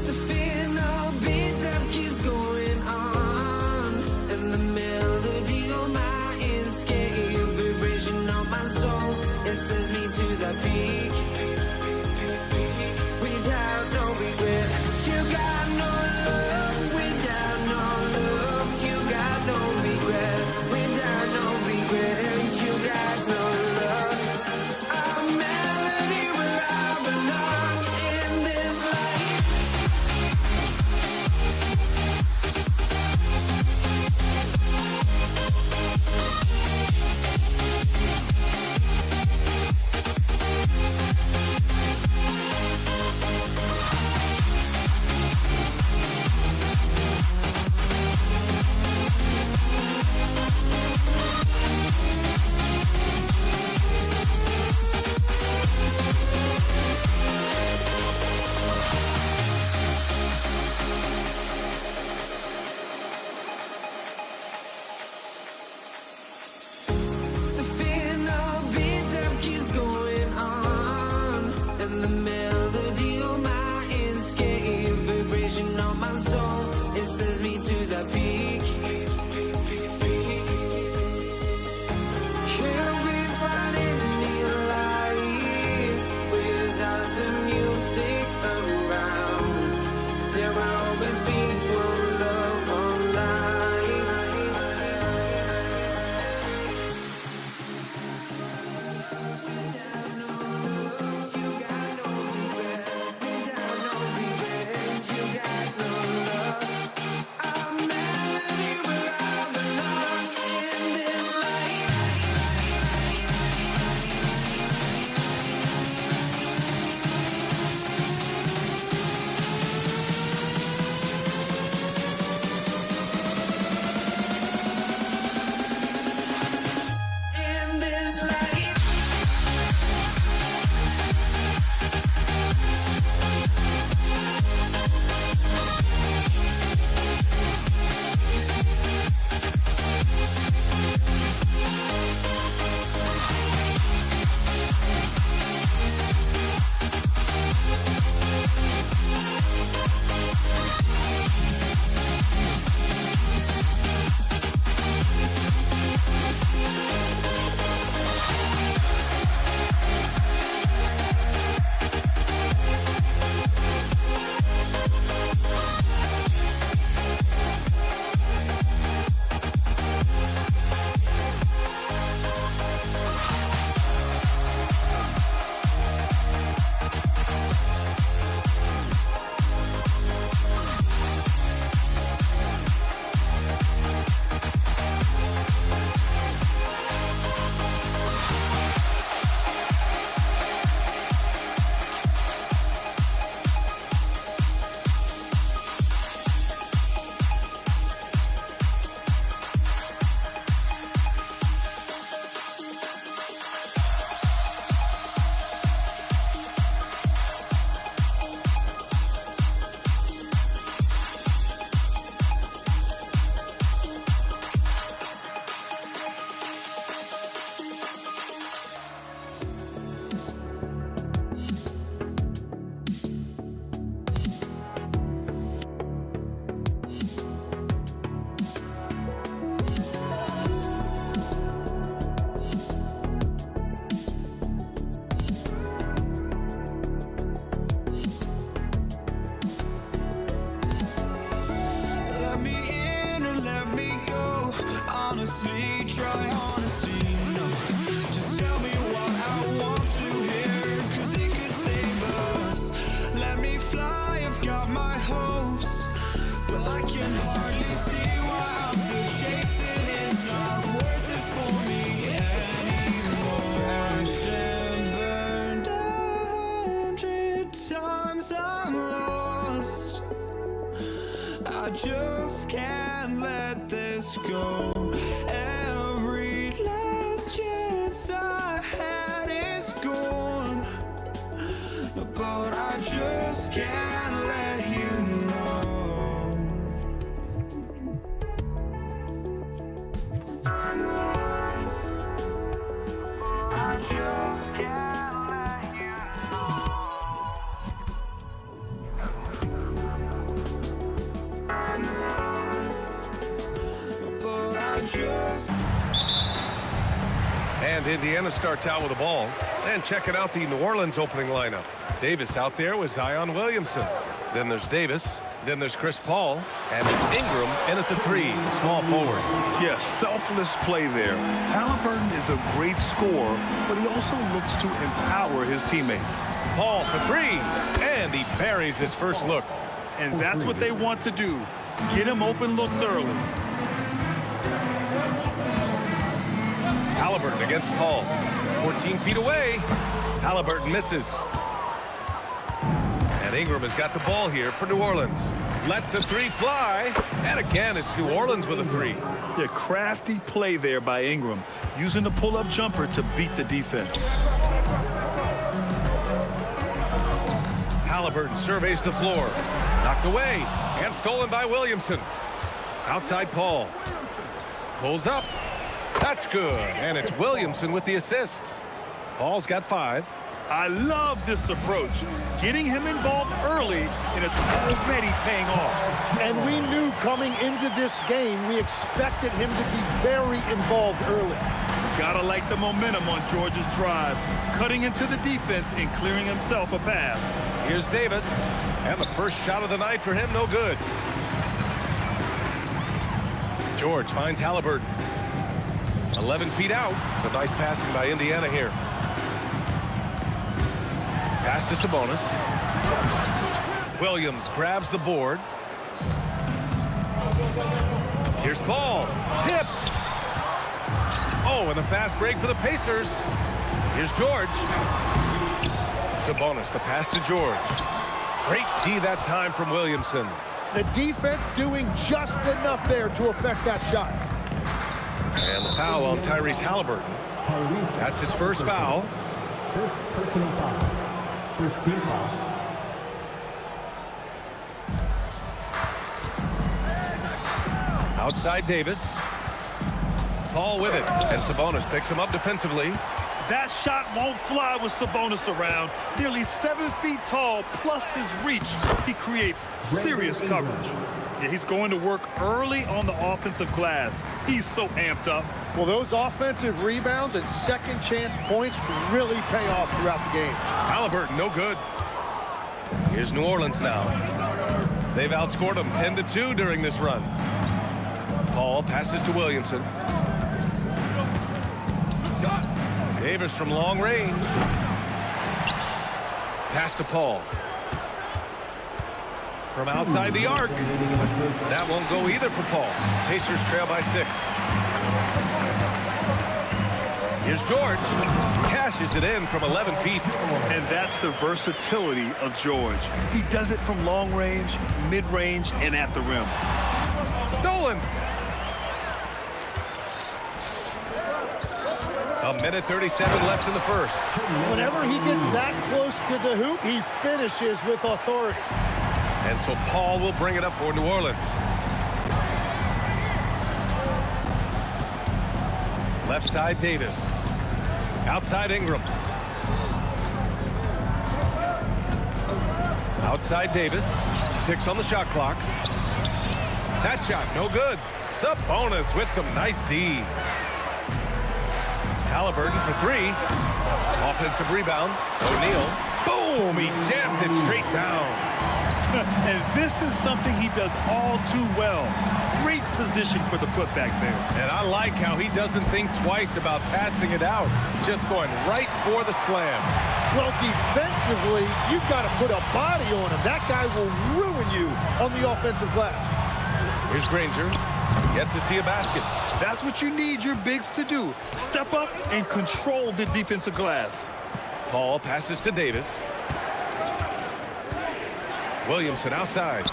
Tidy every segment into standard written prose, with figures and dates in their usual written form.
The honestly, try honesty. No, just tell me what I want to hear, 'cause it could save us. Let me fly, I've got my hopes, but I can hardly see why I'm still chasing. It's not worth it for me anymore. Crashed and burned 100 times, I'm lost. I just can't let this go. Every last chance I had is gone, but I just can't let you know. I just can't let you know. But I just. And Indiana starts out with the ball. And checking out the New Orleans opening lineup. Davis out there with Zion Williamson. Then there's Davis. Then there's Chris Paul. And it's Ingram in at the 3, the small forward. Yes, selfless play there. Halliburton is a great scorer, but he also looks to empower his teammates. Paul for 3. And he buries his first look. And that's what they want to do. Get him open looks early. Halliburton against Paul. 14 feet away. Halliburton misses. And Ingram has got the ball here for New Orleans. Lets the 3 fly. And again, it's New Orleans with a 3. Yeah, crafty play there by Ingram, using the pull-up jumper to beat the defense. Halliburton surveys the floor. Knocked away. And stolen by Williamson. Outside Paul. Pulls up. That's good. And it's Williamson with the assist. Paul's got 5. I love this approach. Getting him involved early, and it's already paying off. And we knew coming into this game, we expected him to be very involved early. Gotta like the momentum on Georgia's drive, cutting into the defense and clearing himself a path. Here's Davis. And the first shot of the night for him, no good. George finds Halliburton. 11 feet out. So nice passing by Indiana here. Pass to Sabonis. Williams grabs the board. Here's Paul. Tipped. Oh, and a fast break for the Pacers. Here's George. Sabonis, the pass to George. Great D that time from Williamson. The defense doing just enough there to affect that shot. And the foul on Tyrese Halliburton. That's his first foul. First personal foul. First team foul. Outside Davis. Paul with it. And Sabonis picks him up defensively. That shot won't fly with Sabonis around. Nearly 7 feet tall, plus his reach. He creates serious coverage. Yeah, he's going to work early on the offensive glass. He's so amped up. Well, those offensive rebounds and second chance points really pay off throughout the game. Halliburton, no good. Here's New Orleans now. They've outscored them 10-2 during this run. Paul passes to Williamson. Davis from long range. Pass to Paul. From outside the arc. That won't go either for Paul. Pacers trail by 6. Here's George. Cashes it in from 11 feet. And that's the versatility of George. He does it from long range, mid-range, and at the rim. Stolen. A minute 37 left in the first. Whenever he gets that close to the hoop, he finishes with authority. And so Paul will bring it up for New Orleans. Left side Davis. Outside Ingram. Outside Davis. 6 on the shot clock. That shot no good. Sabonis with some nice D. Halliburton for 3. Offensive rebound. O'Neal. Boom! He jams it straight down. And this is something he does all too well. Great position for the putback there. And I like how he doesn't think twice about passing it out. Just going right for the slam. Well, defensively, you've got to put a body on him. That guy will ruin you on the offensive glass. Here's Granger. Yet to see a basket. That's what you need your bigs to do. Step up and control the defensive glass. Paul passes to Davis. Williamson outside.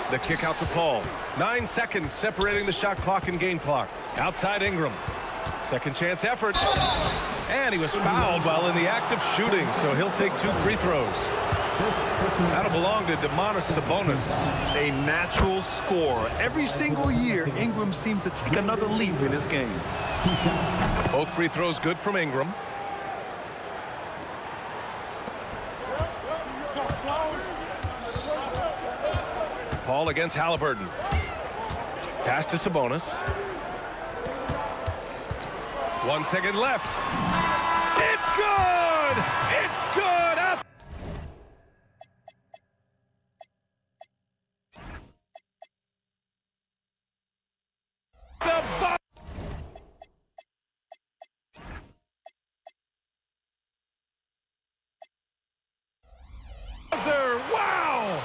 The kick out to Paul. 9 seconds separating the shot clock and game clock. Outside Ingram. Second chance effort. And he was fouled while in the act of shooting, so he'll take 2 free throws. That'll belong to Sabonis. A natural scorer. Every single year, Ingram seems to take another leap in his game. Both free throws good from Ingram. Paul against Halliburton. Pass to Sabonis. 1 second left. It's good! It's good! Out. The buzzer! Wow!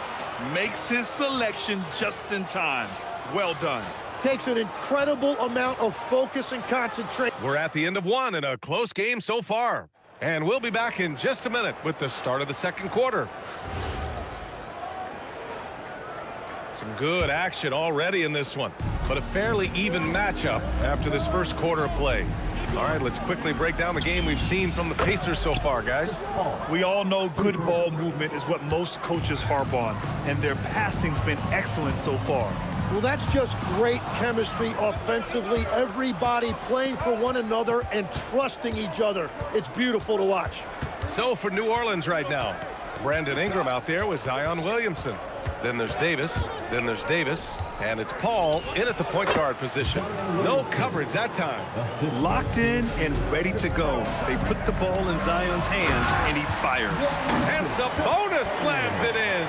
Makes his selection just in time. Well done. Takes an incredible amount of focus and concentration. We're at the end of one in a close game so far. And we'll be back in just a minute with the start of the second quarter. Some good action already in this one, but a fairly even matchup after this first quarter of play. All right, let's quickly break down the game we've seen from the Pacers so far, guys. We all know good ball movement is what most coaches harp on, and their passing's been excellent so far. Well, that's just great chemistry offensively. Everybody playing for one another and trusting each other. It's beautiful to watch. So for New Orleans right now, Brandon Ingram out there with Zion Williamson. Then there's Davis, and it's Paul in at the point guard position. No coverage that time. Locked in and ready to go. They put the ball in Zion's hands, and he fires. And Sabonis slams it in.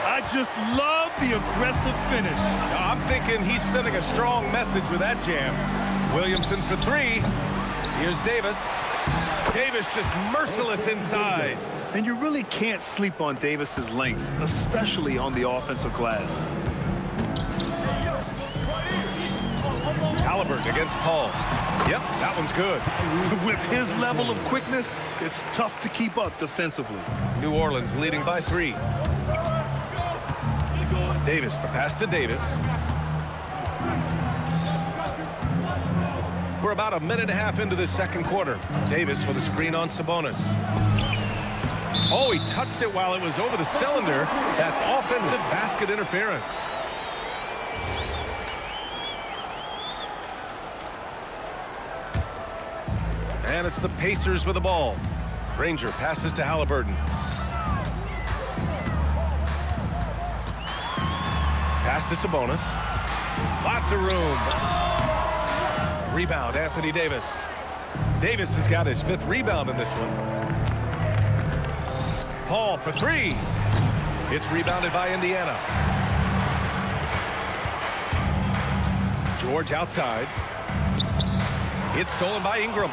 I just love the aggressive finish. I'm thinking he's sending a strong message with that jam. Williamson for 3. Here's Davis. Davis just merciless inside. And you really can't sleep on Davis's length, especially on the offensive glass. Halliburton against Paul. Yep, that one's good. With his level of quickness, it's tough to keep up defensively. New Orleans leading by 3. Davis, the pass to Davis. We're about a minute and a half into this second quarter. Davis with a screen on Sabonis. Oh, he touched it while it was over the cylinder. That's offensive basket interference. And it's the Pacers with the ball. Granger passes to Halliburton. Pass to Sabonis. Lots of room. Rebound, Anthony Davis. Davis has got his 5th rebound in this one. Paul for 3. It's rebounded by Indiana. George outside. It's stolen by Ingram.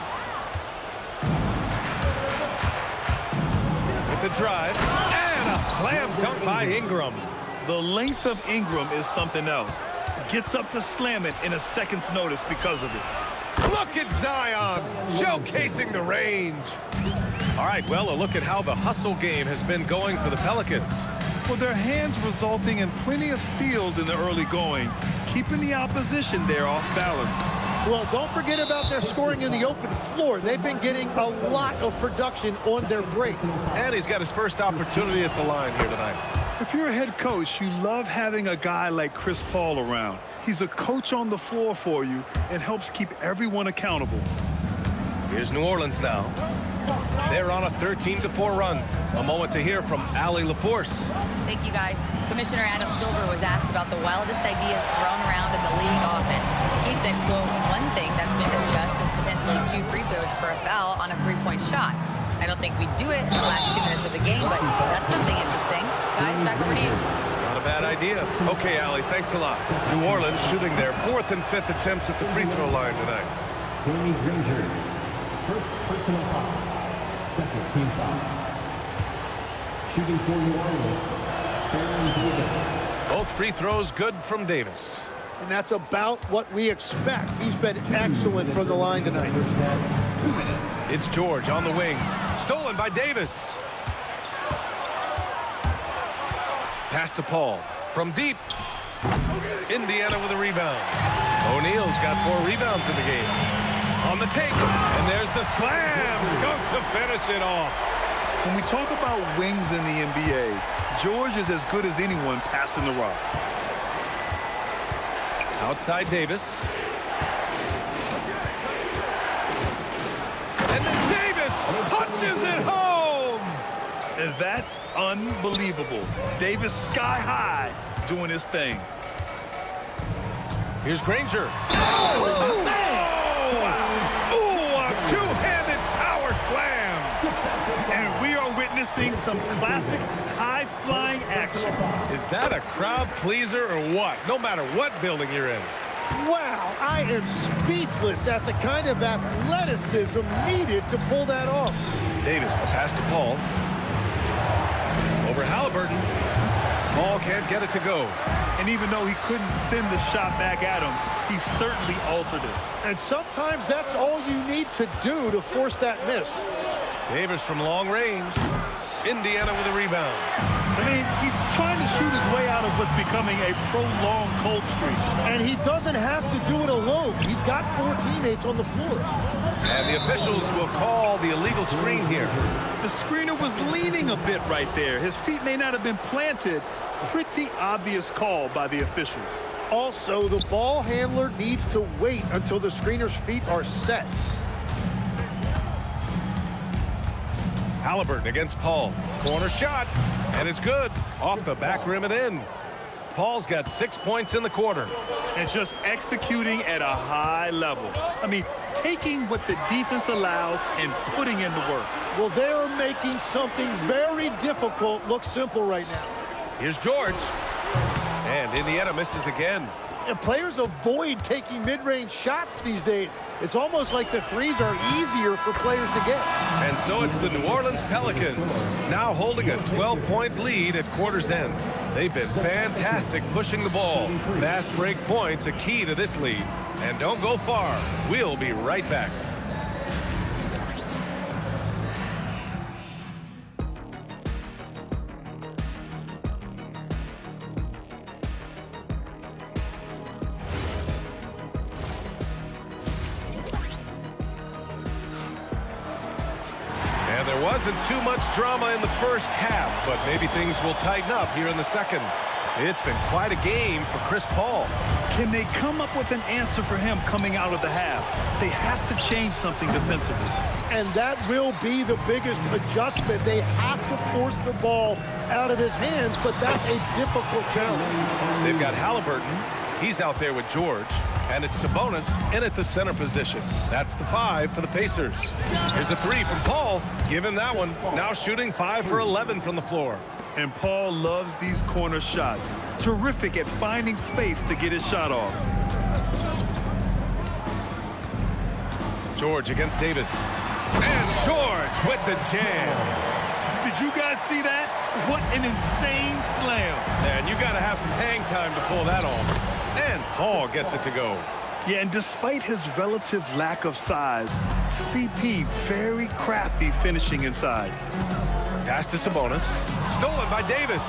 With the drive. And a slam dunk by Ingram. The length of Ingram is something else. Gets up to slam it in a second's notice because of it. Look at Zion showcasing the range. All right, well, a look at how the hustle game has been going for the Pelicans. Well, their hands resulting in plenty of steals in the early going, keeping the opposition there off balance. Well, don't forget about their scoring in the open floor. They've been getting a lot of production on their break. And he's got his first opportunity at the line here tonight. If you're a head coach, you love having a guy like Chris Paul around. He's a coach on the floor for you and helps keep everyone accountable. Here's New Orleans now. They're on a 13-4 run. A moment to hear from Allie LaForce. Thank you, guys. Commissioner Adam Silver was asked about the wildest ideas thrown around in the league office. He said, quote, one thing that's been discussed is potentially 2 free throws for a foul on a 3-point shot. I don't think we do it in the last 2 minutes of the game, but that's something interesting. Guys, back over to you. Not a bad idea. Okay, Allie, thanks a lot. New Orleans shooting their 4th and 5th attempts at the free throw line tonight. Danny Granger. First personal foul. Second team foul. Shooting for New Orleans. Baron Davis. Both free throws good from Davis. And that's about what we expect. He's been excellent from the line tonight. 2 minutes. It's George on the wing. Stolen by Davis. Pass to Paul. From deep. Indiana with a rebound. O'Neal's got 4 rebounds in the game. On the take. And there's the slam. Dunk to finish it off. When we talk about wings in the NBA, George is as good as anyone passing the rock. Outside Davis. And then Davis punches it home. And that's unbelievable. Davis sky high doing his thing. Here's Granger. Oh, man. Wow. Ooh, a two-handed power slam. And we are witnessing some classic high-flying action. Is that a crowd pleaser or what? No matter what building you're in. Wow, I am speechless at the kind of athleticism needed to pull that off. Davis, the pass to Paul. Over Halliburton. Paul can't get it to go. And even though he couldn't send the shot back at him, he certainly altered it. And sometimes that's all you need to do to force that miss. Davis from long range. Indiana with a rebound. I mean, he's trying to shoot his way out of what's becoming a prolonged cold streak. And he doesn't have to do it alone. He's got 4 teammates on the floor. And the officials will call the illegal screen here. The screener was leaning a bit right there. His feet may not have been planted. Pretty obvious call by the officials. Also, the ball handler needs to wait until the screener's feet are set. Halliburton against Paul. Corner shot, and it's good. Off the back rim and in. Paul's got 6 points in the quarter. And just executing at a high level. I mean, taking what the defense allows and putting in the work. Well, they're making something very difficult look simple right now. Here's George. And Indiana misses again. And players avoid taking mid-range shots these days. It's almost like the threes are easier for players to get. And so it's the New Orleans Pelicans, now holding a 12-point lead at quarter's end. They've been fantastic pushing the ball. Fast break points a key to this lead. And don't go far. We'll be right back. Wasn't too much drama in the first half, but maybe things will tighten up here in the second. It's been quite a game for Chris Paul. Can they come up with an answer for him coming out of the half? They have to change something defensively. And that will be the biggest adjustment. They have to force the ball out of his hands, but that's a difficult challenge. They've got Halliburton. He's out there with George. And it's Sabonis in at the center position. That's the 5 for the Pacers. Here's a 3 from Paul. Give him that one. Now shooting 5 for 11 from the floor. And Paul loves these corner shots. Terrific at finding space to get his shot off. George against Davis. And George with the jam. Did you guys see that? What an insane slam. And you got to have some hang time to pull that off. And Paul gets it to go. Yeah, and despite his relative lack of size, CP very crafty finishing inside. Pass to Sabonis. Stolen by Davis.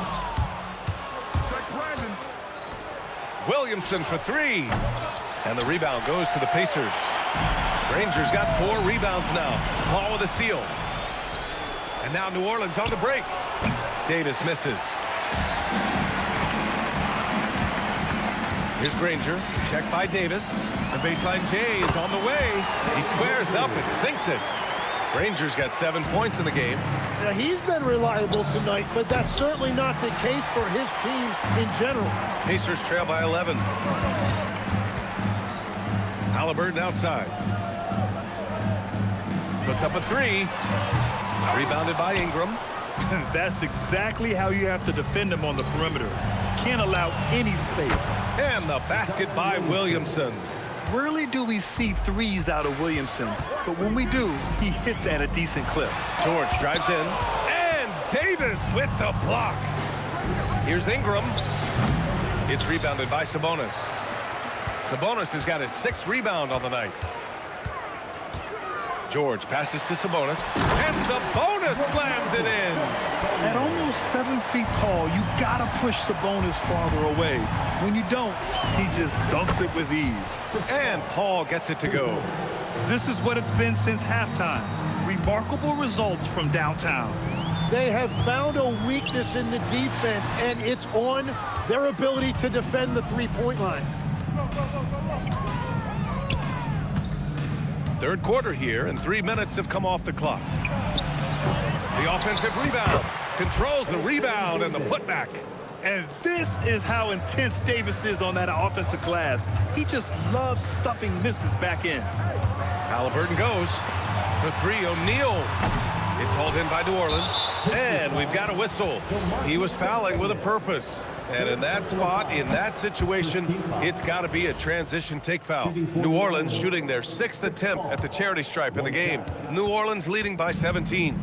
Williamson for 3. And the rebound goes to the Pacers. Rangers got 4 rebounds now. Paul with a steal. And now New Orleans on the break. Davis misses. Here's Granger. Check by Davis. The baseline J is on the way. He squares up and sinks it. Granger's got 7 points in the game. Now, he's been reliable tonight, but that's certainly not the case for his team in general. Pacers trail by 11. Halliburton outside. Puts up a 3. Rebounded by Ingram. That's exactly how you have to defend him on the perimeter. Can't allow any space. And the basket by Williamson. Rarely do we see threes out of Williamson, but when we do, he hits at a decent clip. George drives in. And Davis with the block. Here's Ingram. It's rebounded by Sabonis. Sabonis has got his 6th rebound on the night. George passes to Sabonis. And Sabonis slams it in. At almost 7 feet tall, you gotta push Sabonis farther away. When you don't, he just dunks it with ease. And Paul gets it to go. This is what it's been since halftime. Remarkable results from downtown. They have found a weakness in the defense, and it's on their ability to defend the three-point line. Third quarter here, and 3 minutes have come off the clock. The offensive rebound. Controls the rebound and the putback. And this is how intense Davis is on that offensive glass. He just loves stuffing misses back in. Halliburton goes for 3. O'Neal. It's hauled in by New Orleans. And we've got a whistle. He was fouling with a purpose. And in that spot, in that situation, it's got to be a transition take foul. New Orleans shooting their 6th attempt at the charity stripe in the game. New Orleans leading by 17.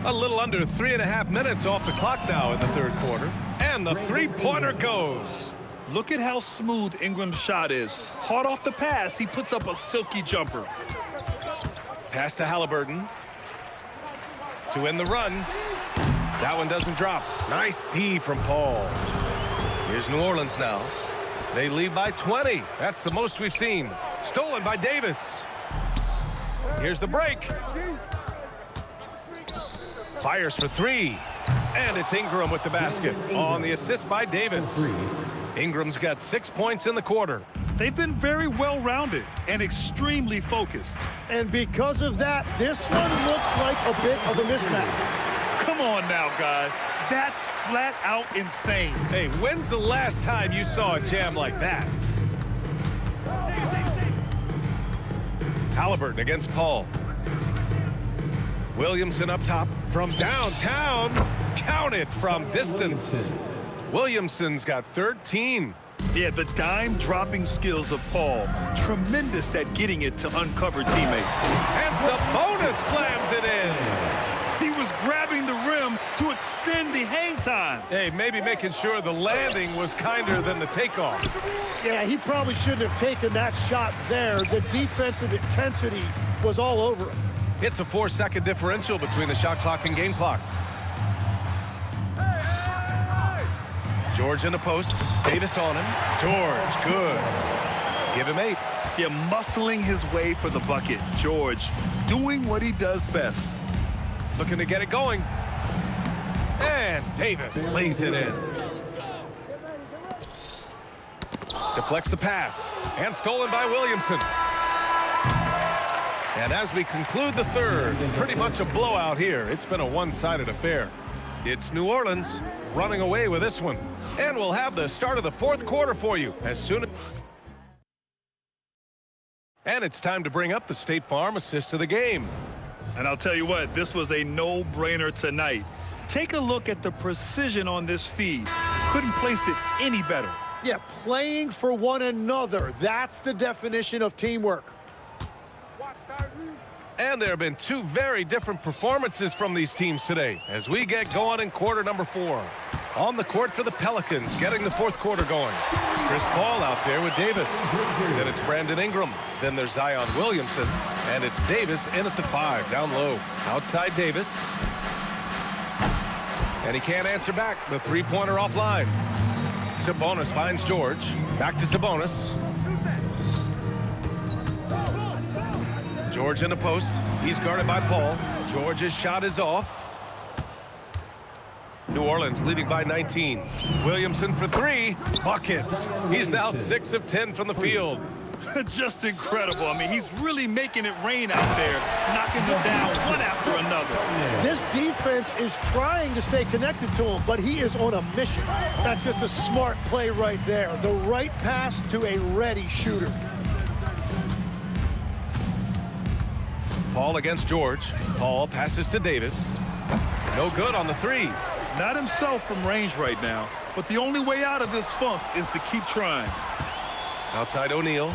A little under 3.5 minutes off the clock now in the third quarter. And the three-pointer goes. Look at how smooth Ingram's shot is. Hard off the pass, he puts up a silky jumper. Pass to Halliburton. To end the run. That one doesn't drop. Nice D from Paul. Here's New Orleans now. They lead by 20. That's the most we've seen. Stolen by Davis. Here's the break. Fires for 3. And it's Ingram with the basket on the assist by Davis. Ingram's got 6 points in the quarter. They've been very well-rounded and extremely focused. And because of that, this one looks like a bit of a mismatch. Come on now, guys. That's flat out insane. Hey, when's the last time you saw a jam like that? Halliburton against Paul. Williamson up top from downtown. Count it from distance. Williamson's got 13. Yeah, the dime-dropping skills of Paul. Tremendous at getting it to uncover teammates. And Sabonis slams it in. He was grabbing the rim to extend the hang time. Hey, maybe making sure the landing was kinder than the takeoff. Yeah, he probably shouldn't have taken that shot there. The defensive intensity was all over him. It's a 4-second differential between the shot clock and game clock. George in the post. Davis on him. George, good. Give him 8. Yeah, muscling his way for the bucket. George doing what he does best. Looking to get it going. And Davis lays it in. Deflects the pass. And stolen by Williamson. And as we conclude the third, pretty much a blowout here. It's been a one-sided affair. It's New Orleans running away with this one. And we'll have the start of the fourth quarter for you as soon as... And it's time to bring up the State Farm assist to the game. And I'll tell you what, this was a no-brainer tonight. Take a look at the precision on this feed. Couldn't place it any better. Yeah, playing for one another. That's the definition of teamwork. And there have been 2 very different performances from these teams today as we get going in quarter number 4. On the court for the Pelicans, getting the fourth quarter going. Chris Paul out there with Davis. Then it's Brandon Ingram. Then there's Zion Williamson. And it's Davis in at the 5, down low. Outside Davis. And he can't answer back. The three-pointer offline. Sabonis finds George. Back to Sabonis. George in the post. He's guarded by Paul. George's shot is off. New Orleans leading by 19. Williamson for 3. Buckets. He's now 6 of 10 from the field. Just incredible. I mean, he's really making it rain out there, knocking them down one after another. This defense is trying to stay connected to him, but he is on a mission. That's just a smart play right there. The right pass to a ready shooter. Paul against George. Paul passes to Davis. No good on the three. Not himself from range right now, but the only way out of this funk is to keep trying. Outside O'Neal.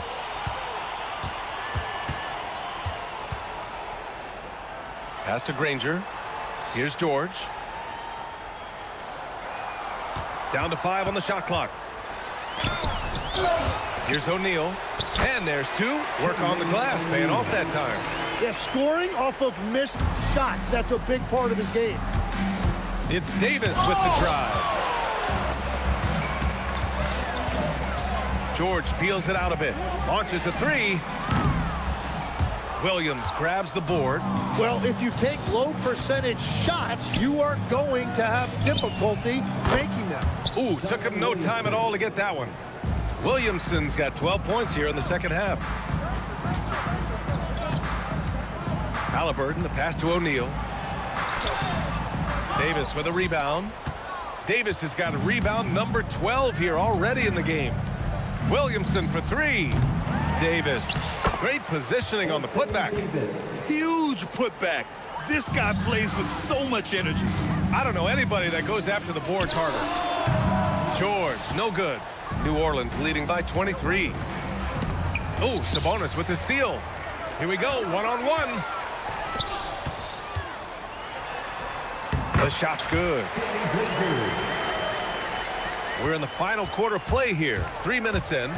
Pass to Granger. Here's George. Down to 5 on the shot clock. Here's O'Neal. And there's 2. Work on the glass, paying off that time. Yeah, scoring off of missed shots. That's a big part of his game. It's Davis with the drive. George feels it out a bit. Launches a 3. Williams grabs the board. Well, if you take low percentage shots, you are going to have difficulty making them. Ooh, took him no time at all to get that one. Williamson's got 12 points here in the second half. Halliburton, the pass to O'Neal. Davis with a rebound. Davis has got a rebound number 12 here already in the game. Williamson for 3. Davis. Great positioning on the putback. Huge putback. This guy plays with so much energy. I don't know anybody that goes after the boards harder. George, no good. New Orleans leading by 23. Oh, Sabonis with the steal. Here we go, one-on-one. The shot's good. We're in the final quarter play here. 3 minutes in.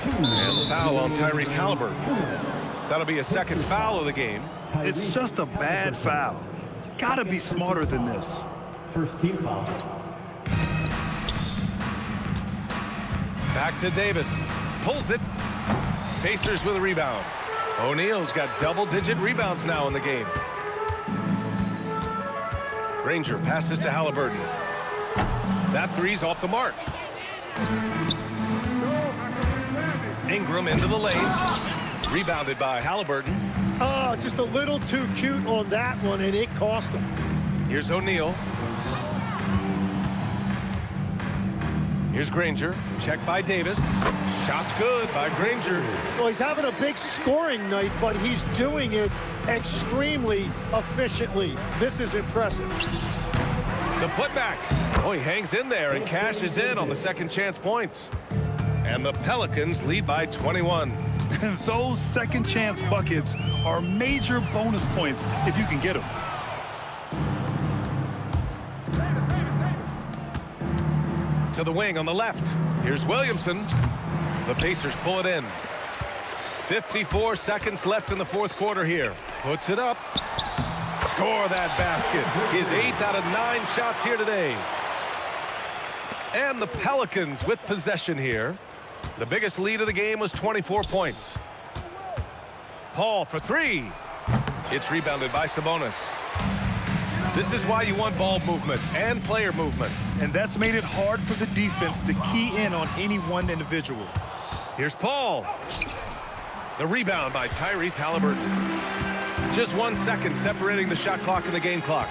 And the foul on Tyrese Halliburton. That'll be a second foul of the game. It's just a bad foul. Gotta be smarter than this. First team foul. Back to Davis. Pulls it. Pacers with a rebound. O'Neal's got double-digit rebounds now in the game. Granger passes to Halliburton. That three's off the mark. Ingram into the lane. Rebounded by Halliburton. Oh, just a little too cute on that one, and it cost him. Here's O'Neal. Here's Granger. Check by Davis. Shot's good by Granger. Well, he's having a big scoring night, but he's doing it extremely efficiently. This is impressive. The putback. Oh, he hangs in there and cashes in on the second chance points. And the Pelicans lead by 21. And those second chance buckets are major bonus points if you can get them. To the wing on the left. Here's Williamson. The Pacers pull it in. 54 seconds left in the fourth quarter here. Puts it up. Score that basket. His 8th out of 9 shots here today. And the Pelicans with possession here. The biggest lead of the game was 24 points. Paul for 3. It's rebounded by Sabonis. This is why you want ball movement and player movement. And that's made it hard for the defense to key in on any one individual. Here's Paul. The rebound by Tyrese Halliburton. Just 1 second separating the shot clock and the game clock.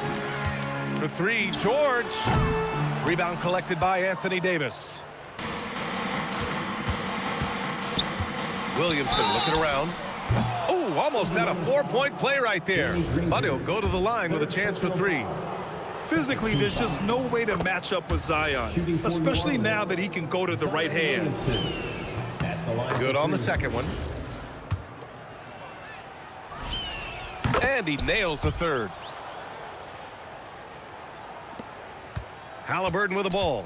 For 3, George. Rebound collected by Anthony Davis. Williamson looking around. Oh, almost had a 4-point play right there. But he'll go to the line with a chance for 3. Physically, there's just no way to match up with Zion, especially now that he can go to the right hand. Good on the second one. And he nails the third. Halliburton with the ball.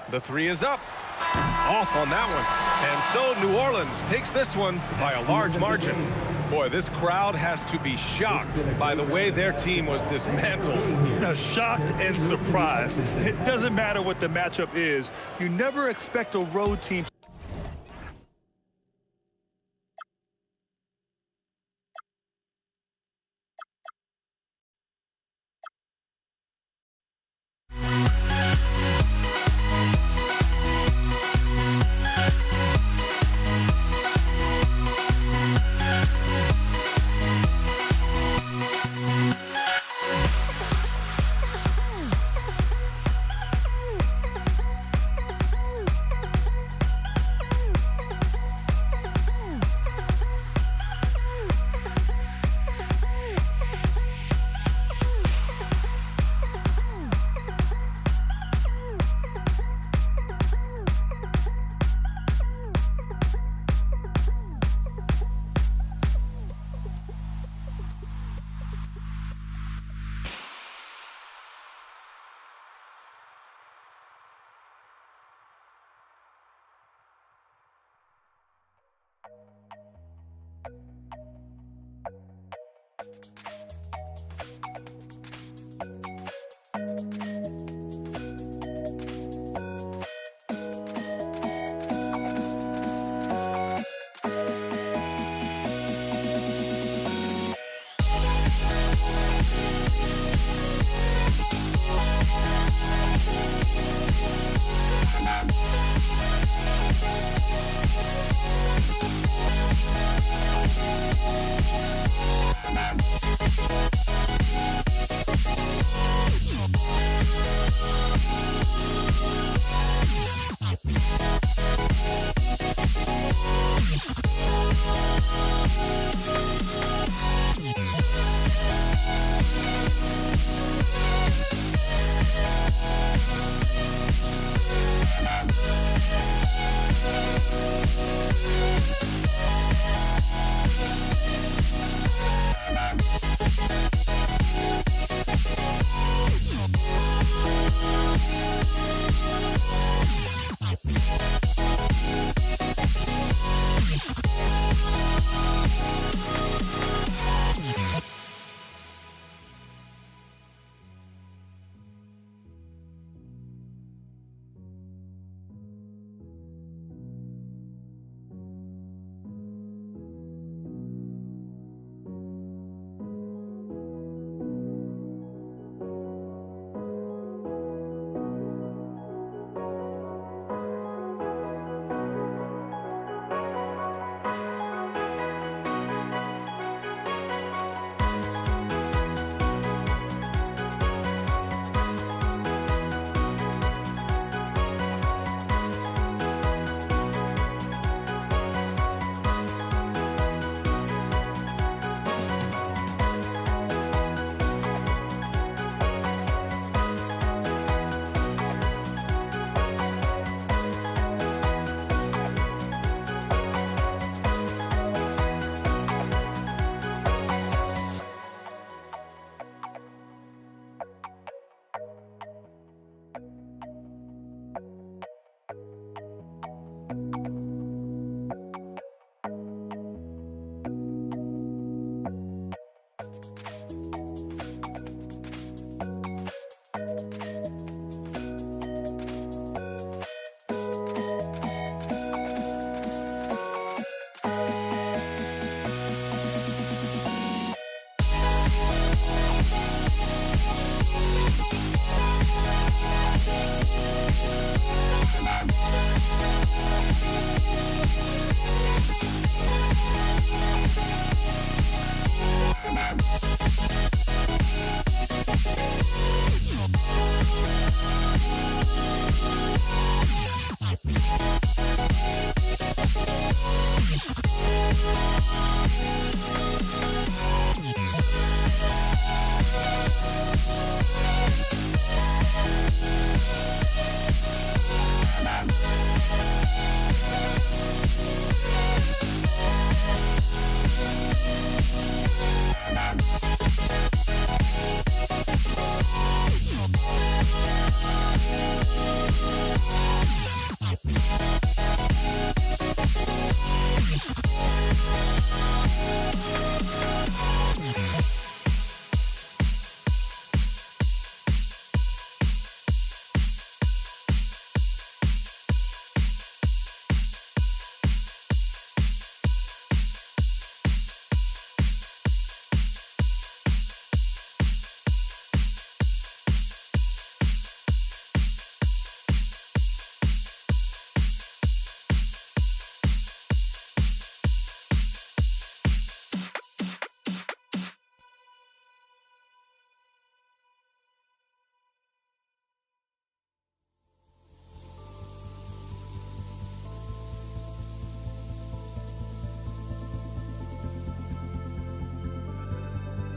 The 3 is up. Off on that one. And so New Orleans takes this one by a large margin. Boy, this crowd has to be shocked by the way their team was dismantled. Now, shocked and surprised. It doesn't matter what the matchup is. You never expect a road team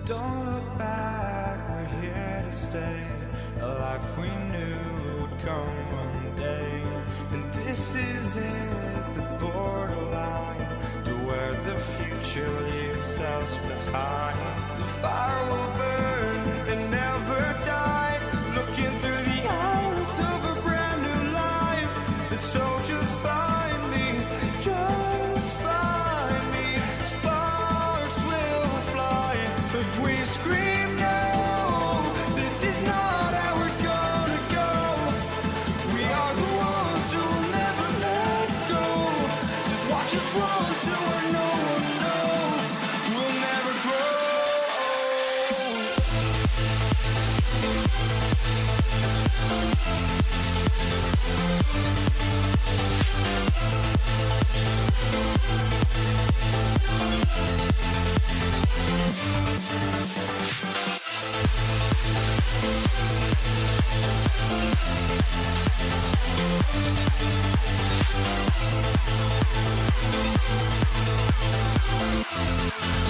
Don't look back, we're here to stay. A life we knew would come one day. And this is it, the borderline to where the future leaves us behind. The fire will burn and never die, looking through the eyes of a brand new life. And so just find me, just find me. Sparks will fly if we scream no. This is not how we're gonna go. We are the ones who will never let go. Just watch us run to where no one knows. We'll never grow.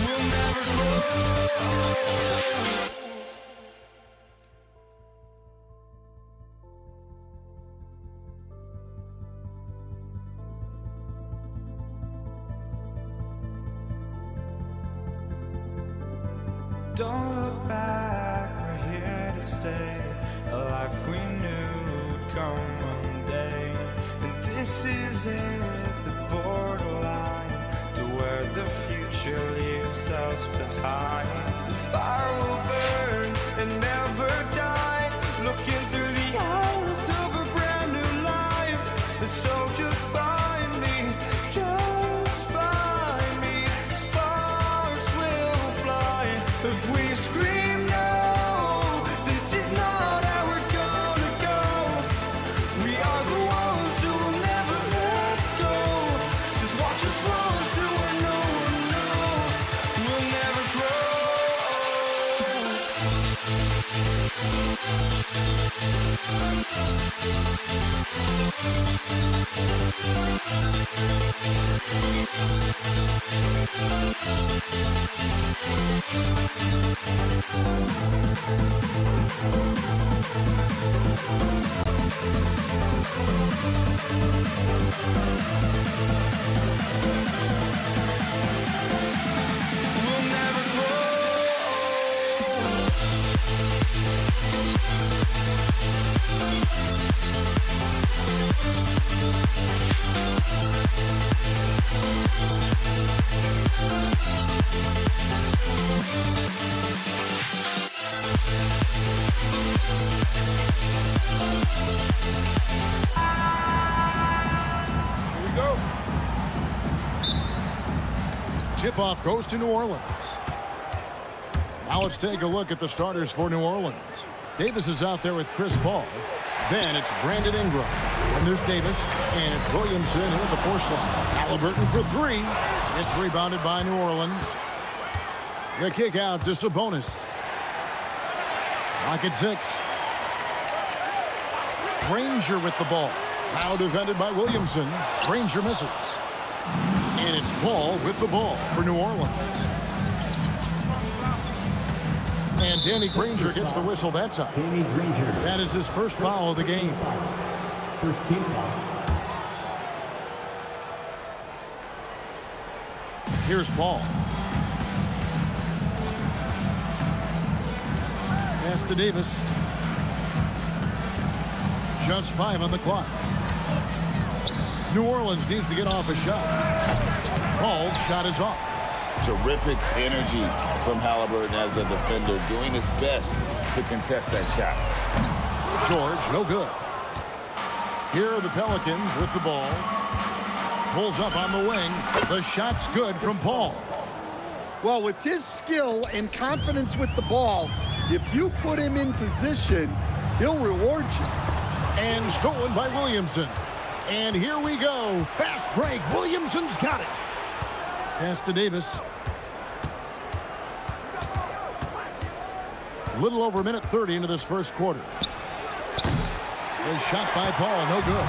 We'll never grow. Don't look back, we're here to stay. A life we knew would come one day. And this is it, the borderline to where the future leaves us behind. The fire will burn and never die, looking through the eyes of a brand new life. And so just find me, just find me. Sparks will fly if we scream no. This is not how we're gonna go. We are the ones who will never let go. Just watch us run to where no one knows. We'll never grow. We'll never grow. Here we go. Tip-off goes to New Orleans. Now let's take a look at the starters for New Orleans. Davis is out there with Chris Paul. Then it's Brandon Ingram. And there's Davis. And it's Williamson in at the force line. Halliburton for three. It's rebounded by New Orleans. The kick out to Sabonis. Rocket 6. Granger with the ball. Now defended by Williamson. Granger misses. And it's Paul with the ball for New Orleans. And Danny Granger gets the whistle that time. Danny Granger. That is his first foul of the game. First team foul. Here's Paul. Pass to Davis. Just 5 on the clock. New Orleans needs to get off a shot. Paul's shot is off. Terrific energy from Halliburton as a defender, doing his best to contest that shot. George, no good. Here are the Pelicans with the ball. Pulls up on the wing. The shot's good from Paul. Well, with his skill and confidence with the ball, if you put him in position, he'll reward you. And stolen by Williamson. And here we go. Fast break. Williamson's got it. Pass to Davis. A little over a minute 30 into this first quarter. A shot by Paul, no good.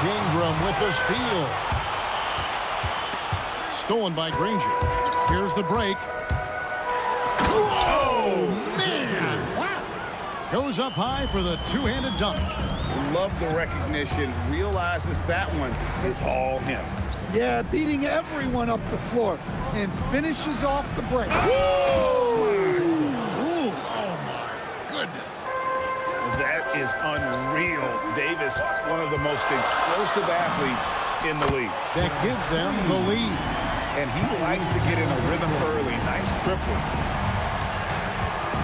Ingram with the steal. Stolen by Granger. Here's the break. Oh! Goes up high for the two-handed dunk. Love the recognition. Realizes that one is all him. Yeah, beating everyone up the floor and finishes off the break. Ooh, oh my goodness. That is unreal. Davis, one of the most explosive athletes in the league. That gives them the lead. And he likes to get in a rhythm early. Nice triple.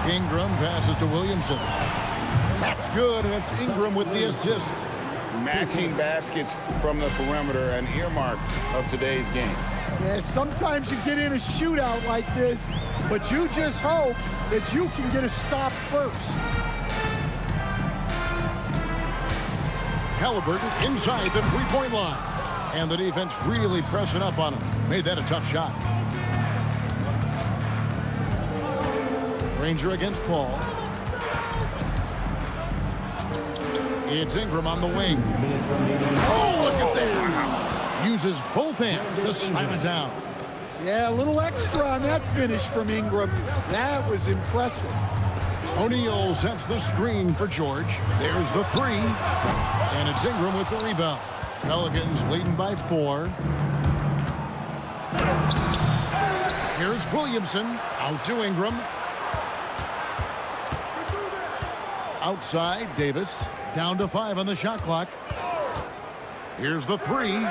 Ingram passes to Williamson. That's good, and it's Ingram with the assist. Matching baskets from the perimeter, an earmark of today's game. Yeah, sometimes you get in a shootout like this, but you just hope that you can get a stop first. Halliburton inside the three-point line. And the defense really pressing up on him. Made that a tough shot. Ranger against Paul. It's Ingram on the wing. Oh, look at that. Uses both hands to slam it down. Yeah, a little extra on that finish from Ingram. That was impressive. O'Neal sets the screen for George. There's the three. And it's Ingram with the rebound. Pelicans leading by 4. Here's Williamson. Out to Ingram. Outside, Davis. Down to 5 on the shot clock. Here's the three.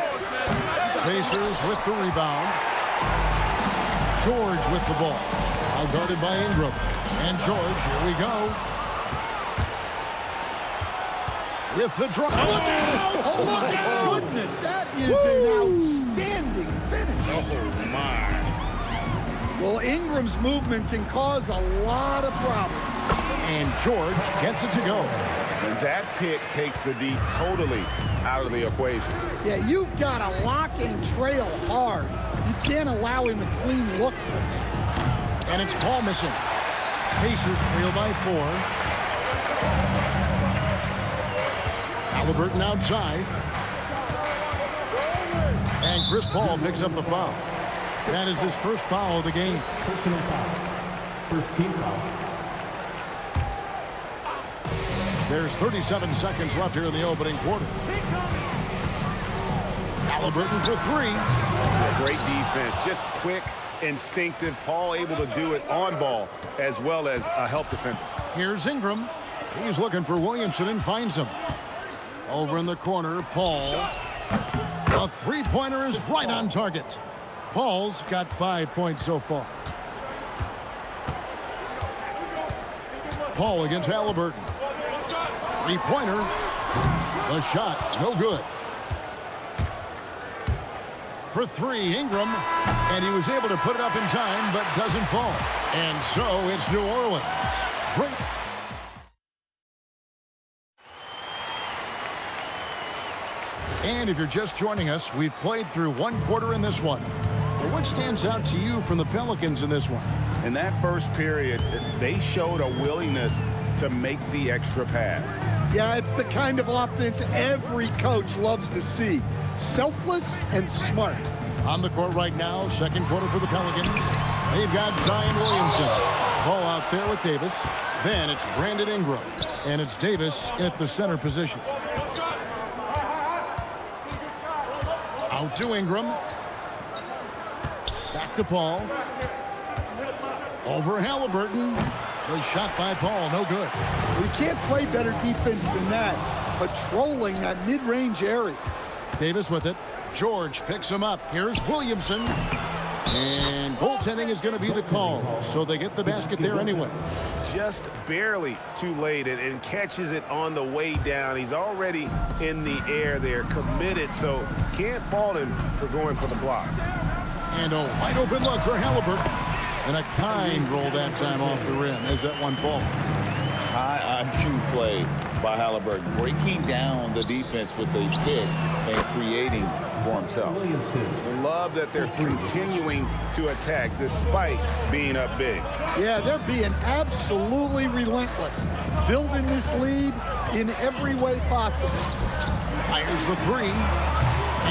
Pacers with the rebound. George with the ball. Now guarded by Ingram. And George, here we go. With the drop. Oh, look out! Goodness, that is an outstanding finish. Oh, my. Well, Ingram's movement can cause a lot of problems. And George gets it to go. And that pick takes the D totally out of the equation. Yeah, you've got to lock and trail hard. You can't allow him a clean look from that. And it's Paul missing. Pacers trail by 4. Halliburton outside. And Chris Paul picks up the foul. That is his first foul of the game. Personal foul. First team foul. There's 37 seconds left here in the opening quarter. Halliburton for 3. Great defense, just quick, instinctive. Paul able to do it on ball as well as a help defender. Here's Ingram. He's looking for Williamson and finds him. Over in the corner, Paul. A three-pointer is right on target. Paul's got 5 points so far. Paul against Halliburton. Three-pointer. The shot, no good. For 3, Ingram. And he was able to put it up in time, but doesn't fall. And so it's New Orleans. Great. And if you're just joining us, we've played through one quarter in this one. And what stands out to you from the Pelicans in this one? In that first period, they showed a willingness to make the extra pass. Yeah, it's the kind of offense every coach loves to see. Selfless and smart. On the court right now, second quarter for the Pelicans. They've got Zion Williamson. Ball out there with Davis. Then it's Brandon Ingram. And it's Davis at the center position. Out to Ingram. Back to Paul. Over Halliburton. The shot by Paul, no good. We can't play better defense than that. Patrolling that mid-range area. Davis with it. George picks him up. Here's Williamson. And goaltending is going to be the call. So they get the basket there anyway. Just barely too late and catches it on the way down. He's already in the air there, committed, so can't fault him for going for the block. And a wide open look for Halliburton. And a kind roll that time off the rim as that one falls. High IQ play by Halliburton, breaking down the defense with a pick and creating for himself. Love that they're continuing to attack despite being up big. Yeah, they're being absolutely relentless, building this lead in every way possible. Fires the 3.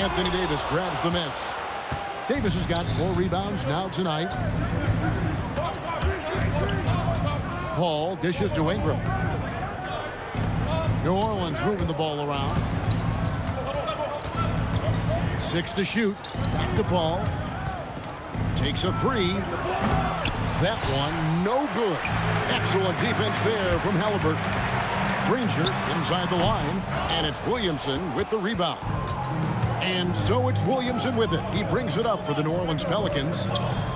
Anthony Davis grabs the miss. Davis has got 4 rebounds now tonight. Paul dishes to Ingram. New Orleans moving the ball around. 6 to shoot. Back to Paul. Takes a three. That one, no good. Excellent defense there from Halliburton. Granger inside the line, and it's Williamson with the rebound. And so it's Williamson with it. He brings it up for the New Orleans Pelicans.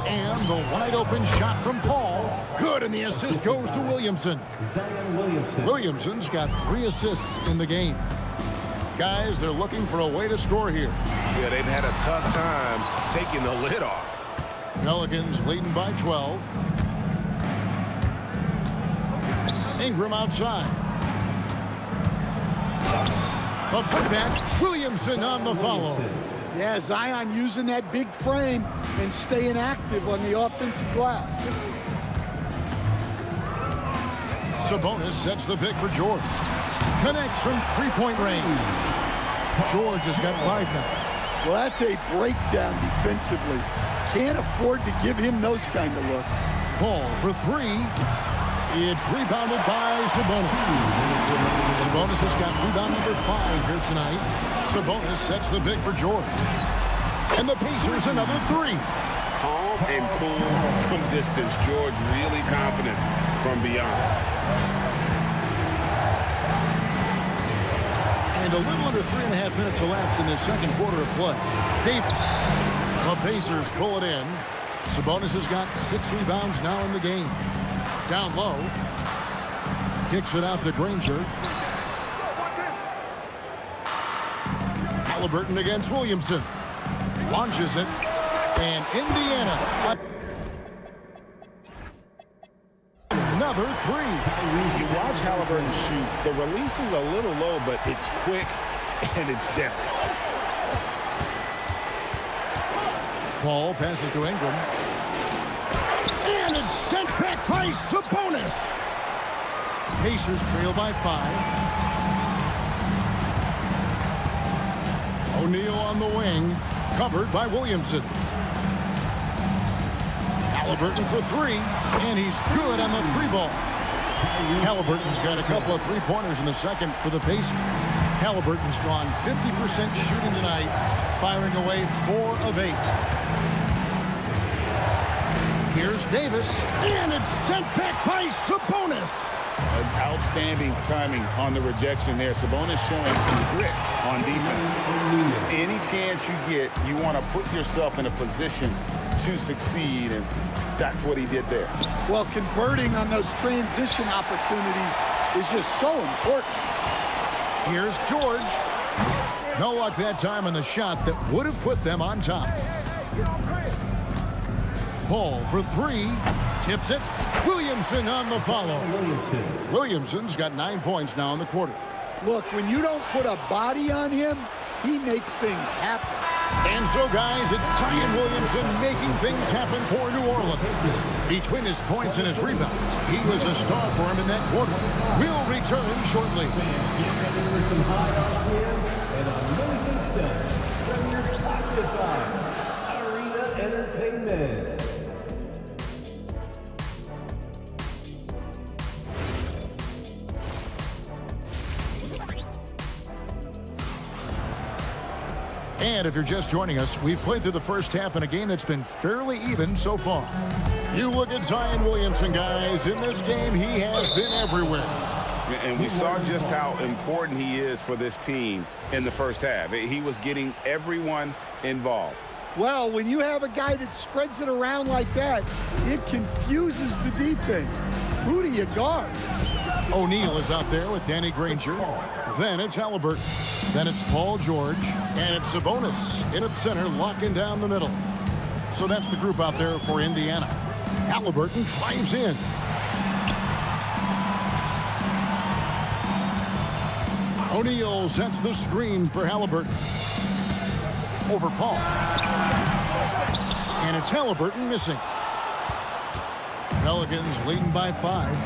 And the wide open shot from Paul. Good, and the assist goes to Williamson. Zion Williamson. Williamson's got 3 assists in the game. Guys, they're looking for a way to score here. Yeah, they've had a tough time taking the lid off. Pelicans leading by 12. Ingram outside. A putback. Williamson on the follow. Yeah, Zion using that big frame and staying active on the offensive glass. Sabonis sets the pick for George. Connects from three-point range. George has got 5 now. Well, that's a breakdown defensively. Can't afford to give him those kind of looks. Paul for 3. It's rebounded by Sabonis. Sabonis has got rebound number 5 here tonight. Sabonis sets the pick for George. And the Pacers another 3. Calm and cool from distance. George really confident from beyond. And a little under 3.5 minutes elapsed in the second quarter of play. Davis. The Pacers pull it in. Sabonis has got 6 rebounds now in the game. Down low. Kicks it out to Granger. Halliburton against Williamson. Launches it. And Indiana. Another 3. You watch Halliburton shoot. The release is a little low, but it's quick and it's deadly. Paul passes to Ingram. And it's sent back by Sabonis. Pacers trail by 5. O'Neal on the wing. Covered by Williamson. Halliburton for 3. And he's good on the 3-ball. Halliburton's got a couple of 3-pointers in the second for the Pacers. Halliburton's gone 50% shooting tonight, firing away 4 of 8. Here's Davis, and it's sent back by Sabonis. Outstanding timing on the rejection there. Sabonis showing some grit on defense. Any chance you get, you want to put yourself in a position to succeed, and that's what he did there. Well, converting on those transition opportunities is just so important. Here's George. No luck that time on the shot that would have put them on top. Paul for 3. Tips it. Williamson on the follow. Williamson's got 9 points now in the quarter. Look, when you don't put a body on him, he makes things happen. And so, guys, it's Zion Williamson making things happen for New Orleans. Between his points and his rebounds, he was a star for him in that quarter. We'll return shortly. And amazing stuff from your top Arena Entertainment. And if you're just joining us, we've played through the first half in a game that's been fairly even so far. You look at Zion Williamson, guys. In this game, he has been everywhere. And we saw just how important he is for this team in the first half. He was getting everyone involved. Well, when you have a guy that spreads it around like that, it confuses the defense. Who do you guard? O'Neal is out there with Danny Granger. Then it's Halliburton. Then it's Paul George. And it's Sabonis in at center, locking down the middle. So that's the group out there for Indiana. Halliburton drives in. O'Neal sets the screen for Halliburton. Over Paul. And it's Halliburton missing. Pelicans leading by 5.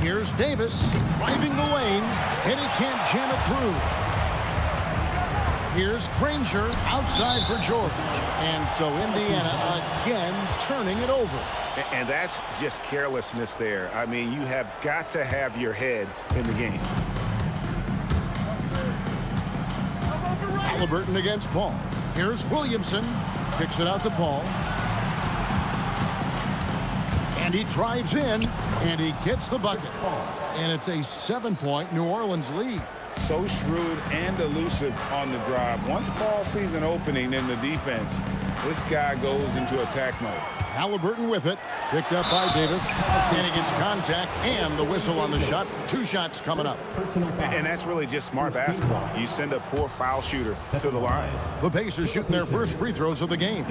Here's Davis driving the lane, and he can't jam it through. Here's Granger outside for George. And so Indiana again turning it over. And that's just carelessness there. I mean, you have got to have your head in the game. Halliburton against Paul. Here's Williamson. Kicks it out to Paul. And he drives in, and he gets the bucket. And it's a 7-point New Orleans lead. So shrewd and elusive on the drive. Once Paul sees an opening in the defense, this guy goes into attack mode. Halliburton with it. Picked up by Davis. And he gets contact and the whistle on the shot. 2 shots coming up. And that's really just smart basketball. You send a poor foul shooter to the line. The Pacers shooting their first free throws of the game.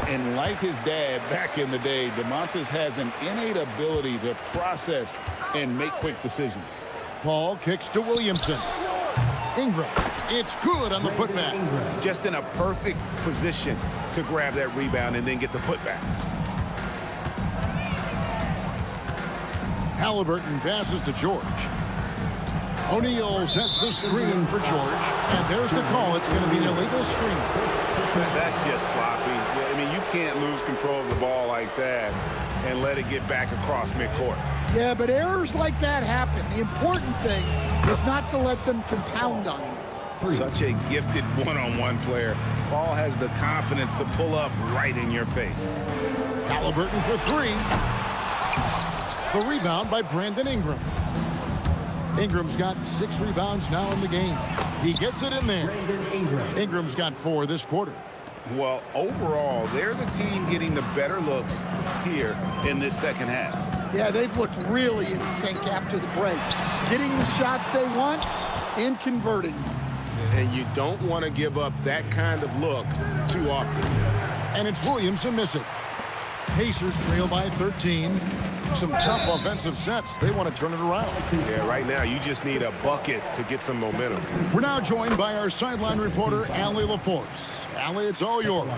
And like his dad back in the day, DeMontis has an innate ability to process and make quick decisions. Paul kicks to Williamson. Ingram. It's good on the putback. Just in a perfect position to grab that rebound and then get the putback. Halliburton passes to George. O'Neal sets the screen for George. And there's the call. It's going to be an illegal screen. That's just sloppy. I mean, you can't lose control of the ball like that and let it get back across midcourt. Yeah, but errors like that happen. The important thing is not to let them compound on you. Such a gifted one-on-one player. Paul has the confidence to pull up right in your face. Halliburton for 3. The rebound by Brandon Ingram. Ingram's got 6 rebounds now in the game. He gets it in there. Ingram's got 4 this quarter. Well, overall, they're the team getting the better looks here in this second half. Yeah, they've looked really in sync after the break. Getting the shots they want and converting. And you don't want to give up that kind of look too often. And it's Williamson missing. Pacers trail by 13. Some tough offensive sets. They want to turn it around. Yeah, right now you just need a bucket to get some momentum. We're now joined by our sideline reporter, Allie LaForce. Allie, it's all yours.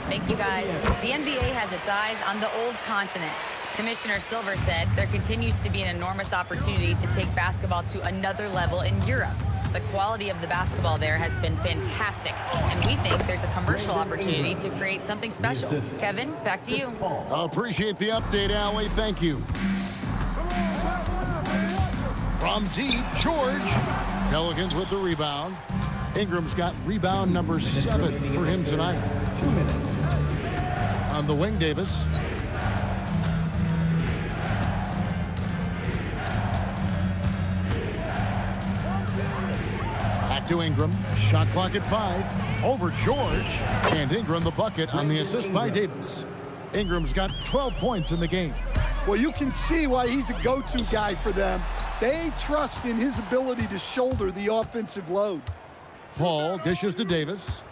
Thank you, guys. The NBA has its eyes on the old continent. Commissioner Silver said there continues to be an enormous opportunity to take basketball to another level in Europe. The quality of the basketball there has been fantastic, and we think there's a commercial opportunity to create something special. Kevin, back to you. Appreciate the update, Allie. Thank you. From deep, George. Pelicans with the rebound. Ingram's got rebound number 7 for him tonight. 2 minutes. On the wing, Davis. Back to Ingram. Shot clock at 5. Over George. And Ingram the bucket on the assist by Davis. Ingram's got 12 points in the game. Well, you can see why he's a go-to guy for them. They trust in his ability to shoulder the offensive load. Paul dishes to Davis.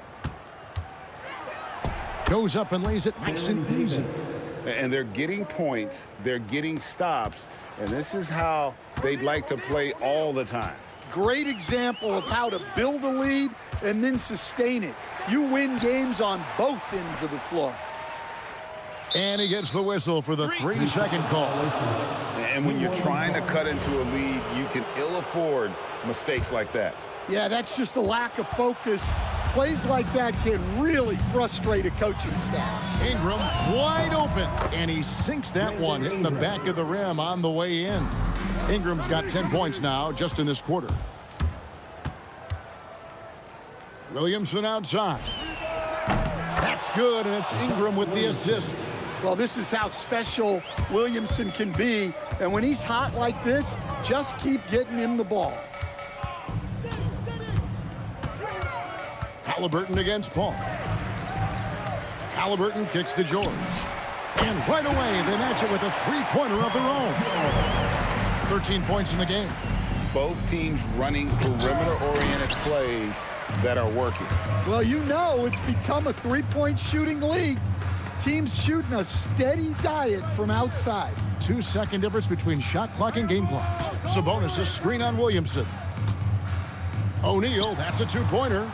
Goes up and lays it nice and easy. And they're getting points. They're getting stops. And this is how they'd like to play all the time. Great example of how to build a lead and then sustain it. You win games on both ends of the floor. And he gets the whistle for the 3-second call. And when you're trying to cut into a lead, you can ill afford mistakes like that. Yeah, that's just a lack of focus. Plays like that can really frustrate a coaching staff. Ingram wide open, and he sinks that one, hitting the back of the rim on the way in. Ingram's got 10 points now just in this quarter. Williamson outside. That's good, and it's Ingram with the assist. Well, this is how special Williamson can be. And when he's hot like this, just keep getting him the ball. Halliburton against Paul. Halliburton kicks to George. And right away, they match it with a 3-pointer of their own. 13 points in the game. Both teams running perimeter-oriented plays that are working. Well, you know it's become a 3-point shooting league. Teams shooting a steady diet from outside. 2-second difference between shot clock and game clock. Sabonis' screen on Williamson. O'Neal, that's a 2-pointer.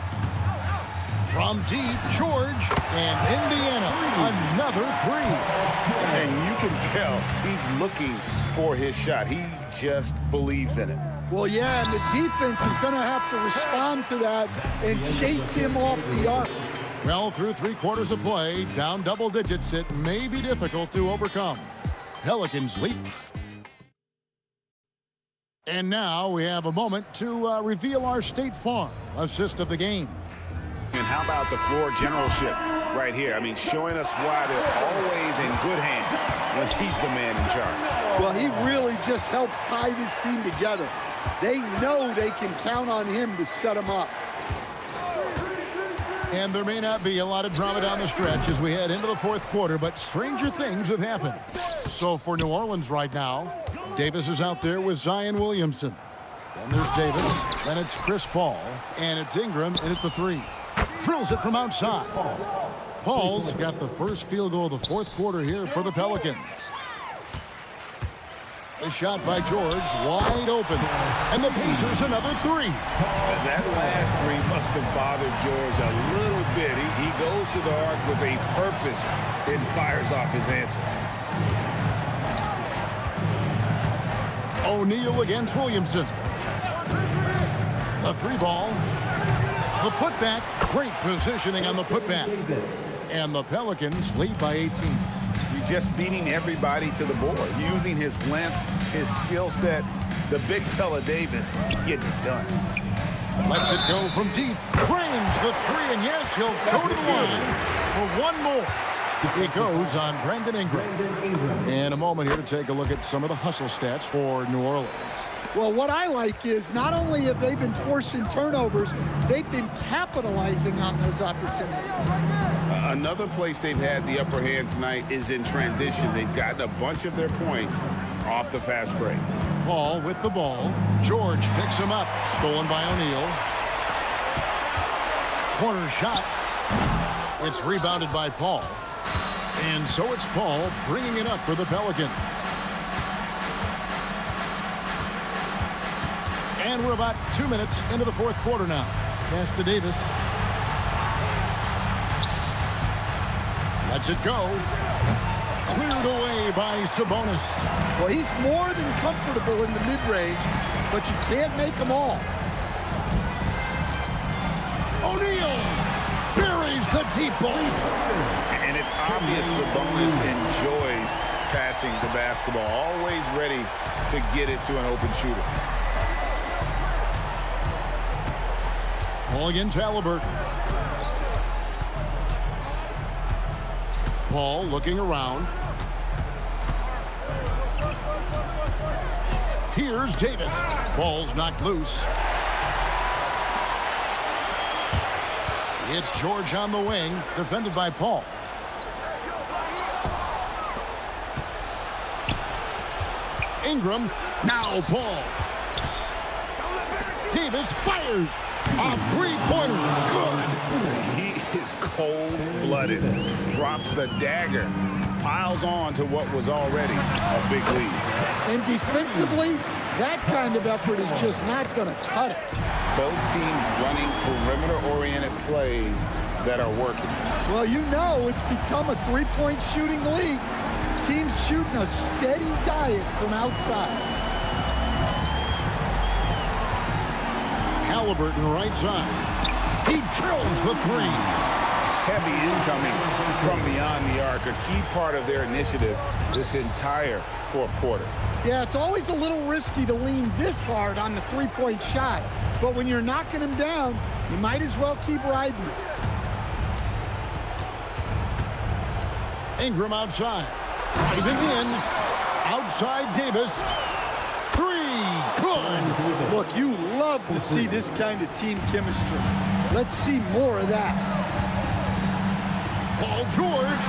From deep, George, and Indiana, another 3. And you can tell he's looking for his shot. He just believes in it. Well, yeah, and the defense is going to have to respond to that and chase him off the arc. Well, through 3 quarters of play, down double digits, it may be difficult to overcome. Pelicans leap. And now we have a moment to reveal our State Farm assist of the game. And how about the floor generalship right here? I mean, showing us why they're always in good hands when he's the man in charge. Well, he really just helps tie this team together. They know they can count on him to set them up. And there may not be a lot of drama down the stretch as we head into the 4th quarter, but stranger things have happened. So for New Orleans right now, Davis is out there with Zion Williamson. Then there's Davis, then it's Chris Paul, and it's Ingram in at the 3. Drills it from outside. Paul's got the first field goal of the 4th quarter here for the Pelicans. A shot by George, wide open. And the Pacers another 3. And that last 3 must have bothered George a little bit. He goes to the arc with a purpose and fires off his answer. O'Neal against Williamson. The 3 ball. The putback. Great positioning on the putback. And the Pelicans lead by 18. He's just beating everybody to the board, using his length, his skill set. The big fella Davis getting it done. Lets it go from deep. Frames the 3, and yes, he'll go to the line for 1 more. It goes on Brandon Ingram. In a moment here to take a look at some of the hustle stats for New Orleans. Well, what I like is not only have they been forcing turnovers, they've been capitalizing on those opportunities. Another place they've had the upper hand tonight is in transition. They've gotten a bunch of their points off the fast break. Paul with the ball. George picks him up. Stolen by O'Neal. Corner shot. It's rebounded by Paul. And so it's Paul bringing it up for the Pelicans. And we're about 2 minutes into the 4th quarter now. Pass to Davis. Lets it go. Cleared away by Sabonis. Well, he's more than comfortable in the mid-range, but you can't make them all. O'Neal buries the deep ball. And it's obvious Sabonis enjoys passing the basketball, always ready to get it to an open shooter. Paul against Halliburton. Paul looking around. Here's Davis. Ball's knocked loose. It's George on the wing, defended by Paul. Ingram, now Paul. Davis fires. A 3-pointer. Good. He is cold-blooded. Drops the dagger. Piles on to what was already a big lead. And defensively, that kind of effort is just not going to cut it. Both teams running perimeter-oriented plays that are working. Well, you know it's become a 3-point shooting league. Teams shooting a steady diet from outside. Halliburton right side. He drills the 3. Heavy incoming from beyond the arc, a key part of their initiative this entire 4th quarter. Yeah, it's always a little risky to lean this hard on the 3-point shot. But when you're knocking him down, you might as well keep riding it. Ingram outside. Driving in. Outside Davis. 3. Good. Look, you love to see this kind of team chemistry. Let's see more of that. Paul George.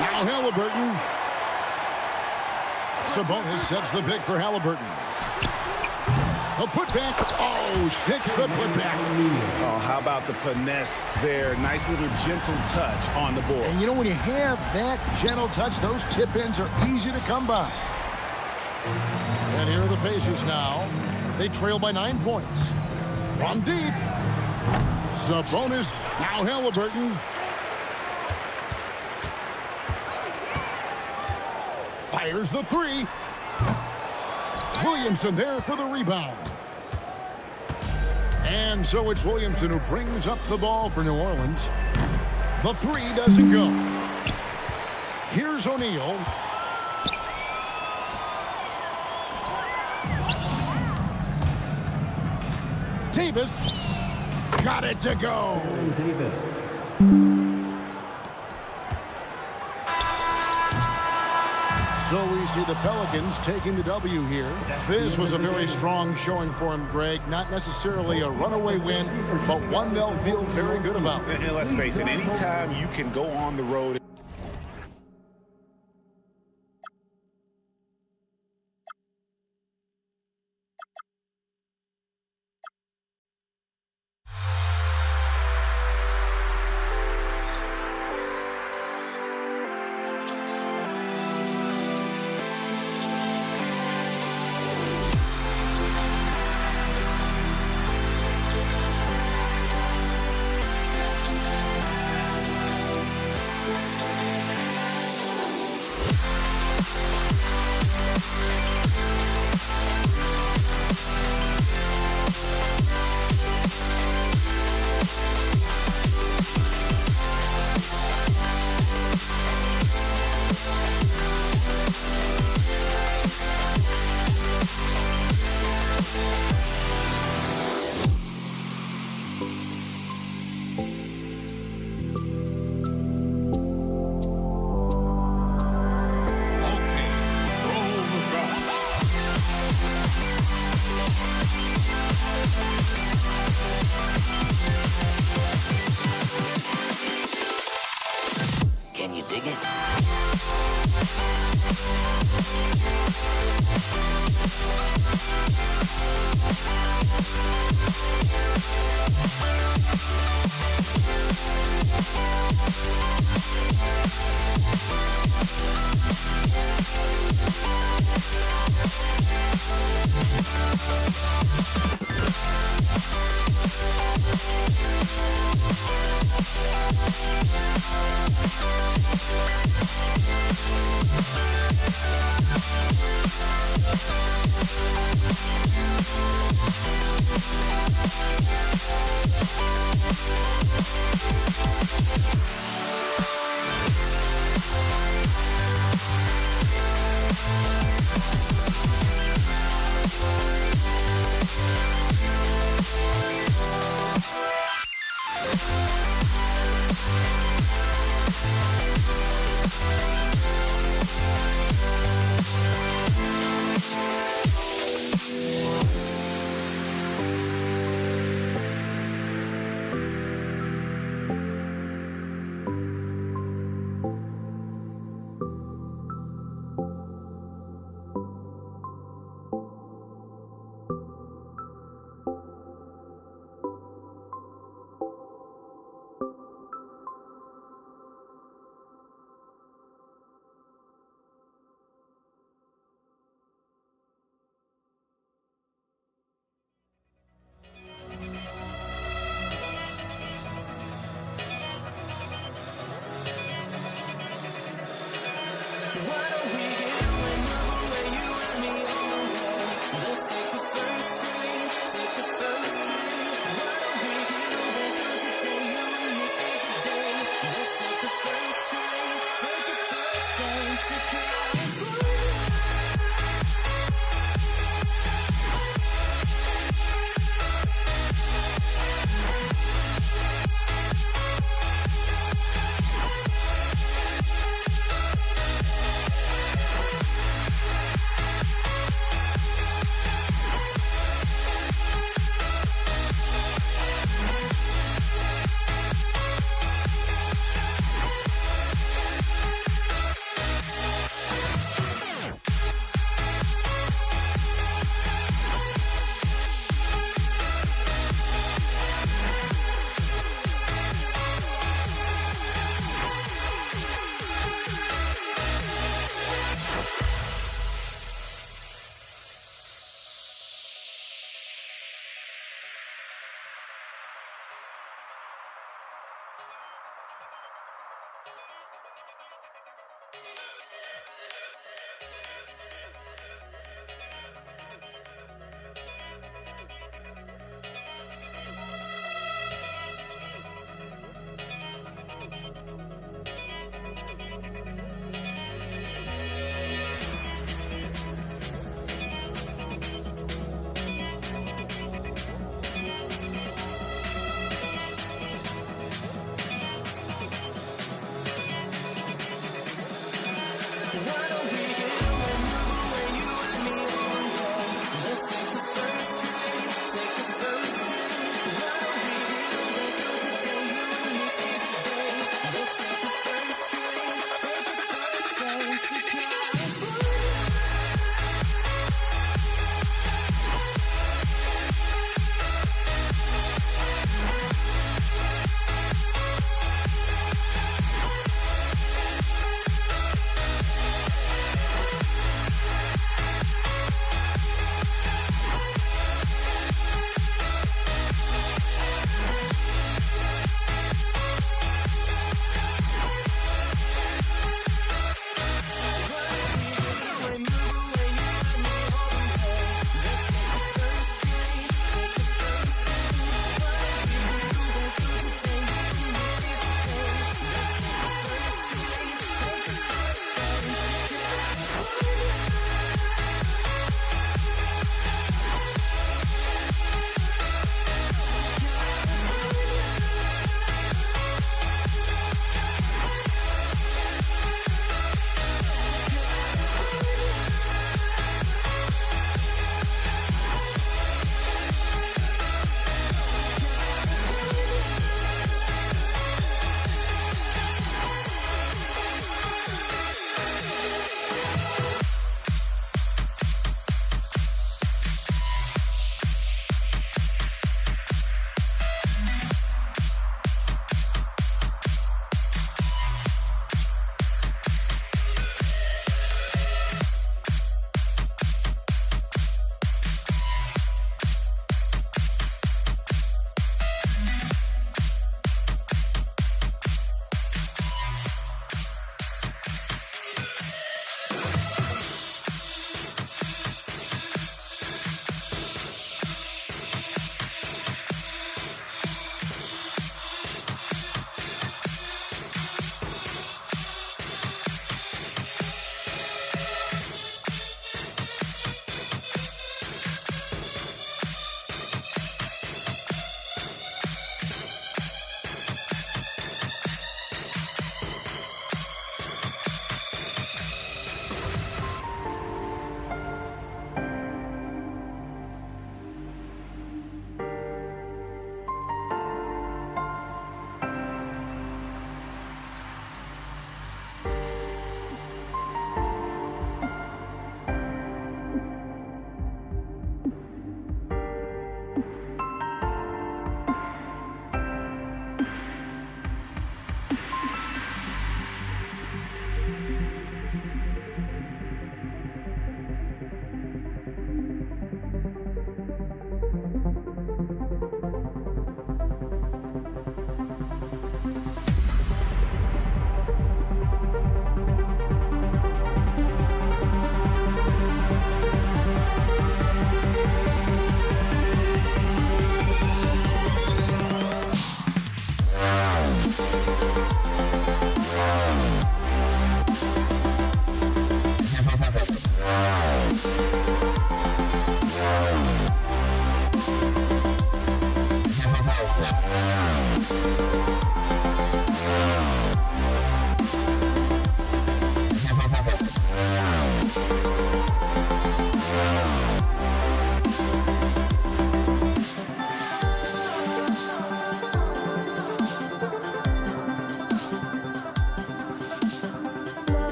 Now Halliburton. Sabonis sets the pick for Halliburton. A putback. Oh, hits the putback. Oh, how about the finesse there? Nice little gentle touch on the board. And you know, when you have that gentle touch, those tip-ins are easy to come by. And here are the Pacers now. They trail by 9 points. From deep. Sabonis. Now Halliburton. Fires the 3. Williamson there for the rebound. And so it's Williamson who brings up the ball for New Orleans. The three doesn't go. Here's O'Neal. Davis got it to go. Davis. So we see the Pelicans taking the W here. This was a very strong showing for him, Greg. Not necessarily a runaway win, but one they'll feel very good about. And let's face it, anytime you can go on the road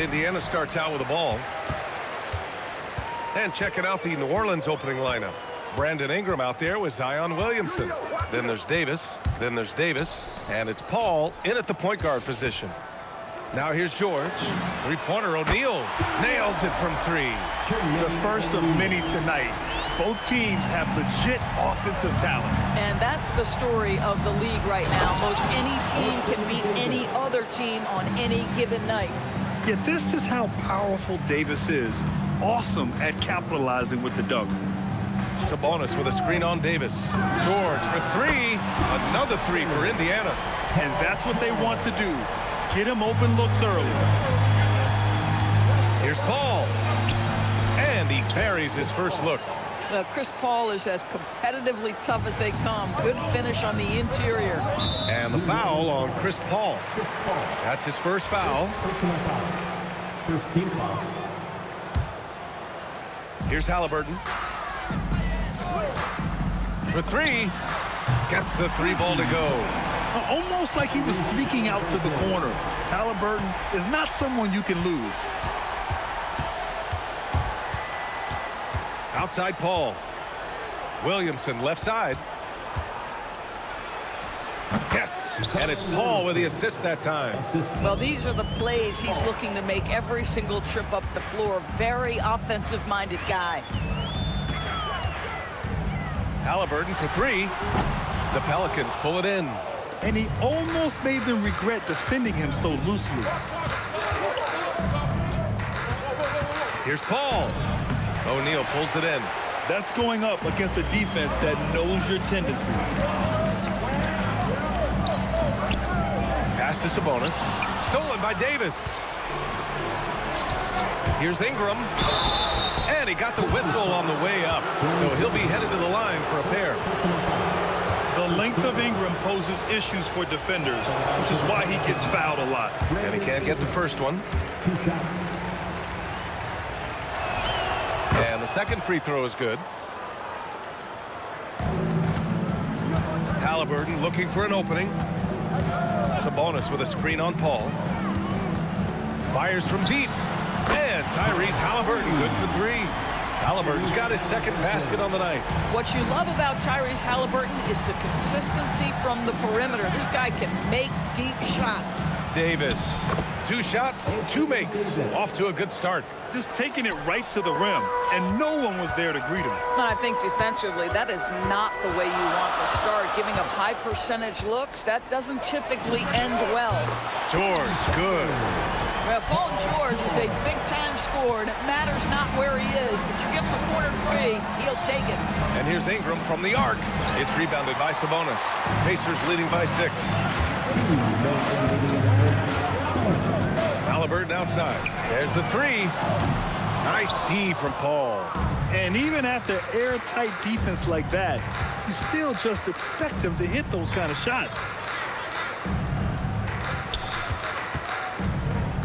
Indiana starts out with the ball. And checking out the New Orleans opening lineup. Brandon Ingram out there with Zion Williamson. Then there's Davis. Then there's Davis. And it's Paul in at the point guard position. Now here's George. Three-pointer, O'Neal nails it from three. The first of many tonight. Both teams have legit offensive talent. And that's the story of the league right now. Most any team can beat any other team on any given night. Yet this is how powerful Davis is. Awesome at capitalizing with the dunk. Sabonis with a screen on Davis. George for three. Another three for Indiana. And that's what they want to do. Get him open looks early. Here's Paul. And he buries his first look. Well, Chris Paul is as competitively tough as they come. Good finish on the interior. And the foul on Chris Paul. That's his first foul. Personal foul. First team foul. Here's Halliburton. For three. Gets the three ball to go. Almost like he was sneaking out to the corner. Halliburton is not someone you can lose. Outside Paul. Williamson left side. Yes, and it's Paul with the assist that time. Well, these are the plays he's looking to make every single trip up the floor. Very offensive-minded guy. Halliburton for three. The Pelicans pull it in. And he almost made them regret defending him so loosely. Here's Paul. O'Neal pulls it in. That's going up against a defense that knows your tendencies. Pass to Sabonis. Stolen by Davis. Here's Ingram. And he got the whistle on the way up. So he'll be headed to the line for a pair. The length of Ingram poses issues for defenders, which is why he gets fouled a lot. And he can't get the first one. 2 shots. And the second free throw is good. Halliburton looking for an opening. Sabonis with a screen on Paul. Fires from deep. And Tyrese Halliburton good for three. Halliburton's got his second basket on the night. What you love about Tyrese Halliburton is the consistency from the perimeter. This guy can make deep shots. Davis. 2 shots, 2 makes. Off to a good start. Just taking it right to the rim, and no one was there to greet him. I think defensively, that is not the way you want to start. Giving up high percentage looks, that doesn't typically end well. George, good. Well, Paul George is a big-time scorer, and it matters not where he is, but you give him a corner three, he'll take it. And here's Ingram from the arc. It's rebounded by Sabonis. Pacers leading by 6. Halliburton outside. There's the three. Nice D from Paul. And even after airtight defense like that, you still just expect him to hit those kind of shots.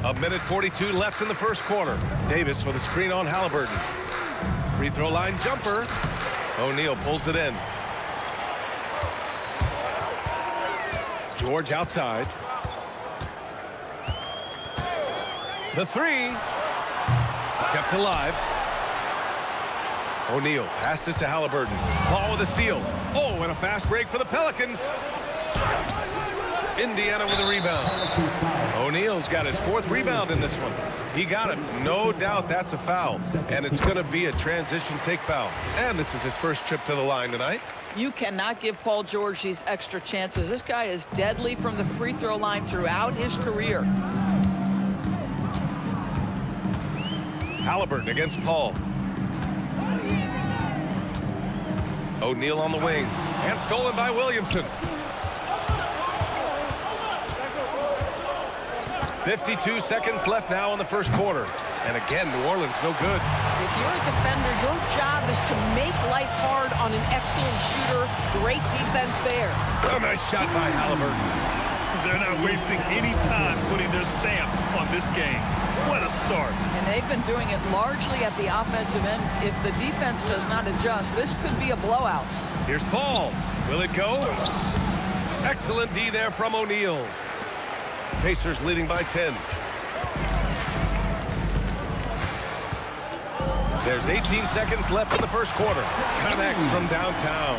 A minute 42 left in the first quarter. Davis with a screen on Halliburton. Free throw line jumper. O'Neal pulls it in. George outside. The three. Kept alive. O'Neal passes to Halliburton. Paul with a steal. Oh, and a fast break for the Pelicans. Indiana with a rebound. O'Neal's got his 4th rebound in this one. He got it. No doubt that's a foul. And it's going to be a transition take foul. And this is his first trip to the line tonight. You cannot give Paul George these extra chances. This guy is deadly from the free throw line throughout his career. Halliburton against Paul. O'Neal on the wing. And stolen by Williamson. 52 seconds left now in the first quarter. And again, New Orleans no good. If you're a defender, your job is to make life hard on an excellent shooter. Great defense there. A nice shot by Halliburton. They're not wasting any time putting their stamp on this game. What a start. And they've been doing it largely at the offensive end. If the defense does not adjust, this could be a blowout. Here's Paul. Will it go? Excellent D there from O'Neal. Pacers leading by 10. There's 18 seconds left in the first quarter. Connects from downtown.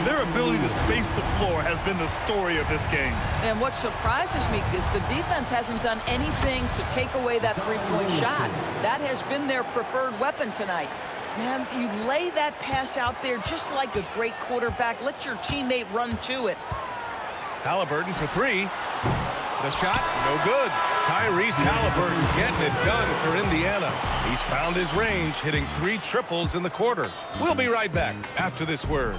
Their ability to space the floor has been the story of this game. And what surprises me is the defense hasn't done anything to take away that three-point shot. That has been their preferred weapon tonight. Man, you lay that pass out there just like a great quarterback. Let your teammate run to it. Halliburton for three. The shot, no good. Tyrese Halliburton getting it done for Indiana. He's found his range, hitting 3 triples in the quarter. We'll be right back after this word.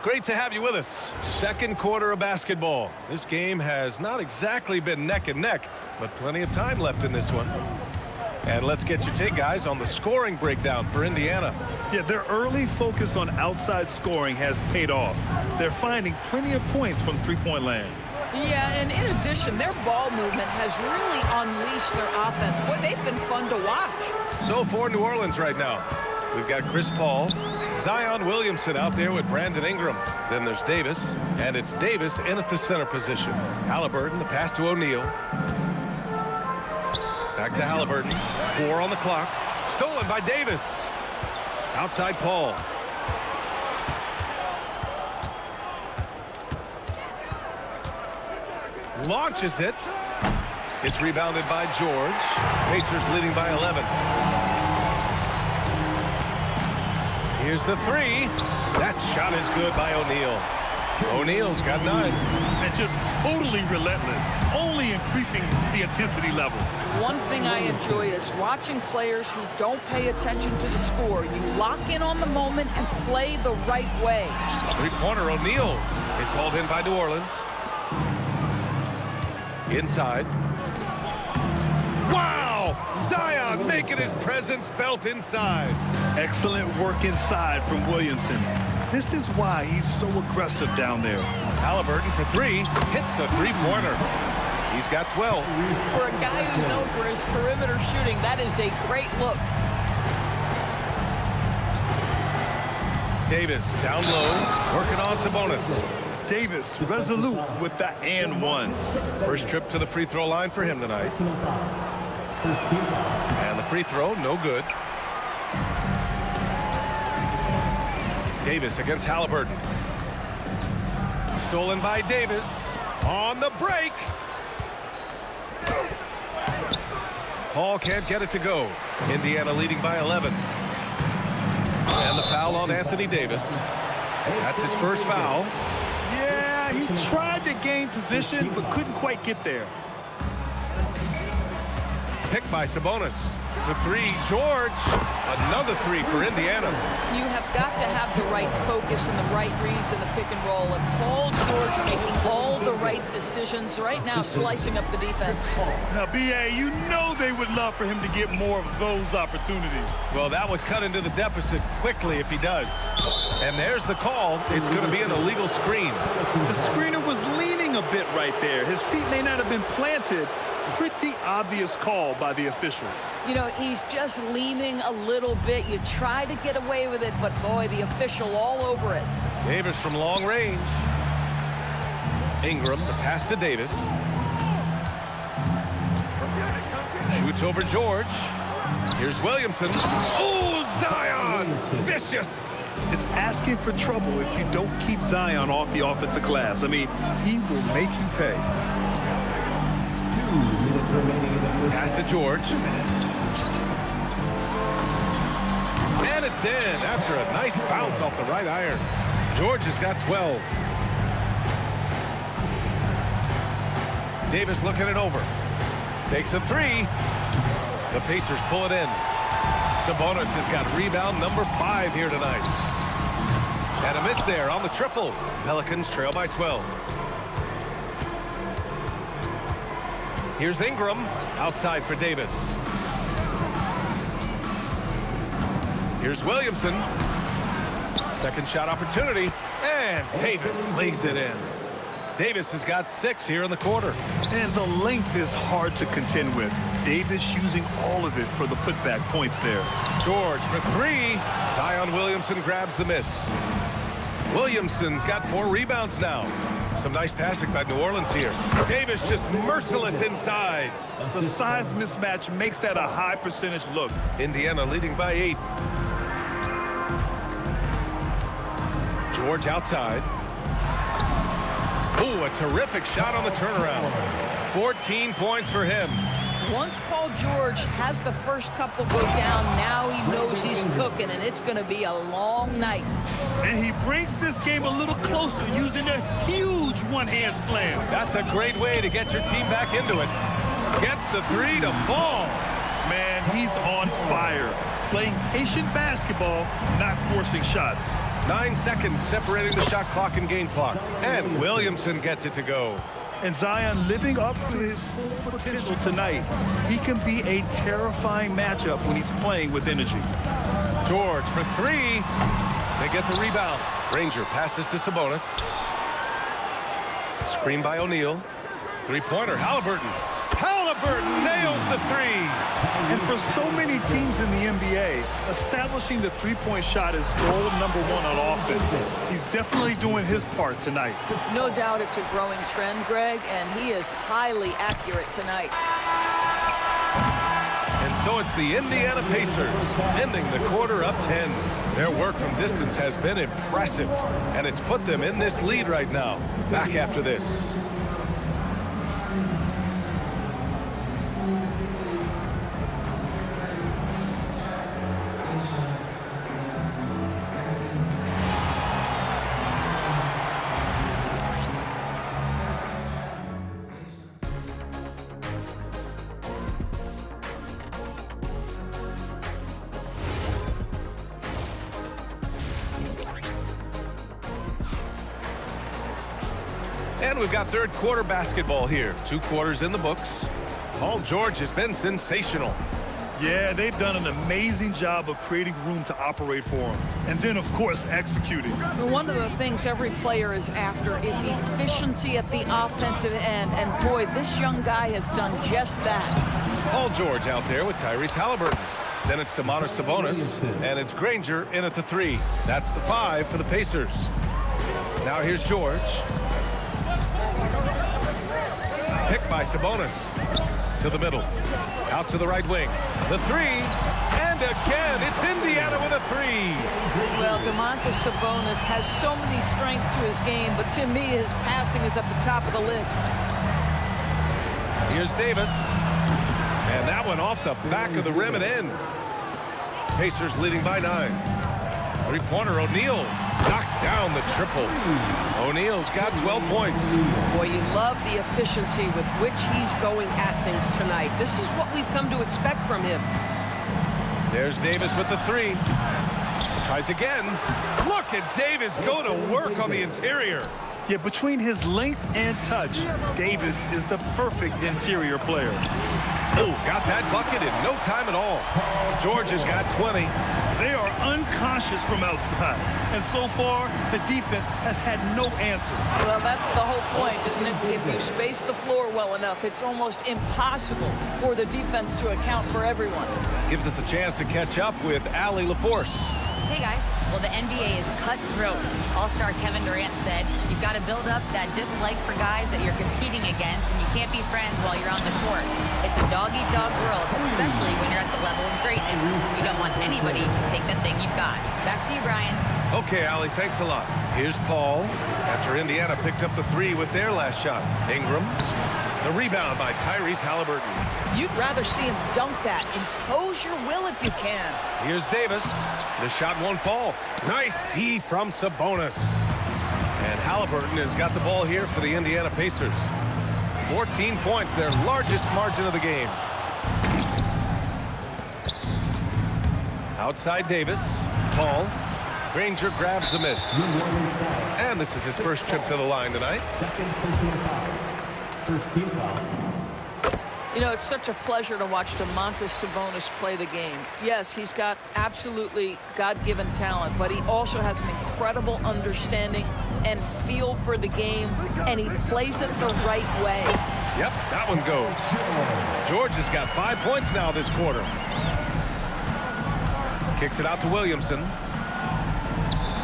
Great to have you with us. Second quarter of basketball. This game has not exactly been neck and neck, but plenty of time left in this one. And let's get your take, guys, on the scoring breakdown for Indiana. Yeah, their early focus on outside scoring has paid off. They're finding plenty of points from three-point land. Yeah, and in addition, their ball movement has really unleashed their offense. Boy, they've been fun to watch. So for New Orleans right now, we've got Chris Paul, Zion Williamson out there with Brandon Ingram. Then there's Davis, and it's Davis in at the center position. Halliburton, the pass to O'Neal. Back to Halliburton. 4 on the clock. Stolen by Davis. Outside Paul. Launches it. It's rebounded by George. Pacers leading by 11. Here's the three. That shot is good by O'Neal. O'Neal's got 9. And just totally relentless, only increasing the intensity level. One thing I enjoy is watching players who don't pay attention to the score. You lock in on the moment and play the right way. Three-pointer, O'Neal. It's hauled in by New Orleans. Inside. Wow! Zion making his presence felt inside. Excellent work inside from Williamson. This is why he's so aggressive down there. Halliburton for 3. Hits a three-pointer. He's got 12. For a guy who's known for his perimeter shooting, that is a great look. Davis down low, working on Sabonis. Davis resolute with that and one. First trip to the free throw line for him tonight. And the free throw, no good. Davis against Halliburton. Stolen by Davis. On the break. Paul can't get it to go. Indiana leading by 11. And the foul on Anthony Davis. That's his first foul. Yeah, he tried to gain position, but couldn't quite get there. Picked by Sabonis. For 3, George. Another 3 for Indiana. You have got to have the right focus and the right reads in the pick and roll. And Paul George making all the right decisions right now, slicing up the defense. Now, B.A., you know they would love for him to get more of those opportunities. Well, that would cut into the deficit quickly if he does. And there's the call. It's going to be an illegal screen. The screener was leaning a bit right there. His feet may not have been planted. Pretty obvious call by the officials. You know, he's just leaning a little bit. You try to get away with it, but boy, the official all over it. Davis from long range. Ingram, the pass to Davis. Shoots over George. Here's Williamson. Oh, Zion! Vicious! It's asking for trouble if you don't keep Zion off the offensive glass. I mean, he will make you pay. Pass to George. And it's in after a nice bounce off the right iron. George has got 12. Davis looking it over. Takes a 3. The Pacers pull it in. Sabonis has got rebound number 5 here tonight. And a miss there on the triple. Pelicans trail by 12. Here's Ingram, outside for Davis. Here's Williamson. Second shot opportunity, and Davis lays it in. Davis has got 6 here in the quarter. And the length is hard to contend with. Davis using all of it for the putback points there. George for 3. Zion Williamson grabs the miss. Williamson's got 4 rebounds now. Some nice passing by New Orleans here. Davis just merciless inside. The size mismatch makes that a high percentage look. Indiana leading by 8. George outside. Ooh, a terrific shot on the turnaround. 14 points for him. Once Paul George has the first couple go down, now he knows he's cooking, and it's going to be a long night. And he brings this game a little closer using a huge one-hand slam. That's a great way to get your team back into it. Gets the 3 to fall. Man, he's on fire. Playing patient basketball, not forcing shots. 9 seconds separating the shot clock and game clock. And Williamson gets it to go. And Zion living up to his full potential tonight. He can be a terrifying matchup when he's playing with energy. George for 3. They get the rebound. Granger passes to Sabonis. Screen by O'Neal. Three-pointer, Halliburton. Halliburton nails the 3. And for so many teams in the NBA, establishing the three-point shot is goal number 1 on offense. He's definitely doing his part tonight. No doubt it's a growing trend, Greg, and he is highly accurate tonight. And so it's the Indiana Pacers ending the quarter up 10. Their work from distance has been impressive, and it's put them in this lead right now. Back after this. And we've got third quarter basketball here. 2 quarters in the books. Paul George has been sensational. Yeah, they've done an amazing job of creating room to operate for him. And then, of course, executing. One of the things every player is after is efficiency at the offensive end. And, boy, this young guy has done just that. Paul George out there with Tyrese Halliburton. Then it's Domantas Sabonis. And it's Granger in at the 3. That's the 5 for the Pacers. Now here's George. Picked by Sabonis. To the middle. Out to the right wing. The 3. And again, it's Indiana with a 3. Well, Domantas Sabonis has so many strengths to his game, but to me, his passing is at the top of the list. Here's Davis. And that one off the back of the rim and in. Pacers leading by 9. Three-pointer, O'Neal knocks down the triple. O'Neal's got 12 points. Boy, you love the efficiency with which he's going at things tonight. This is what we've come to expect from him. There's Davis with the 3. Tries again. Look at Davis go to work on the interior. Yeah, between his length and touch, Davis is the perfect interior player. Oh, got that bucket in no time at all. George has got 20. They are unconscious from outside. And so far, the defense has had no answer. Well, that's the whole point, isn't it? If you space the floor well enough, it's almost impossible for the defense to account for everyone. Gives us a chance to catch up with Allie LaForce. Hey guys, well the NBA is cutthroat. All-star Kevin Durant said, you've got to build up that dislike for guys that you're competing against, and you can't be friends while you're on the court. It's a dog-eat-dog world, especially when you're at the level of greatness. You don't want anybody to take the thing you've got. Back to you, Brian. Okay, Allie, thanks a lot. Here's Paul after Indiana picked up the 3 with their last shot. Ingram. The rebound by Tyrese Halliburton. You'd rather see him dunk that. Impose your will if you can. Here's Davis. The shot won't fall. Nice D from Sabonis. And Halliburton has got the ball here for the Indiana Pacers. 14 points, their largest margin of the game. Outside Davis. Paul. Granger grabs the miss. And this is his first trip to the line tonight. Second personal foul. First team foul. You know, it's such a pleasure to watch Domantas Sabonis play the game. Yes, he's got absolutely God-given talent, but he also has an incredible understanding and feel for the game, and he plays it the right way. Yep, that one goes. George has got 5 points now this quarter. Kicks it out to Williamson.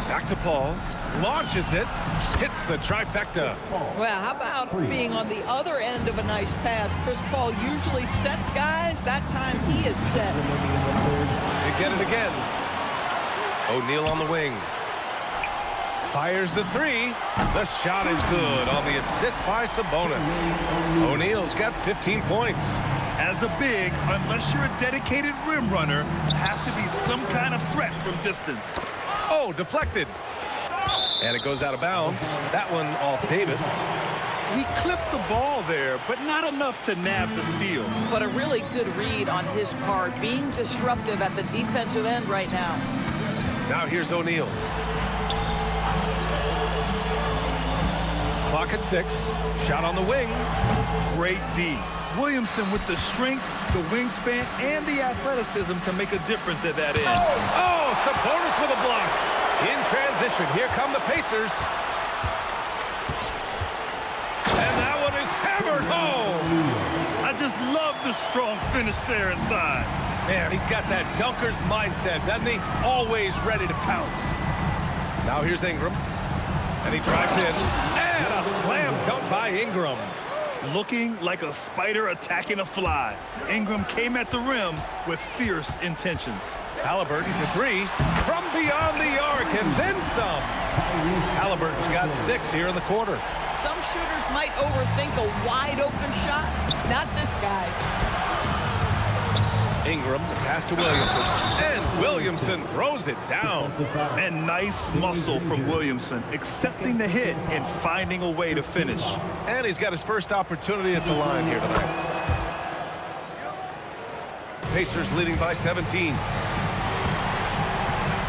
Back to Paul. Launches it. Hits the trifecta. Well, how about being on the other end of a nice pass? Chris Paul usually sets guys. That time he is set. They get it again. O'Neal on the wing. Fires the three. The shot is good on the assist by Sabonis. O'Neal's got 15 points. As a big, unless you're a dedicated rim runner, have to be some kind of threat from distance. Oh, deflected. And it goes out of bounds. That one off Davis. He clipped the ball there, but not enough to nab the steal. But a really good read on his part, being disruptive at the defensive end right now. Now here's O'Neal. Clock at 6. Shot on the wing. Great D. Williamson with the strength, the wingspan, and the athleticism to make a difference at that end. Oh, Sabonis with a block. In transition, here come the Pacers. And that one is hammered home. I just love the strong finish there inside. Man, he's got that dunker's mindset, doesn't he? Always ready to pounce. Now here's Ingram. And he drives in. And a slam dunk by Ingram. Looking like a spider attacking a fly. Ingram came at the rim with fierce intentions. Halliburton for three from beyond the arc and then some. Halliburton's got 6 here in the quarter. Some shooters might overthink a wide open shot. Not this guy. Ingram, the pass to Williamson. And Williamson throws it down. And nice muscle from Williamson, accepting the hit and finding a way to finish. And he's got his first opportunity at the line here tonight. Pacers leading by 17.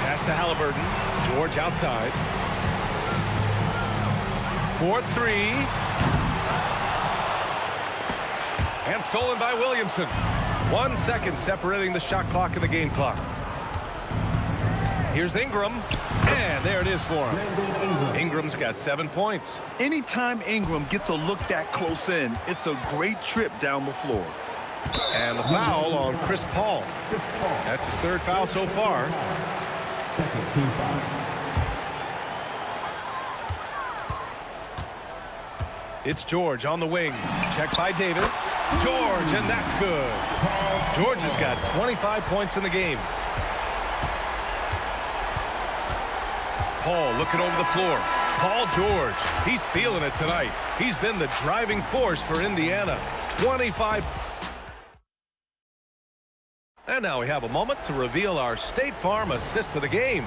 Pass to Halliburton. George outside. 4-3. And stolen by Williamson. 1 second separating the shot clock and the game clock. Here's Ingram. And there it is for him. Ingram's got 7 points. Anytime Ingram gets a look that close in, it's a great trip down the floor. And the foul on Chris Paul. That's his 3rd foul so far. Second team foul. It's George on the wing. Check by Davis. George, and that's good. George has got 25 points in the game. Paul looking over the floor. Paul George, he's feeling it tonight. He's been the driving force for Indiana. 25. And now we have a moment to reveal our State Farm assist of the game.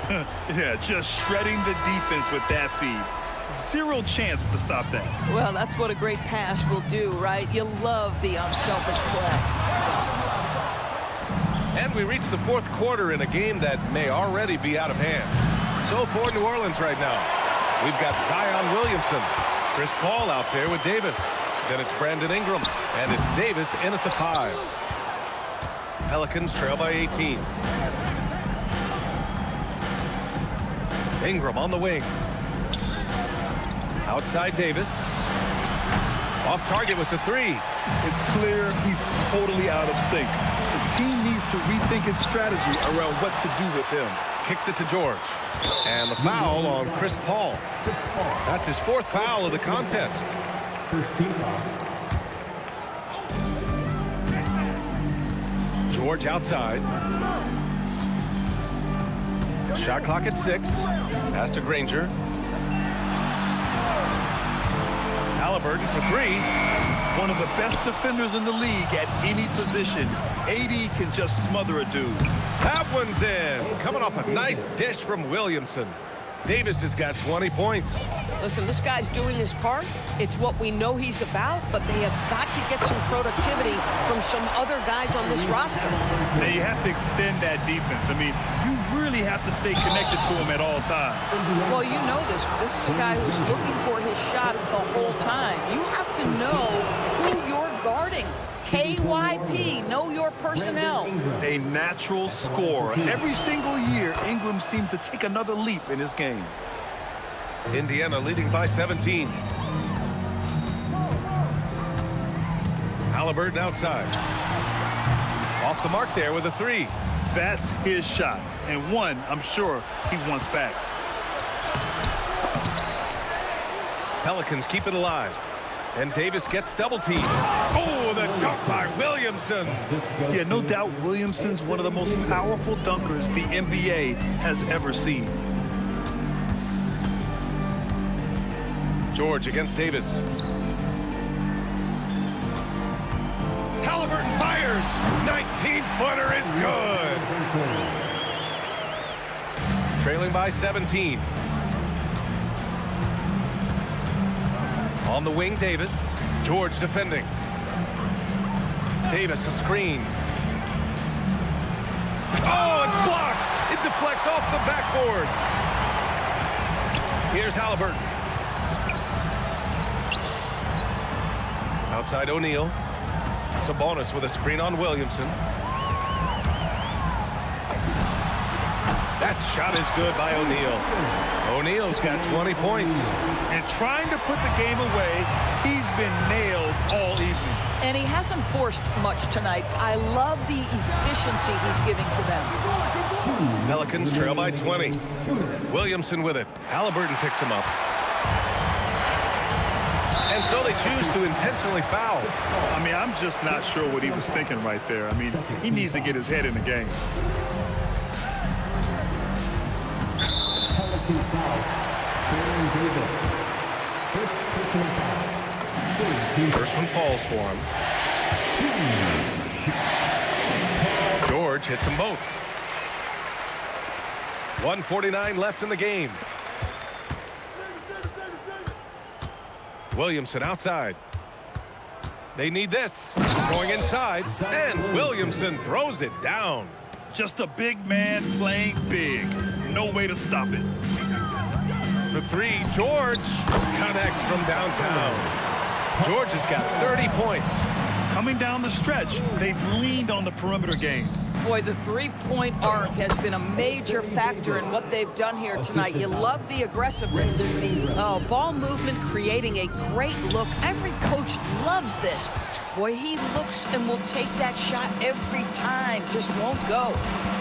Yeah, just shredding the defense with that feed. Zero chance to stop that. Well, that's what a great pass will do, right? You love the unselfish play. And we reach the 4th quarter in a game that may already be out of hand. So for New Orleans right now, we've got Zion Williamson, Chris Paul out there with Davis. Then it's Brandon Ingram, and it's Davis in at the 5. Pelicans trail by 18. Ingram on the wing. Outside Davis. Off target with the 3. It's clear he's totally out of sync. The team needs to rethink its strategy around what to do with him. Kicks it to George. And the foul on Chris Paul. That's his 4th foul of the contest. First team foul. George outside. Shot clock at 6. Pass to Granger. Halliburton for 3. One of the best defenders in the league at any position. AD can just smother a dude. That one's in. Coming off a nice dish from Williamson. Davis has got 20 points. Listen, this guy's doing his part. It's what we know he's about, but they have got to get some productivity from some other guys on this roster. Now you have to extend that defense. I mean, you really have to stay connected to him at all times. Well, you know this. This is a guy who's looking for his shot the whole time. You have to know who you're guarding. KYP, know your personnel. A natural scorer. Every single year, Ingram seems to take another leap in his game. Indiana leading by 17. Halliburton outside. Off the mark there with a 3. That's his shot. and one I'm sure he wants back. Pelicans keep it alive. And Davis gets double-teamed. Oh, the dunk by Williamson. Yeah, no doubt Williamson's one of the most powerful dunkers the NBA has ever seen. George against Davis. Halliburton fires. 19-footer is good. Trailing by 17. On the wing, Davis. George defending. Davis a screen. Oh, it's blocked. It deflects off the backboard. Here's Halliburton. Outside O'Neal. Sabonis with a screen on Williamson. That shot is good by O'Neal. O'Neal's got 20 points. And trying to put the game away, he's been nailed all evening. And he hasn't forced much tonight. I love the efficiency he's giving to them. Pelicans trail by 20. Williamson with it. Halliburton picks him up. And so they choose to intentionally foul. I mean, I'm just not sure what he was thinking right there. I mean, he needs to get his head in the game. Pelicans foul. Davis. First personal foul. First one falls for him. George hits them both. 1:49 left in the game. Williamson outside. They need this. Going inside. And Williamson throws it down. Just a big man playing big. No way to stop it. For three, George connects from downtown. George has got 30 points. Coming down the stretch, they've leaned on the perimeter game. Boy, the three-point arc has been a major factor in what they've done here tonight. You love the aggressiveness. Oh, ball movement creating a great look. Every coach loves this. Boy, he looks and will take that shot every time. Just won't go.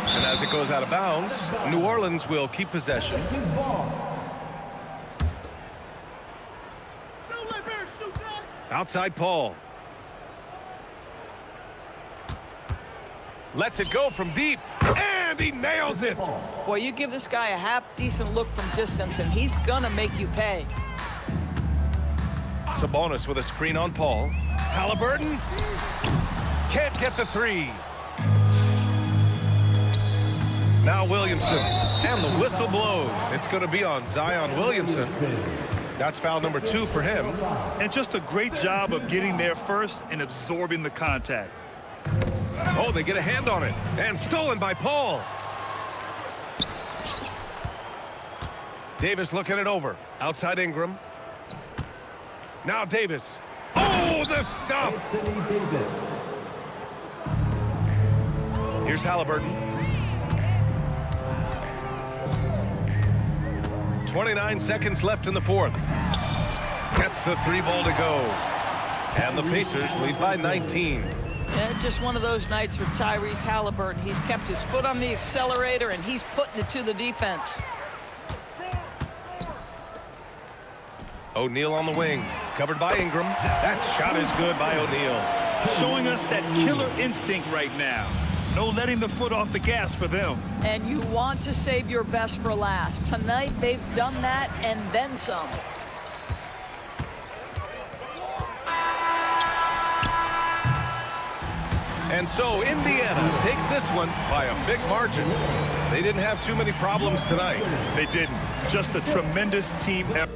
And as it goes out of bounds, New Orleans will keep possession. Outside Paul. Lets it go from deep, and he nails it. Boy, you give this guy a half-decent look from distance, and he's gonna make you pay. Sabonis with a screen on Paul. Halliburton can't get the three. Now Williamson, and the whistle blows. It's going to be on Zion Williamson. That's foul number 2 for him. And just a great job of getting there first and absorbing the contact. Oh, they get a hand on it. And stolen by Paul. Davis looking it over. Outside Ingram. Now Davis. Oh, the stuff! Here's Halliburton. 29 seconds left in the fourth. Gets the three ball to go. And the Pacers lead by 19. Yeah, just one of those nights for Tyrese Halliburton. He's kept his foot on the accelerator, and he's putting it to the defense. O'Neal on the wing. Covered by Ingram. That shot is good by O'Neal. Showing us that killer instinct right now. No letting the foot off the gas for them. And you want to save your best for last. Tonight, they've done that and then some. And so Indiana takes this one by a big margin. They didn't have too many problems tonight. They didn't. Just a tremendous team effort.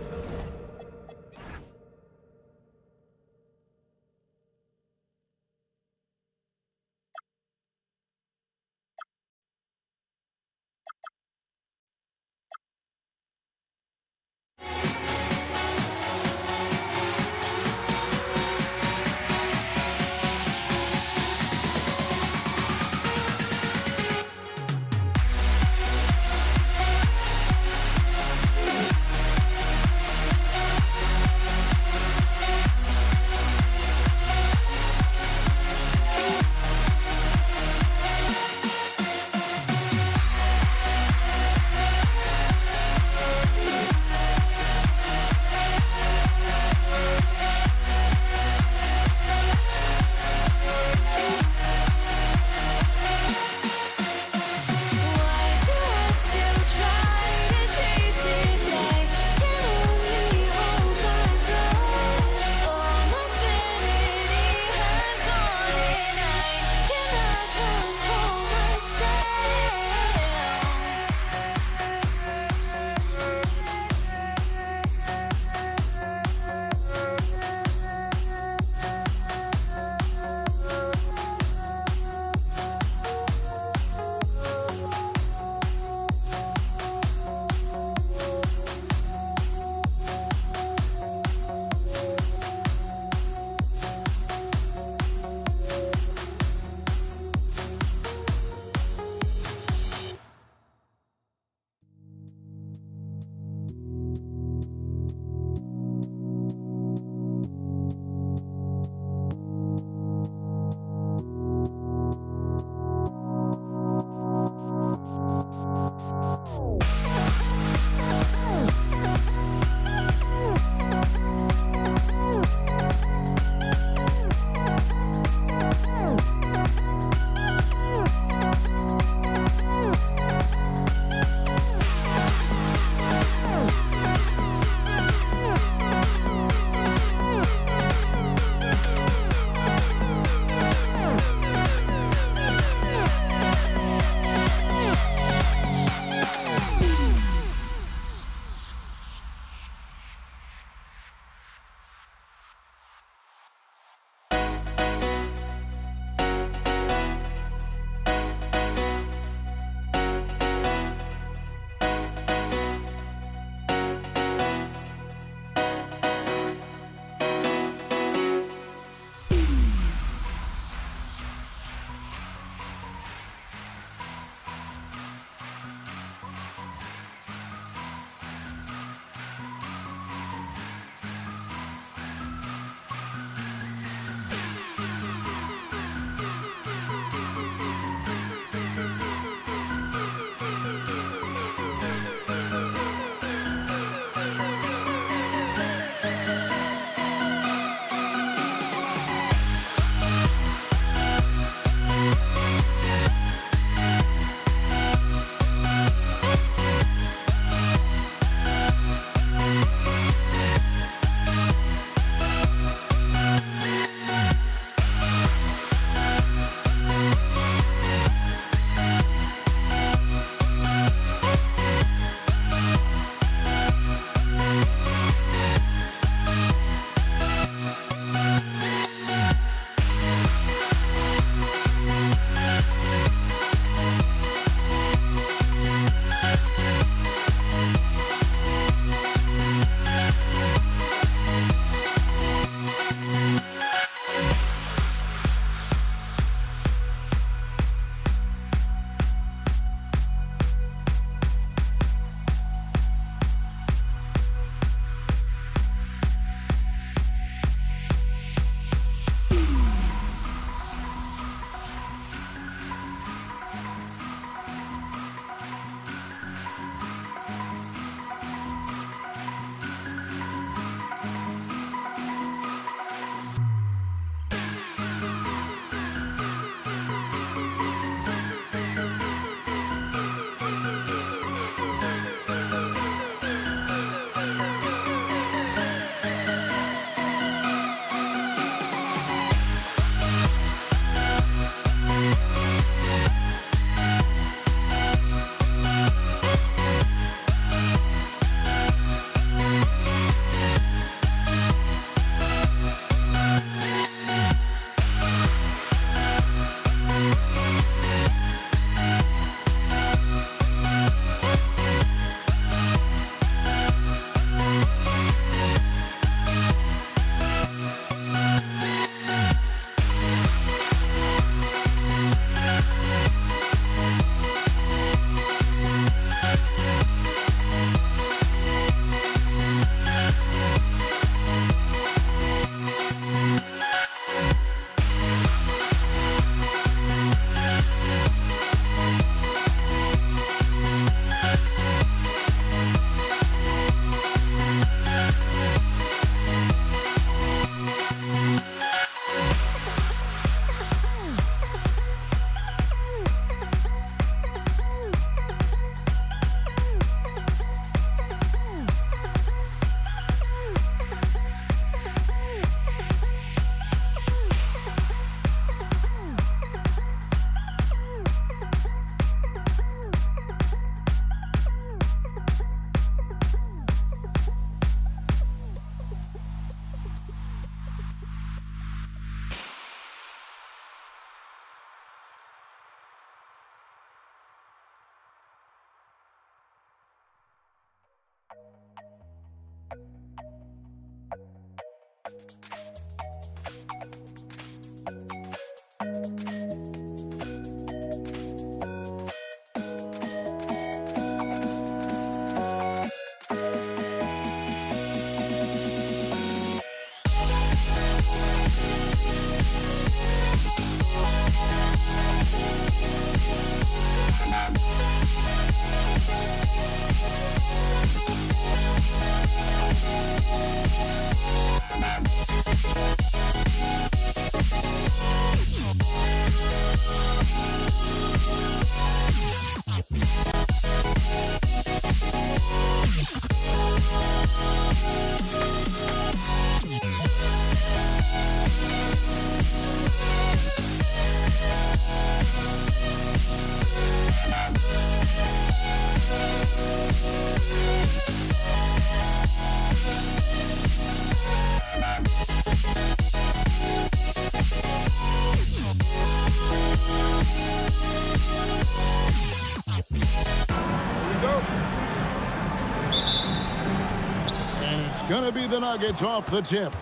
to be the Nuggets off the tip.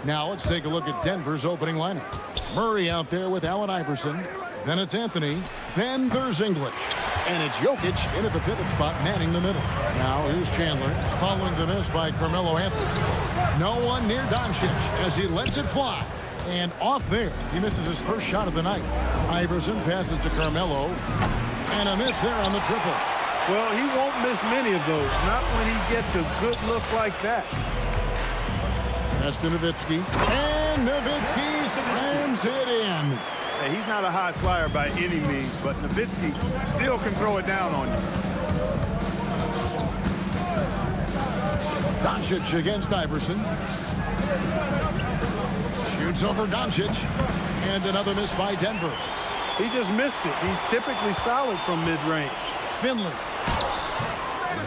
Now let's take a look at Denver's opening lineup. Murray out there with Allen Iverson. Then it's Anthony. Then there's English. And it's Jokic in at the pivot spot, manning the middle. Now here's Chandler, following the miss by Carmelo Anthony. No one near Doncic as he lets it fly. And off there, he misses his first shot of the night. Iverson passes to Carmelo. And a miss there on the triple. Well, he won't miss many of those. Not when he gets a good look like that. That's to Nowitzki. And Nowitzki slams it in. Hey, he's not a high flyer by any means, but Nowitzki still can throw it down on you. Doncic against Iverson. Shoots over Doncic. And another miss by Denver. He just missed it. He's typically solid from mid-range. Finley.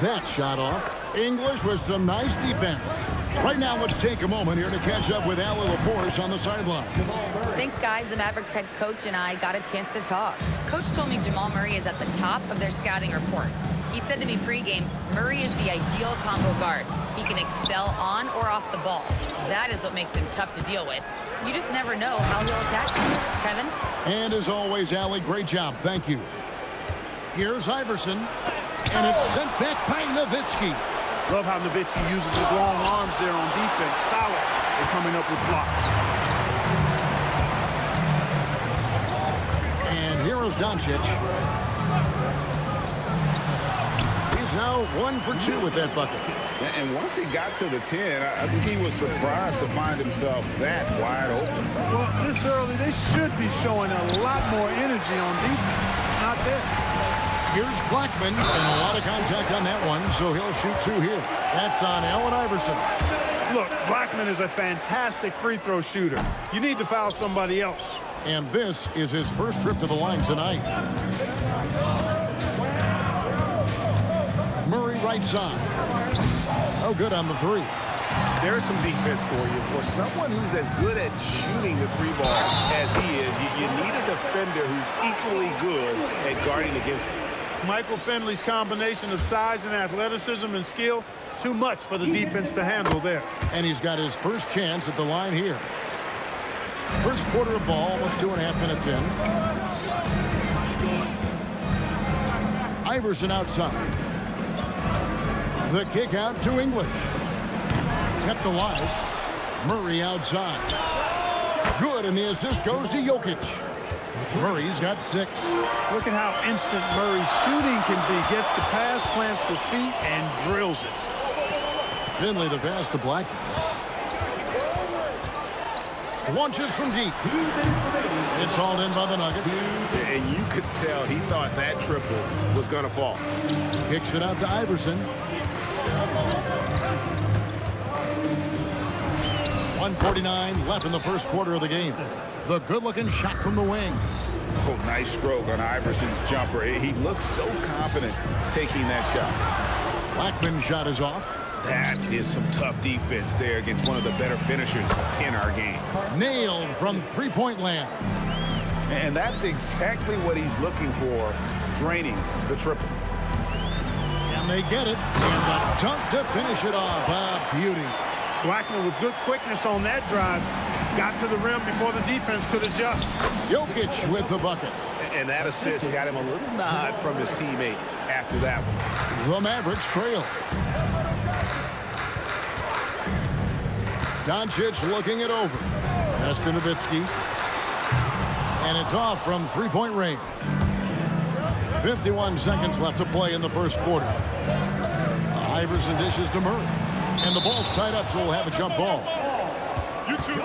That shot off. English with some nice defense. Right now, let's take a moment here to catch up with Allie LaForce on the sideline. Thanks, guys. The Mavericks head coach and I got a chance to talk. Coach told me Jamal Murray is at the top of their scouting report. He said to me pregame, Murray is the ideal combo guard. He can excel on or off the ball. That is what makes him tough to deal with. You just never know how he'll attack you. Kevin? And as always, Allie, great job. Thank you. Here's Iverson. And it's sent back by Nowitzki. Love how Nowitzki uses his long arms there on defense. Solid. They're coming up with blocks. And here is Doncic. He's now 1 for 2 with that bucket. And once he got to the 10, I think he was surprised to find himself that wide open. Well, this early, they should be showing a lot more energy on defense. Not there. Here's Blackman, and a lot of contact on that one, so he'll shoot 2 here. That's on Allen Iverson. Look, Blackman is a fantastic free throw shooter. You need to foul somebody else. And this is his first trip to the line tonight. Murray right side. No good on the 3. There's some defense for you. For someone who's as good at shooting the 3 ball as he is, you need a defender who's equally good at guarding against him. Michael Finley's combination of size and athleticism and skill, too much for the defense to handle there. And he's got his first chance at the line here. First quarter of ball, almost 2.5 minutes in. Iverson outside. The kick out to English. Kept alive. Murray outside. Good, and the assist goes to Jokic. Murray's got 6. Look at how instant Murray's shooting can be. Gets the pass, plants the feet, and drills it. Finley the pass to Blackman. Launches from deep. It's hauled in by the Nuggets. And you could tell he thought that triple was going to fall. Kicks it out to Iverson. 1:49 left in the first quarter of the game. The good-looking shot from the wing. Oh, nice stroke on Iverson's jumper. He looks so confident taking that shot. Blackman's shot is off. That is some tough defense there against one of the better finishers in our game. Nailed from three-point land. And that's exactly what he's looking for, draining the triple. And they get it. And the dunk to finish it off. A beauty. Blackman with good quickness on that drive. Got to the rim before the defense could adjust. Jokic with the bucket. And that assist got him a little nod from his teammate after that one. The Mavericks trail. Doncic looking it over. Pass to Nowitzki. And it's off from three-point range. 51 seconds left to play in the first quarter. Iverson dishes to Murray. And the ball's tied up, so we'll have a jump ball. You two.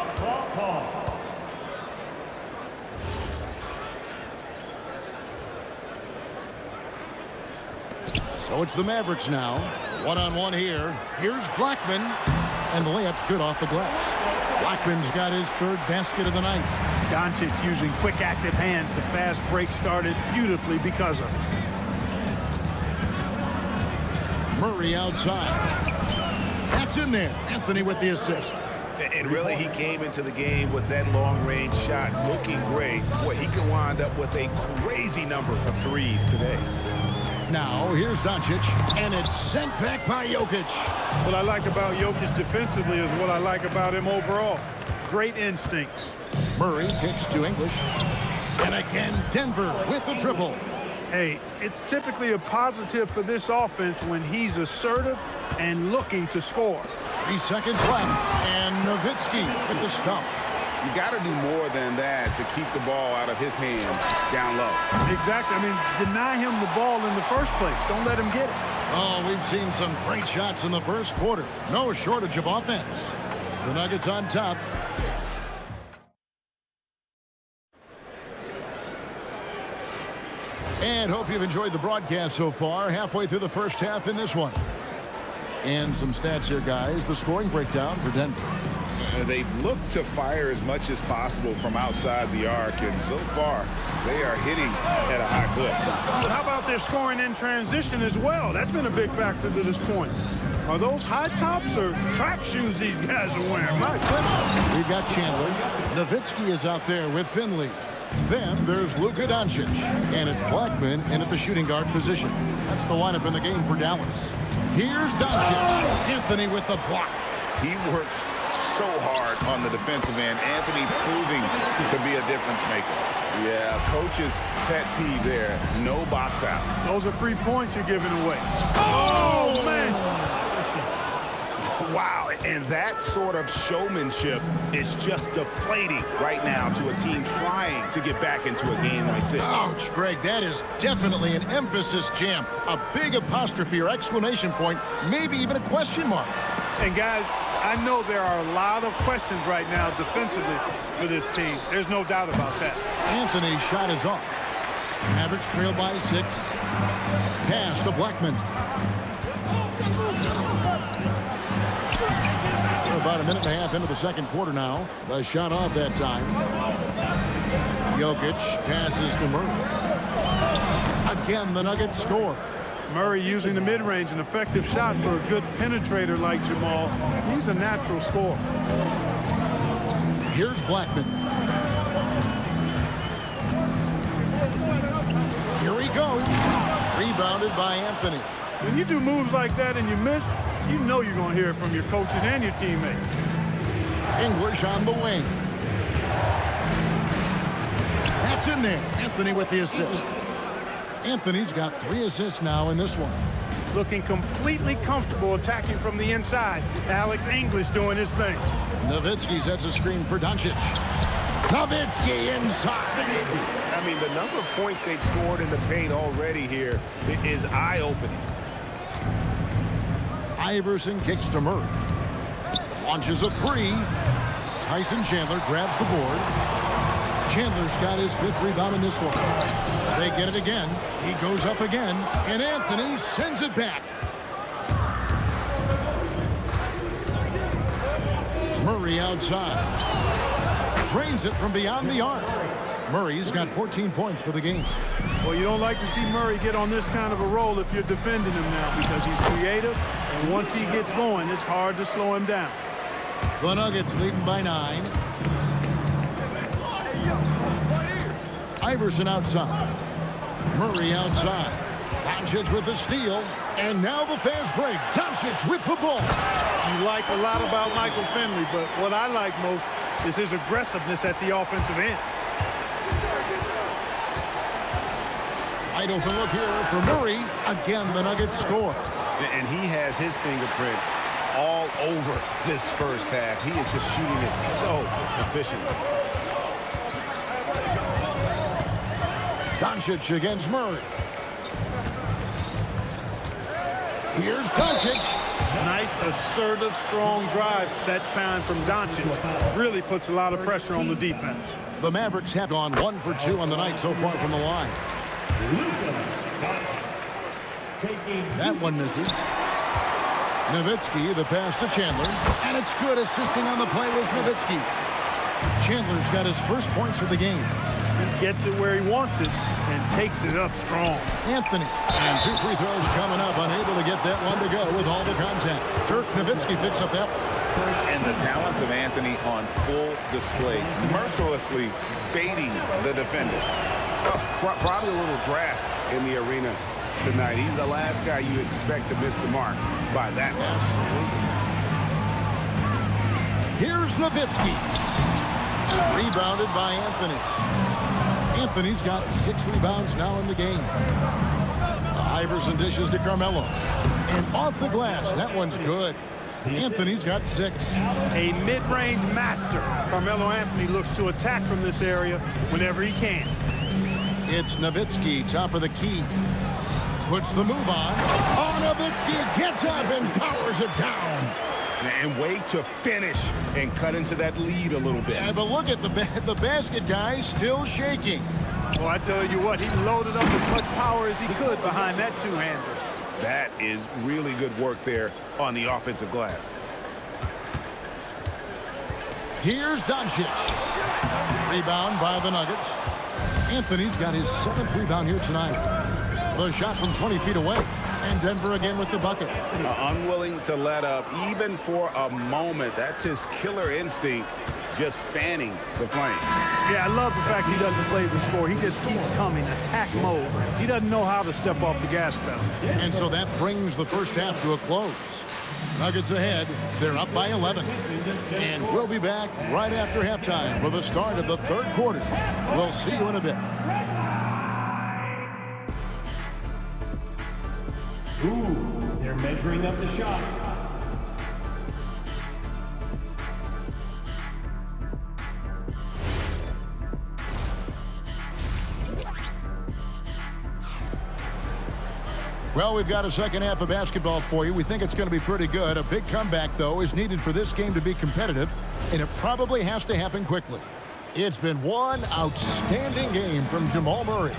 So it's the Mavericks now. One-on-one here. Here's Blackman. And the layup's good off the glass. Blackman's got his 3rd basket of the night. Doncic using quick, active hands. The fast break started beautifully because of it. Murray outside. That's in there. Anthony with the assist. And really, he came into the game with that long-range shot looking great. Boy, he could wind up with a crazy number of threes today. now. Here's Doncic, and it's sent back by Jokic. What I like about Jokic defensively is what I like about him overall. Great instincts. Murray kicks to English. And again, Denver with the triple. Hey, it's typically a positive for this offense when he's assertive and looking to score. 3 seconds left, and Nowitzki with the stuff. You got to do more than that to keep the ball out of his hands down low. Exactly. I mean, deny him the ball in the first place. Don't let him get it. Oh, we've seen some great shots in the first quarter. No shortage of offense. The Nuggets on top. And hope you've enjoyed the broadcast so far. Halfway through the first half in this one. And some stats here, guys. The scoring breakdown for Denver. They've looked to fire as much as possible from outside the arc, and so far they are hitting at a high clip. But how about their scoring in transition as well? That's been a big factor to this point. Are those high tops or track shoes these guys are wearing? My goodness. We've got Chandler. Nowitzki is out there with Finley. Then there's Luka Doncic. And it's Blackman in at the shooting guard position. That's the lineup in the game for Dallas. Here's Doncic. Anthony with the block. He works so hard on the defensive end. Anthony proving to be a difference maker. Yeah, coach's pet peeve there. No box out. Those are free points you're giving away. Oh, man. Wow, and that sort of showmanship is just deflating right now to a team trying to get back into a game like this. Ouch, Greg, that is definitely an emphasis jam. A big apostrophe or exclamation point, maybe even a question mark. And guys, I know there are a lot of questions right now defensively for this team. There's no doubt about that. Anthony's shot is off. Mavericks trail by 6. Pass to Blackman. About a minute and a half into the second quarter now. The shot off that time. Jokic passes to Murray. Again, the Nuggets score. Murray using the mid-range, an effective shot for a good penetrator like Jamal. He's a natural scorer. Here's Blackman. Here he goes. Rebounded by Anthony. When you do moves like that and you miss, you know you're going to hear it from your coaches and your teammates. English on the wing. That's in there. Anthony with the assist. Anthony's got 3 assists now in this one. Looking completely comfortable attacking from the inside. Alex English doing his thing. Nowitzki sets a screen for Doncic. Nowitzki inside. I mean, the number of points they've scored in the paint already here is eye-opening. Iverson kicks to Murray. Launches a 3. Tyson Chandler grabs the board. Chandler's got his 5th rebound in this one. They get it again. He goes up again, and Anthony sends it back. Murray outside. Drains it from beyond the arc. Murray's got 14 points for the game. Well, you don't like to see Murray get on this kind of a roll if you're defending him now because he's creative, and once he gets going, it's hard to slow him down. The Nuggets leading by 9. Iverson outside. Murray outside. Doncic with the steal. And now the fast break. Doncic with the ball. You like a lot about Michael Finley, but what I like most is his aggressiveness at the offensive end. Wide open look here for Murray. Again, the Nuggets score. And he has his fingerprints all over this first half. He is just shooting it so efficiently. Doncic against Murray. Here's Doncic. Nice, assertive, strong drive that time from Doncic. Really puts a lot of pressure on the defense. The Mavericks have gone 1 for 2 on the night so far from the line. That one misses. Nowitzki, the pass to Chandler. And it's good. Assisting on the play was Nowitzki. Chandler's got his first points of the game. He gets it where he wants it and takes it up strong. Anthony. And 2 free throws coming up. Unable to get that one to go with all the contact. Dirk Nowitzki picks up that one. And the talents of Anthony on full display. Mercilessly baiting the defender. Probably a little draft in the arena tonight. He's the last guy you expect to miss the mark by that much. Here's Nowitzki. Rebounded by Anthony. Anthony's got 6 rebounds now in the game. Iverson dishes to Carmelo. And off the glass, that one's good. Anthony's got 6. A mid-range master. Carmelo Anthony looks to attack from this area whenever he can. It's Nowitzki, top of the key. Puts the move on. Oh, Nowitzki gets up and powers it down. And wait to finish and cut into that lead a little bit. Yeah, but look at the basket guy still shaking. Well, I tell you what, he loaded up as much power as he could behind that two-hander. That is really good work there on the offensive glass. Here's Doncic. Rebound by the Nuggets. Anthony's got his 7th rebound here tonight. The shot from 20 feet away. And Denver again with the bucket. Unwilling to let up even for a moment. That's his killer instinct, just fanning the flame. Yeah, I love the fact he doesn't play the score. He just keeps coming, attack mode. He doesn't know how to step off the gas pedal. And so that brings the first half to a close. Nuggets ahead. They're up by 11. And we'll be back right after halftime for the start of the 3rd quarter. We'll see you in a bit. Ooh, they're measuring up the shot. Well, we've got a second half of basketball for you. We think it's going to be pretty good. A big comeback, though, is needed for this game to be competitive, and it probably has to happen quickly. It's been one outstanding game from Jamal Murray.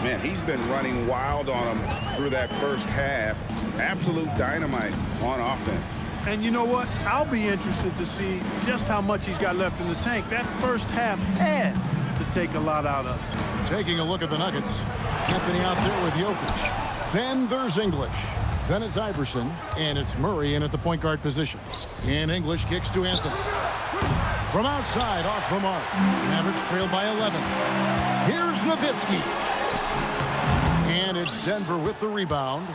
Man, he's been running wild on him through that first half. Absolute dynamite on offense. And you know what? I'll be interested to see just how much he's got left in the tank. That first half had to take a lot out of it. Taking a look at the Nuggets. Anthony out there with Jokic. Then there's English. Then it's Iverson. And it's Murray in at the point guard position. And English kicks to Anthony. From outside, off the mark. Mavericks trail by 11. Here's Nowitzki. And it's Denver with the rebound.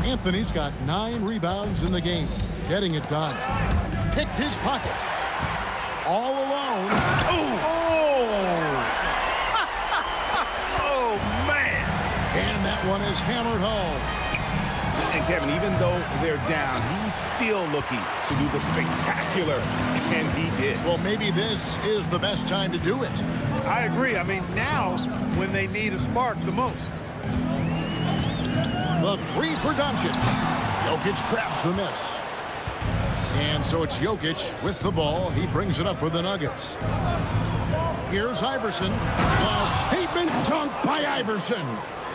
Anthony's got 9 rebounds in the game. Getting it done. Picked his pocket. All alone. Oh, man. And that one is hammered home. And Kevin, even though they're down, he's still looking to do the spectacular, and he did. Well, maybe this is the best time to do it. I agree. I mean, now's when they need a spark the most. The 3 for Doncic. Jokic traps the miss. And so it's Jokic with the ball. He brings it up for the Nuggets. Here's Iverson. A statement dunk by Iverson.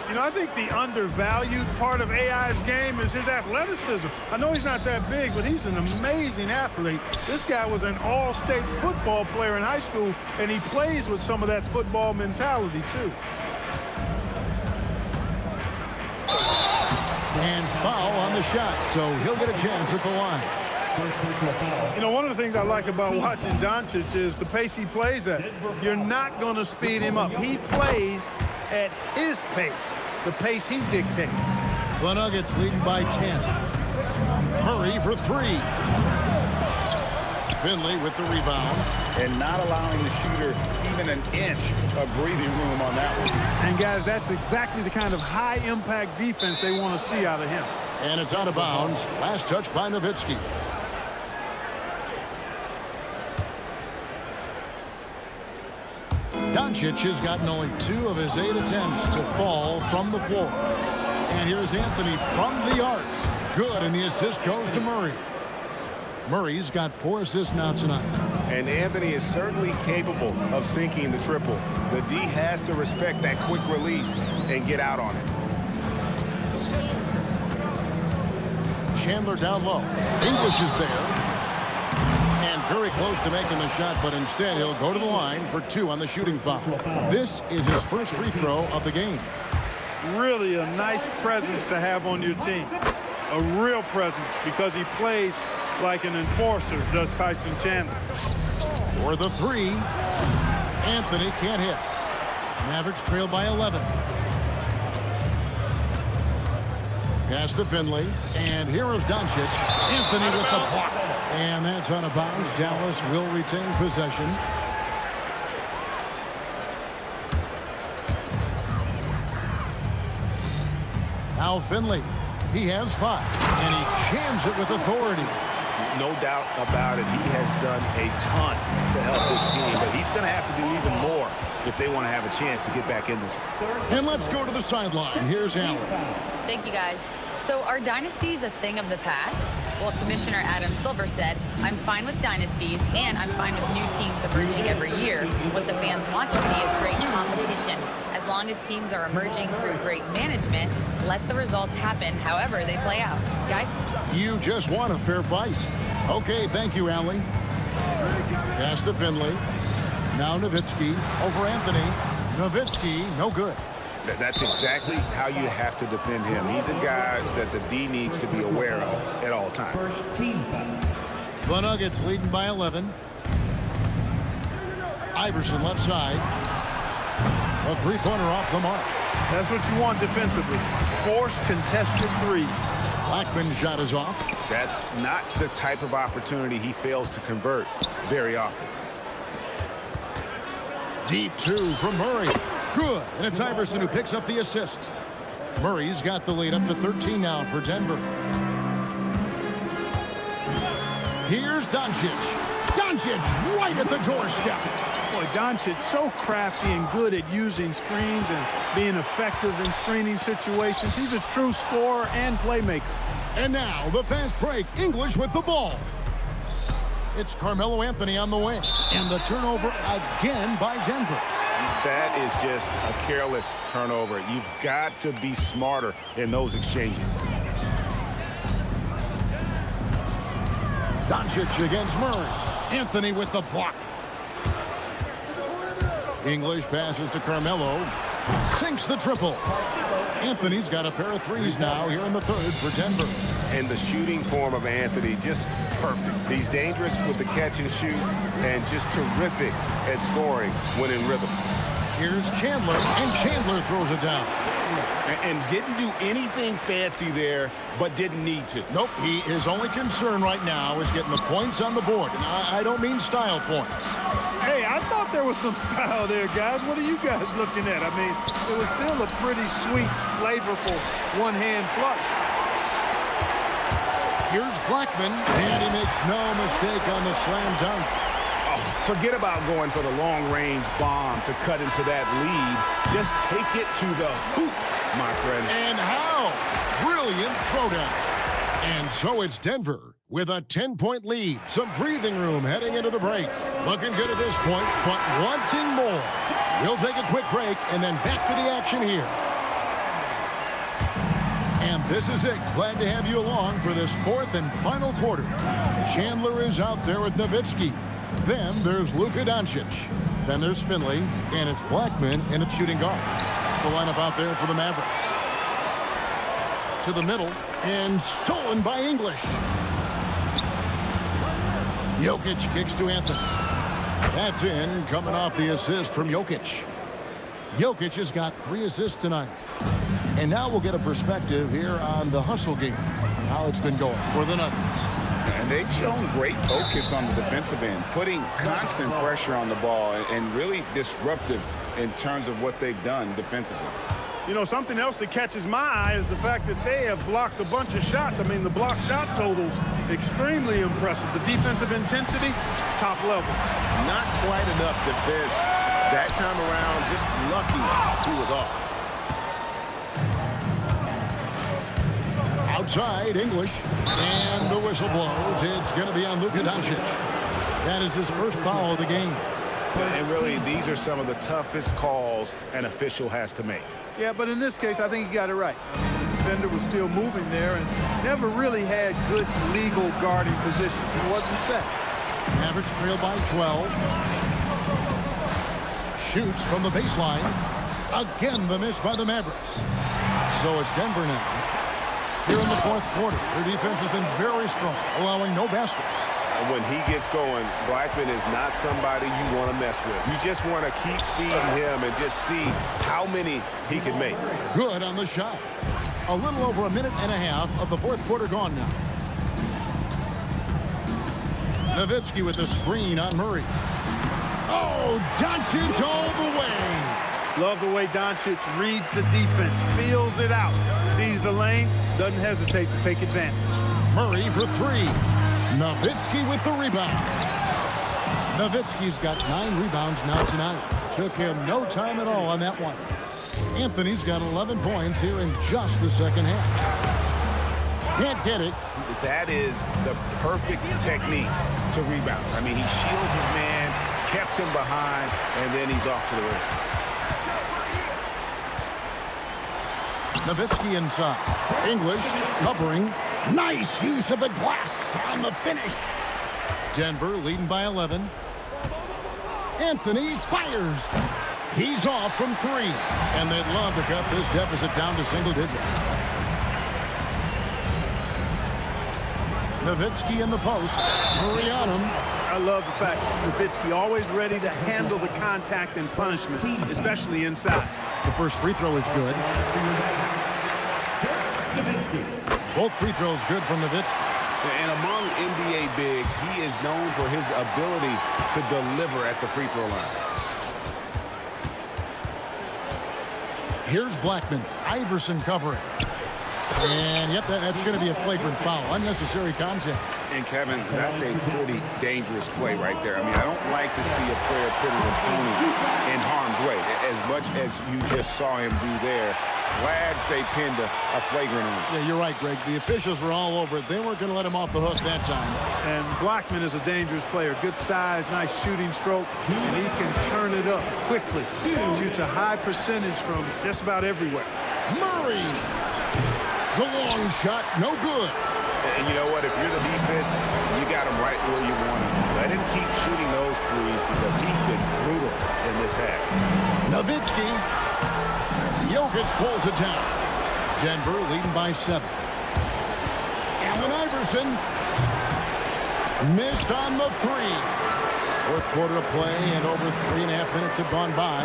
You know, I think the undervalued part of AI's game is his athleticism. I know he's not that big, but he's an amazing athlete. This guy was an all-state football player in high school, and he plays with some of that football mentality, too. And foul on the shot, so he'll get a chance at the line. You know, one of the things I like about watching Doncic is the pace he plays at. You're not going to speed him up. He plays at his pace, the pace he dictates. The Nuggets leading by 10. Murray for 3. Finley with the rebound. And not allowing the shooter even an inch of breathing room on that one. And, guys, that's exactly the kind of high-impact defense they want to see out of him. And it's out of bounds. Last touch by Nowitzki. Doncic has gotten only 2 of his 8 attempts to fall from the floor. And here's Anthony from the arc. Good, and the assist goes to Murray. Murray's got 4 assists now tonight. And Anthony is certainly capable of sinking the triple. The D has to respect that quick release and get out on it. Chandler down low. English is there. And very close to making the shot, but instead he'll go to the line for 2 on the shooting foul. This is his first free throw of the game. Really a nice presence to have on your team. A real presence, because he plays like an enforcer, does Tyson Chandler. For the 3, Anthony can't hit. Mavericks trail by 11. Pass to Finley. And here is Doncic. Anthony with the block. And that's out of bounds. Dallas will retain possession. Now Finley. He has 5. And he jams it with authority. No doubt about it. He has done a ton to help this team, but he's going to have to do even more if they want to have a chance to get back in this one. And let's go to the sideline. Here's Allen. Thank you, guys. So are dynasties a thing of the past? Well, Commissioner Adam Silver said, I'm fine with dynasties, and I'm fine with new teams emerging every year. What the fans want to see is great competition. As long as teams are emerging through great management, let the results happen however they play out. Guys? You just want a fair fight. Okay, thank you, Allie. Pass to Finley. Now Nowitzki over Anthony. Nowitzki, no good. That's exactly how you have to defend him. He's a guy that the D needs to be aware of at all times. The Nuggets leading by 11. Iverson left side. A three-pointer off the mark. That's what you want defensively. Force contested 3. Blackman's shot is off. That's not the type of opportunity he fails to convert very often. Deep 2 from Murray. Good. And it's Iverson who picks up the assist. Murray's got the lead up to 13 now for Denver. Here's Doncic. Doncic right at the doorstep. Boy, Doncic so crafty and good at using screens and being effective in screening situations. He's a true scorer and playmaker. And now the fast break. English with the ball. It's Carmelo Anthony on the wing. And the turnover again by Denver. That is just a careless turnover. You've got to be smarter in those exchanges. Doncic against Murray. Anthony with the block. English passes to Carmelo. Sinks the triple. Anthony's got a pair of threes now here in the third for Denver. And the shooting form of Anthony, just perfect. He's dangerous with the catch and shoot and just terrific at scoring when in rhythm. Here's Chandler, and Chandler throws it down. And didn't do anything fancy there, but didn't need to. Nope, his only concern right now is getting the points on the board. And I don't mean style points. Hey, I thought there was some style there, guys. What are you guys looking at? I mean, it was still a pretty sweet, flavorful one-hand flush. Here's Blackman, and he makes no mistake on the slam dunk. Oh, forget about going for the long-range bomb to cut into that lead. Just take it to the hoop, my friend. And how? Brilliant throwdown. And so it's Denver with a 10-point lead. Some breathing room heading into the break. Looking good at this point, but wanting more. We'll take a quick break and then back to the action here. And this is it. Glad to have you along for this fourth and final quarter. Chandler is out there with Nowitzki. Then there's Luka Doncic. Then there's Finley, and it's Blackman, and it's shooting guard. That's the lineup out there for the Mavericks. To the middle, and stolen by English. Jokic kicks to Anthony. That's in, coming off the assist from Jokic. Jokic has got 3 assists tonight. And now we'll get a perspective here on the hustle game, how it's been going for the Nuggets. And they've shown great focus on the defensive end, putting constant pressure on the ball and really disruptive in terms of what they've done defensively. You know, something else that catches my eye is the fact that they have blocked a bunch of shots. I mean, the block shot totals, extremely impressive. The defensive intensity, top level. Not quite enough defense that time around. Just lucky he was off. Outside, English. And the whistle blows. It's going to be on Luka Doncic. That is his first foul of the game. And really, these are some of the toughest calls an official has to make. Yeah, but in this case, I think he got it right. The defender was still moving there and never really had good legal guarding position. It wasn't set. Mavericks trail by 12. Shoots from the baseline. Again, the miss by the Mavericks. So it's Denver now. Here in the fourth quarter, their defense has been very strong, allowing no baskets. And when he gets going, Blackman is not somebody you want to mess with. You just want to keep feeding him and just see how many he can make. Good on the shot. A little over a minute and a half of the fourth quarter gone now. Nowitzki with the screen on Murray. Oh, Doncic all the way. Love the way Doncic reads the defense, feels it out, sees the lane, doesn't hesitate to take advantage. Murray for three. Nowitzki with the rebound. Nowitzki's got 9 rebounds now tonight. Took him no time at all on that one. Anthony's got 11 points here in just the second half. Can't get it. That is the perfect technique to rebound. I mean, he shields his man, kept him behind, and then he's off to the races. Nowitzki inside. English covering. Nice use of the glass on the finish. Denver leading by 11. Anthony fires. He's off from 3. And they'd love to cut this deficit down to single digits. Nowitzki in the post. Murray on him. I love the fact that Nowitzki always ready to handle the contact and punishment, especially inside. The first free throw is good. Both free throws good from Nowitzki. And among NBA bigs, he is known for his ability to deliver at the free throw line. Here's Blackman. Iverson covering. And, yep, that's going to be a flagrant foul. Unnecessary contact. And, Kevin, that's a pretty dangerous play right there. I mean, I don't like to see a player put an opponent in harm's way, as much as you just saw him do there. Glad they pinned a flagrant on him. Yeah, you're right, Greg. The officials were all over it. They weren't going to let him off the hook that time. And Blackman is a dangerous player. Good size, nice shooting stroke, and he can turn it up quickly. Shoots a high percentage from just about everywhere. Murray! The long shot, no good. And you know what? If you're the defense, you got him right where you want him. Let him keep shooting those threes because he's been brutal in this half. Nowitzki. Jokic pulls it down. Denver leading by 7. Allen Iverson missed on the 3. Fourth quarter of play and over 3.5 minutes have gone by.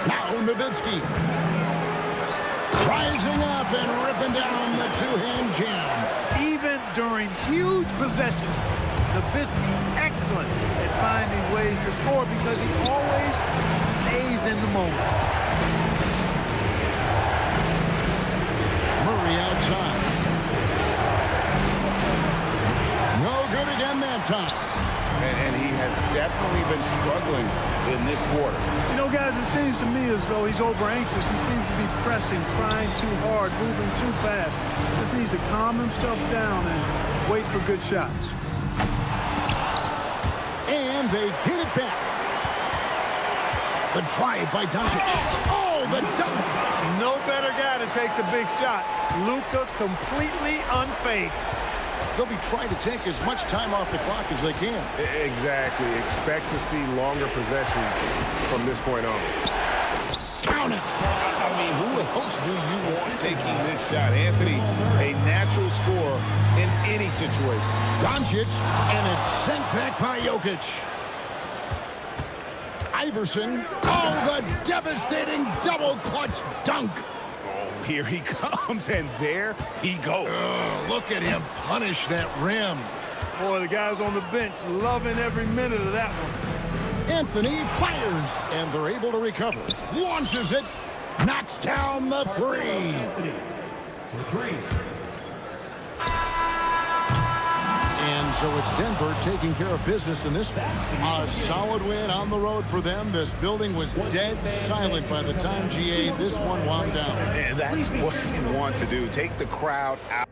Now Nowitzki rising up and ripping down the two-hand jam. Even during huge possessions, Nowitzki excellent at finding ways to score because he always stays in the moment. Murray outside. No good again that time. And he has definitely been struggling in this quarter. You know, guys, it seems to me as though he's over-anxious. He seems to be pressing, trying too hard, moving too fast. Just needs to calm himself down and wait for good shots. And they get it back. The drive by Doncic. Oh, the dunk. No better guy to take the big shot. Luka completely unfazed. They'll be trying to take as much time off the clock as they can. Exactly. Expect to see longer possessions from this point on. Count it. I mean, who else do you want taking this shot? Anthony, a natural scorer in any situation. Doncic, and it's sent back by Jokic. Iverson. Oh, the devastating double clutch dunk. Oh, here he comes, and there he goes. Look at him punish that rim. Boy, the guys on the bench loving every minute of that one. Anthony fires, and they're able to recover. Launches it, knocks down the 3. Anthony for 3. And so it's Denver taking care of business in this one. A solid win on the road for them. This building was dead silent by the time, GA, this one wound down. And that's what you want to do. Take the crowd out.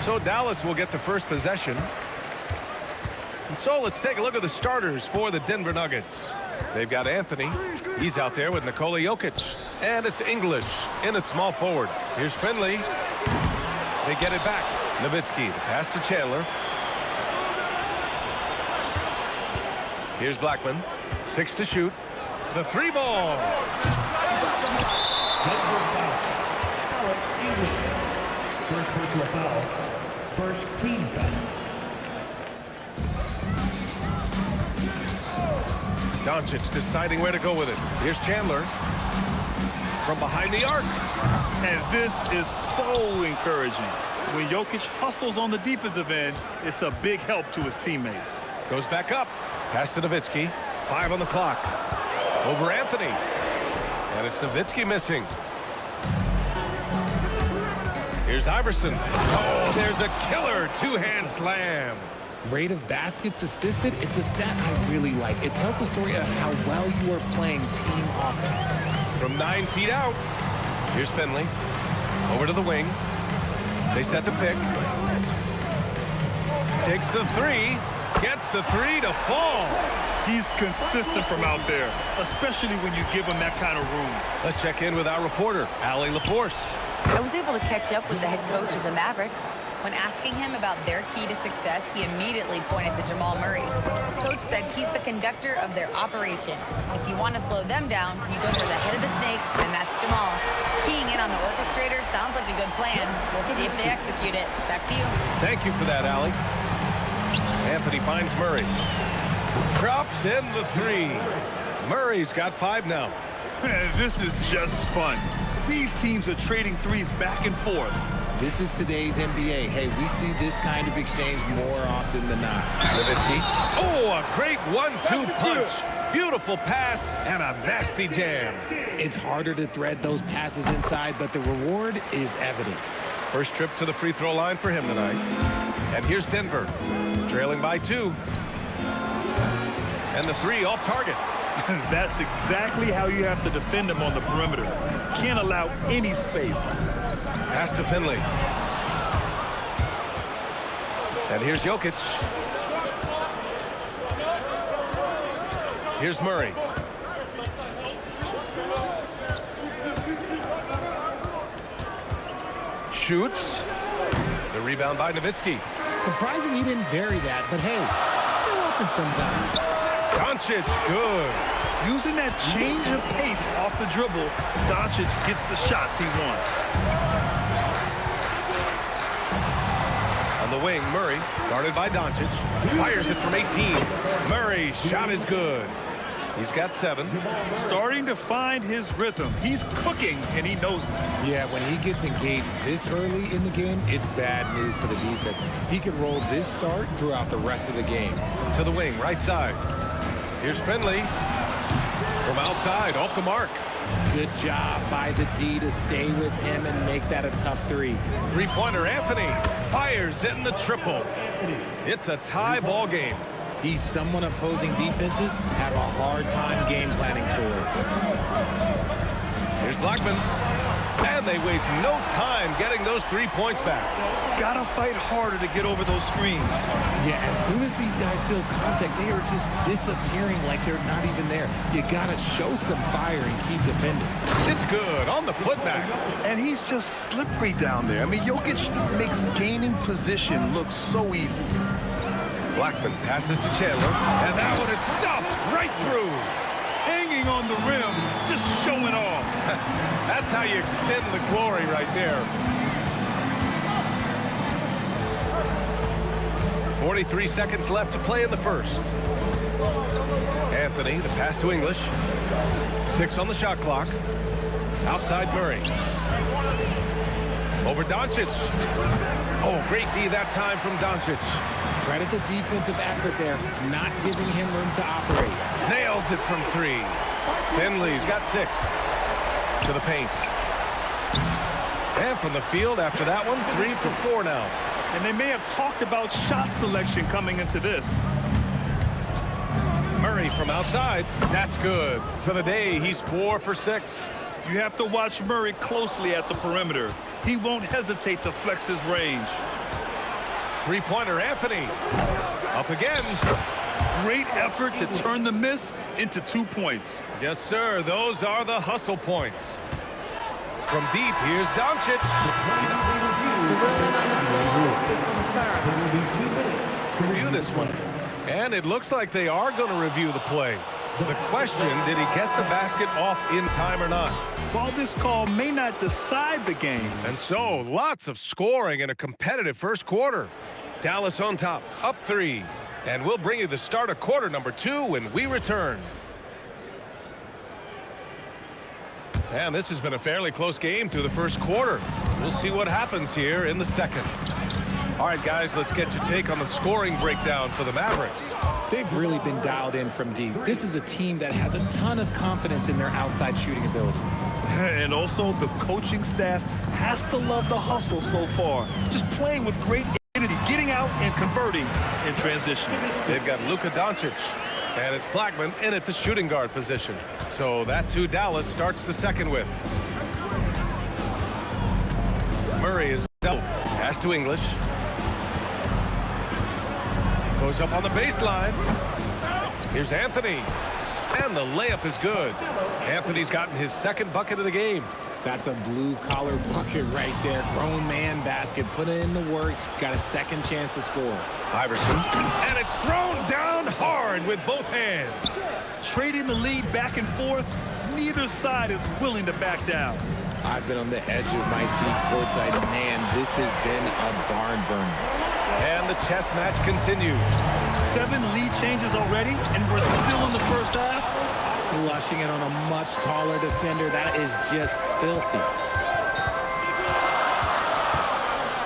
So Dallas will get the first possession. And so let's take a look at the starters for the Denver Nuggets. They've got Anthony. He's out there with Nikola Jokic. And it's English in at small forward. Here's Finley. They get it back. Nowitzki, the pass to Chandler. Here's Blackman. 6 to shoot. The 3 ball. First personal foul. First team foul. Doncic deciding where to go with it. Here's Chandler from behind the arc. And this is so encouraging. When Jokic hustles on the defensive end, it's a big help to his teammates. Goes back up. Pass to Nowitzki. 5 on the clock. Over Anthony. And it's Nowitzki missing. Here's Iverson. Oh, there's a killer 2-hand slam. Rate of baskets assisted, it's a stat I really like. It tells the story of how well you are playing team offense. From 9 feet out, here's Finley. Over to the wing. They set the pick. Takes the 3. Gets the 3 to fall. He's consistent from out there, especially when you give him that kind of room. Let's check in with our reporter, Allie LaForce. I was able to catch up with the head coach of the Mavericks. When asking him about their key to success, he immediately pointed to Jamal Murray. Coach said he's the conductor of their operation. If you want to slow them down, you go for the head of the snake, and that's Jamal. Keying in on the orchestrator sounds like a good plan. We'll see if they execute it. Back to you. Thank you for that, Allie. Anthony finds Murray. Drops in the 3. Murray's got 5 now. This is just fun. These teams are trading threes back and forth. This is today's NBA. Hey, we see this kind of exchange more often than not. Nowitzki. Oh, a great 1-2 punch. Beautiful pass and a nasty jam. It's harder to thread those passes inside, but the reward is evident. First trip to the free throw line for him tonight. And here's Denver, trailing by 2. And the 3 off target. That's exactly how you have to defend him on the perimeter. Can't allow any space. Pass to Finley. And here's Jokic. Here's Murray. Shoots. The rebound by Nowitzki. Surprising he didn't bury that, but hey, they're open sometimes. Doncic, good. Using that change of pace off the dribble, Doncic gets the shots he wants. On the wing, Murray, guarded by Doncic. Fires it from 18. Murray's shot is good. He's got 7. Starting to find his rhythm. He's cooking, and he knows it. Yeah, when he gets engaged this early in the game, it's bad news for the defense. He can roll this start throughout the rest of the game. To the wing, right side. Here's Finley. From outside, off the mark. Good job by the D to stay with him and make that a tough 3. Three-pointer, Anthony. Fires in the triple. It's a tie ball game. He's someone opposing defenses have a hard time game planning for. Here's Blackman. And they waste no time getting those 3 points back. Gotta fight harder to get over those screens. Yeah, as soon as these guys feel contact, they are just disappearing like they're not even there. You gotta show some fire and keep defending. It's good on the putback. And he's just slippery down there. I mean, Jokic makes gaining position look so easy. Blackman passes to Chandler, and that one is stuffed right through. Hanging on the rim, just showing off. That's how you extend the glory right there. 43 seconds left to play in the first. Anthony, the pass to English. 6 on the shot clock. Outside Murray. Over Doncic. Oh, great D that time from Doncic. Credit the defensive effort there, not giving him room to operate. Nails it from 3. Finley's got 6. To the paint. And from the field after that one, 3 for 4 now. And they may have talked about shot selection coming into this. Murray from outside. That's good. For the day, he's 4 for 6. You have to watch Murray closely at the perimeter. He won't hesitate to flex his range. Three-pointer, Anthony. Up again. Great effort to turn the miss into 2 points. Yes, sir. Those are the hustle points. From deep, here's Doncic. Review this one. And it looks like they are going to review the play. The question, did he get the basket off in time or not? While this call may not decide the game. And so, lots of scoring in a competitive first quarter. Dallas on top, up 3. And we'll bring you the start of quarter number 2 when we return. And this has been a fairly close game through the first quarter. We'll see what happens here in the second. All right, guys, let's get your take on the scoring breakdown for the Mavericks. They've really been dialed in from deep. This is a team that has a ton of confidence in their outside shooting ability. And also, the coaching staff has to love the hustle so far. Just playing with great energy, getting out and converting in transition. They've got Luka Doncic, and it's Blackman in at the shooting guard position. So that's who Dallas starts the second with. Murray is out. Pass to English. Goes up on the baseline. Here's Anthony. And the layup is good. Anthony's gotten his second bucket of the game. That's a blue-collar bucket right there. Grown man basket. Put in the work. Got a second chance to score. Iverson. And it's thrown down hard with both hands. Trading the lead back and forth. Neither side is willing to back down. I've been on the edge of my seat courtside. Man, this has been a barn burner. And the chess match continues. 7 lead changes already, and we're still in the first half. Flushing it on a much taller defender. That is just filthy.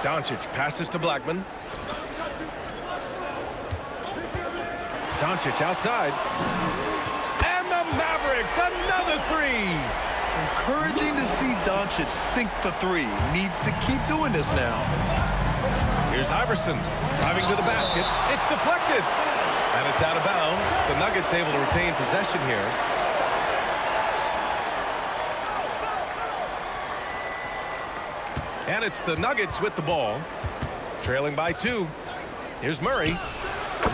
Doncic passes to Blackman. Doncic outside. And the Mavericks, another 3. Encouraging to see Doncic sink the 3. Needs to keep doing this now. Here's Iverson driving to the basket. It's deflected. And it's out of bounds. The Nuggets able to retain possession here. And it's the Nuggets with the ball. Trailing by 2. Here's Murray.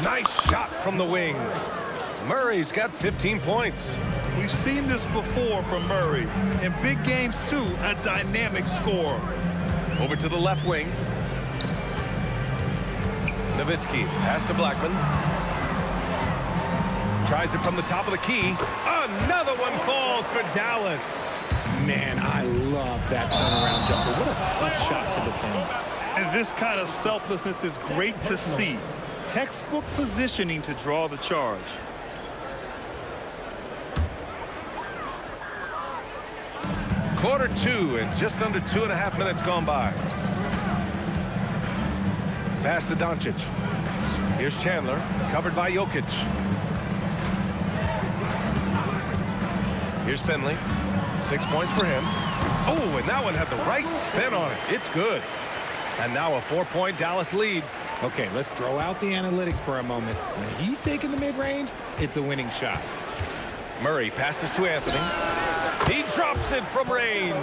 Nice shot from the wing. Murray's got 15 points. We've seen this before from Murray. In big games, too, a dynamic score. Over to the left wing. Nowitzki, pass to Blackman. Tries it from the top of the key. Another one falls for Dallas. Man, I love that turnaround jumper. What a tough shot to defend. And this kind of selflessness is great to see. Textbook positioning to draw the charge. Quarter 2 and just under 2.5 minutes gone by. Pass to Doncic. Here's Chandler, covered by Jokic. Here's Finley. 6 points for him. Oh, and that one had the right spin on it. It's good. And now a 4-point Dallas lead. Okay, let's throw out the analytics for a moment. When he's taking the mid-range, it's a winning shot. Murray passes to Anthony. He drops it from range.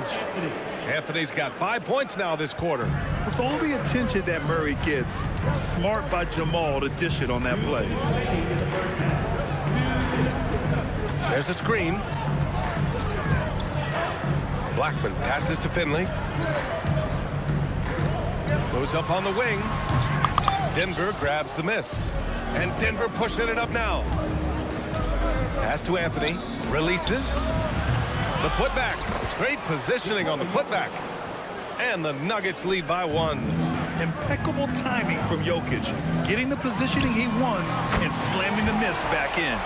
Anthony's got 5 points now this quarter. With all the attention that Murray gets, smart by Jamal to dish it on that play. There's a screen. Blackman passes to Finley. Goes up on the wing. Denver grabs the miss. And Denver pushing it up now. Pass to Anthony. Releases. The putback. Great positioning on the putback. And the Nuggets lead by 1. Impeccable timing from Jokic. Getting the positioning he wants and slamming the miss back in.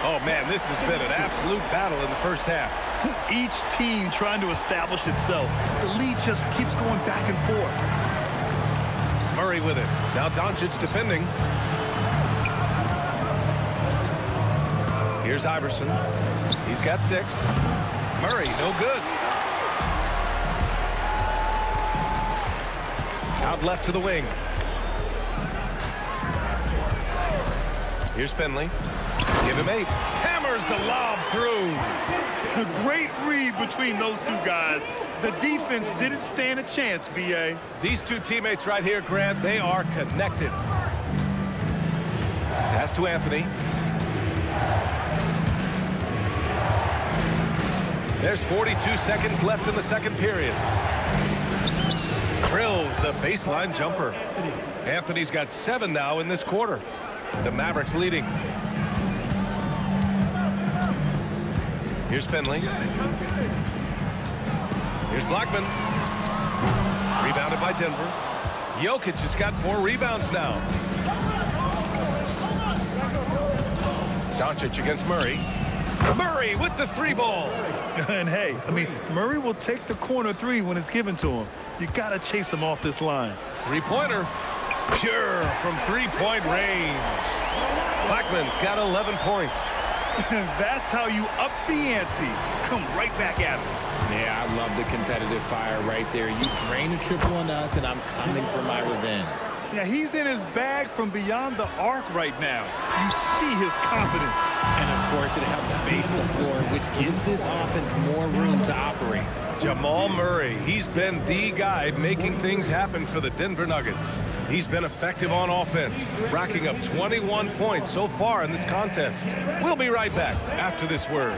Oh, man, this has been an absolute battle in the first half. Each team trying to establish itself. The lead just keeps going back and forth. Murray with it. Now Doncic defending. Here's Iverson. He's got 6. Murray, no good. Out left to the wing. Here's Finley. Give him 8. Hammers the lob through. A great read between those two guys. The defense didn't stand a chance, B.A. These two teammates right here, Grant, they are connected. Pass to Anthony. There's 42 seconds left in the second period. Drills the baseline jumper. Anthony's got 7 now in this quarter. The Mavericks leading. Here's Finley. Here's Blackman. Rebounded by Denver. Jokic has got 4 rebounds now. Doncic against Murray. Murray with the 3-ball. And hey, I mean, Murray will take the corner 3 when it's given to him. You got to chase him off this line. 3-pointer. Pure from 3-point range. Blackman's got 11 points. That's how you up the ante. Come right back at him. Yeah, I love the competitive fire right there. You drain a triple on us, and I'm coming for my revenge. Yeah, he's in his bag from beyond the arc right now. You see his confidence. And, of course, it helps space the floor, which gives this offense more room to operate. Jamal Murray, he's been the guy making things happen for the Denver Nuggets. He's been effective on offense, racking up 21 points so far in this contest. We'll be right back after this word.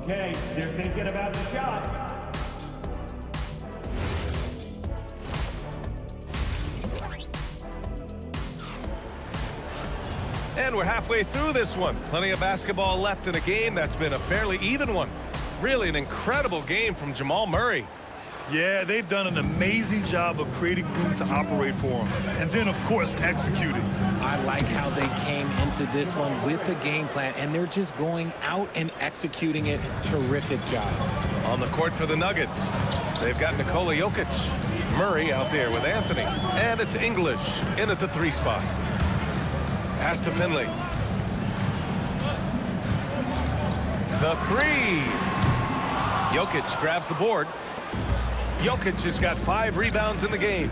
Okay, you're thinking about the shot. And we're halfway through this one. Plenty of basketball left in a game that's been a fairly even one. Really an incredible game from Jamal Murray. Yeah, they've done an amazing job of creating room to operate for him. And then, of course, executing. I like how they came into this one with a game plan, and they're just going out and executing it. Terrific job. On the court for the Nuggets, they've got Nikola Jokic. Murray out there with Anthony. And it's English in at the 3 spot. Pass to Finley. The 3. Jokic grabs the board. Jokic has got 5 rebounds in the game.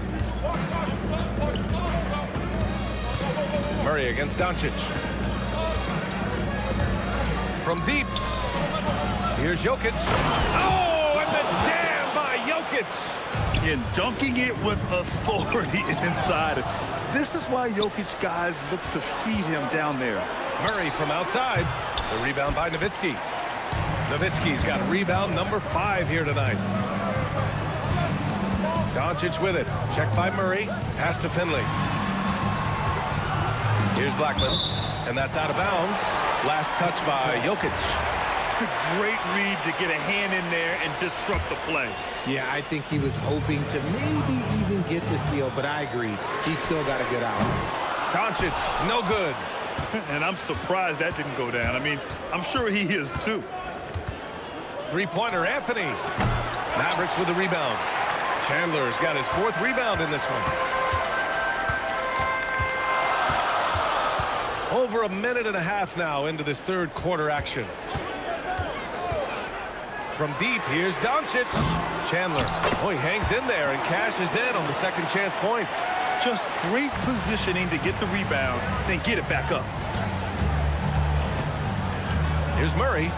Murray against Doncic. From deep. Here's Jokic. Oh, and the jam by Jokic. And dunking it with authority inside. This is why Jokic guys look to feed him down there. Murray from outside. The rebound by Nowitzki. Nowitzki's got rebound number 5 here tonight. Doncic with it. Checked by Murray. Pass to Finley. Here's Blackman. And that's out of bounds. Last touch by Jokic. Great read to get a hand in there and disrupt the play. Yeah, I think he was hoping to maybe even get the steal, but I agree. He's still got a good out. Doncic, no good. And I'm surprised that didn't go down. I mean, I'm sure he is too. Three-pointer, Anthony. Mavericks with the rebound. Chandler's got his 4th rebound in this one. Over a minute and a half now into this third quarter action. From deep, here's Doncic. Chandler. Oh, he hangs in there and cashes in on the second chance points. Just great positioning to get the rebound, then get it back up. Here's Murray.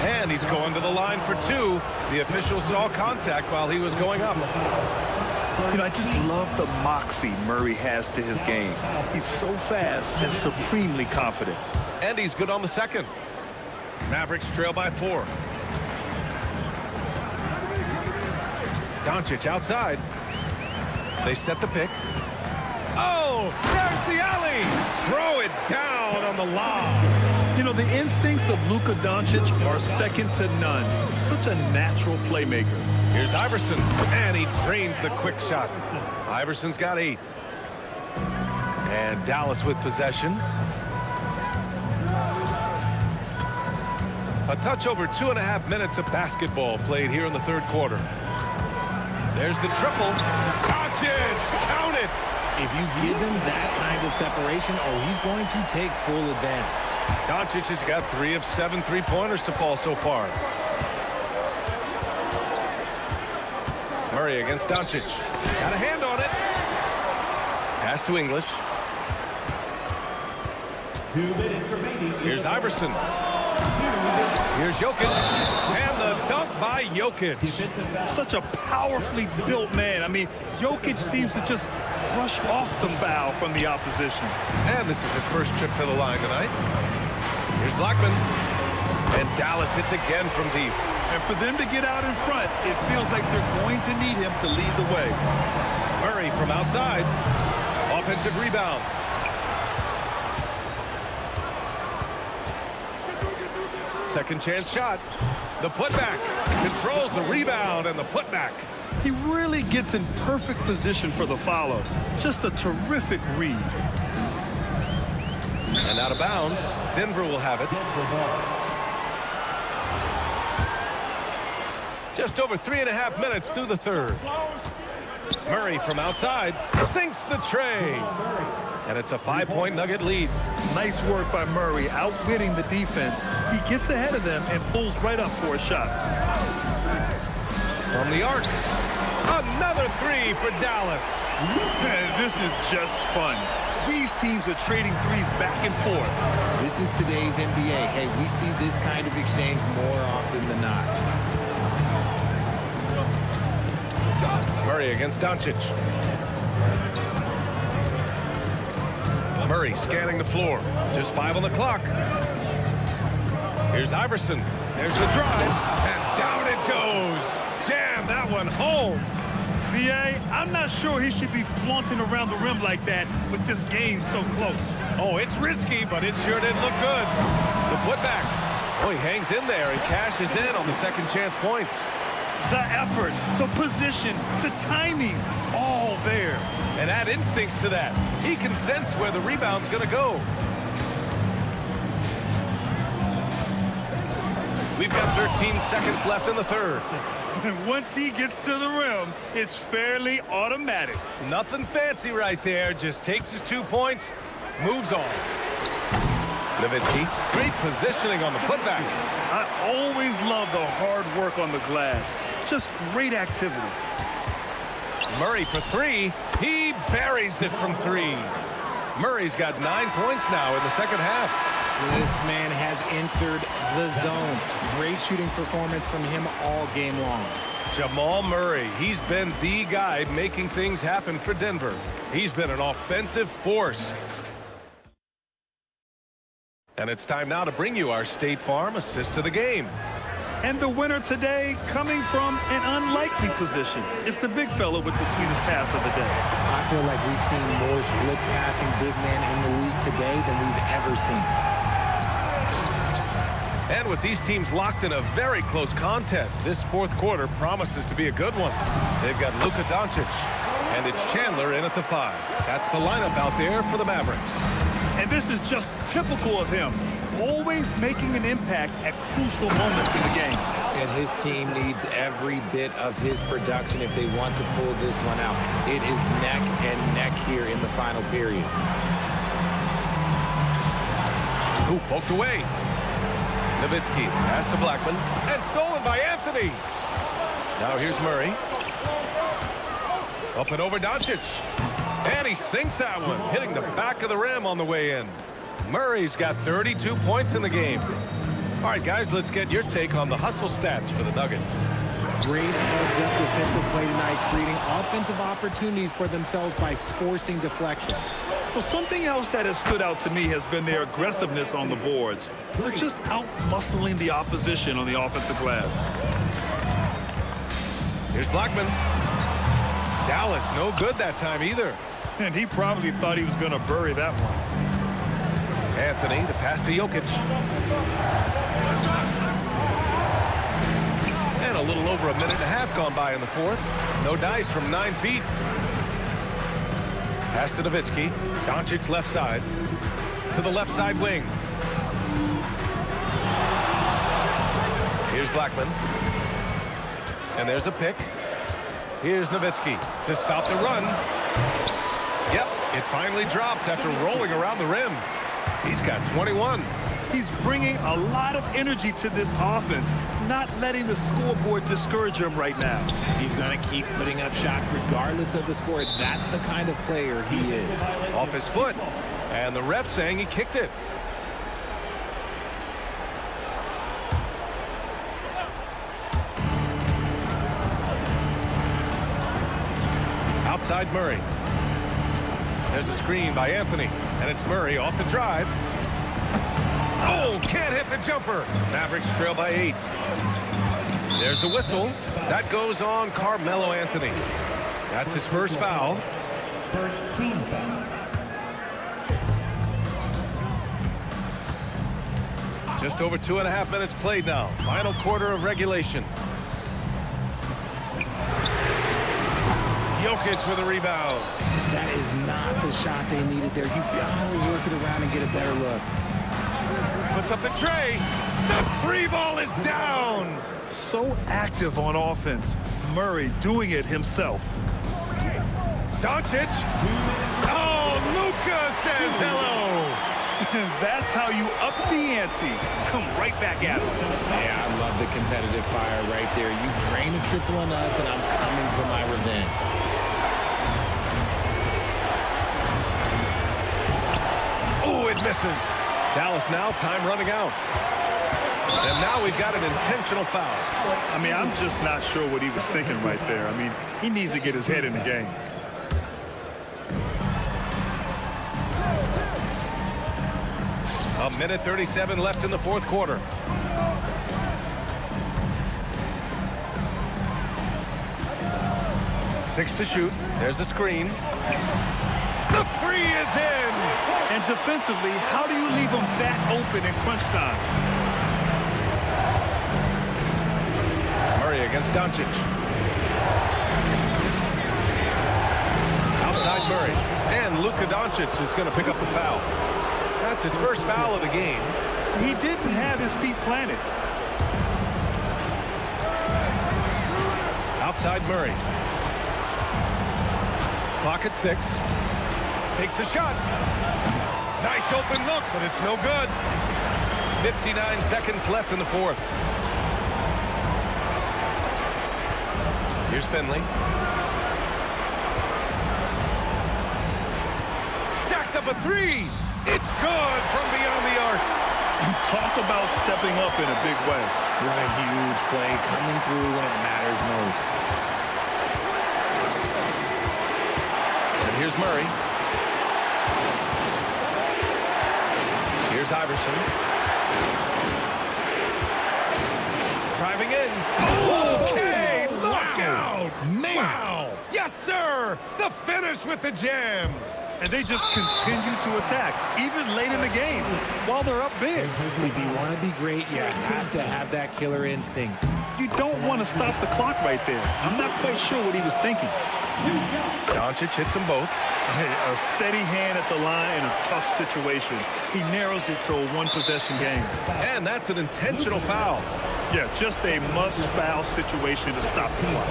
And he's going to the line for 2. The official saw contact while he was going up. You know, I just love the moxie Murray has to his game. He's so fast and supremely confident. And he's good on the second. Mavericks trail by 4. Doncic outside. They set the pick. Oh, there's the alley. Throw it down on the lob. You know, the instincts of Luka Doncic are second to none. Such a natural playmaker. Here's Iverson, and he drains the quick shot. Iverson's got 8. And Dallas with possession. A touch over 2.5 minutes of basketball played here in the third quarter. There's the triple. Doncic, count it. If you give him that kind of separation, oh, he's going to take full advantage. Doncic has got 3 of 7 3-pointers to fall so far. Murray against Doncic. Got a hand on it. Pass to English. 2 minutes remaining. Here's Iverson. Here's Jokic. And the dunk by Jokic. Such a powerfully built man. I mean, Jokic seems to just brush off the foul from the opposition. And this is his first trip to the line tonight. Here's Blackman. And Dallas hits again from deep. And for them to get out in front, it feels like they're going to need him to lead the way. Murray from outside. Offensive rebound. Second chance shot. The putback. Controls the rebound and the putback. He really gets in perfect position for the follow. Just a terrific read. And out of bounds. Denver will have it. Just over 3.5 minutes through the third. Murray from outside sinks the tray. And it's a 5-point Nugget lead. Nice work by Murray, outwitting the defense. He gets ahead of them and pulls right up for a shot. From the arc. Another 3 for Dallas. This is just fun. These teams are trading threes back and forth. This is today's NBA. Hey, we see this kind of exchange more often than not. Murray against Doncic. Murray scanning the floor. Just 5 on the clock. Here's Iverson. There's the drive. And down it goes. Jam that one home. B.A., I'm not sure he should be flaunting around the rim like that with this game so close. Oh, it's risky, but it sure did look good. The putback. Oh, he hangs in there and cashes in on the second chance points. The effort, the position, the timing, all there. And add instincts to that. He can sense where the rebound's going to go. We've got 13 seconds left in the third. Once he gets to the rim, it's fairly automatic. Nothing fancy right there. Just takes his 2 points, moves on. Nowitzki, great positioning on the putback. I always love the hard work on the glass. Just great activity. Murray for 3. He buries it from 3. Murray's got 9 points now in the second half. This man has entered the zone. Great shooting performance from him all game long. Jamal Murray, he's been the guy making things happen for Denver. He's been an offensive force. And it's time now to bring you our State Farm assist to the game. And the winner today coming from an unlikely position. It's the big fella with the sweetest pass of the day. I feel like we've seen more slick passing big men in the league today than we've ever seen. And with these teams locked in a very close contest, this fourth quarter promises to be a good one. They've got Luka Doncic, and it's Chandler in at the 5. That's the lineup out there for the Mavericks. And this is just typical of him, always making an impact at crucial moments in the game. And his team needs every bit of his production if they want to pull this one out. It is neck and neck here in the final period. Ooh, poked away. Nowitzki, pass to Blackman, and stolen by Anthony. Now here's Murray. Up and over Doncic. And he sinks that one, hitting the back of the rim on the way in. Murray's got 32 points in the game. All right, guys, let's get your take on the hustle stats for the Nuggets. Great heads-up defensive play tonight, creating offensive opportunities for themselves by forcing deflections. Well, something else that has stood out to me has been their aggressiveness on the boards. They're just out-muscling the opposition on the offensive glass. Here's Blackman. Dallas, no good that time either. And he probably thought he was going to bury that one. Anthony, the pass to Jokic. And a little over a minute and a half gone by in the fourth. No dice from 9 feet. Pass to Nowitzki. Doncic left side. To the left side wing. Here's Blackman. And there's a pick. Here's Nowitzki to stop the run. Yep, it finally drops after rolling around the rim. He's got 21. He's bringing a lot of energy to this offense, not letting the scoreboard discourage him right now. He's going to keep putting up shots regardless of the score. That's the kind of player he is. Off his foot, and the ref saying he kicked it. Outside Murray. There's a screen by Anthony, and it's Murray off the drive. Oh, can't hit the jumper. Mavericks trail by 8. There's a whistle. That goes on Carmelo Anthony. That's his first foul. First team foul. Just over 2.5 minutes played now. Final quarter of regulation. Jokic with a rebound. That is not the shot they needed there. You gotta work it around and get a better look. Puts up the tray. The free ball is down. So active on offense. Murray doing it himself. Doncic. Oh, Luka says hello. That's how you up the ante. Come right back at him. Yeah, I love the competitive fire right there. You drain a triple on us, and I'm coming for my revenge. Oh, it misses. Dallas now, time running out. And now we've got an intentional foul. I mean, I'm just not sure what he was thinking right there. I mean, he needs to get his head in the game. A minute 37 left in the fourth quarter. Six to shoot. There's a screen. The three is in. And defensively, how do you leave him that open in crunch time? Murray against Doncic. Outside Murray. And Luka Doncic is going to pick up the foul. That's his first foul of the game. He didn't have his feet planted. Outside Murray. Clock at 6. Takes the shot. Nice open look, but it's no good. 59 seconds left in the fourth. Here's Finley. Jacks up a three. It's good from beyond the arc. Talk about stepping up in a big way. What a huge play, coming through when it matters most. And here's Murray. Here's Iverson. Driving in. Okay, look out. Man. Wow. Yes, sir. The finish with the jam. And they just continue to attack, even late in the game, while they're up big. If you want to be great, you have to have that killer instinct. You don't want to stop the clock right there. I'm not quite sure what he was thinking. Doncic hits them both. Hey, a steady hand at the line in a tough situation. He narrows it to a one-possession game. And that's an intentional foul. Yeah, just a must-foul situation to stop the clock.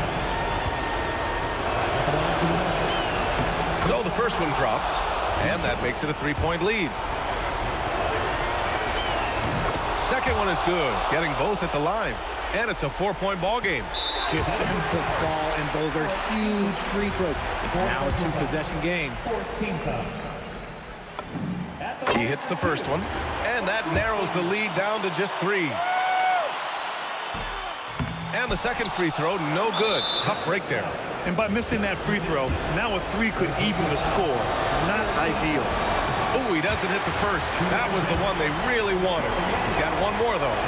So the first one drops, and that makes it a three-point lead. Second one is good, getting both at the line. And it's a four-point ball game. Gets them to fall, and those are huge free throws. It's now a two-possession game. He hits the first one, and that narrows the lead down to just 3. And the second free throw, no good. Tough break there. And by missing that free throw, now a 3 could even the score. Not ideal. Oh, he doesn't hit the first. That was the one they really wanted. He's got one more, though.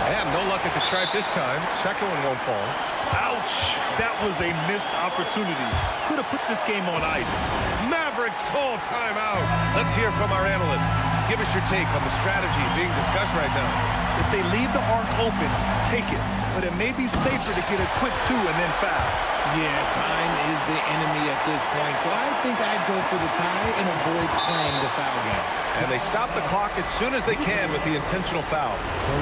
And no luck at the stripe this time. Second one won't fall. Ouch! That was a missed opportunity. Could have put this game on ice. Mavericks call timeout. Let's hear from our analyst. Give us your take on the strategy being discussed right now. If they leave the arc open, take it. But it may be safer to get a quick 2 and then foul. Yeah, time is the enemy at this point, so I think I'd go for the tie and avoid playing the foul game. And they stop the clock as soon as they can with the intentional foul.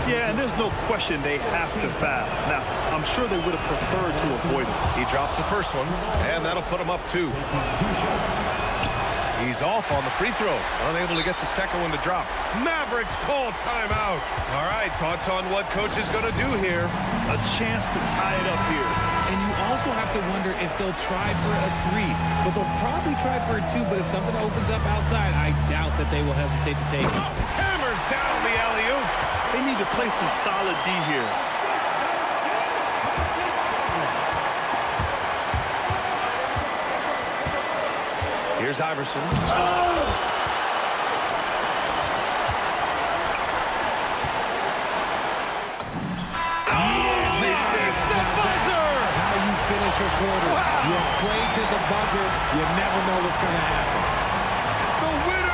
Yeah, and there's no question they have to foul. Now, I'm sure they would have preferred to avoid it. He drops the first one, and that'll put him up 2. He's off on the free throw, unable to get the second one to drop. Mavericks call timeout. All right, thoughts on what coach is going to do here? A chance to tie it up here. And you also have to wonder if they'll try for a 3, but they'll probably try for a 2, but if something opens up outside, I doubt that they will hesitate to take it. Hammers down the alley-oop. They need to play some solid D here. Here's Iverson. Finish your quarter. Wow. You play to the buzzer. You never know what's going to happen. The winner.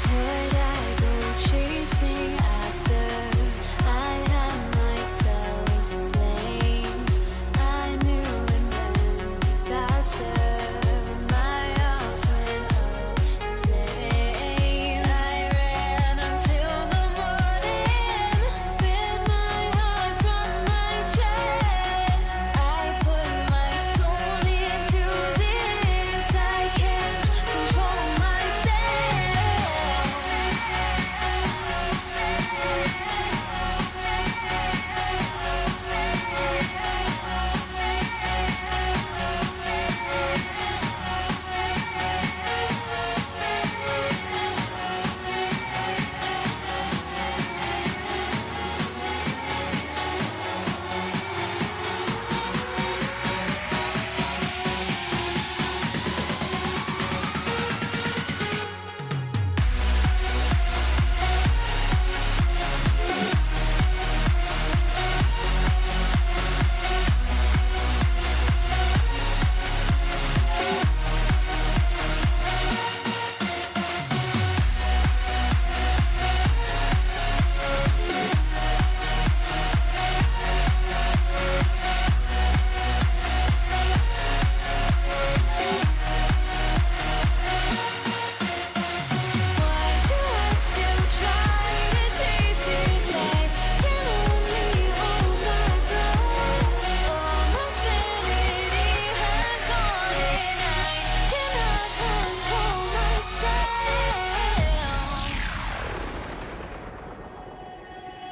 Would I go chasing after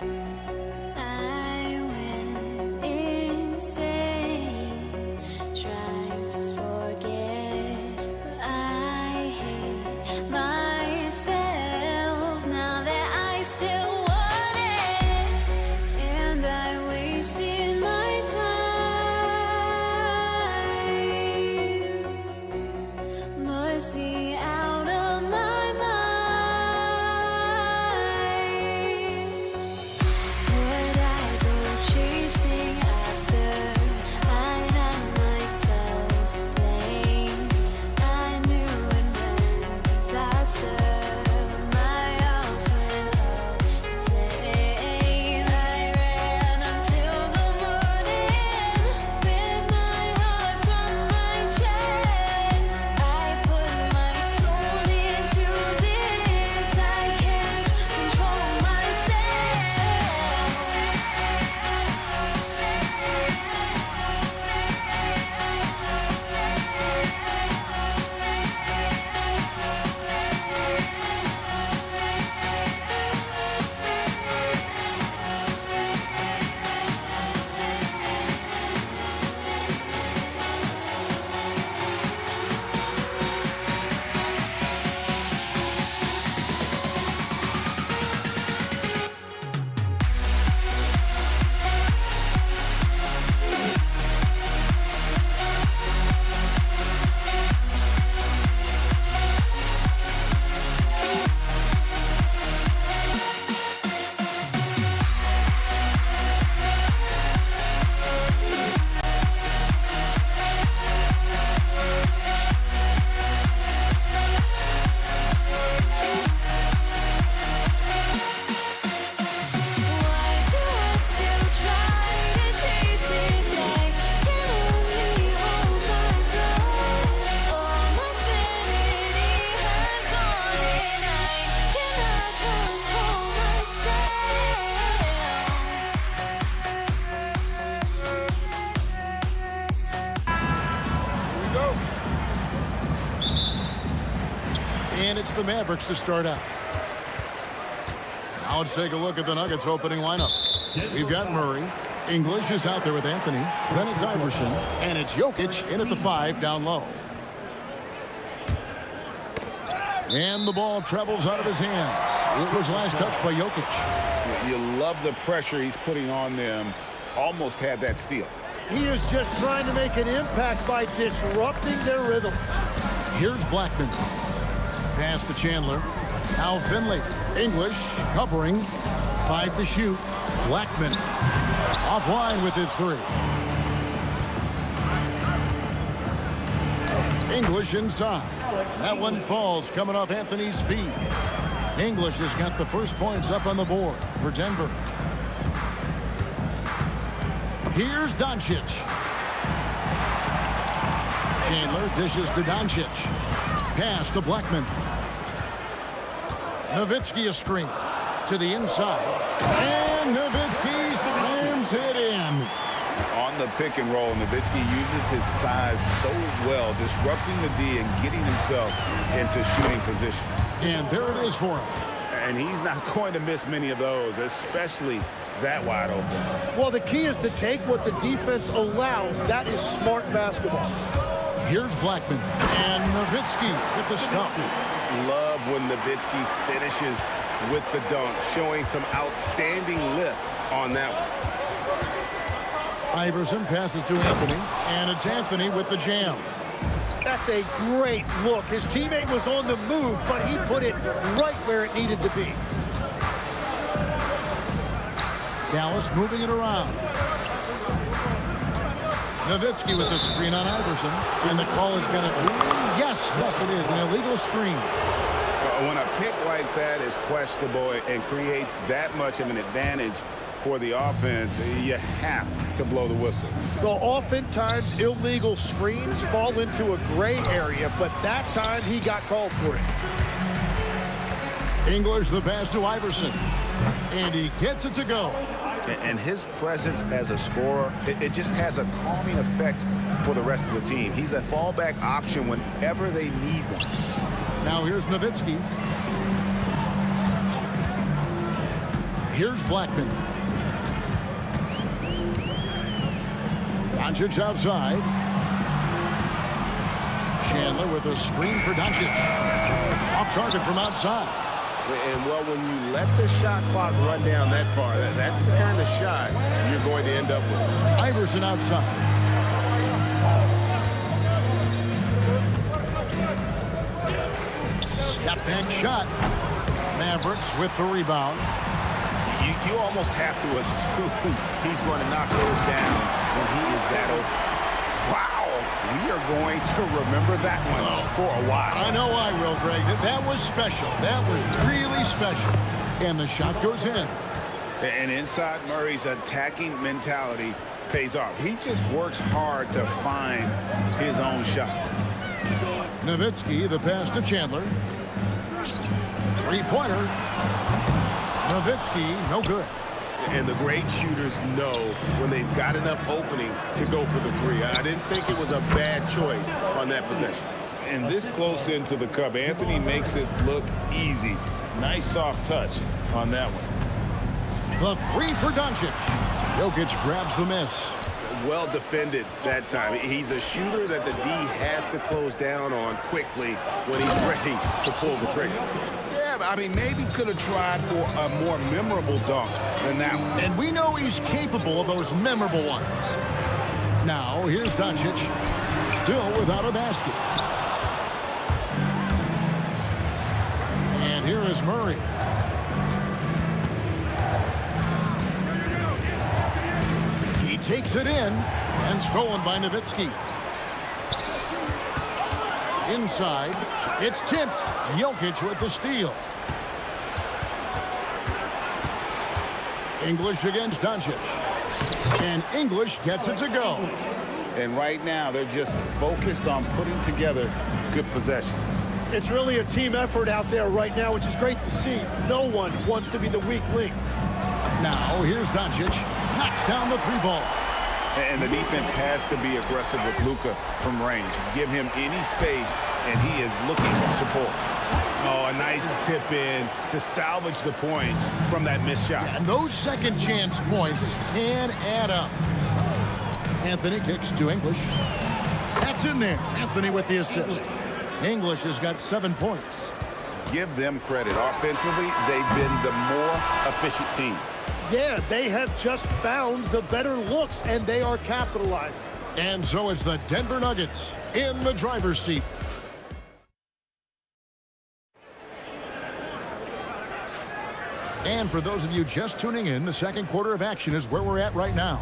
I went insane trying to forget, but I hate myself now that I still want it, and I wasted my time. Must be out of my mind. Would I go chasing after? I had myself to blame. I knew it meant disaster. My house went up in flames. I ran until the morning with my heart from my chest. I put my soul into this. I can't control And it's the Mavericks to start out. Now let's take a look at the Nuggets opening lineup. We've got Murray. English is out there with Anthony. Then it's Iverson. And it's Jokic in at the 5 down low. And the ball travels out of his hands. It was last touched by Jokic. You love the pressure he's putting on them. Almost had that steal. He is just trying to make an impact by disrupting their rhythm. Here's Blackman. Pass to Chandler. Now Finley. English covering. 5 to shoot. Blackman offline with his 3. English inside. That one falls coming off Anthony's feet. English has got the first points up on the board for Denver. Here's Doncic. Chandler dishes to Doncic. Pass to Blackman. Nowitzki a screen to the inside. And Nowitzki slams it in. On the pick and roll, Nowitzki uses his size so well, disrupting the D and getting himself into shooting position. And there it is for him. And he's not going to miss many of those, especially that wide open. Well, the key is to take what the defense allows. That is smart basketball. Here's Blackman. And Nowitzki with the stuff. Love when Nowitzki finishes with the dunk, showing some outstanding lift on that one. Iverson passes to Anthony, and it's Anthony with the jam. That's a great look. His teammate was on the move, but he put it right where it needed to be. Dallas moving it around. Nowitzki with the screen on Iverson, and the call is going to be, yes, it is, an illegal screen. When a pick like that is questionable and creates that much of an advantage for the offense, you have to blow the whistle. Well, oftentimes illegal screens fall into a gray area, but that time he got called for it. English the pass to Iverson, and he gets it to go. And his presence as a scorer, it just has a calming effect for the rest of the team. He's a fallback option whenever they need one. Now here's Nowitzki. Here's Blackman. Doncic outside. Chandler with a screen for Doncic. Off target from outside. And, well, when you let the shot clock run down that far, that's the kind of shot you're going to end up with. Iverson outside. Step back shot. Mavericks with the rebound. You almost have to assume he's going to knock those down when he is that open. Wow, we are going to remember that one for a while. I know I will, Greg. That was special. That was really special. And the shot goes in. And inside Murray's attacking mentality pays off. He just works hard to find his own shot. Nowitzki, the pass to Chandler. Three-pointer. Nowitzki, no good. And the great shooters know when they've got enough opening to go for the three. I didn't think it was a bad choice on that possession. And this close into the cup, Anthony makes it look easy. Nice soft touch on that one. The three for Doncic. Jokic grabs the miss. Well defended that time. He's a shooter that the D has to close down on quickly when he's ready to pull the trigger. Yeah, I mean, maybe could have tried for a more memorable dunk than that one. And we know he's capable of those memorable ones. Now, here's Doncic, still without a basket. And here is Murray. He takes it in, and stolen by Nowitzki. Inside, it's tipped. Jokic with the steal. English against Doncic. And English gets it to go. And right now, they're just focused on putting together good possessions. It's really a team effort out there right now, which is great to see. No one wants to be the weak link. Now, here's Doncic. Knocks down the three ball. And the defense has to be aggressive with Luka from range. Give him any space, and he is looking to pull. Oh, a nice tip in to salvage the points from that missed shot. And those second chance points can add up. Anthony kicks to English. That's in there. Anthony with the assist. English has got 7 points. Give them credit. Offensively, they've been the more efficient team. Yeah, they have just found the better looks, and they are capitalizing. And so it's the Denver Nuggets in the driver's seat. And for those of you just tuning in, the second quarter of action is where we're at right now.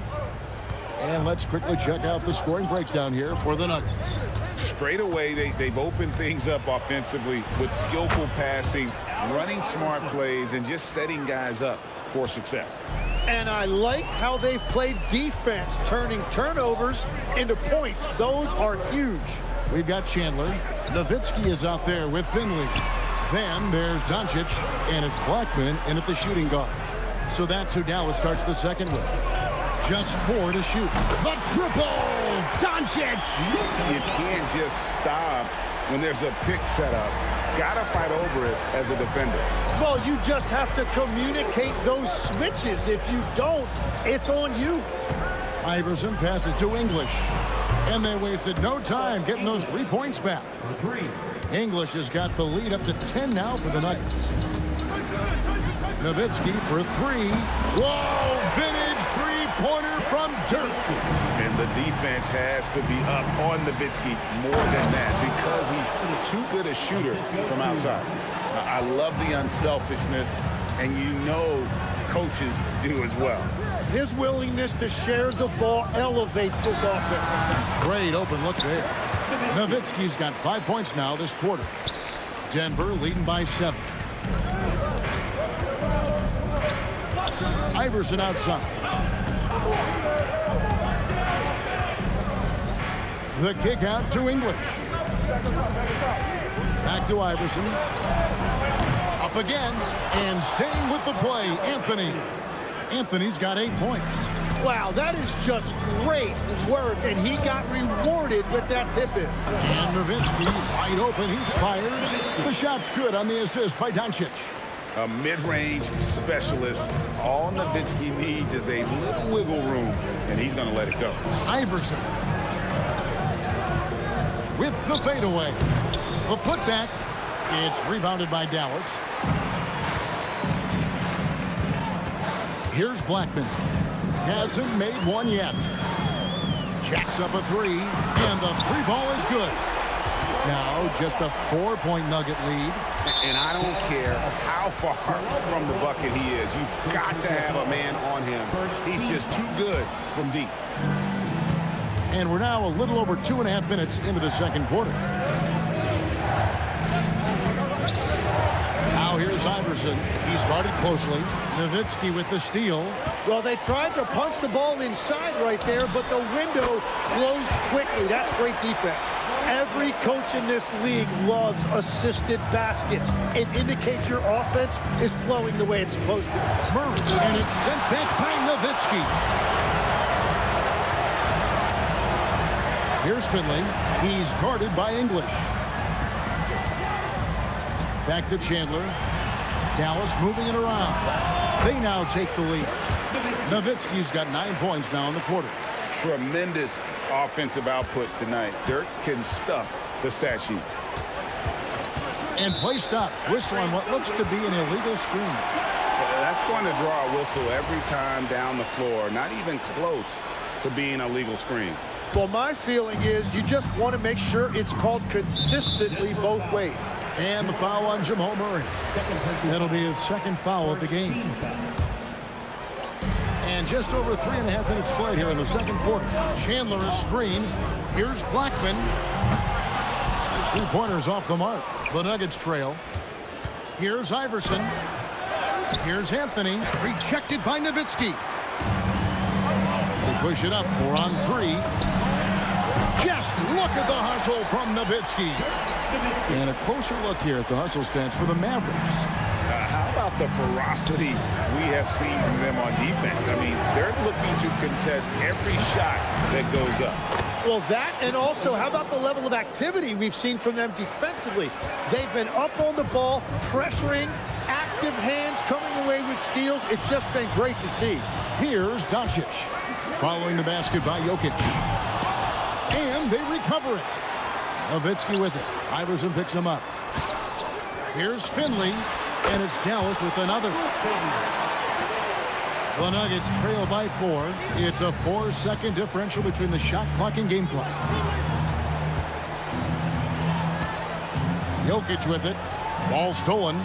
And let's quickly check out the scoring breakdown here for the Nuggets. Straight away, they've opened things up offensively with skillful passing, running smart plays, and just setting guys up for success. And I like how they've played defense, turning turnovers into points. Those are huge. We've got Chandler. Nowitzki is out there with Finley. Then there's Doncic, and it's Blackman in at the shooting guard. So that's who Dallas starts the second with. Just 4 to shoot. The triple! Doncic! You can't just stop when there's a pick set up. Gotta fight over it as a defender. Well, you just have to communicate those switches. If you don't, it's on you. Iverson passes to English. And they wasted no time getting those 3 points back. English has got the lead up to 10 now for the Nuggets. Nowitzki for 3. Whoa! Vintage three-pointer from Dirk. And the defense has to be up on Nowitzki more than that because he's too good a shooter from outside. I love the unselfishness, and you know coaches do as well. His willingness to share the ball elevates this offense. Great open look there. Nowitzki's got 5 points now this quarter. Denver leading by 7. Iverson outside. The kick out to English. Back to Iverson. Up again. And staying with the play, Anthony. Anthony's got 8 points. Wow, that is just great work, and he got rewarded with that tip-in. And Nowitzki wide open. He fires. The shot's good on the assist by Doncic. A mid-range specialist. All Nowitzki needs is a little wiggle room, and he's going to let it go. Iverson with the fadeaway. The putback. It's rebounded by Dallas. Here's Blackman. Hasn't made one yet. Jacks up a three, and the three ball is good. Now just a 4-point Nugget lead. And I don't care how far from the bucket he is. You've got to have a man on him. He's just too good from deep. And we're now a little over 2.5 minutes into the second quarter. Now here's Iverson. He's guarded closely. Nowitzki with the steal. Well, they tried to punch the ball inside right there, but the window closed quickly. That's great defense. Every coach in this league loves assisted baskets. It indicates your offense is flowing the way it's supposed to. Murray, and it's sent back by Nowitzki. Here's Finley. He's guarded by English. Back to Chandler. Dallas moving it around. They now take the lead. Nowitzki's got 9 points now in the quarter. Tremendous offensive output tonight. Dirk can stuff the stat sheet. And play stops. Whistle on what looks to be an illegal screen. That's going to draw a whistle every time down the floor. Not even close to being a legal screen. Well, my feeling is you just want to make sure it's called consistently both ways. And the foul on Jamal Murray. That'll be his second foul of the game. And just over 3.5 minutes played here in the second quarter. Chandler a screen. Here's Blackman. His three-pointers off the mark. The Nuggets trail. Here's Iverson. Here's Anthony. Rejected by Nowitzki. They push it up 4 on 3. Just look at the hustle from Nowitzki. And a closer look here at the hustle stats for the Mavericks. How about the ferocity we have seen from them on defense? I mean, they're looking to contest every shot that goes up. Well, that, and also, how about the level of activity we've seen from them defensively? They've been up on the ball, pressuring, active hands coming away with steals. It's just been great to see. Here's Doncic. Following the basket by Jokic. And they recover it. Nowitzki with it. Iverson picks him up. Here's Finley. And it's Dallas with another. The Nuggets trail by 4. It's a 4-second differential between the shot clock and game clock. Jokic with it. Ball stolen.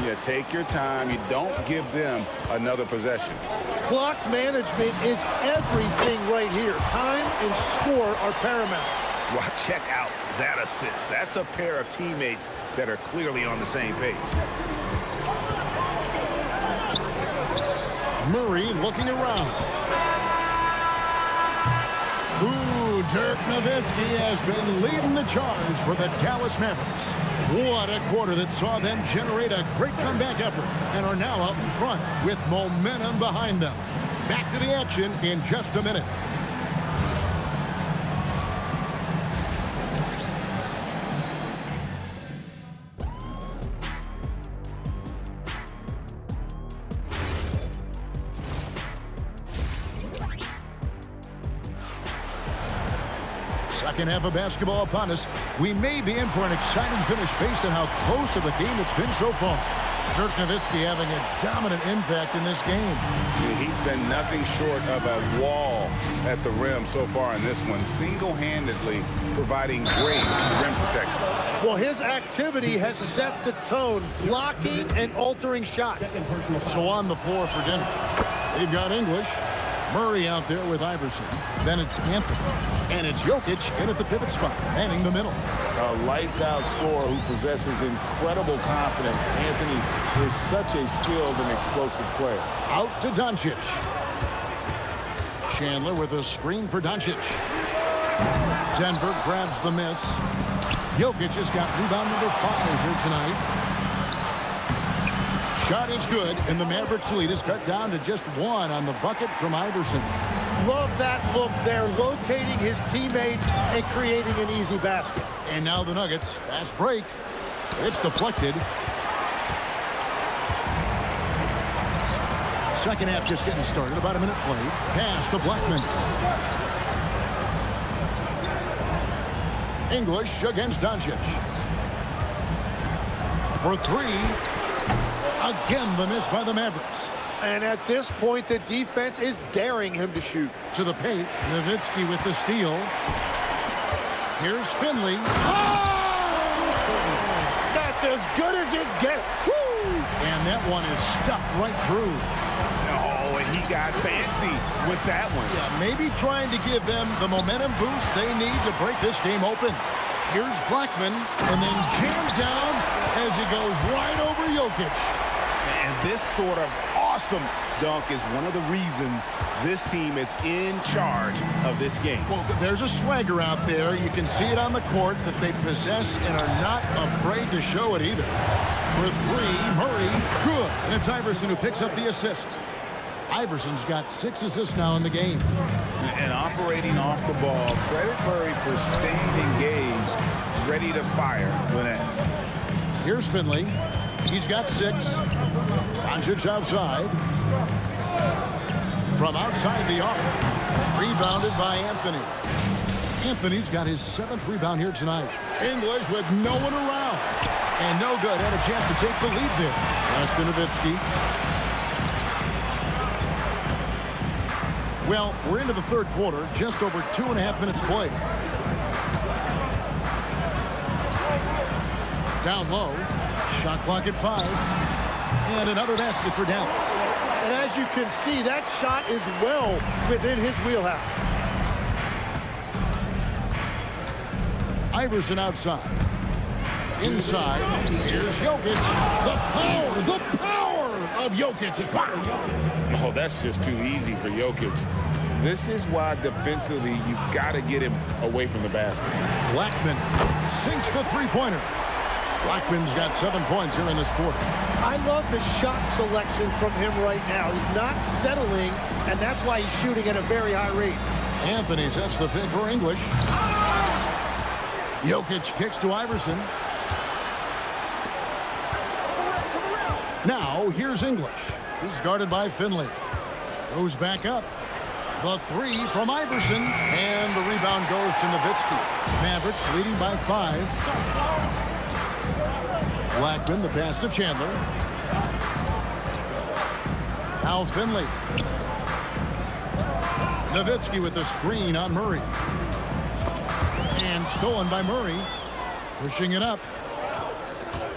You take your time. You don't give them another possession. Clock management is everything right here. Time and score are paramount. Well, check out that assist. That's a pair of teammates that are clearly on the same page. Murray looking around. Ooh, Dirk Nowitzki has been leading the charge for the Dallas Mavericks. What a quarter that saw them generate a great comeback effort and are now out in front with momentum behind them. Back to the action in just a minute. Second half of basketball upon us. We may be in for an exciting finish based on how close of a game it's been so far. Dirk Nowitzki having a dominant impact in this game. He's been nothing short of a wall at the rim so far in this one, single-handedly providing great rim protection. Well, his activity has set the tone, blocking and altering shots. So on the floor for Denver, they've got English. Murray out there with Iverson. Then it's Anthony. And it's Jokic in at the pivot spot, manning the middle. A lights-out scorer who possesses incredible confidence. Anthony is such a skilled and explosive player. Out to Doncic. Chandler with a screen for Doncic. Denver grabs the miss. Jokic has got rebound number 5 here tonight. Shot is good, and the Mavericks lead is cut down to just 1 on the bucket from Iverson. Love that look there, locating his teammate and creating an easy basket. And now the Nuggets, fast break. It's deflected. Second half just getting started. About a minute played. Pass to Blackman. English against Doncic. For three. Again, the miss by the Mavericks. And at this point, the defense is daring him to shoot. To the paint. Nowitzki with the steal. Here's Finley. Oh! That's as good as it gets. Woo! And that one is stuffed right through. Oh, and he got fancy with that one. Yeah, maybe trying to give them the momentum boost they need to break this game open. Here's Blackman, and then jammed down as he goes right over Jokic. And this sort of awesome dunk is one of the reasons this team is in charge of this game. Well, there's a swagger out there. You can see it on the court that they possess and are not afraid to show it either. For three, Murray, good. And it's Iverson who picks up the assist. Iverson's got 6 assists now in the game. And operating off the ball, credit Murray for staying engaged, ready to fire when asked. Here's Finley. He's got 6. Doncic outside. From outside the arc. Rebounded by Anthony. Anthony's got his 7th rebound here tonight. English with no one around. And no good. Had a chance to take the lead there. Pass to Nowitzki. Well, we're into the third quarter. Just over 2.5 minutes played. Down low. Shot clock at 5. And another basket for Dallas. And as you can see, that shot is well within his wheelhouse. Iverson outside. Inside. Here's Jokic. The power of Jokic. Oh, that's just too easy for Jokic. This is why defensively you've got to get him away from the basket. Blackman sinks the three-pointer. Blackman's got 7 points here in this quarter. I love the shot selection from him right now. He's not settling, and that's why he's shooting at a very high rate. Anthony sets the pick for English. Jokic kicks to Iverson. Now, here's English. He's guarded by Finley. Goes back up. The 3 from Iverson, and the rebound goes to Nowitzki. Mavericks leading by 5. Blackman, the pass to Chandler. Now Finley. Nowitzki with the screen on Murray. And stolen by Murray. Pushing it up.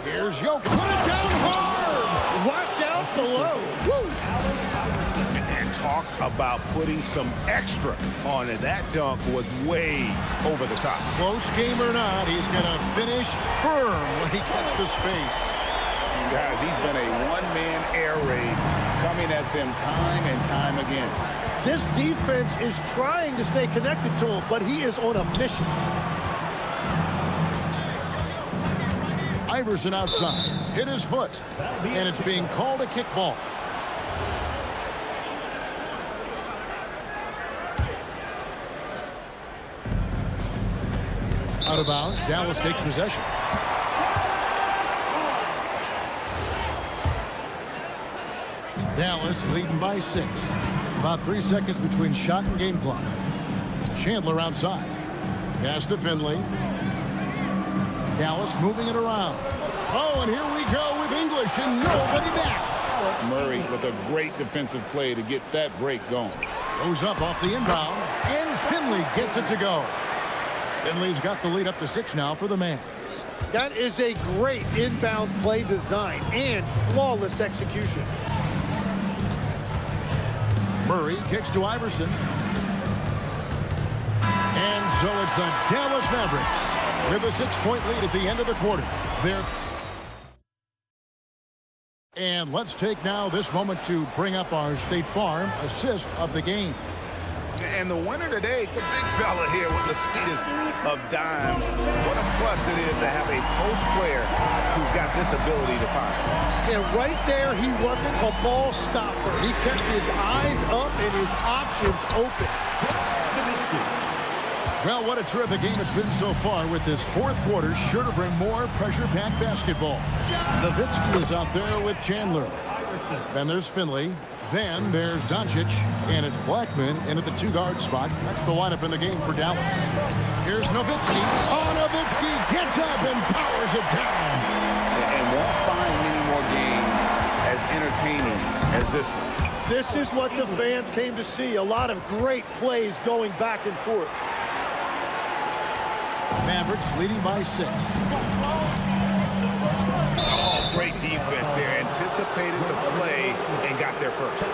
Here's Jokic. Put it down hard! Watch out below. Woo! And talk about putting some extra on it. That dunk was way over the top. Close game or not, he's going to finish firm when he gets the space. Guys, he's been a one-man air raid coming at them time and time again. This defense is trying to stay connected to him, but he is on a mission. Iverson outside. Hit his foot. And it's being called a kickball. Out of bounds. Dallas takes possession. Dallas leading by 6. About 3 seconds between shot and game clock. Chandler outside. Pass to Finley. Dallas moving it around. Oh, and here we go with English and nobody back. Murray with a great defensive play to get that break going. Goes up off the inbound, and Finley gets it to go. Finley's got the lead up to 6 now for the Mavs. That is a great inbounds play design and flawless execution. Murray kicks to Iverson. And so it's the Dallas Mavericks with a 6-point lead at the end of the quarter. And let's take now this moment to bring up our State Farm assist of the game. And the winner today, the big fella here with the speedest of dimes. What a plus it is to have a post player who's got this ability to fire. And right there, he wasn't a ball stopper. He kept his eyes up and his options open. Well, what a terrific game it's been so far with this fourth quarter. Sure to bring more pressure-packed basketball. Nowitzki is out there with Chandler. Then there's Finley. Then there's Doncic, and it's Blackman in at the 2-guard spot. That's the lineup in the game for Dallas. Here's Nowitzki. Oh, Nowitzki gets up and powers it down. And won't find many more games as entertaining as this one. This is what the fans came to see. A lot of great plays going back and forth. Mavericks leading by 6. Oh, great defense there. Anticipated the play and got there first.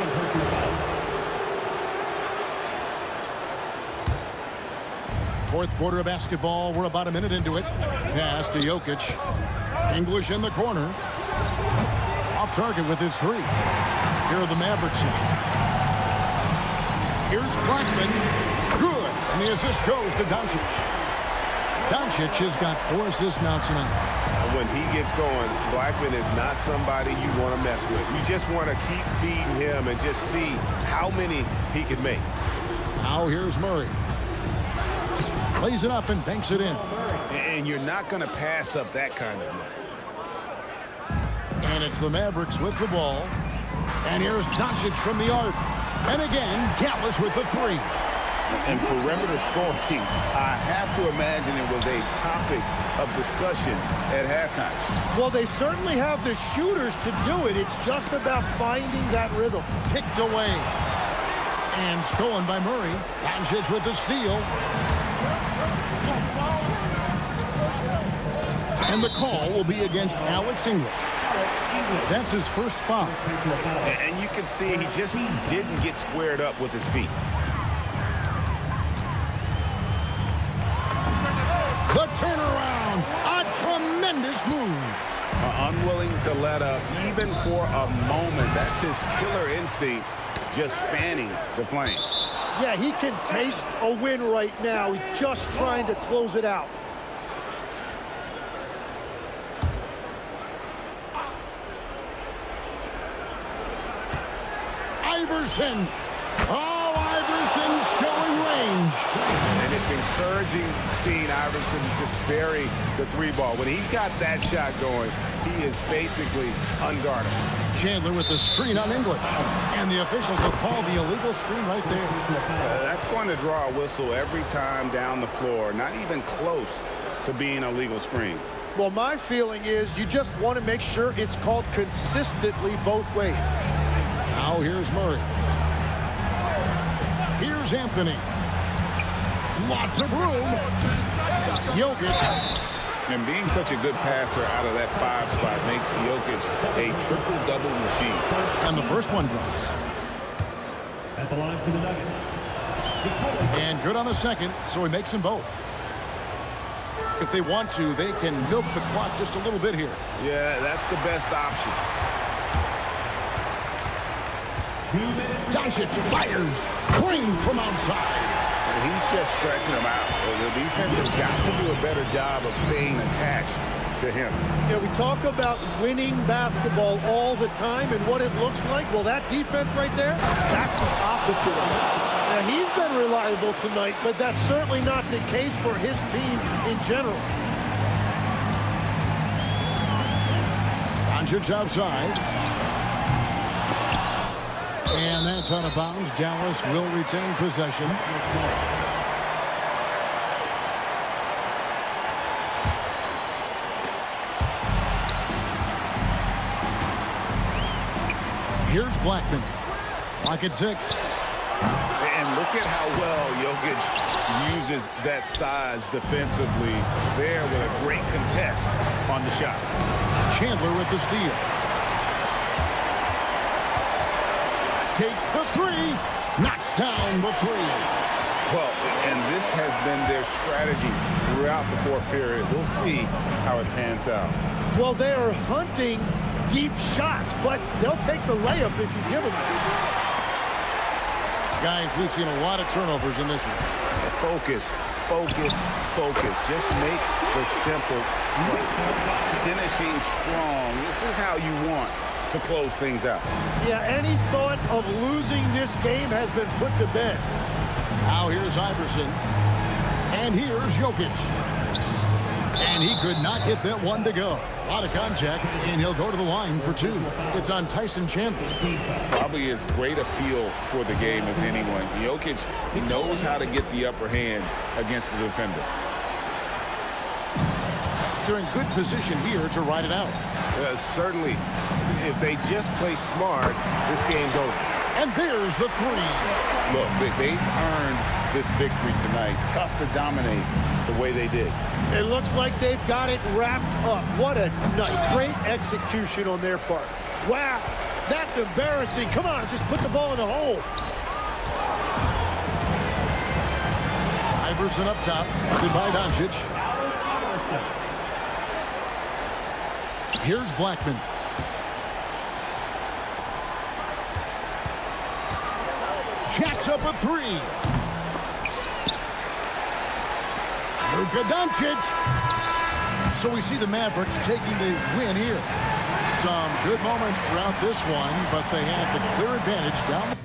Fourth quarter of basketball. We're about a minute into it. Pass to Jokic. English in the corner. Off target with his 3. Here are the Mavericks now. Here's Blackman. Good. And the assist goes to Doncic. Doncic has got 4 assists now tonight. When he gets going, Blackman is not somebody you want to mess with. You just want to keep feeding him and just see how many he can make. Now here's Murray. Plays it up and banks it in. And you're not going to pass up that kind of look. And it's the Mavericks with the ball. And here's Doncic from the arc. And again, Dallas with the 3. And perimeter scoring, I have to imagine it was a topic of discussion at halftime. Well, they certainly have the shooters to do it. It's just about finding that rhythm. Kicked away. And stolen by Murray. Doncic with the steal. And the call will be against Alex English. That's his first foul. And you can see he just didn't get squared up with his feet. The turnaround, a tremendous move. Unwilling to let up even for a moment. That's his killer instinct, just fanning the flame. Yeah, he can taste a win right now. He's just trying to close it out. Iverson. Oh, Iverson's showing range. And it's encouraging seeing Iverson just bury the 3-ball. When he's got that shot going, he is basically unguardable. Chandler with the screen on English. And the officials will call the illegal screen right there. That's going to draw a whistle every time down the floor. Not even close to being a legal screen. Well, my feeling is you just want to make sure it's called consistently both ways. Now here's Murray. Here's Anthony. Lots of room. Jokic. And being such a good passer out of that 5 spot makes Jokic a triple-double machine. And the first one drops. At the line for the Nuggets. And good on the second, so he makes them both. If they want to, they can milk the clock just a little bit here. Yeah, that's the best option. Doncic fires. Clean from outside. He's just stretching him out. The defense has got to do a better job of staying attached to him. You know, we talk about winning basketball all the time and what it looks like. Well, that defense right there, that's the opposite of it. Now, he's been reliable tonight, but that's certainly not the case for his team in general. Doncic outside. And that's out of bounds. Dallas will retain possession. Here's Blackman. Lock at 6. And look at how well Jokic uses that size defensively there with a great contest on the shot. Chandler with the steal. Takes the 3. Knocks down the 3. Well, and this has been their strategy throughout the fourth period. We'll see how it pans out. Well, they are hunting deep shots, but they'll take the layup if you give them it. Guys, we've seen a lot of turnovers in this one. Focus, focus, focus. Just make the simple play. Finishing strong. This is how you want to close things out. Yeah, any thought of losing this game has been put to bed. Now here's Iverson. And here's Jokic. And he could not get that one to go. A lot of contact, and he'll go to the line for 2. It's on Tyson Chandler. Probably as great a feel for the game as anyone. Jokic knows how to get the upper hand against the defender. They're in good position here to ride it out. Certainly. If they just play smart, this game's over. And there's the 3. Look, they've earned this victory tonight. Tough to dominate the way they did. It looks like they've got it wrapped up. What a night. Great execution on their part. Wow, that's embarrassing. Come on, just put the ball in the hole. Iverson up top. Goodbye, Doncic. Here's Blackman. Jacks up a 3. Luka Doncic. So we see the Mavericks taking the win here. Some good moments throughout this one, but they had the clear advantage down the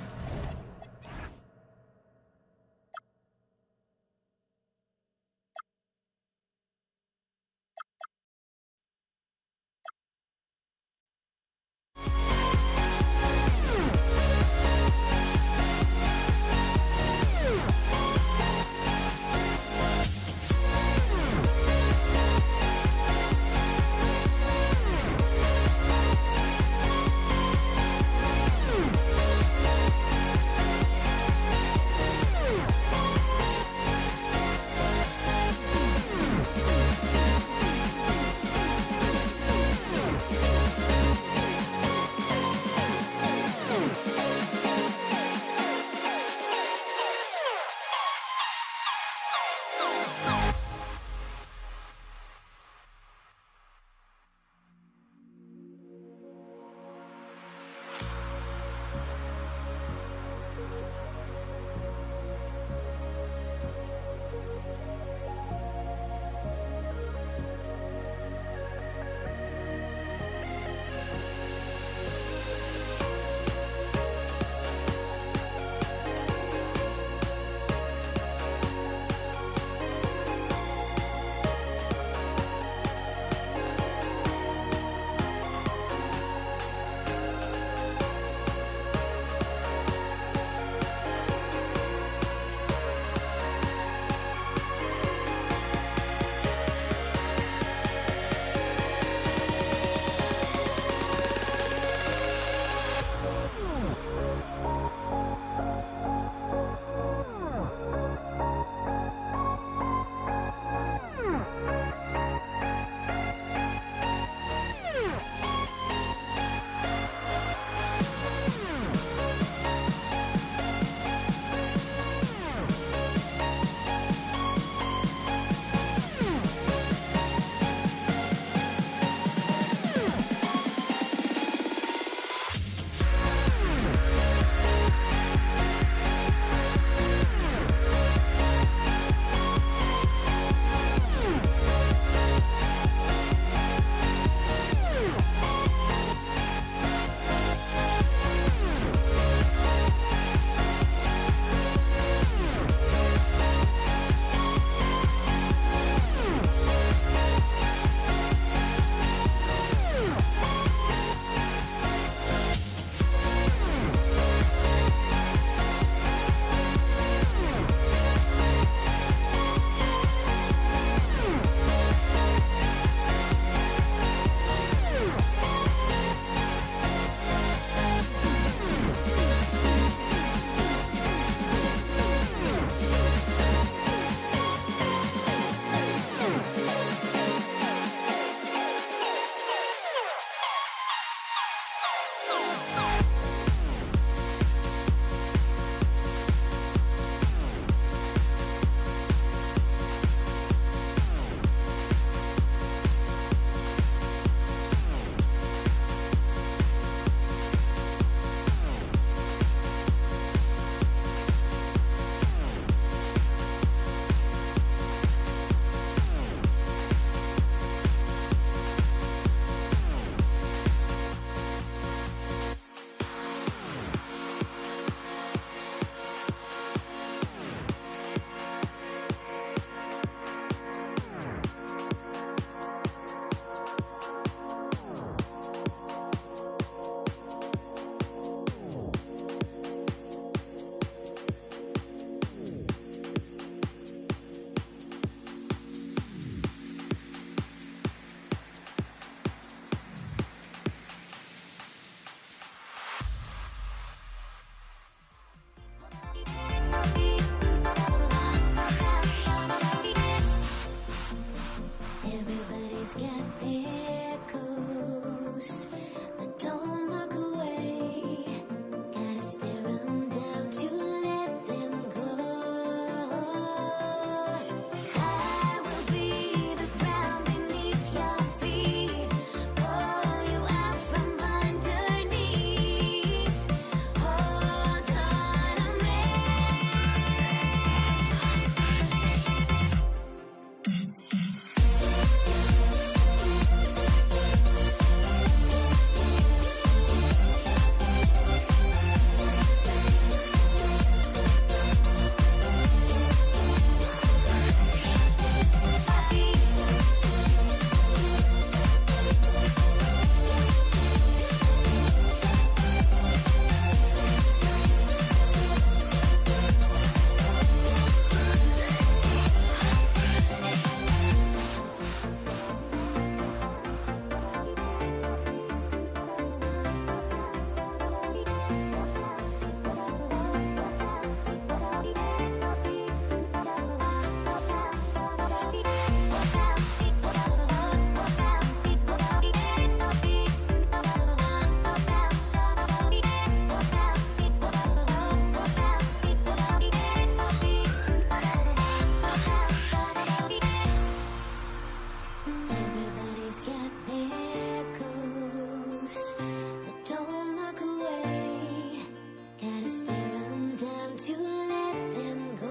want to let them go.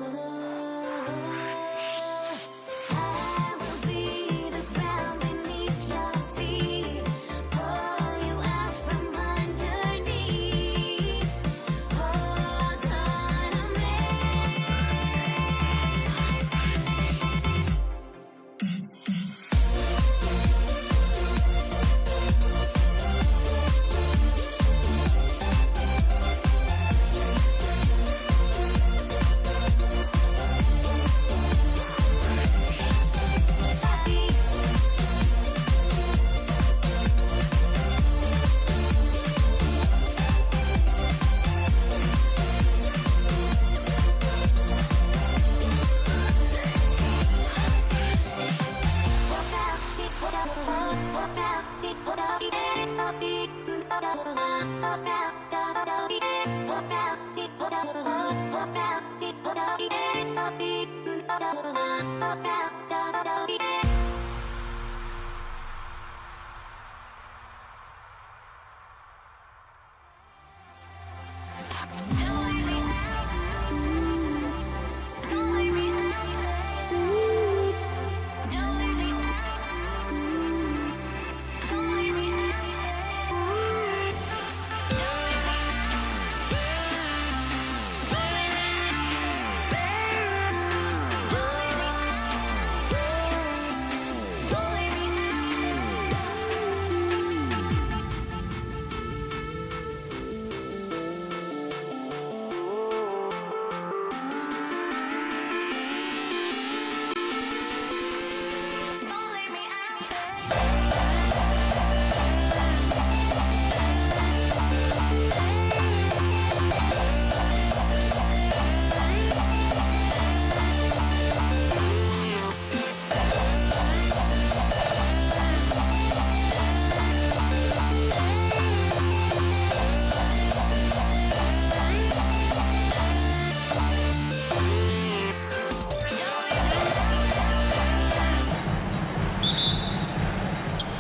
I will be the ground beneath your feet, pull you out from underneath. Hold on to me.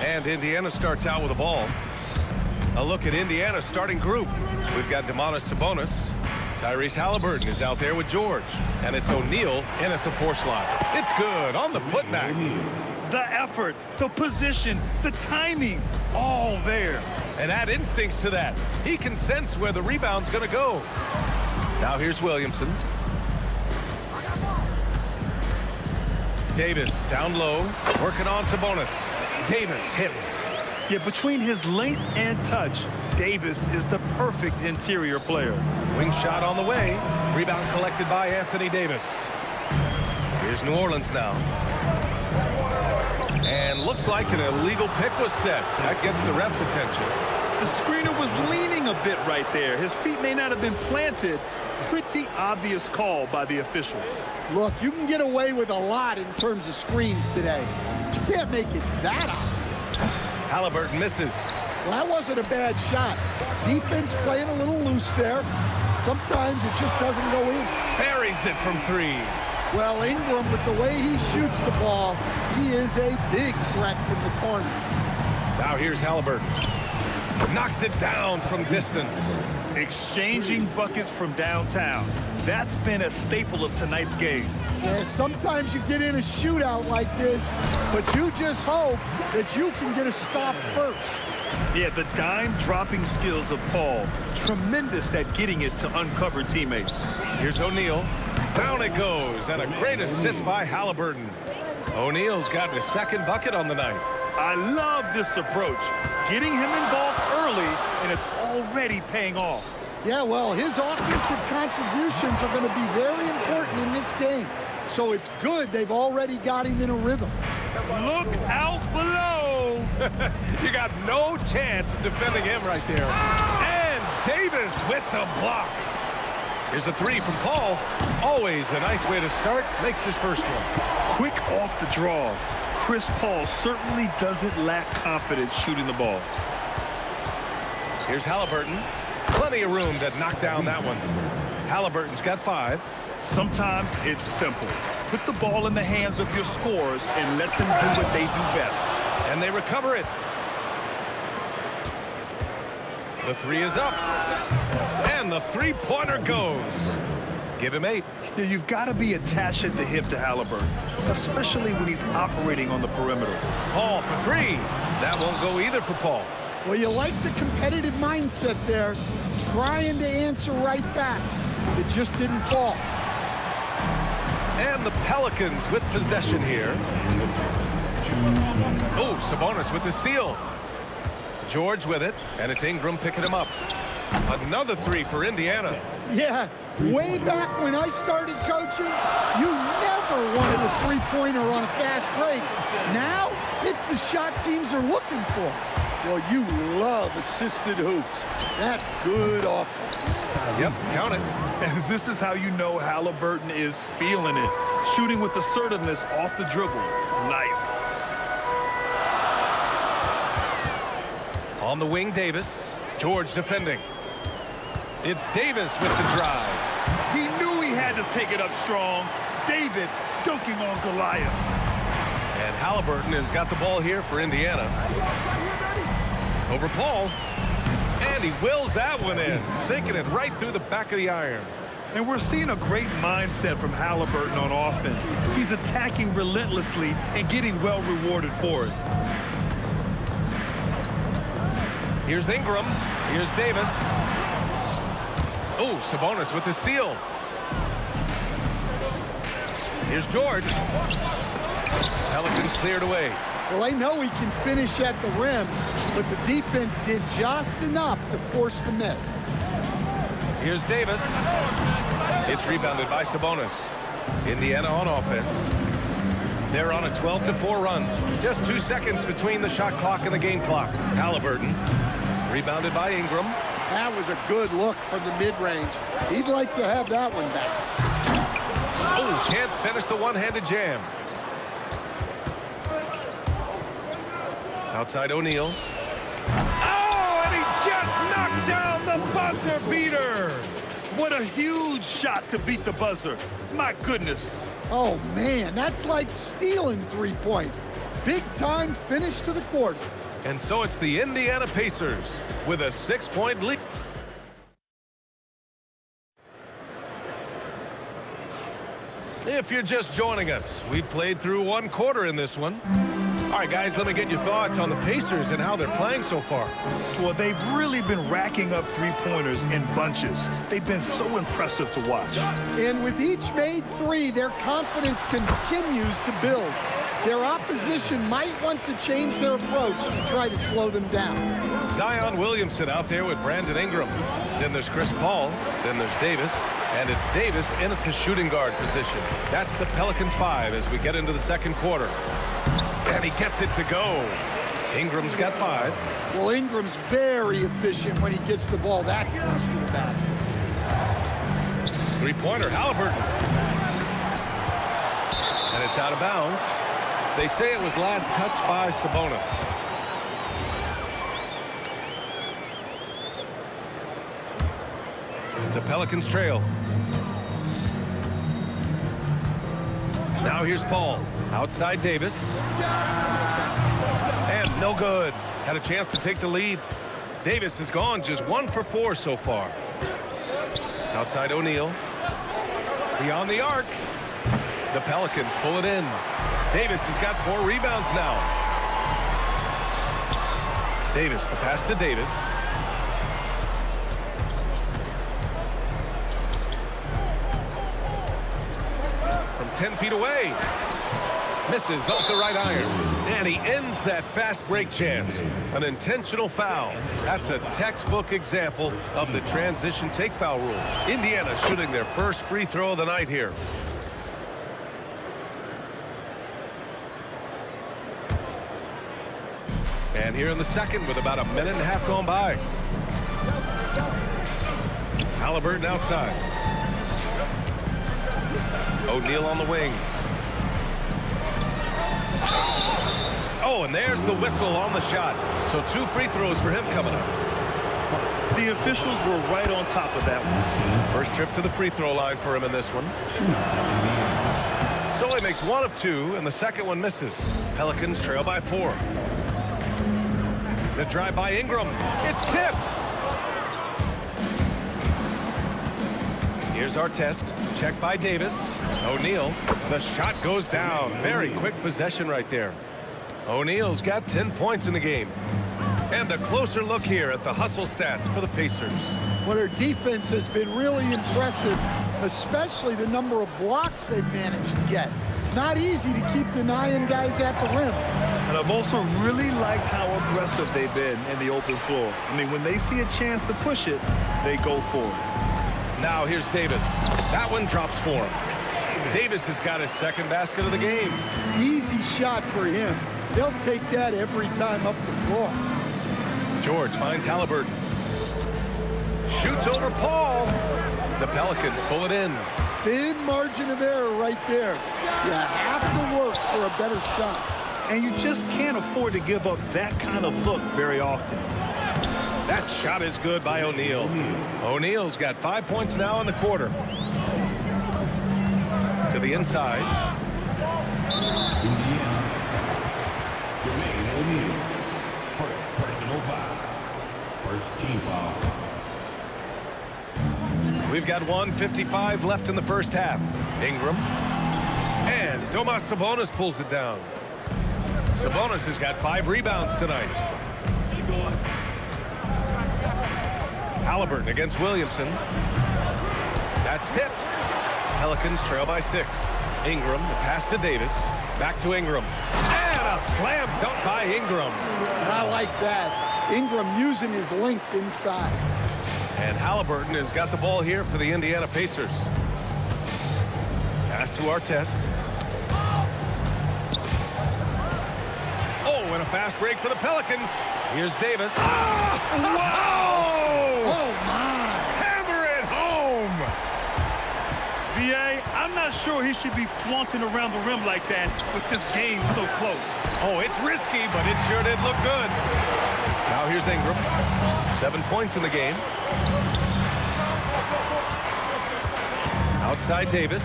And Indiana starts out with the ball. A look at Indiana's starting group. We've got Domantas Sabonis. Tyrese Halliburton is out there with George. And it's O'Neal in at the 4 slot. It's good on the putback. The effort, the position, the timing, all there. And add instincts to that. He can sense where the rebound's going to go. Now here's Williamson. Davis down low, working on Sabonis. Davis hits. Yeah, between his length and touch, Davis is the perfect interior player. Wing shot on the way. Rebound collected by Anthony Davis. Here's New Orleans now. And looks like an illegal pick was set. That gets the ref's attention. The screener was leaning a bit right there. His feet may not have been planted. Pretty obvious call by the officials. Look, you can get away with a lot in terms of screens today. You can't make it that obvious. Halliburton misses. Well, that wasn't a bad shot. Defense playing a little loose there. Sometimes it just doesn't go in. Buries it from 3. Well, Ingram, with the way he shoots the ball, he is a big threat from the corner. Now here's Halliburton. Knocks it down from distance. Exchanging buckets from downtown. That's been a staple of tonight's game. Yeah, sometimes you get in a shootout like this, but you just hope that you can get a stop first. Yeah, the dime-dropping skills of Paul. Tremendous at getting it to uncover teammates. Here's O'Neal. Down it goes, and a great assist by Halliburton. O'Neal's gotten his 2nd bucket on the night. I love this approach. Getting him involved early, and it's already paying off. Yeah, well, his offensive contributions are going to be very important in this game. So it's good they've already got him in a rhythm. Look out below. You got no chance of defending him right there. And Davis with the block. Here's a 3 from Paul. Always a nice way to start. Makes his first one. Quick off the draw. Chris Paul certainly doesn't lack confidence shooting the ball. Here's Halliburton. Plenty of room to knock down that one. Halliburton's got 5. Sometimes it's simple. Put the ball in the hands of your scorers and let them do what they do best. And they recover it. The 3 is up. And the 3-pointer goes. Give him 8. Yeah, you've got to be attached at the hip to Halliburton, especially when he's operating on the perimeter. Paul for 3. That won't go either for Paul. Well, you like the competitive mindset there, trying to answer right back. It just didn't fall. And the Pelicans with possession here. Oh, Sabonis with the steal. George with it, and it's Ingram picking him up. Another 3 for Indiana. Yeah, way back when I started coaching, you never wanted a three-pointer on a fast break. Now, it's the shot teams are looking for. Well, you love assisted hoops. That's good offense. Yep, count it. And this is how you know Halliburton is feeling it. Shooting with assertiveness off the dribble. Nice. On the wing, Davis. George defending. It's Davis with the drive. He knew he had to take it up strong. David dunking on Goliath. And Halliburton has got the ball here for Indiana. Over Paul. And he wills that one in, sinking it right through the back of the iron. And we're seeing a great mindset from Halliburton on offense. He's attacking relentlessly and getting well rewarded for it. Here's Ingram. Here's Davis. Oh, Sabonis with the steal. Here's George. Pelicans cleared away. Well, I know he can finish at the rim, but the defense did just enough to force the miss. Here's Davis. It's rebounded by Sabonis. Indiana on offense. They're on a 12-4 run. Just 2 seconds between the shot clock and the game clock. Halliburton. Rebounded by Ingram. That was a good look from the mid-range. He'd like to have that one back. Oh, can't finish the one-handed jam. Outside O'Neal. Oh, and he just knocked down the buzzer beater. What a huge shot to beat the buzzer. My goodness. Oh, man, that's like stealing 3 points. Big-time finish to the quarter. And so it's the Indiana Pacers with a 6-point lead. If you're just joining us, we played through 1 quarter in this one. All right, guys, let me get your thoughts on the Pacers and how they're playing so far. Well, they've really been racking up three-pointers in bunches. They've been so impressive to watch. And with each made 3, their confidence continues to build. Their opposition might want to change their approach to try to slow them down. Zion Williamson out there with Brandon Ingram. Then there's Chris Paul. Then there's Davis. And it's Davis in at the shooting guard position. That's the Pelicans 5 as we get into the second quarter. And he gets it to go. Ingram's got 5. Well, Ingram's very efficient when he gets the ball that close to the basket. Three-pointer, Halliburton. And it's out of bounds. They say it was last touched by Sabonis. The Pelicans trail. Now here's Paul. Outside Davis. And no good. Had a chance to take the lead. Davis has gone just 1 for 4 so far. Outside O'Neal. Beyond the arc. The Pelicans pull it in. Davis has got 4 rebounds now. Davis, the pass to Davis. From 10 feet away. Misses off the right iron. And he ends that fast break chance. An intentional foul. That's a textbook example of the transition take foul rule. Indiana shooting their first free throw of the night here. And here in the second with about a minute and a half gone by. Halliburton outside. O'Neal on the wing. Oh, and there's the whistle on the shot. So 2 free throws for him coming up. The officials were right on top of that one. First trip to the free throw line for him in this one. So he makes 1 of 2, and the second one misses. Pelicans trail by 4. The drive by Ingram. It's tipped. Here's our test. Check by Davis. O'Neal. The shot goes down. Very quick possession right there. O'Neal's got 10 points in the game. And a closer look here at the hustle stats for the Pacers. Well, their defense has been really impressive, especially the number of blocks they've managed to get. It's not easy to keep denying guys at the rim. And I've also really liked how aggressive they've been in the open floor. I mean, when they see a chance to push it, they go for it. Now here's Davis. That one drops for him. Davis has got his second basket of the game. Easy shot for him. They'll take that every time up the floor. George finds Halliburton. Shoots over Paul. The Pelicans pull it in. Thin margin of error right there. You have to work for a better shot. And you just can't afford to give up that kind of look very often. That shot is good by O'Neal. O'Neal's got 5 points now in the quarter. To the inside. Personal foul. First team foul. We've got 1:55 left in the first half. Ingram. And Domas Sabonis pulls it down. Sabonis has got 5 rebounds tonight. Halliburton against Williamson. That's tipped. Pelicans trail by 6. Ingram, the pass to Davis. Back to Ingram. And a slam dunk by Ingram. And I like that. Ingram using his length inside. And Halliburton has got the ball here for the Indiana Pacers. Pass to Artest. Oh, and a fast break for the Pelicans. Here's Davis. Oh, wow! Oh, my. Hammer it home! B.A., I'm not sure he should be flaunting around the rim like that with this game so close. Oh, it's risky, but it sure did look good. Now here's Ingram. 7 points in the game. Outside Davis.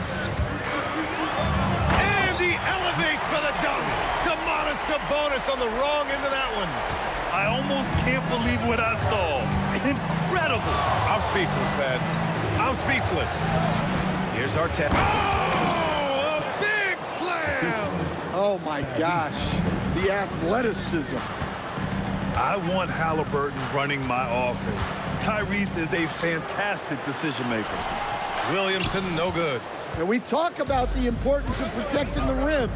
And he elevates for the dunk. Domas Sabonis on the wrong end of that one. I almost can't believe what I saw. Incredible. I'm speechless, man. I'm speechless. Here's Artest. Oh, a big slam! Oh, my gosh. The athleticism. I want Halliburton running my offense. Tyrese is a fantastic decision maker. Williamson, no good. And we talk about the importance of protecting the rim.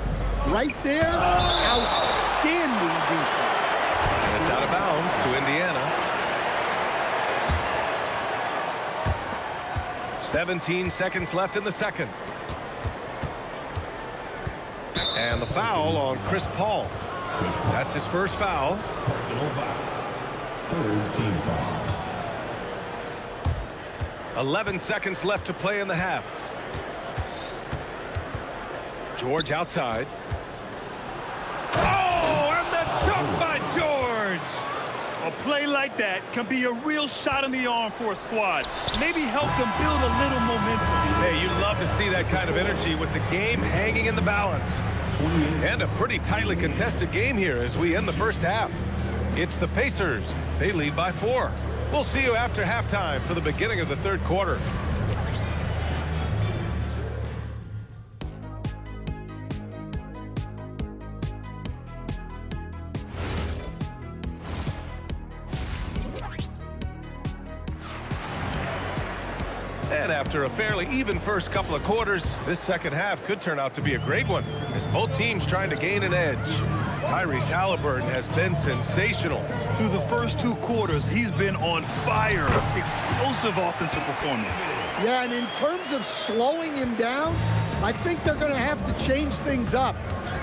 Right there, outstanding defense. And it's out of bounds to Indiana. 17 seconds left in the second. And the foul on Chris Paul. That's his first foul. Personal foul. Third team foul. 11 seconds left to play in the half. George outside. Oh, and the dunk by George! A play like that can be a real shot in the arm for a squad. Maybe help them build a little momentum. Hey, you'd love to see that kind of energy with the game hanging in the balance. And a pretty tightly contested game here as we end the first half. It's the Pacers. They lead by 4. We'll see you after halftime for the beginning of the third quarter. And after a fairly even first couple of quarters, this second half could turn out to be a great one as both teams trying to gain an edge. Tyrese Halliburton has been sensational. Through the first 2 quarters, he's been on fire. Explosive offensive performance. Yeah, and in terms of slowing him down, I think they're going to have to change things up.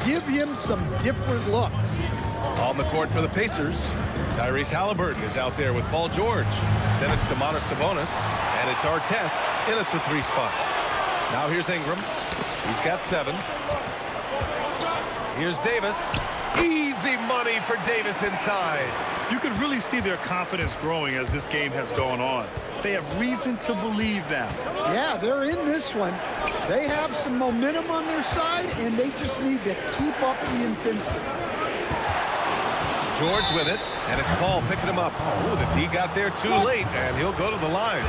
Give him some different looks. On the court for the Pacers, Tyrese Halliburton is out there with Paul George. Then it's Domas Sabonis, and it's Artest in at the 3 spot. Now here's Ingram. He's got 7. Here's Davis. Easy money for Davis inside. You can really see their confidence growing as this game has gone on. They have reason to believe now. Yeah, they're in this one. They have some momentum on their side, and they just need to keep up the intensity. George with it, and it's Paul picking him up. Oh, the D got there too late, and he'll go to the line.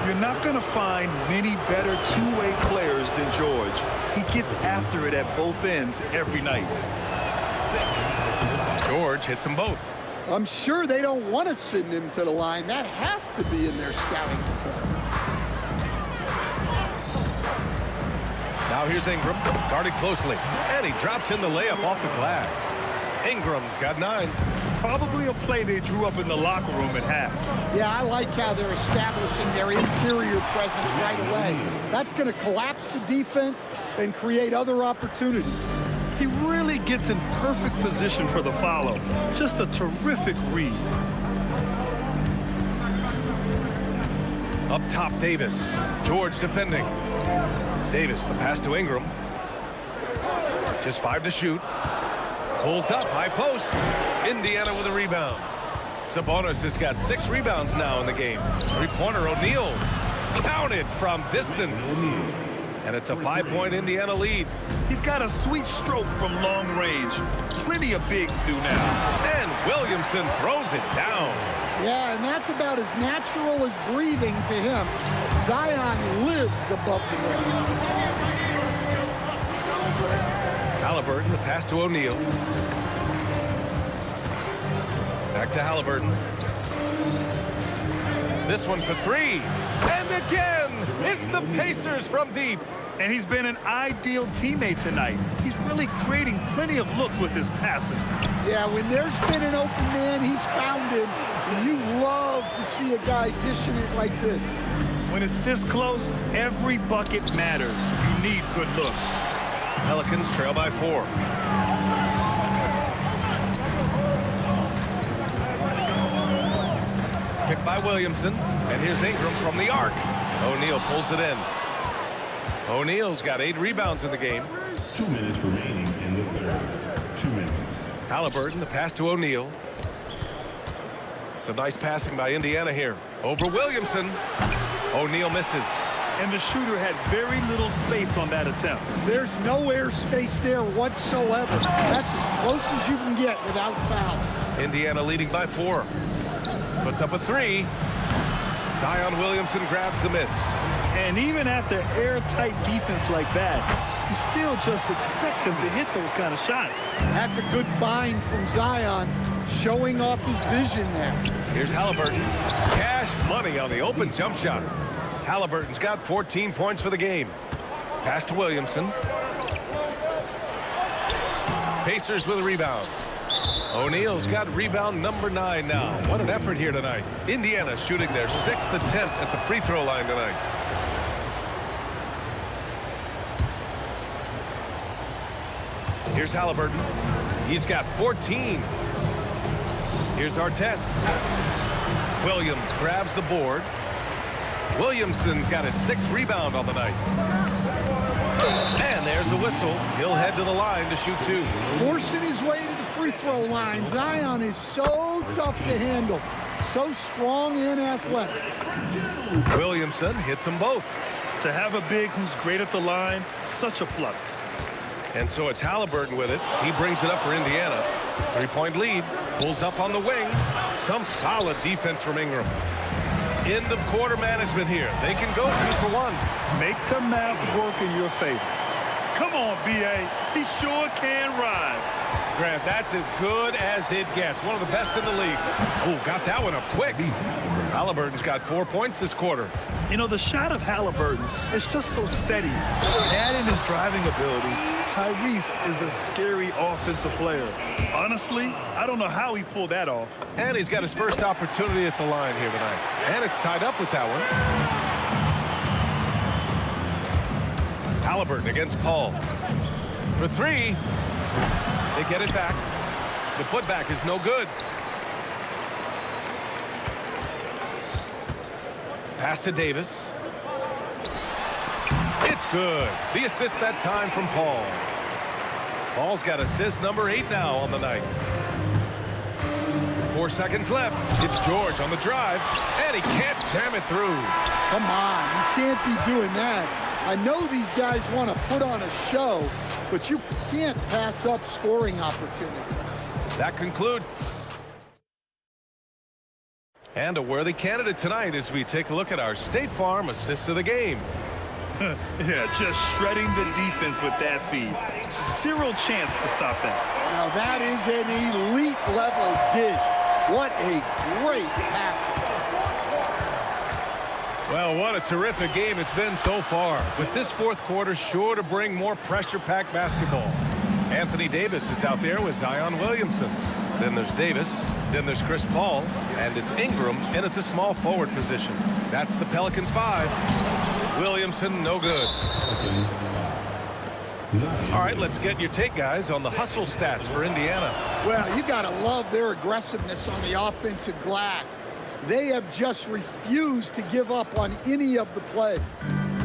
You're not going to find many better two-way players than George. He gets after it at both ends every night. George hits them both. I'm sure they don't want to send him to the line. That has to be in their scouting report. Now here's Ingram, guarded closely, and he drops in the layup off the glass. Ingram's got 9. Probably a play they drew up in the locker room at half. Yeah, I like how they're establishing their interior presence right away. That's going to collapse the defense and create other opportunities. He really gets in perfect position for the follow. Just a terrific read. Up top, Davis. George defending. Davis, the pass to Ingram. Just 5 to shoot. Pulls up, high post. Indiana with a rebound. Sabonis has got 6 rebounds now in the game. Three-pointer, O'Neal. Counted from distance. And it's a 5-point Indiana lead. He's got a sweet stroke from long range. Plenty of bigs do now. And Williamson throws it down. Yeah, and that's about as natural as breathing to him. Zion lives above the rim. Halliburton, the pass to O'Neal. Back to Halliburton. This one for 3. And again, it's the Pacers from deep. And he's been an ideal teammate tonight. He's really creating plenty of looks with his passing. Yeah, when there's been an open man, he's found him. And you love to see a guy dishing it like this. When it's this close, every bucket matters. You need good looks. Pelicans trail by 4. Picked by Williamson. And here's Ingram from the arc. O'Neal pulls it in. O'Neal's got 8 rebounds in the game. 2 minutes remaining in the third. 2 minutes. Halliburton, the pass to O'Neal. Some nice passing by Indiana here. Over Williamson. O'Neal misses. And the shooter had very little space on that attempt. There's no air space there whatsoever. That's as close as you can get without foul. Indiana leading by 4. Puts up a 3. Zion Williamson grabs the miss. And even after airtight defense like that, you still just expect him to hit those kind of shots. That's a good find from Zion, showing off his vision there. Here's Halliburton. Cash money on the open jump shot. Halliburton's got 14 points for the game. Pass to Williamson. Pacers with a rebound. O'Neal's got rebound number 9 now. What an effort here tonight. Indiana shooting their 6th attempt at the free throw line tonight. Here's Halliburton. He's got 14. Here's Artest. Williams grabs the board. Williamson's got his 6th rebound on the night. And there's a whistle. He'll head to the line to shoot 2. Forcing his way to the free throw line. Zion is so tough to handle. So strong and athletic. Williamson hits them both. To have a big who's great at the line, such a plus. And so it's Halliburton with it. He brings it up for Indiana. 3-point lead. Pulls up on the wing. Some solid defense from Ingram. End of quarter management here. They can go 2 for 1. Make the math work in your favor. Come on, B.A. He sure can rise. Grant, that's as good as it gets. One of the best in the league. Oh, got that one up quick. Halliburton's got 4 points this quarter. You know, the shot of Halliburton is just so steady. Add in his driving ability, Tyrese is a scary offensive player. Honestly, I don't know how he pulled that off. And he's got his first opportunity at the line here tonight. And it's tied up with that one. Halliburton against Paul. For 3. They get it back. The putback is no good. Pass to Davis. It's good. The assist that time from Paul. Paul's got assist number 8 now on the night. 4 seconds left. It's George on the drive, and he can't jam it through. Come on, you can't be doing that. I know these guys want to put on a show, but you can't pass up scoring opportunities. That concludes. And a worthy candidate tonight as we take a look at our State Farm assists of the game. Yeah, just shredding the defense with that feed. Zero chance to stop that. Now that is an elite level dish. What a great pass. Well, what a terrific game it's been so far. With this fourth quarter sure to bring more pressure-packed basketball. Anthony Davis is out there with Zion Williamson. Then there's Davis. Then there's Chris Paul. And it's Ingram in at the small forward position. That's the Pelicans 5. Williamson, no good. All right, let's get your take, guys, on the hustle stats for Indiana. Well, you got to love their aggressiveness on the offensive glass. They have just refused to give up on any of the plays.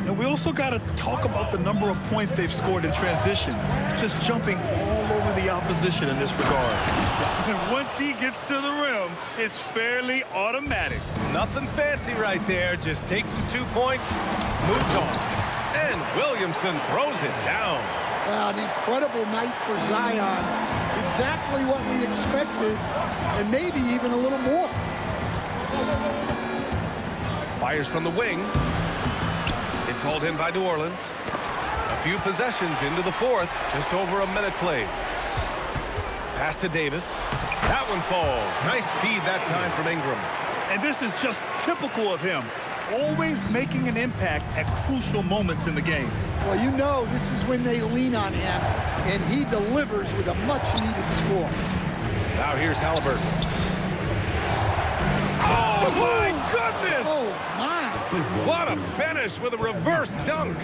And we also got to talk about the number of points they've scored in transition, just jumping all over the opposition in this regard. And once he gets to the rim, it's fairly automatic. Nothing fancy right there, just takes his 2 points, moves on. And Williamson throws it down. Well, an incredible night for Zion. Exactly what we expected, and maybe even a little more. Fires from the wing. It's hauled in by New Orleans. A few possessions into the fourth. Just over a minute played. Pass to Davis. That one falls. Nice feed that time from Ingram. And this is just typical of him. Always making an impact at crucial moments in the game. Well, you know this is when they lean on him, and he delivers with a much-needed score. Now here's Halliburton. Oh, my goodness! Oh, my. What a finish with a reverse dunk.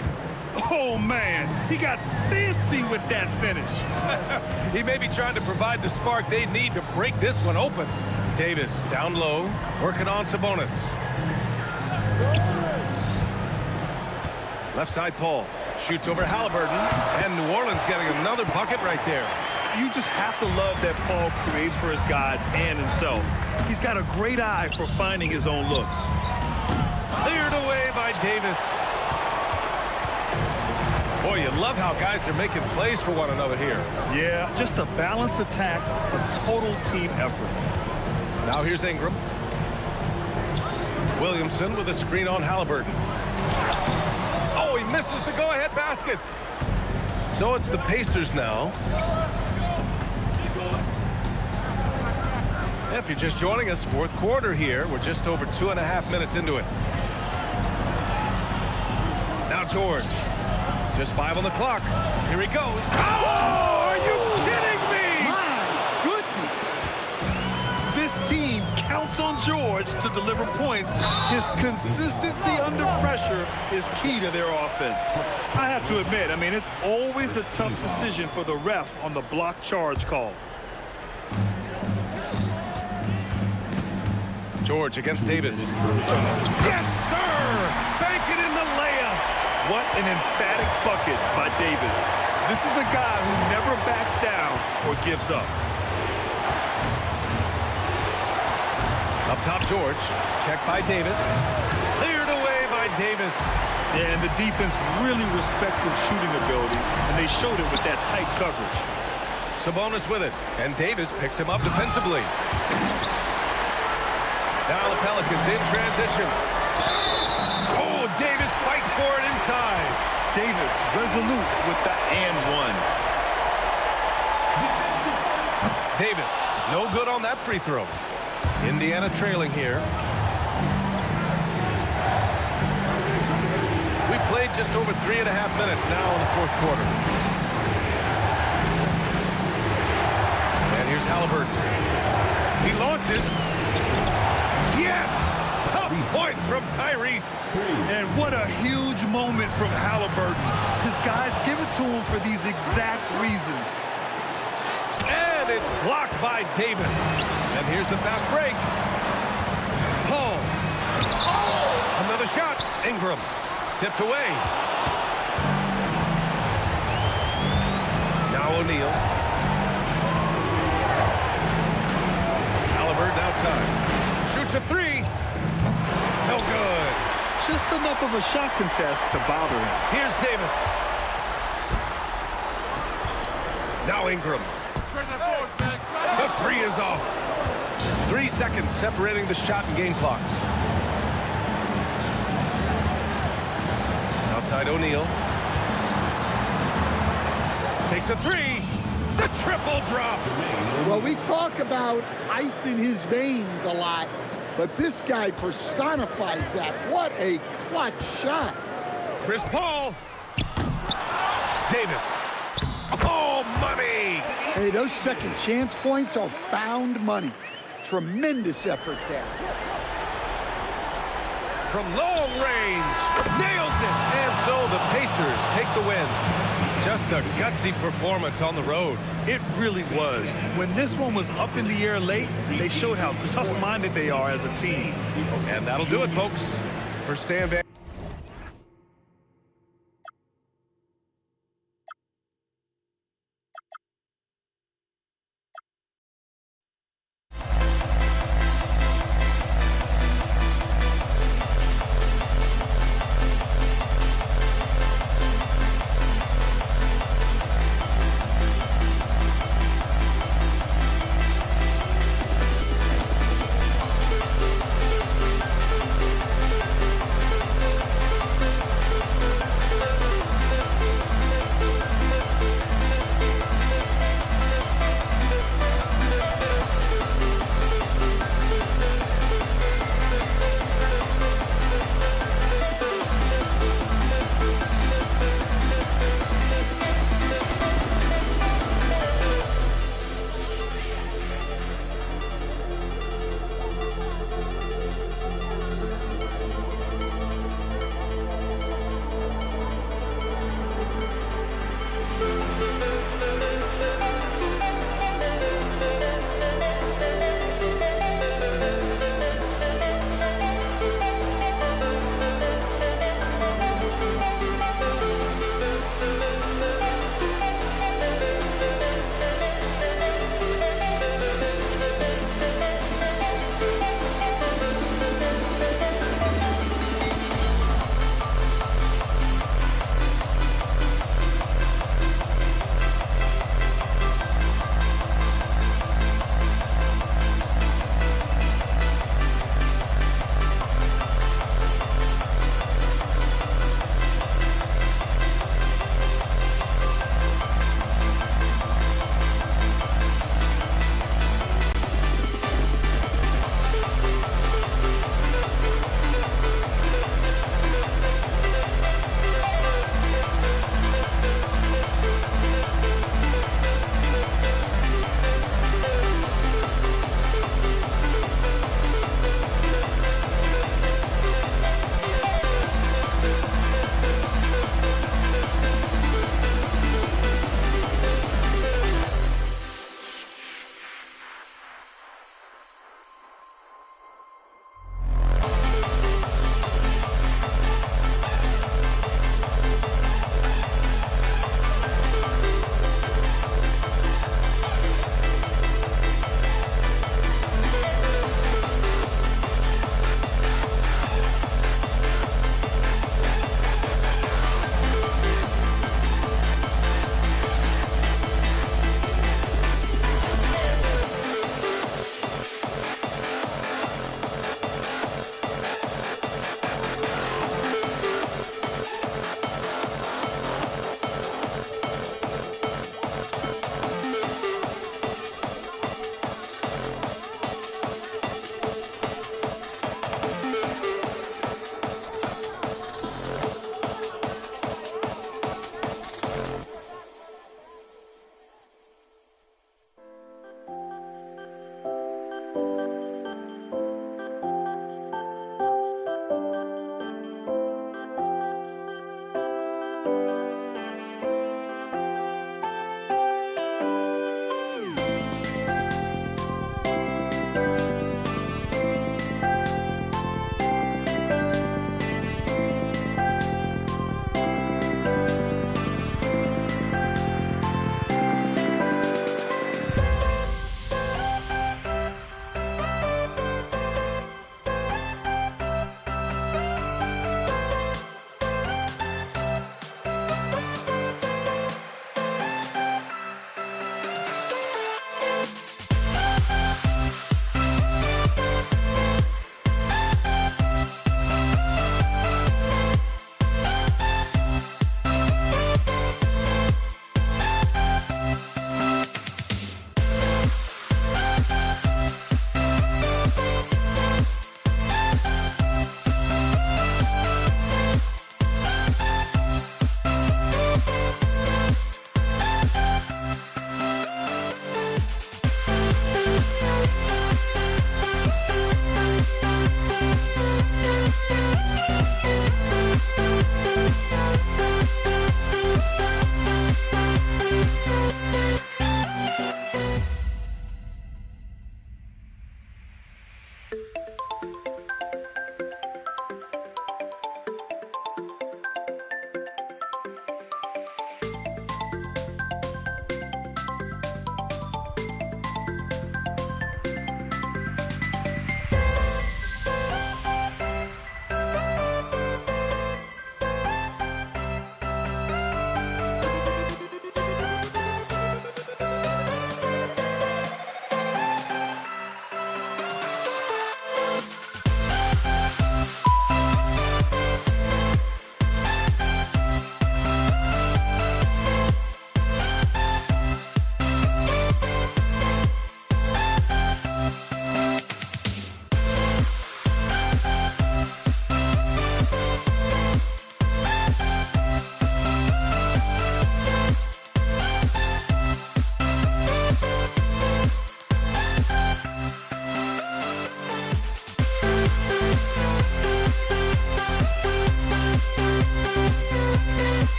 Oh, man. He got fancy with that finish. He may be trying to provide the spark they need to break this one open. Davis down low, working on Sabonis. Left side Paul. Shoots over Halliburton. And New Orleans getting another bucket right there. You just have to love that Paul creates for his guys and himself. He's got a great eye for finding his own looks. Cleared away by Davis. Boy, you love how guys are making plays for one another here. Yeah, just a balanced attack, a total team effort. Now here's Ingram. Williamson with a screen on Halliburton. Oh, he misses the go-ahead basket. So it's the Pacers now. If you're just joining us, fourth quarter here. We're just over 2.5 minutes into it. Now George. Just 5 on the clock. Here he goes. Oh, are you kidding me? My goodness. This team counts on George to deliver points. His consistency under pressure is key to their offense. I have to admit, I mean, it's always a tough decision for the ref on the block charge call. George against Davis. Yes, sir! Bank it in the layup. What an emphatic bucket by Davis. This is a guy who never backs down or gives up. Up top, George. Checked by Davis. Cleared away by Davis. Yeah, and the defense really respects his shooting ability, and they showed it with that tight coverage. Sabonis with it, and Davis picks him up defensively. Now the Pelicans in transition. Oh, Davis fights for it inside. Davis resolute with the and one. Davis, no good on that free throw. Indiana trailing here. We played just over 3.5 minutes now in the fourth quarter. And here's Halliburton. He launches. Yes! Tough points from Tyrese. And what a huge moment from Halliburton. His guys give it to him for these exact reasons. And it's blocked by Davis. And here's the fast break. Paul. Oh! Another shot. Ingram. Tipped away. Now O'Neal. Halliburton outside. Shoots a three. No good. Just enough of a shot contest to bother him. Here's Davis. Now Ingram. The three is off. 3 seconds separating the shot and game clocks. Outside O'Neal. Takes a three. The triple drops. Well, we talk about ice in his veins a lot, but this guy personifies that. What a clutch shot. Chris Paul. Davis. Oh, money. Hey, those second chance points are found money. Tremendous effort there. From long range. Nails it. And so the Pacers take the win. Just a gutsy performance on the road. It really was. When this one was up in the air late, they showed how tough-minded they are as a team. And that'll do it, folks. For Stan Van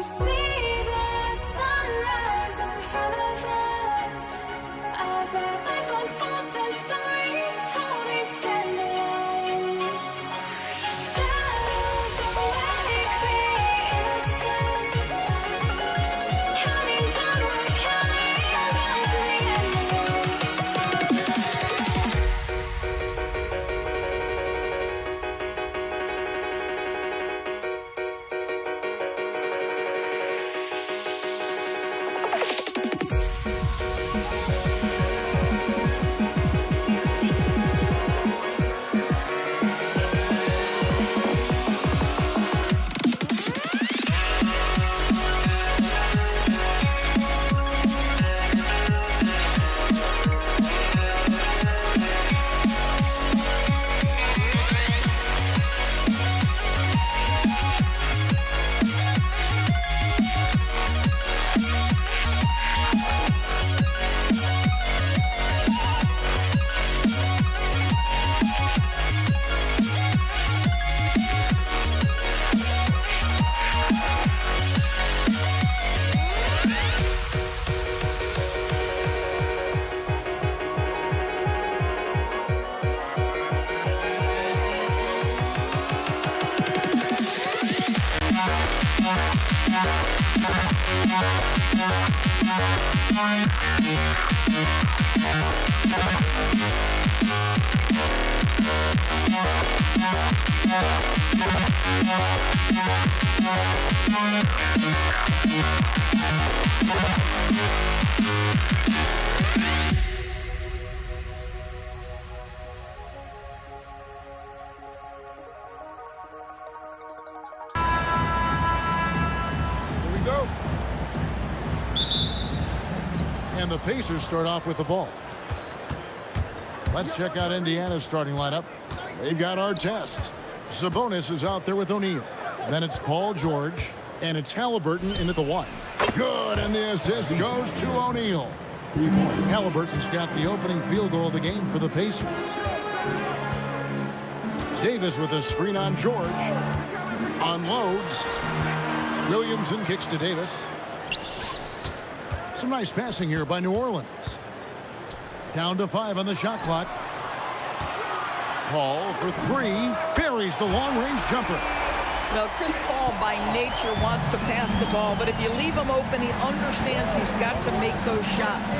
see the sunrise in front of us as our life unfolds and stories told we stand alone. Shadows awake the innocence, counting down to the end. Here we go. And the Pacers start off with the ball. Let's check out Indiana's starting lineup. They've got Artest. Sabonis is out there with O'Neal. Then it's Paul George. And it's Halliburton into the 1. Good, and the assist goes to O'Neal. Halliburton's got the opening field goal of the game for the Pacers. Davis with a screen on George. Unloads. Williamson kicks to Davis. Some nice passing here by New Orleans. Down to 5 on the shot clock. Paul for 3. Buries the long-range jumper. Well, Chris Paul by nature wants to pass the ball, but if you leave him open, he understands he's got to make those shots.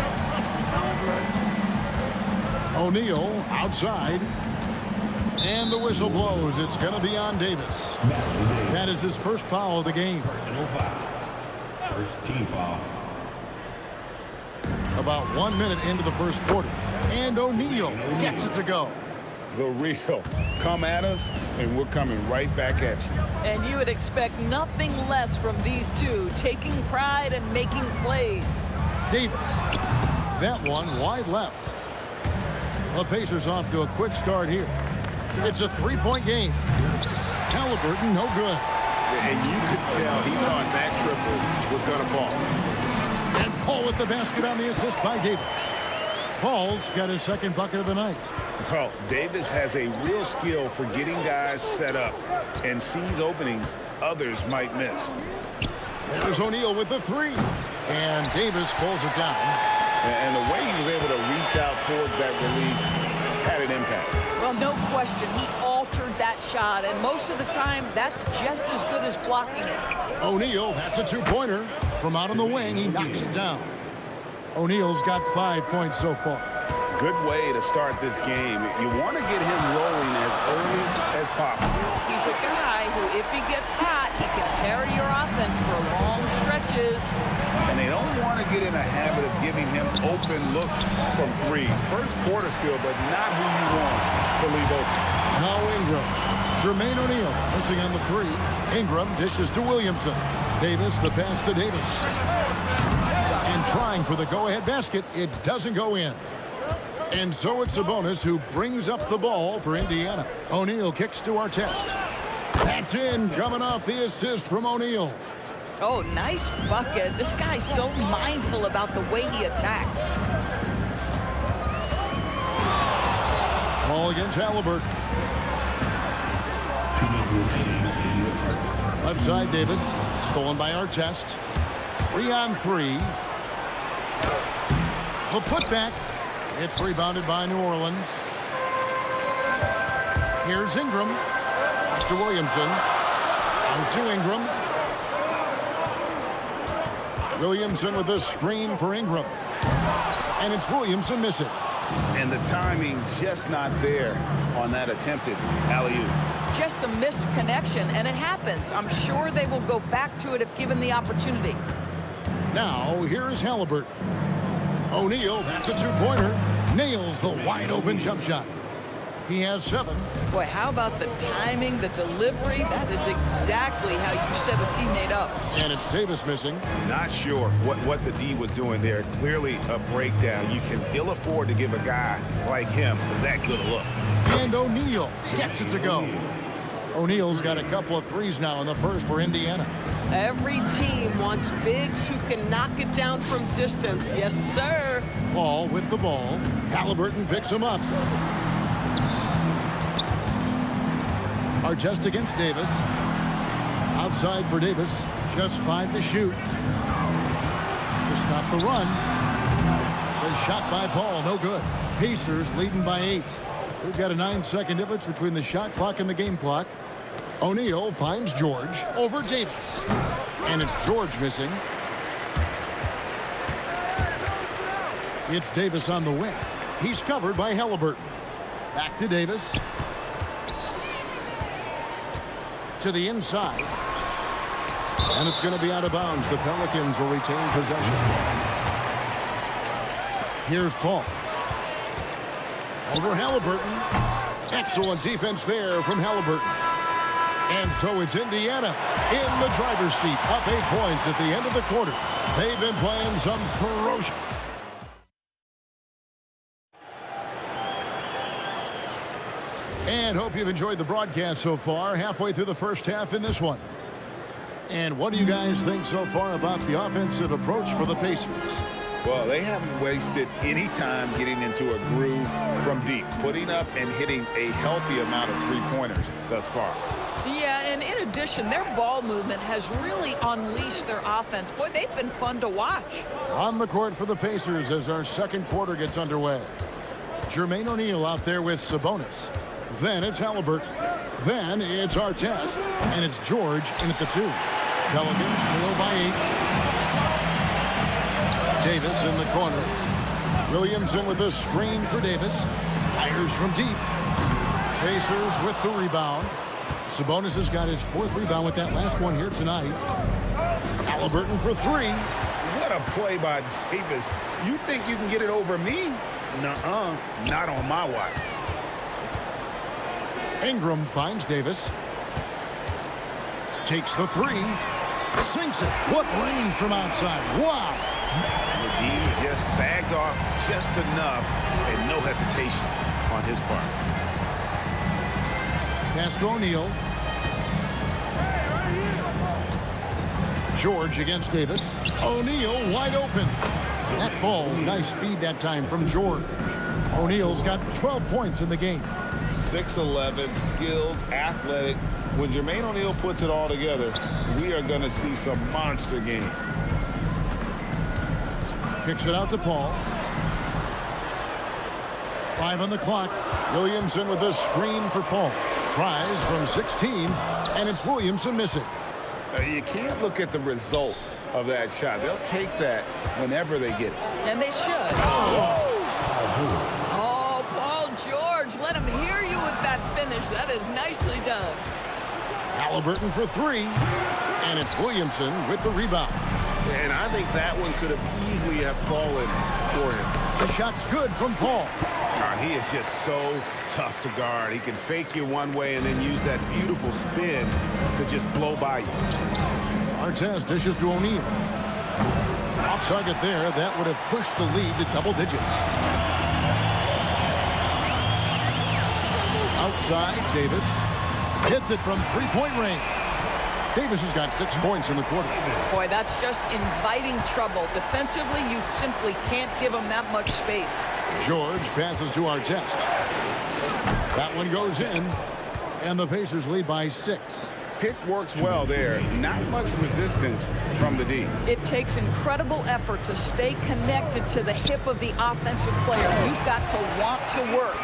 O'Neal outside. And the whistle blows. It's going to be on Davis. That is his first foul of the game. Personal foul. First team foul. About 1 minute into the first quarter. And O'Neal gets it to go. The real. Come at us, and we're coming right back at you. And you would expect nothing less from these two, taking pride and making plays. Davis. That one wide left. The Pacers off to a quick start here. It's a 3-point game. Halliburton, no good. And you could tell he thought that triple was going to fall. And Paul with the basket on the assist by Davis. Paul's got his second bucket of the night. Well, Davis has a real skill for getting guys set up and sees openings others might miss. There's O'Neal with the 3. And Davis pulls it down. And the way he was able to reach out towards that release had an impact. Well, no question. He altered that shot, and most of the time, that's just as good as blocking it. O'Neal, that's a 2-pointer. From out on the wing, he knocks it down. O'Neal's got 5 points so far. Good way to start this game. You want to get him rolling as early as possible. He's a guy who, if he gets hot, he can carry your offense for long stretches. And they don't want to get in a habit of giving him open looks from 3. First quarter still, but not who you want to leave open. Now Ingram. Jermaine O'Neal missing on the 3. Ingram dishes to Williamson. Davis, the pass to Davis. And trying for the go-ahead basket, it doesn't go in. And so it's Sabonis who brings up the ball for Indiana. O'Neal kicks to Artest. That's in, coming off the assist from O'Neal. Oh, nice bucket. This guy's so mindful about the way he attacks. Ball against Halliburton. Left side, Davis. Stolen by Artest. 3-on-3. The putback. It's rebounded by New Orleans. Here's Ingram. Mr. Williamson. Out to Ingram. Williamson with the screen for Ingram. And it's Williamson missing. And the timing just not there on that attempted alley-oop. Just a missed connection, and it happens. I'm sure they will go back to it if given the opportunity. Now, here is Halliburton. O'Neal, that's a two-pointer. Nails the wide-open jump shot. He has 7. Boy, how about the timing, the delivery? That is exactly how you set a teammate up. And it's Davis missing. Not sure what the D was doing there. Clearly a breakdown. You can ill afford to give a guy like him that good a look. And O'Neal gets it to go. O'Neal's got a couple of threes now in the first for Indiana. Every team wants bigs who can knock it down from distance. Yes, sir. Paul with the ball. Halliburton picks him up. Artest against Davis. Outside for Davis. Just 5 to shoot. To stop the run. The shot by Paul, no good. Pacers leading by 8. We've got a 9-second difference between the shot clock and the game clock. O'Neal finds George over Davis. And it's George missing. It's Davis on the wing. He's covered by Halliburton. Back to Davis. To the inside. And it's going to be out of bounds. The Pelicans will retain possession. Here's Paul. Over Halliburton. Excellent defense there from Halliburton. And so it's Indiana in the driver's seat, up 8 points at the end of the quarter. They've been playing some ferocious. And hope you've enjoyed the broadcast so far. Halfway through the first half in this one. And what do you guys think so far about the offensive approach for the Pacers? Well, they haven't wasted any time getting into a groove from deep, putting up and hitting a healthy amount of three-pointers thus far. Yeah, and in addition, their ball movement has really unleashed their offense. Boy, they've been fun to watch. On the court for the Pacers as our second quarter gets underway. Jermaine O'Neal out there with Sabonis. Then it's Halliburton. Then it's Artest. And it's George in at the 2. Pelicans trail by 8. Davis in the corner. Williamson with the screen for Davis. Fires from deep. Pacers with the rebound. Sabonis has got his 4th rebound with that last one here tonight. Halliburton for 3. What a play by Davis. You think you can get it over me? Nuh-uh. Not on my watch. Ingram finds Davis. Takes the 3. Sinks it. What range from outside. Wow. The D just sagged off just enough and no hesitation on his part. Pass to O'Neal. George against Davis. O'Neal wide open. That ball's nice feed that time from George. O'Neal's got 12 points in the game. 6'11", skilled, athletic. When Jermaine O'Neal puts it all together, we are going to see some monster game. Kicks it out to Paul. 5 on the clock. Williamson with the screen for Paul. Tries from 16, and it's Williamson missing. You can't look at the result of that shot. They'll take that whenever they get it. And they should. Oh, Paul George, let him hear you with that finish. That is nicely done. Halliburton for 3, and it's Williamson with the rebound. And I think that one could have easily have fallen for him. The shot's good from Paul. He is just so tough to guard. He can fake you one way and then use that beautiful spin to just blow by you. Artest dishes to O'Neal. Off target there. That would have pushed the lead to double digits. Outside, Davis hits it from three-point range. Davis has got 6 points in the quarter. Boy, that's just inviting trouble. Defensively, you simply can't give him that much space. George passes to Artest. That one goes in, and the Pacers lead by 6. Pick works well there. Not much resistance from the D. It takes incredible effort to stay connected to the hip of the offensive player. You've got to want to work.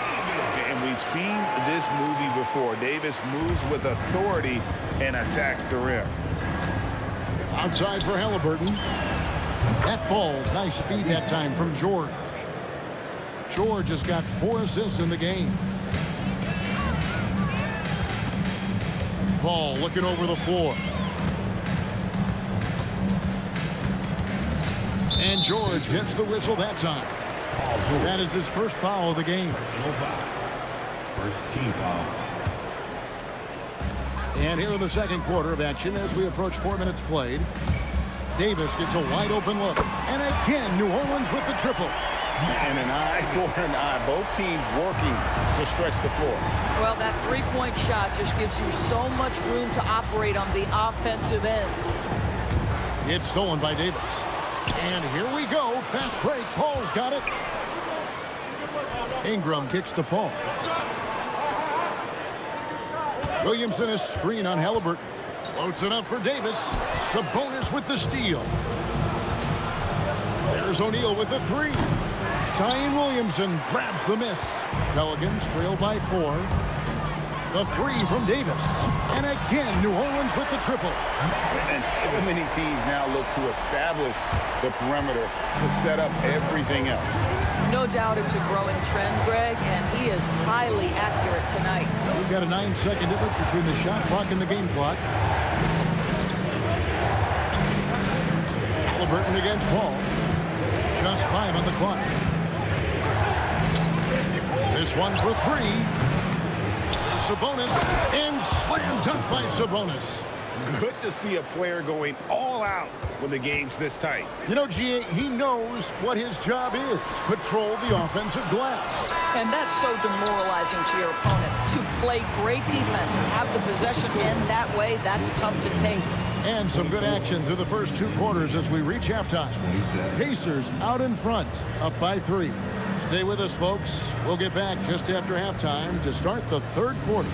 And we've seen this movie before. Davis moves with authority and attacks the rim. Outside for Halliburton. That ball's nice feed that time from George. George has got 4 assists in the game. Ball looking over the floor. And George hits the whistle that time. That is his first foul of the game. First team foul. And here in the second quarter of action as we approach 4 minutes played. Davis gets a wide open look. And again, New Orleans with the triple. And an eye for an eye. Both teams working to stretch the floor. Well, that three-point shot just gives you so much room to operate on the offensive end. It's stolen by Davis. And here we go. Fast break. Paul's got it. Ingram kicks to Paul. Williamson is screen on Halliburton. Loads it up for Davis. Sabonis with the steal. There's O'Neal with the 3. Zion Williamson grabs the miss. Pelicans trail by 4. The 3 from Davis. And again, New Orleans with the triple. And so many teams now look to establish the perimeter to set up everything else. No doubt it's a growing trend, Greg, and he is highly accurate tonight. We've got a 9-second difference between the shot clock and the game clock. Halliburton against Paul. Just 5 on the clock. This one for 3. Sabonis, and slam dunk by Sabonis. Good to see a player going all out when the game's this tight. You know, G.A., he knows what his job is. Patrol the offensive glass. And that's so demoralizing to your opponent. To play great defense and have the possession end that way, that's tough to take. And some good action through the first 2 quarters as we reach halftime. Pacers out in front, up by 3. Stay with us, folks. We'll get back just after halftime to start the 3rd quarter.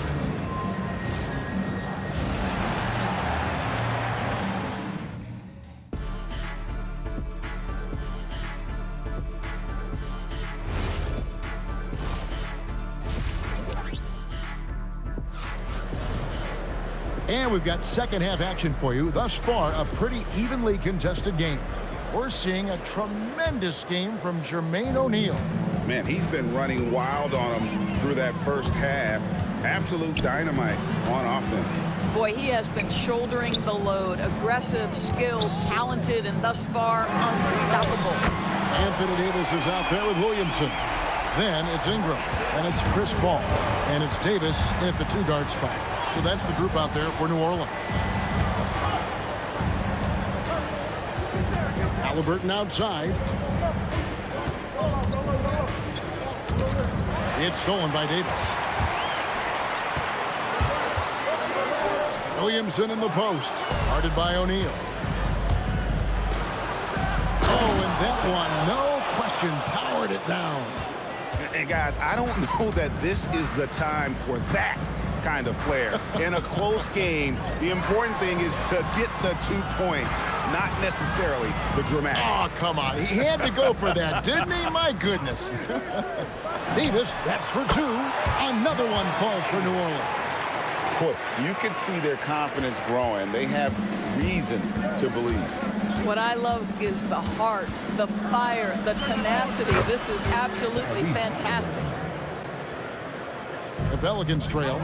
And we've got second half action for you. Thus far, a pretty evenly contested game. We're seeing a tremendous game from Jermaine O'Neal. Man, he's been running wild on him through that first half. Absolute dynamite on offense. Boy, he has been shouldering the load. Aggressive, skilled, talented, and thus far, unstoppable. Anthony Davis is out there with Williamson. Then it's Ingram. And it's Chris Paul. And it's Davis at the 2-guard spot. So that's the group out there for New Orleans. Halliburton outside. It's stolen by Davis. Williamson in the post. Guarded by O'Neal. Oh, and that one, no question, powered it down. And guys, I don't know that this is the time for that kind of flair. In a close game, the important thing is to get the 2 points, not necessarily the dramatics. Oh, come on. He had to go for that, didn't he? My goodness. Davis, that's for 2. Another one falls for New Orleans. Boy, you can see their confidence growing. They have reason to believe. What I love is the heart, the fire, the tenacity. This is absolutely fantastic. The Pelicans trail.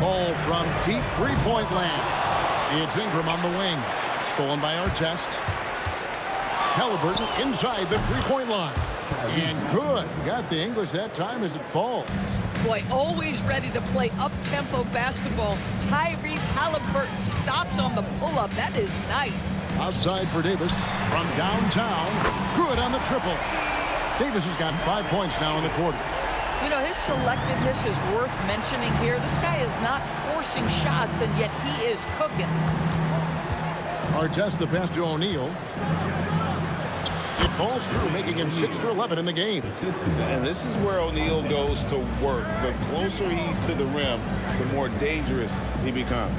Ball from deep 3-point land. It's Ingram on the wing. Stolen by Artest. Halliburton inside the 3-point line. And good. Got the English that time as it falls. Boy, always ready to play up-tempo basketball. Tyrese Halliburton stops on the pull-up. That is nice. Outside for Davis from downtown. Good on the triple. Davis has got 5 points now in the quarter. You know, his selectiveness is worth mentioning here. This guy is not forcing shots, and yet he is cooking. Artest the pass to O'Neal. It falls through, making him 6 for 11 in the game. And this is where O'Neal goes to work. The closer he's to the rim, the more dangerous he becomes.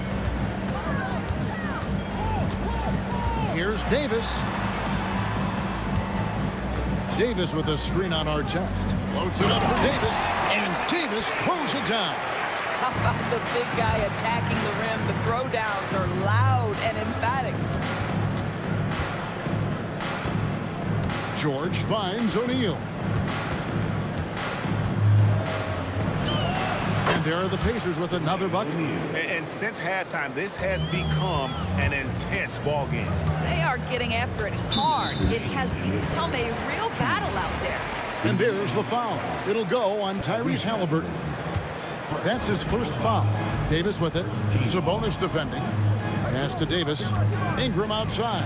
Here's Davis. Davis with a screen on Artest. Loads it up for Davis, and Davis throws it down. How about the big guy attacking the rim? The throwdowns are loud and emphatic. George finds O'Neal. And there are the Pacers with another bucket. And since halftime, this has become an intense ball game. They are getting after it hard. It has become a real battle out there. And there's the foul. It'll go on Tyrese Halliburton. That's his first foul. Davis with it. Sabonis defending. Pass to Davis. Ingram outside.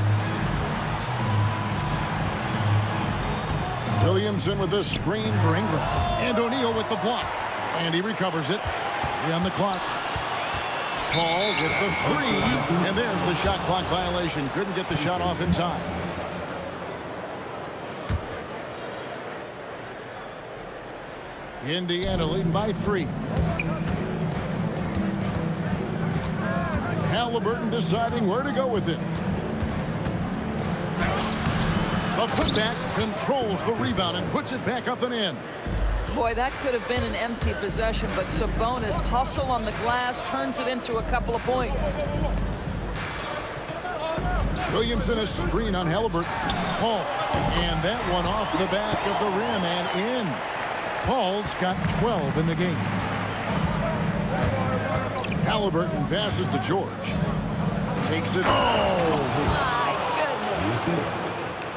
Williamson with the screen for Ingram. And O'Neal with the block. And he recovers it. 3 on the clock. Paul with the 3. And there's the shot clock violation. Couldn't get the shot off in time. Indiana leading by 3. Halliburton deciding where to go with it. The putback controls the rebound and puts it back up and in. Boy, that could have been an empty possession, but Sabonis hustle on the glass, turns it into a couple of points. Williamson a screen on Halliburton. Paul, and that one off the back of the rim and in. Paul's got 12 in the game. Halliburton passes to George. Takes it. Oh! My goodness.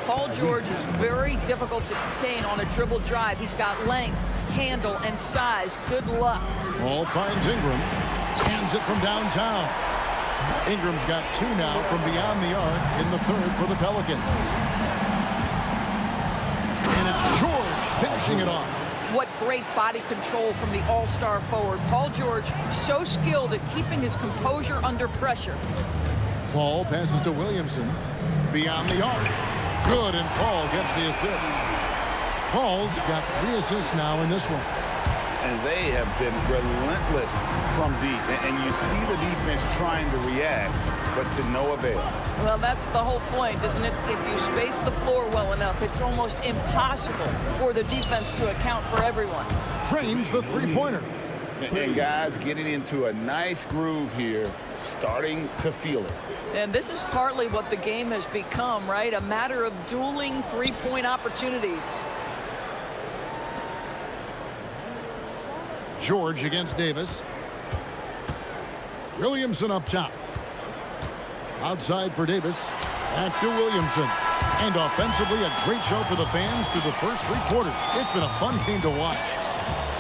Paul George is very difficult to contain on a dribble drive. He's got length, handle, and size. Good luck. Paul finds Ingram. Hands it from downtown. Ingram's got 2 now from beyond the arc in the 3rd for the Pelicans. And it's George finishing it off. What great body control from the all-star forward. Paul George, so skilled at keeping his composure under pressure. Paul passes to Williamson. Beyond the arc. Good, and Paul gets the assist. Paul's got 3 assists now in this one. And they have been relentless from deep. And you see the defense trying to react, but to no avail. Well, that's the whole point, isn't it? If you space the floor well enough, it's almost impossible for the defense to account for everyone. Trains the three-pointer. And guys getting into a nice groove here, starting to feel it. And this is partly what the game has become, right? A matter of dueling three-point opportunities. George against Davis. Williamson up top. Outside for Davis. Back to Williamson. And offensively, a great show for the fans through the first 3 quarters. It's been a fun game to watch.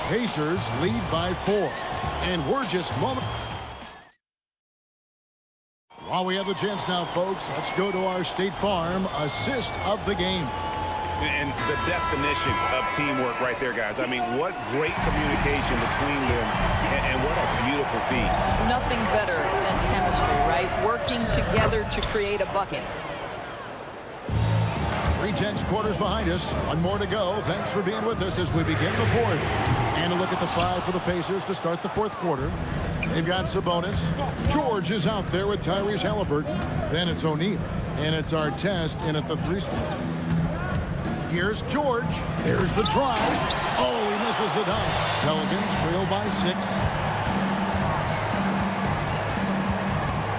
Pacers lead by 4. And we're just moments. While we have the chance now, folks, let's go to our State Farm assist of the game. And the definition of teamwork right there, guys. I mean, what great communication between them, and what a beautiful feat. Nothing better than chemistry, right? Working together to create a bucket. 3 tenths quarters behind us. 1 more to go. Thanks for being with us as we begin the 4th. And a look at the 5 for the Pacers to start the 4th quarter. They've got Sabonis. George is out there with Tyrese Halliburton. Then it's O'Neal. And it's Artest in at the 3 spot. Here's George. There's the drive. Oh, he misses the dunk. Pelicans trail by 6.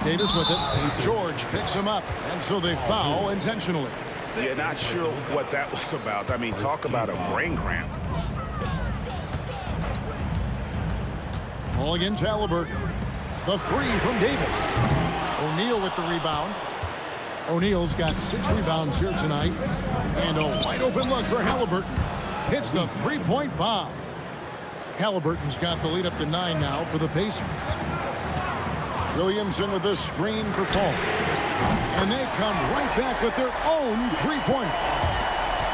Davis with it. George picks him up. And so they foul intentionally. Yeah, not sure what that was about. I mean, talk about a brain cramp. Ball against Halliburton. The 3 from Davis. O'Neal with the rebound. O'Neal's got 6 rebounds here tonight. And a wide open look for Halliburton. Hits the 3-point bomb. Halliburton's got the lead up to 9 now for the Pacers. Williamson with the screen for Paul. And they come right back with their own 3-pointer.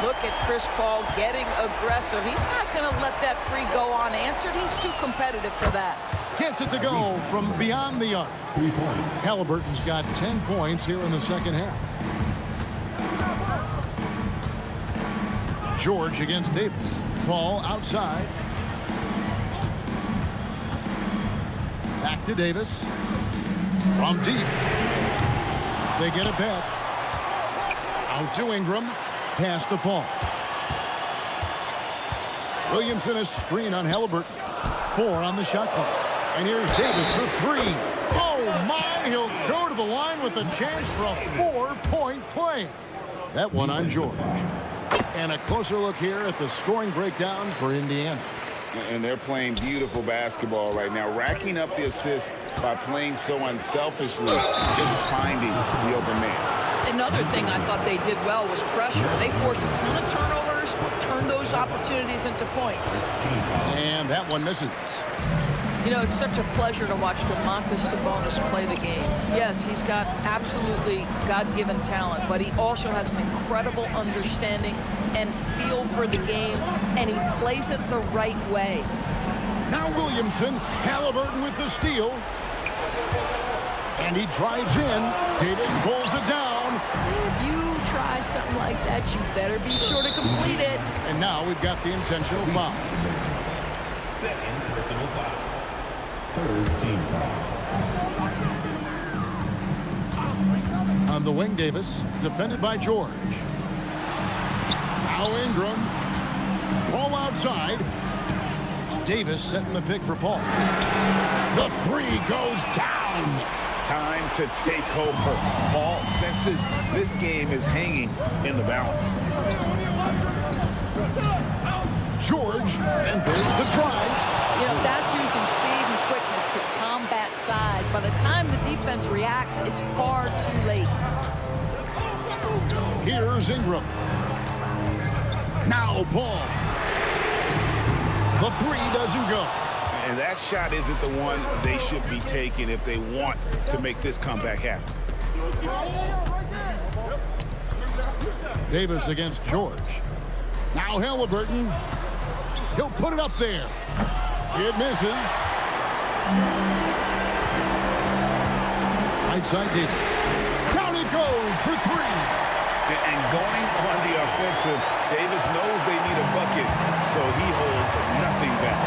Look at Chris Paul getting aggressive. He's not going to let that 3 go unanswered. He's too competitive for that. Gets it to go from beyond the arc. 3 points. Halliburton's got 10 points here in the second half. George against Davis. Ball outside. Back to Davis. From deep. They get it back. Out to Ingram. Pass to Paul. Williamson a screen on Halliburton. 4 on the shot clock. And here's Davis for 3. Oh, my. He'll go to the line with a chance for a 4-point play. That one on George. And a closer look here at the scoring breakdown for Indiana. And they're playing beautiful basketball right now, racking up the assists by playing so unselfishly, just finding the open man. Another thing I thought they did well was pressure. They forced a ton of turnovers, turned those opportunities into points. And that one misses. You know, it's such a pleasure to watch Domantas Sabonis play the game. Yes, he's got absolutely God-given talent, but he also has an incredible understanding and feel for the game, and he plays it the right way. Now Williamson, Halliburton with the steal. And he drives in. Davis pulls it down. If you try something like that, you better be sure to complete it. And now we've got the intentional foul. Second personal foul. Third team foul. On the wing, Davis, defended by George. Now Ingram. Ball outside. Davis setting the pick for Paul. The 3 goes down. Time to take over. Paul senses this game is hanging in the balance. George, and there's the drive. You know, that's using speed and quickness to combat size. By the time the defense reacts, it's far too late. Here's Ingram. Now Paul. The 3 doesn't go. And that shot isn't the one they should be taking if they want to make this comeback happen. Davis against George. Now Halliburton. He'll put it up there. It misses. Right side Davis. Down it goes for 3. And going on the offensive, Davis knows they need a bucket, so he holds nothing back.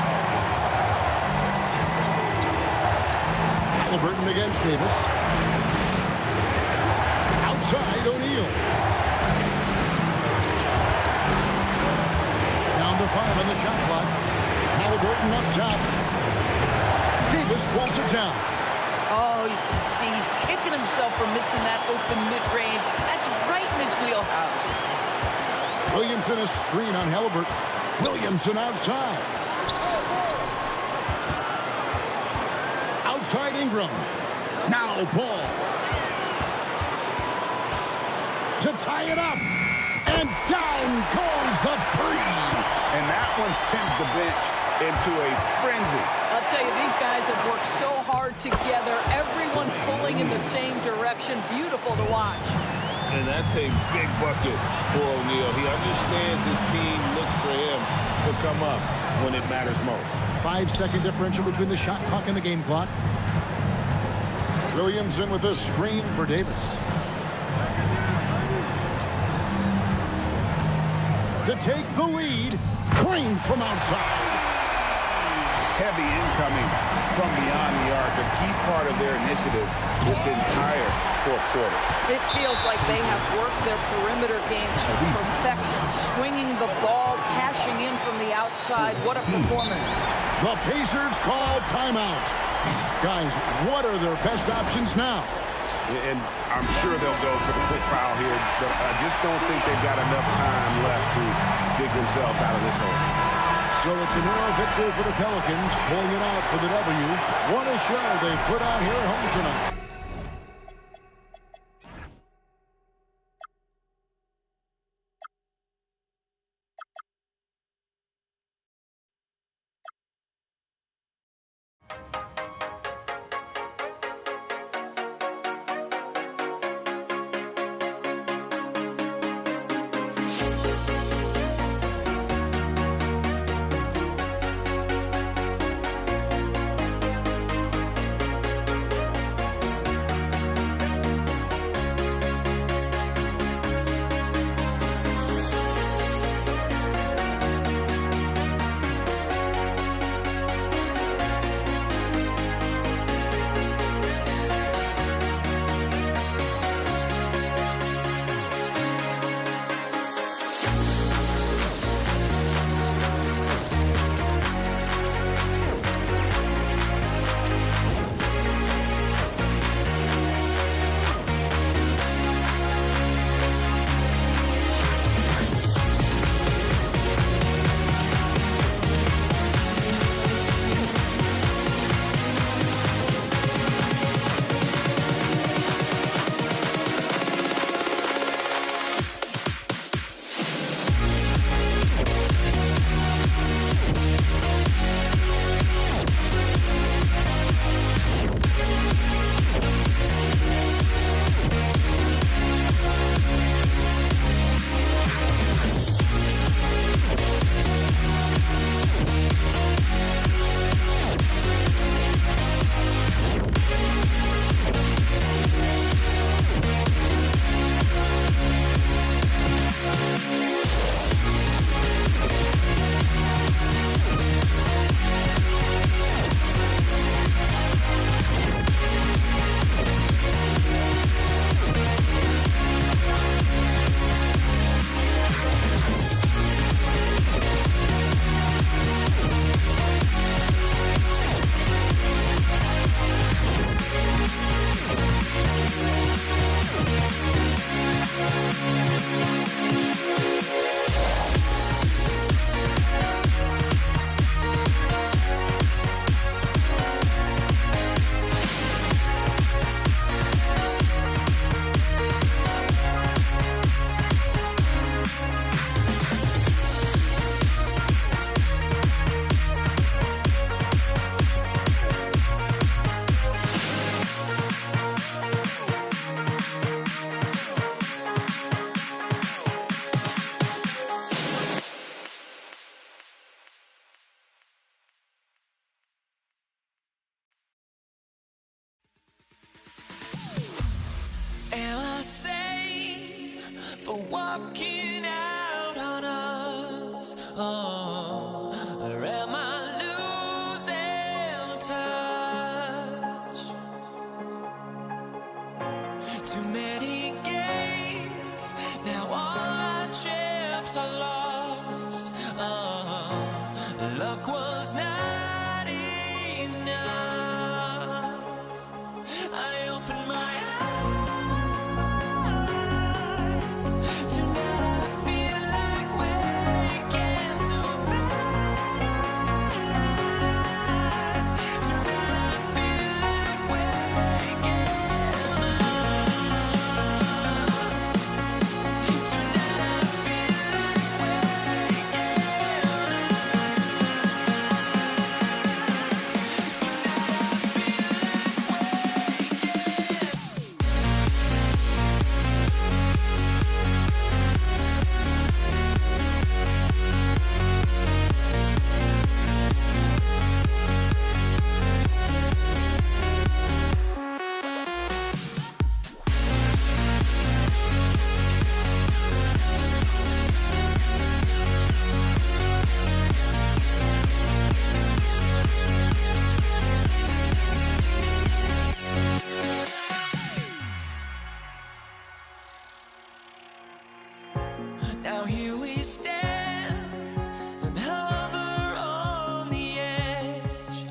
Halliburton against Davis. Outside O'Neal. Down to 5 on the shot clock. Halliburton up top. Davis pulls it down. Oh, you can see he's kicking himself for missing that open mid-range. That's right in his wheelhouse. Williamson a screen on Halliburton. Williamson outside. Outside Ingram. Now Paul. To tie it up. And down goes the 3. And that one sends the bench into a frenzy. I'll tell you, these guys have worked so hard together. Everyone pulling in the same direction. Beautiful to watch. And that's a big bucket for O'Neal. He understands his team looks for him to come up when it matters most. 5-second differential between the shot clock and the game clock. Williamson with a screen for Davis. To take the lead, Crane from outside. Heavy incoming from beyond the arc, a key part of their initiative this entire fourth quarter. It feels like they have worked their perimeter game to perfection, swinging the ball, cashing in from the outside. What a performance. The Pacers call timeout. Guys, what are their best options now? And I'm sure they'll go for the quick foul here, but I just don't think they've got enough time left to dig themselves out of this hole. So it's an oral victory for the Pelicans, pulling it out for the W. What a show they put on here at home tonight. luck was not enough. I opened my eyes. Tonight I feel like waking to a better life. Tonight I feel like waking up. Tonight I feel like waking Now here we stand and hover on the edge.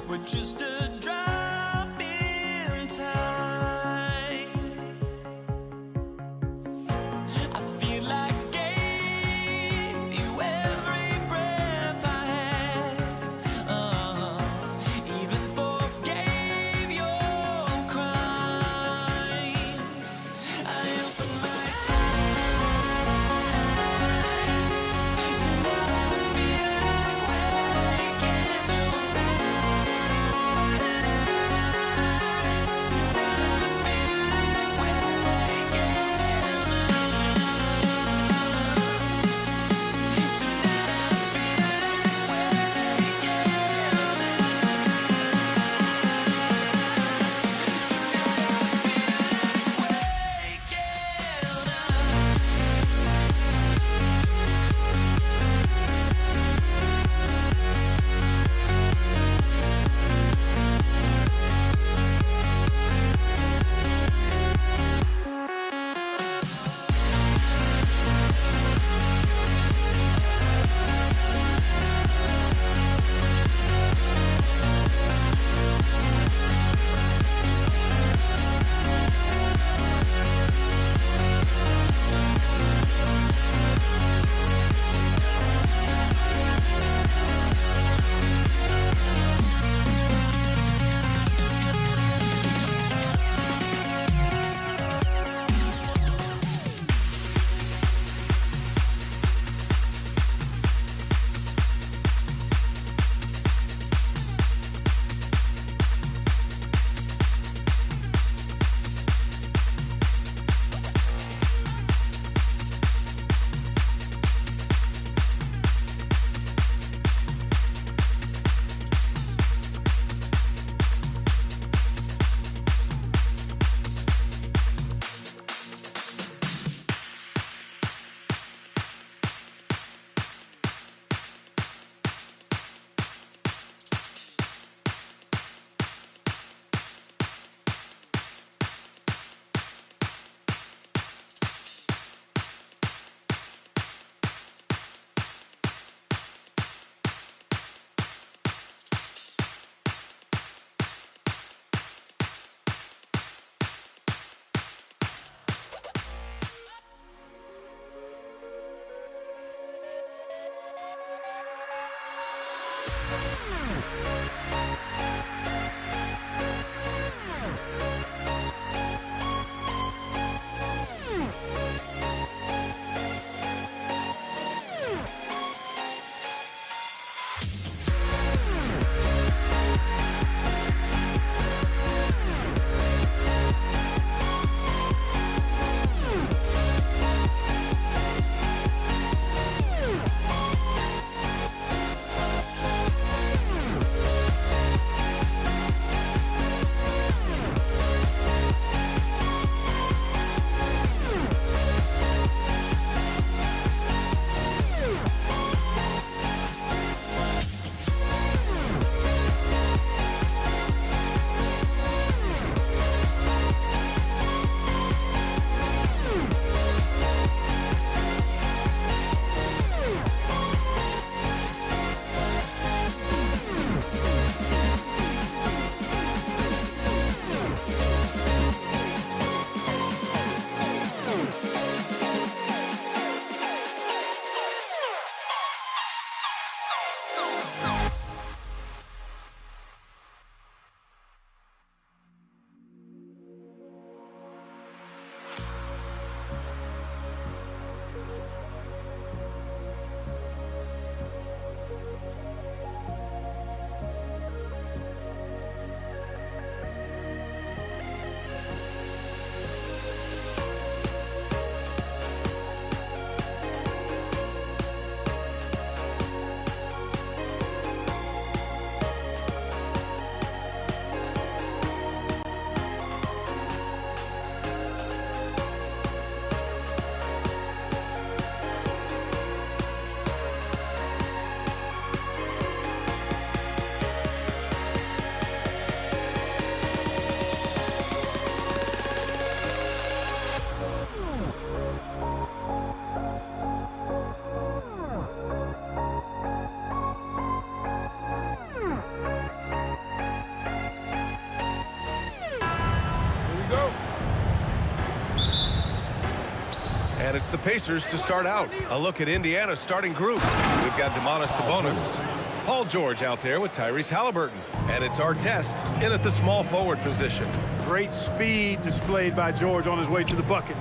We're just a drop in time. I feel like gave you every breath I had. Even forgave your crimes. I opened my And it's the Pacers to start out. A look at Indiana's starting group. We've got Domantas Sabonis, Paul George out there with Tyrese Halliburton. And it's Artest in at the small forward position. Great speed displayed by George on his way to the bucket.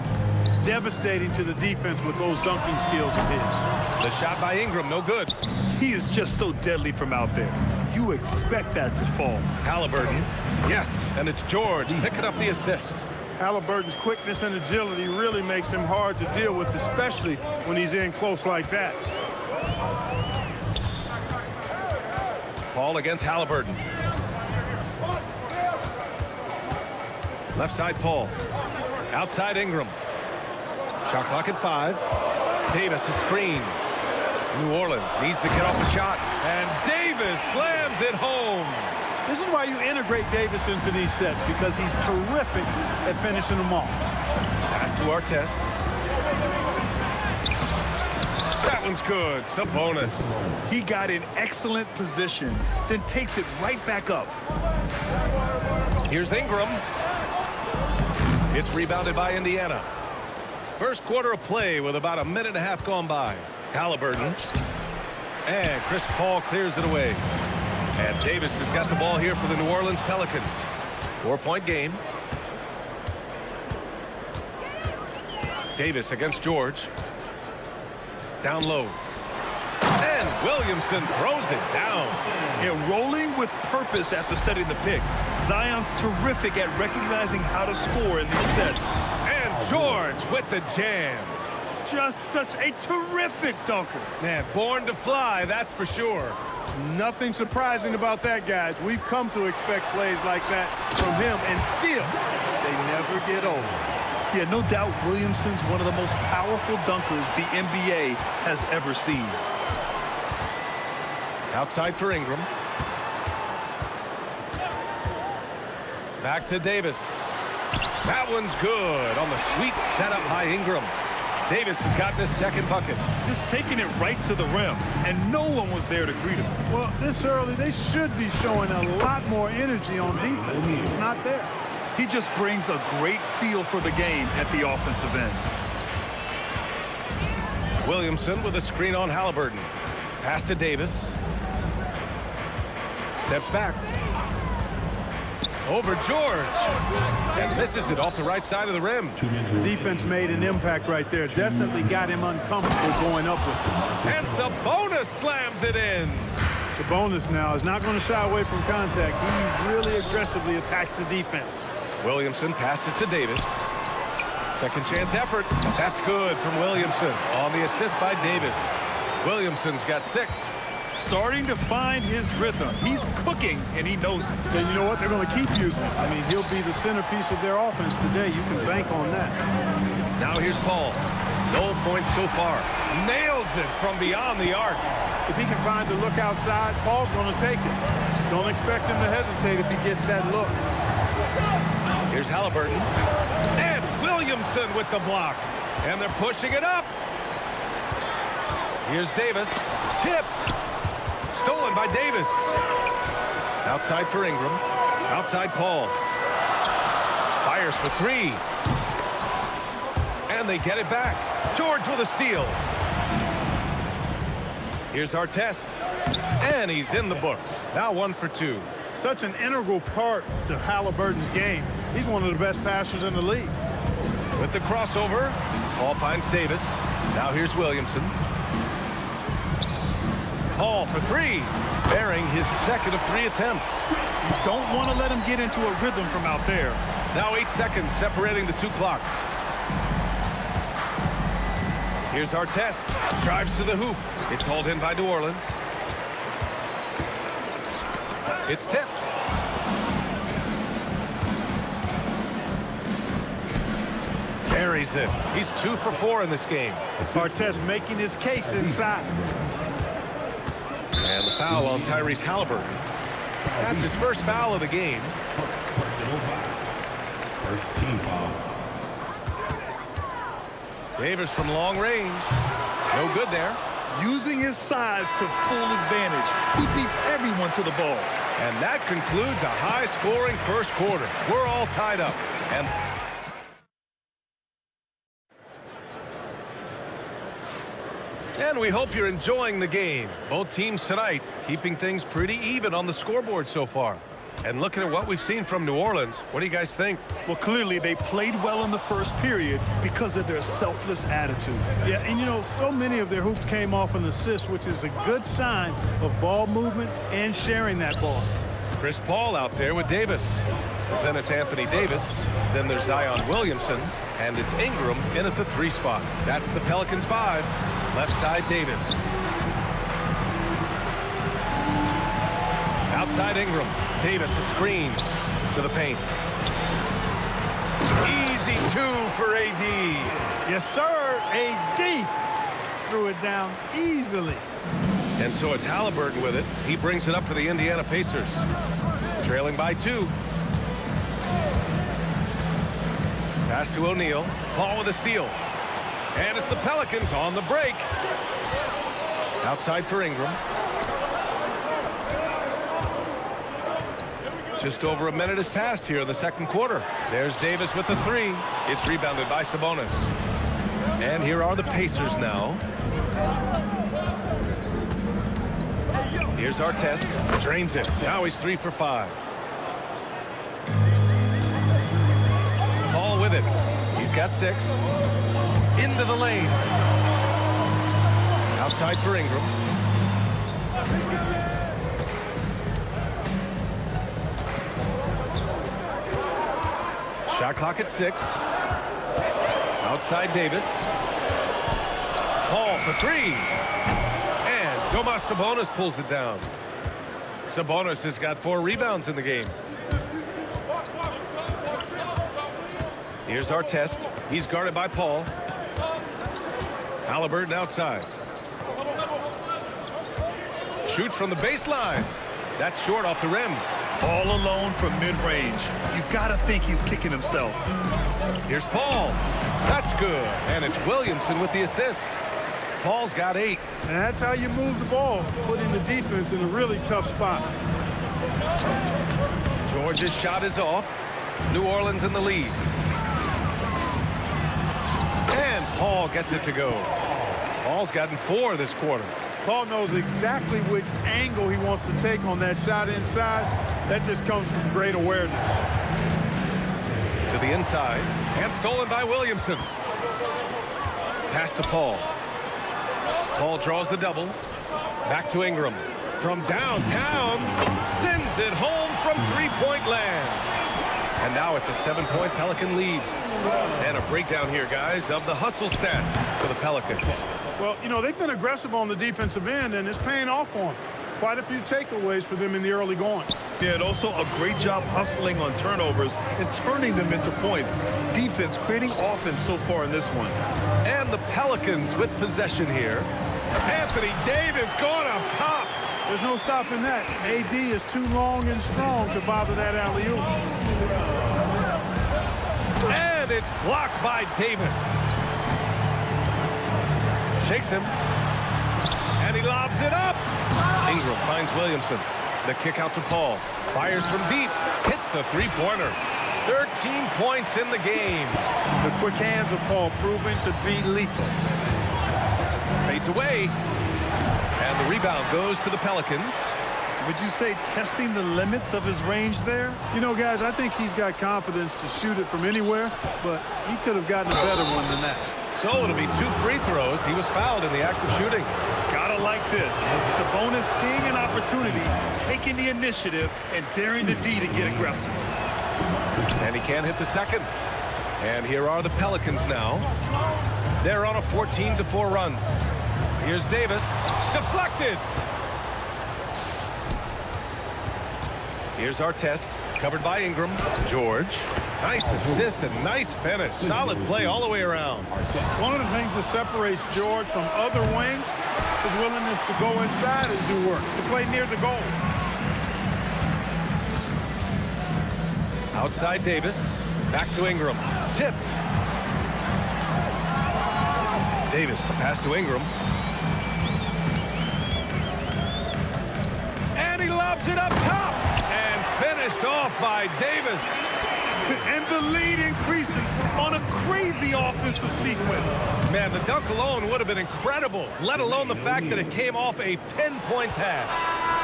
Devastating to the defense with those dunking skills of his. The shot by Ingram, no good. He is just so deadly from out there. You expect that to fall. Halliburton, yes, and it's George picking up the assist. Halliburton's quickness and agility really makes him hard to deal with, especially when he's in close like that. Paul against Halliburton. Left side, Paul. Outside, Ingram. Shot clock at 5. Davis, a screen. New Orleans needs to get off the shot. And Davis slams it home. This is why you integrate Davis into these sets, because he's terrific at finishing them off. Pass to Artest. That one's good. Sabonis. He got in excellent position, then takes it right back up. Here's Ingram. It's rebounded by Indiana. First quarter of play with about a minute and a half gone by. Halliburton. And Chris Paul clears it away. And Davis has got the ball here for the New Orleans Pelicans. 4-point game. Davis against George. Down low. And Williamson throws it down. And rolling with purpose after setting the pick. Zion's terrific at recognizing how to score in these sets. And George with the jam. Just such a terrific dunker. Man, born to fly, that's for sure. Nothing surprising about that, guys. We've come to expect plays like that from him, and still, they never get old. Yeah, no doubt Williamson's one of the most powerful dunkers the NBA has ever seen. Outside for Ingram. Back to Davis. That one's good on the sweet setup by Ingram. Davis has got this second bucket. Just taking it right to the rim, and no one was there to greet him. Well, this early, they should be showing a lot more energy on defense. It's not there. He just brings a great feel for the game at the offensive end. Williamson with a screen on Halliburton. Pass to Davis. Steps back. Over George. And misses it off the right side of the rim. Defense made an impact right there. Definitely got him uncomfortable going up with him. And Sabonis slams it in. Sabonis now is not going to shy away from contact. He really aggressively attacks the defense. Williamson passes to Davis. Second chance effort. That's good from Williamson on the assist by Davis. Williamson's got 6. Starting to find his rhythm. He's cooking, and he knows it. And you know what? They're going to keep using him. I mean, he'll be the centerpiece of their offense today. You can bank on that. Now here's Paul. No points so far. Nails it from beyond the arc. If he can find the look outside, Paul's going to take it. Don't expect him to hesitate if he gets that look. Here's Halliburton. And Williamson with the block. And they're pushing it up. Here's Davis. Tipped. Stolen by Davis. Outside for Ingram. Outside Paul. Fires for 3. And they get it back. George with a steal. Here's Artest. And he's in the books. Now 1 for 2. Such an integral part to Halliburton's game. He's one of the best passers in the league. With the crossover, Paul finds Davis. Now here's Williamson. Paul for 3, bearing his second of 3 attempts. You don't want to let him get into a rhythm from out there. Now 8 seconds separating the 2 clocks. Here's Artest. Drives to the hoop. It's hauled in by New Orleans. It's tipped. Buries it. He's 2 for 4 in this game. Artest making his case inside. And the foul on Tyrese Halliburton. That's his first foul of the game. First team foul. Davis from long range. No good there. Using his size to full advantage. He beats everyone to the ball. And that concludes a high-scoring first quarter. We're all tied up. And And we hope you're enjoying the game. Both teams tonight keeping things pretty even on the scoreboard so far. And looking at what we've seen from New Orleans, what do you guys think? Well, clearly they played well in the first period because of their selfless attitude. Yeah, and you know, so many of their hoops came off an assist, which is a good sign of ball movement and sharing that ball. Chris Paul out there with Davis. Then it's Anthony Davis. Then there's Zion Williamson. And it's Ingram in at the 3 spot. That's the Pelicans 5. Left side, Davis. Outside Ingram. Davis a screen to the paint. Easy 2 for AD. Yes, sir. AD threw it down easily. And so it's Halliburton with it. He brings it up for the Indiana Pacers. Trailing by 2. Pass to O'Neal. Paul with a steal. And it's the Pelicans on the break. Outside for Ingram. Just over a minute has passed here in the second quarter. There's Davis with the 3. It's rebounded by Sabonis. And here are the Pacers now. Here's Artest. Drains it. Now he's 3 for 5. Paul with it. He's got 6. Into the lane. Outside for Ingram. Shot clock at 6. Outside Davis. Paul for 3. And Domas Sabonis pulls it down. Sabonis has got 4 rebounds in the game. Here's Artest. He's guarded by Paul. Halliburton outside. Shoots from the baseline. That's short off the rim. All alone from mid-range. You gotta think he's kicking himself. Here's Paul. That's good. And it's Williamson with the assist. Paul's got 8. And that's how you move the ball, putting the defense in a really tough spot. George's shot is off. New Orleans in the lead. And Paul gets it to go. Paul's gotten 4 this quarter. Paul knows exactly which angle he wants to take on that shot inside. That just comes from great awareness. To the inside. And stolen by Williamson. Pass to Paul. Paul draws the double. Back to Ingram. From downtown. Sends it home from 3-point land. And now it's a 7-point Pelican lead. And a breakdown here, guys, of the hustle stats for the Pelicans. Well, you know, they've been aggressive on the defensive end, and it's paying off for them. Quite a few takeaways for them in the early going. Yeah, and also a great job hustling on turnovers and turning them into points. Defense creating offense so far in this one. And the Pelicans with possession here. Anthony Davis going up top. There's no stopping that. AD is too long and strong to bother that alley-oop. And it's blocked by Davis. Shakes him. And he lobs it up. Ingram finds Williamson. The kick out to Paul. Fires from deep. Hits a 3-pointer. 13 points in the game. The quick hands of Paul proving to be lethal. Fades away. And the rebound goes to the Pelicans. Would you say testing the limits of his range there? You know, guys, I think he's got confidence to shoot it from anywhere, but he could have gotten a better one than that. So it'll be 2 free throws. He was fouled in the act of shooting. Gotta like this. Sabonis seeing an opportunity, taking the initiative, and daring the D to get aggressive. And he can't hit the second. And here are the Pelicans now. They're on a 14-4 run. Here's Davis. Deflected. Here's Artest. Covered by Ingram. George. Nice assist and nice finish. Solid play all the way around. One of the things that separates George from other wings is willingness to go inside and do work, to play near the goal. Outside Davis. Back to Ingram. Tipped. Davis, the pass to Ingram. And he lobs it up top. And finished off by Davis. And the lead increases on a crazy offensive sequence. Man, the dunk alone would have been incredible, let alone the fact that it came off a pinpoint pass.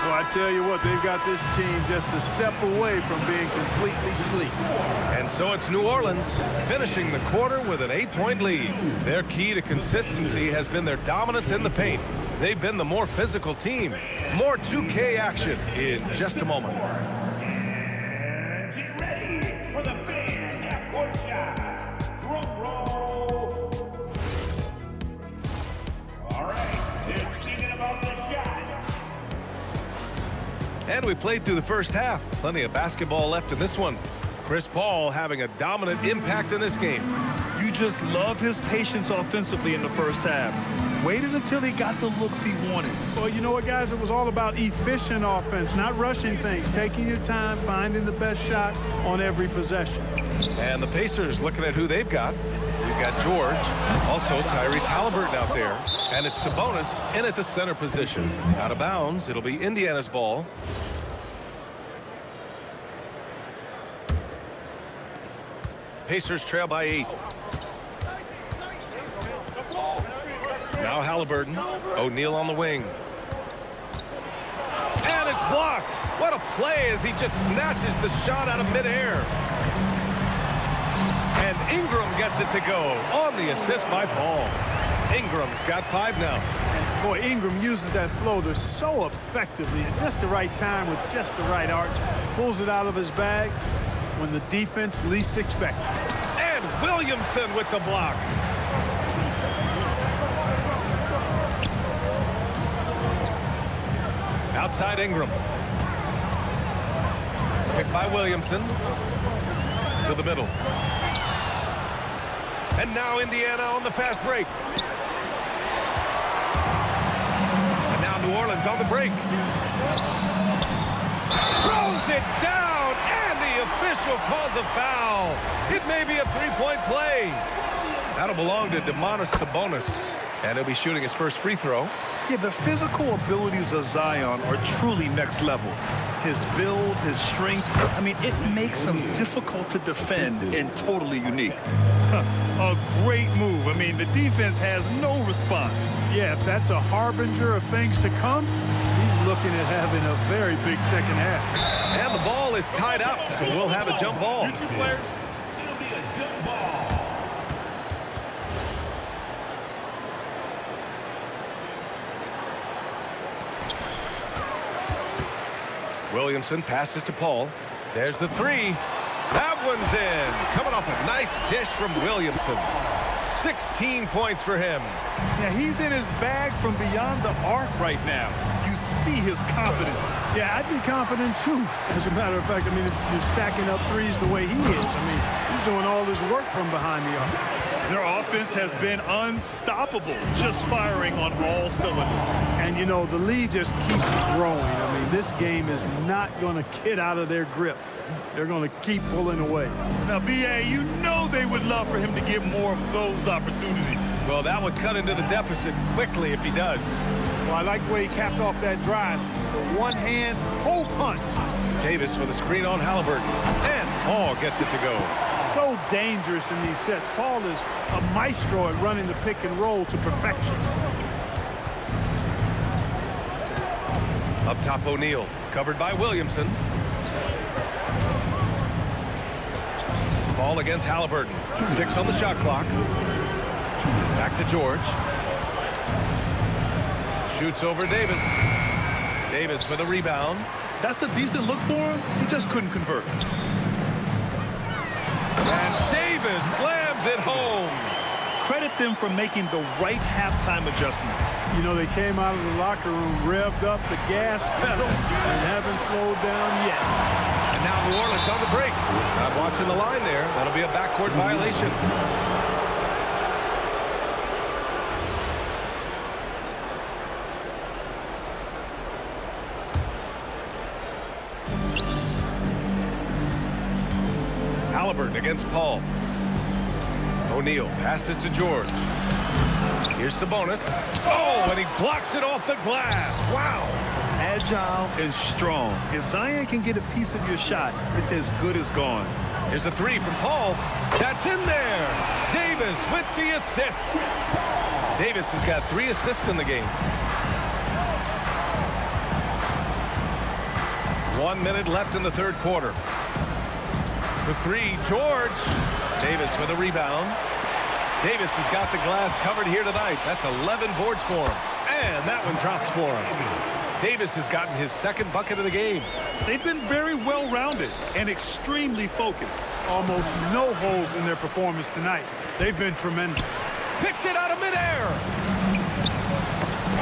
Well, I tell you what, they've got this team just a step away from being completely asleep. And so it's New Orleans finishing the quarter with an 8-point lead. Their key to consistency has been their dominance in the paint. They've been the more physical team. More 2K action in just a moment. Get ready for the fan half-court shot. Drum roll. All right, they're thinking about the shot. And we played through the first half. Plenty of basketball left in this one. Chris Paul having a dominant impact in this game. You just love his patience offensively in the first half. Waited until he got the looks he wanted. Well, you know what, guys? It was all about efficient offense, not rushing things, taking your time, finding the best shot on every possession. And the Pacers looking at who they've got. We've got George, also Tyrese Halliburton out there. And it's Sabonis in at the center position. Out of bounds, it'll be Indiana's ball. Pacers trail by 8. Now Halliburton. O'Neal on the wing. And it's blocked. What a play as he just snatches the shot out of midair. And Ingram gets it to go on the assist by Paul. Ingram's got 5 now. Boy, Ingram uses that floater so effectively at just the right time with just the right arch. Pulls it out of his bag when the defense least expects it. And Williamson with the block. Outside Ingram. Picked by Williamson. To the middle. And now Indiana on the fast break. And now New Orleans on the break. Throws it down, and the official calls a foul. It may be a 3-point play. That'll belong to Domantas Sabonis. And he'll be shooting his first free throw. Yeah, the physical abilities of Zion are truly next level. His build, his strength, I mean, it makes him difficult to defend and totally unique. A great move. I mean, the defense has no response. Yeah, if that's a harbinger of things to come, he's looking at having a very big second half. And the ball is tied up, so we'll have a jump ball. Your 2 players, it'll be a jump ball. Williamson passes to Paul. There's the 3. That one's in. Coming off a nice dish from Williamson. 16 points for him. Yeah, he's in his bag from beyond the arc right now. You see his confidence. Yeah, I'd be confident too. As a matter of fact, I mean, if you're stacking up threes the way he is, I mean, he's doing all this work from behind the arc. Their offense has been unstoppable, just firing on all cylinders. And, you know, the lead just keeps growing. I mean, this game is not going to get out of their grip. They're going to keep pulling away. Now, B.A., you know they would love for him to get more of those opportunities. Well, that would cut into the deficit quickly if he does. Well, I like the way he capped off that drive. The one-hand hole punch. Davis with a screen on Halliburton. And Paul gets it to go. So dangerous in these sets. Paul is a maestro at running the pick and roll to perfection. Up top, O'Neal, covered by Williamson. Ball against Halliburton. 6 on the shot clock. Back to George. Shoots over Davis. Davis with a rebound. That's a decent look for him. He just couldn't convert. And Davis slams it home. Credit them for making the right halftime adjustments. You know, they came out of the locker room, revved up the gas pedal, and haven't slowed down yet. And now New Orleans on the break. Not watching the line there. That'll be a backcourt violation. Halliburton against Paul. O'Neal passes to George. Here's Sabonis. Oh, and he blocks it off the glass. Wow. Agile and strong. If Zion can get a piece of your shot, it's as good as gone. Here's a three from Paul. That's in there. Davis with the assist. Davis has got 3 assists in the game. 1 minute left in the third quarter. For 3, George. Davis with a rebound. Davis has got the glass covered here tonight. That's 11 boards for him. And that one drops for him. Davis has gotten his 2nd bucket of the game. They've been very well-rounded and extremely focused. Almost no holes in their performance tonight. They've been tremendous. Picked it out of midair.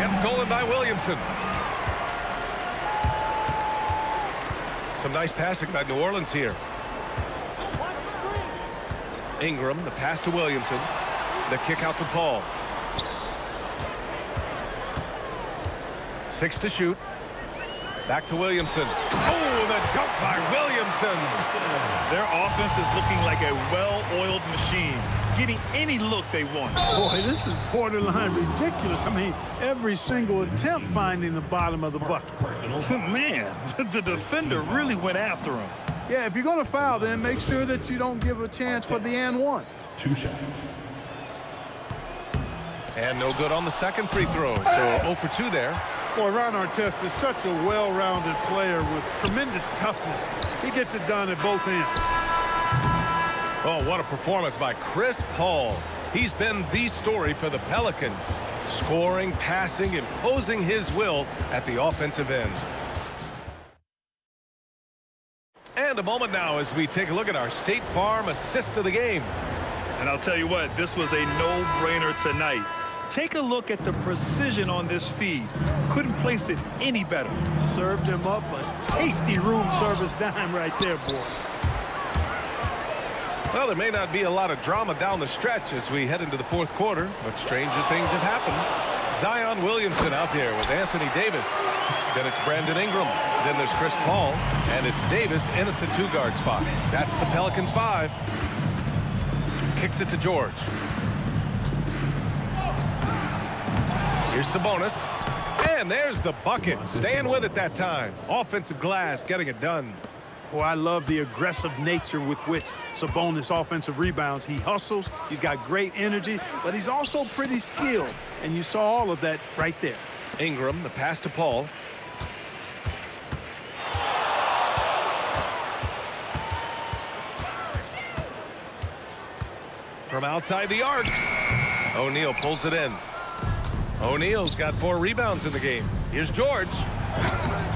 And stolen by Williamson. Some nice passing by New Orleans here. Ingram, the pass to Williamson. The kick out to Paul. 6 to shoot. Back to Williamson. Oh, the dunk by Williamson. Their offense is looking like a well-oiled machine, getting any look they want. Boy, this is borderline ridiculous. I mean, every single attempt finding the bottom of the bucket. Man, the defender really went after him. Yeah, if you're going to foul, then make sure that you don't give a chance for the and one. 2 shots. And no good on the second free throw. So 0 for 2 there. Boy, Ron Artest is such a well-rounded player with tremendous toughness. He gets it done at both ends. Oh, what a performance by Chris Paul. He's been the story for the Pelicans. Scoring, passing, imposing his will at the offensive end. And a moment now as we take a look at our State Farm assist of the game. And I'll tell you what, this was a no-brainer tonight. Take a look at the precision on this feed. Couldn't place it any better. Served him up a tasty room service dime right there, boy. Well, there may not be a lot of drama down the stretch as we head into the fourth quarter, but stranger things have happened. Zion Williamson out there with Anthony Davis. Then it's Brandon Ingram. Then there's Chris Paul. And it's Davis in at the 2-guard spot. That's the Pelicans 5. Kicks it to George. Here's Sabonis. And there's the bucket. Staying with it that time. Offensive glass getting it done. Boy, I love the aggressive nature with which Sabonis offensive rebounds. He hustles, he's got great energy, but he's also pretty skilled. And you saw all of that right there. Ingram, the pass to Paul. From outside the arc. O'Neal pulls it in. O'Neal's got 4 rebounds in the game. Here's George.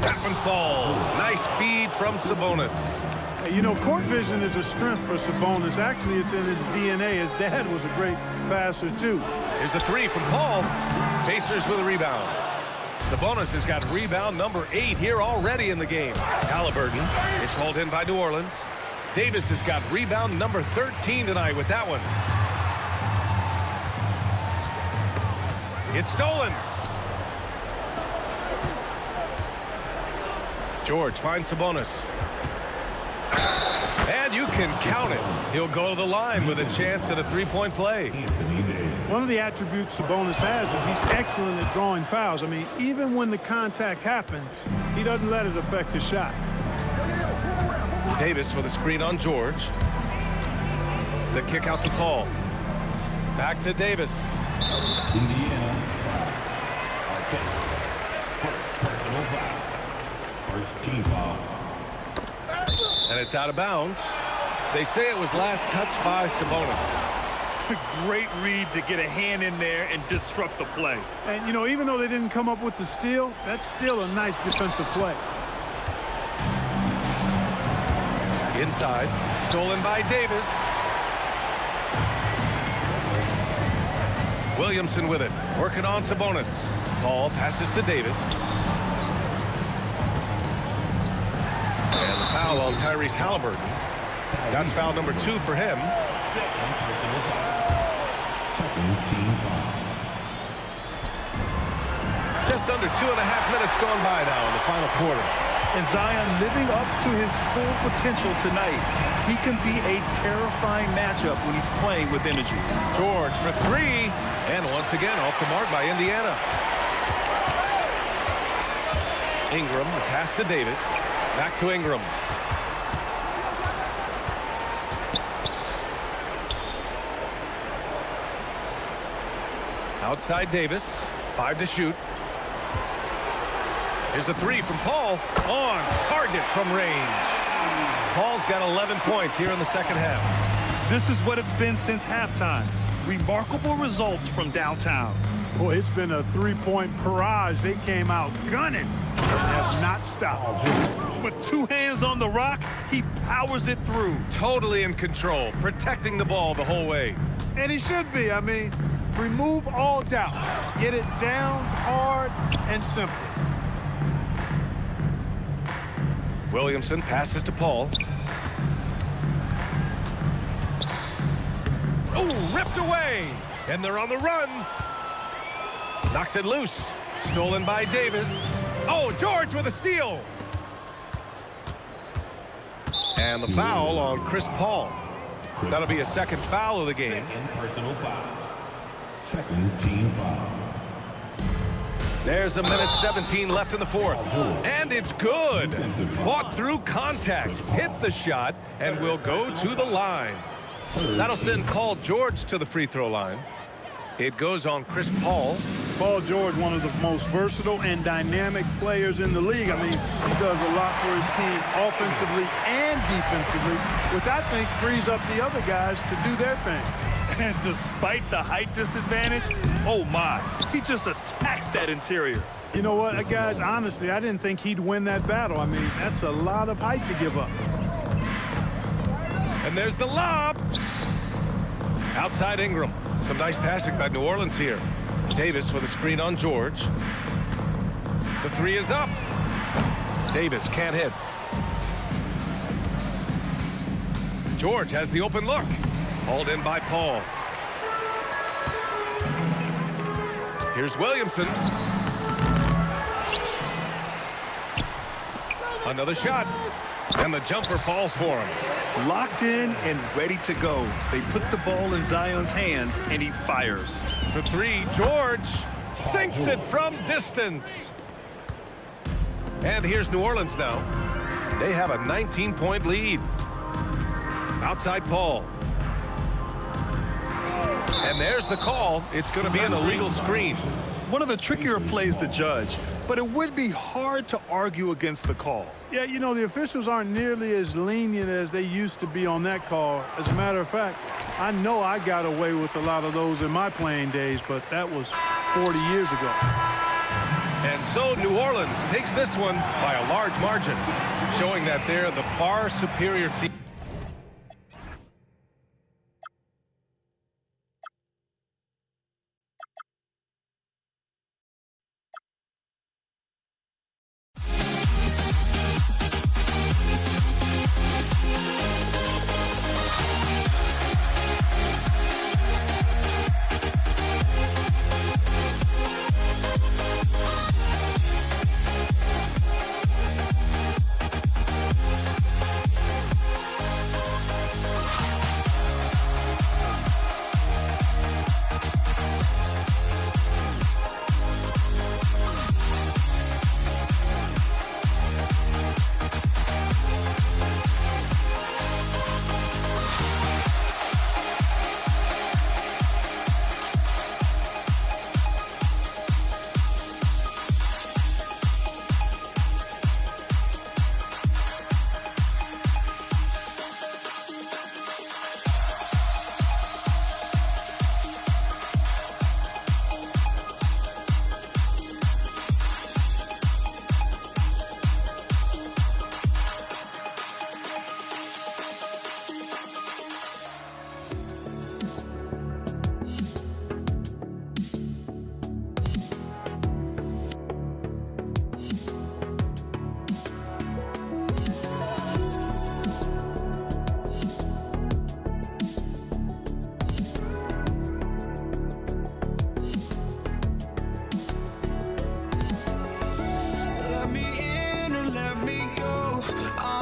That one falls. Nice feed from Sabonis. Hey, you know, court vision is a strength for Sabonis. Actually, it's in his DNA. His dad was a great passer, too. Here's a 3 from Paul. Pacers with a rebound. Sabonis has got rebound number 8 here already in the game. Halliburton is hauled in by New Orleans. Davis has got rebound number 13 tonight with that one. It's stolen. George finds Sabonis. And you can count it. He'll go to the line with a chance at a 3-point play. One of the attributes Sabonis has is he's excellent at drawing fouls. I mean, even when the contact happens, he doesn't let it affect his shot. Davis with a screen on George. The kick out to Paul. Back to Davis. Indiana. Personal foul. First team foul. And it's out of bounds. They say it was last touched by Sabonis. Great read to get a hand in there and disrupt the play. And, you know, even though they didn't come up with the steal, that's still a nice defensive play. Inside. Stolen by Davis. Williamson with it. Working on Sabonis. Paul passes to Davis. And the foul on Tyrese Halliburton. That's foul number 2 for him. Just under 2.5 minutes gone by now in the final quarter. And Zion living up to his full potential tonight. He can be a terrifying matchup when he's playing with energy. George for 3. And once again off the mark by Indiana. Ingram, the pass to Davis. Back to Ingram. Outside Davis. 5 to shoot. Here's a 3 from Paul. On target from range. Paul's got 11 points here in the second half. This is what it's been since halftime. Remarkable results from downtown. Boy, it's been a three-point barrage. They came out gunning and have not stopped. With 2 hands on the rock, he powers it through. Totally in control, protecting the ball the whole way. And he should be. I mean, remove all doubt. Get it down hard and simple. Williamson passes to Paul. Oh, ripped away. And they're on the run. Knocks it loose. Stolen by Davis. Oh, George with a steal. And the foul on Chris Paul. That'll be a second foul of the game. Personal foul. Second team foul. There's a minute 17 left in the fourth. And it's good. Fought through contact. Hit the shot and will go to the line. That'll send Paul George to the free throw line. It goes on Chris Paul. Paul George, one of the most versatile and dynamic players in the league. I mean, he does a lot for his team offensively and defensively, which I think frees up the other guys to do their thing. And despite the height disadvantage, oh my, he just attacks that interior. You know what, guys, honestly, I didn't think he'd win that battle. I mean, that's a lot of height to give up. And there's the lob. Outside Ingram. Some nice passing by New Orleans here. Davis with a screen on George. The 3 is up. Davis can't hit. George has the open look. Hauled in by Paul. Here's Williamson. Another shot. And the jumper falls for him. Locked in and ready to go. They put the ball in Zion's hands, and he fires. The 3, George sinks it from distance. And here's New Orleans now. They have a 19-point lead. Outside Paul. And there's the call. It's going to be an illegal screen. One of the trickier plays to judge, but it would be hard to argue against the call. Yeah, you know, the officials aren't nearly as lenient as they used to be on that call. As a matter of fact, I know I got away with a lot of those in my playing days, but that was 40 years ago. And so New Orleans takes this one by a large margin, showing that they're the far superior team.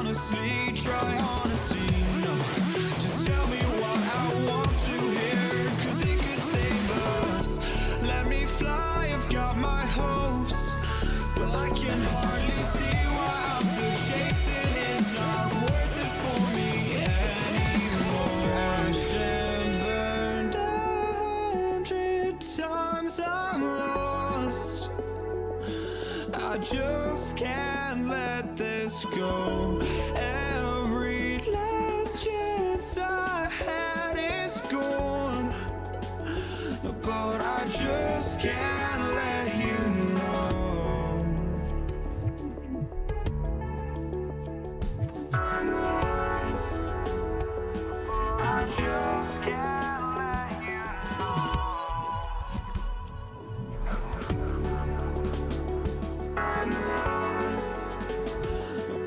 honestly, try honesty, no. Just tell me what I want to hear, 'cause it could save us. Let me fly, I've got my hopes, but I can hardly see why I'm still chasing. It's not worth it for me anymore. Crashed and burned 100 times just can't let this go. Every last chance I had is gone, but I just can't let you know. I just can't let you know.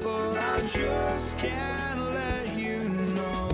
But I just can't let you know.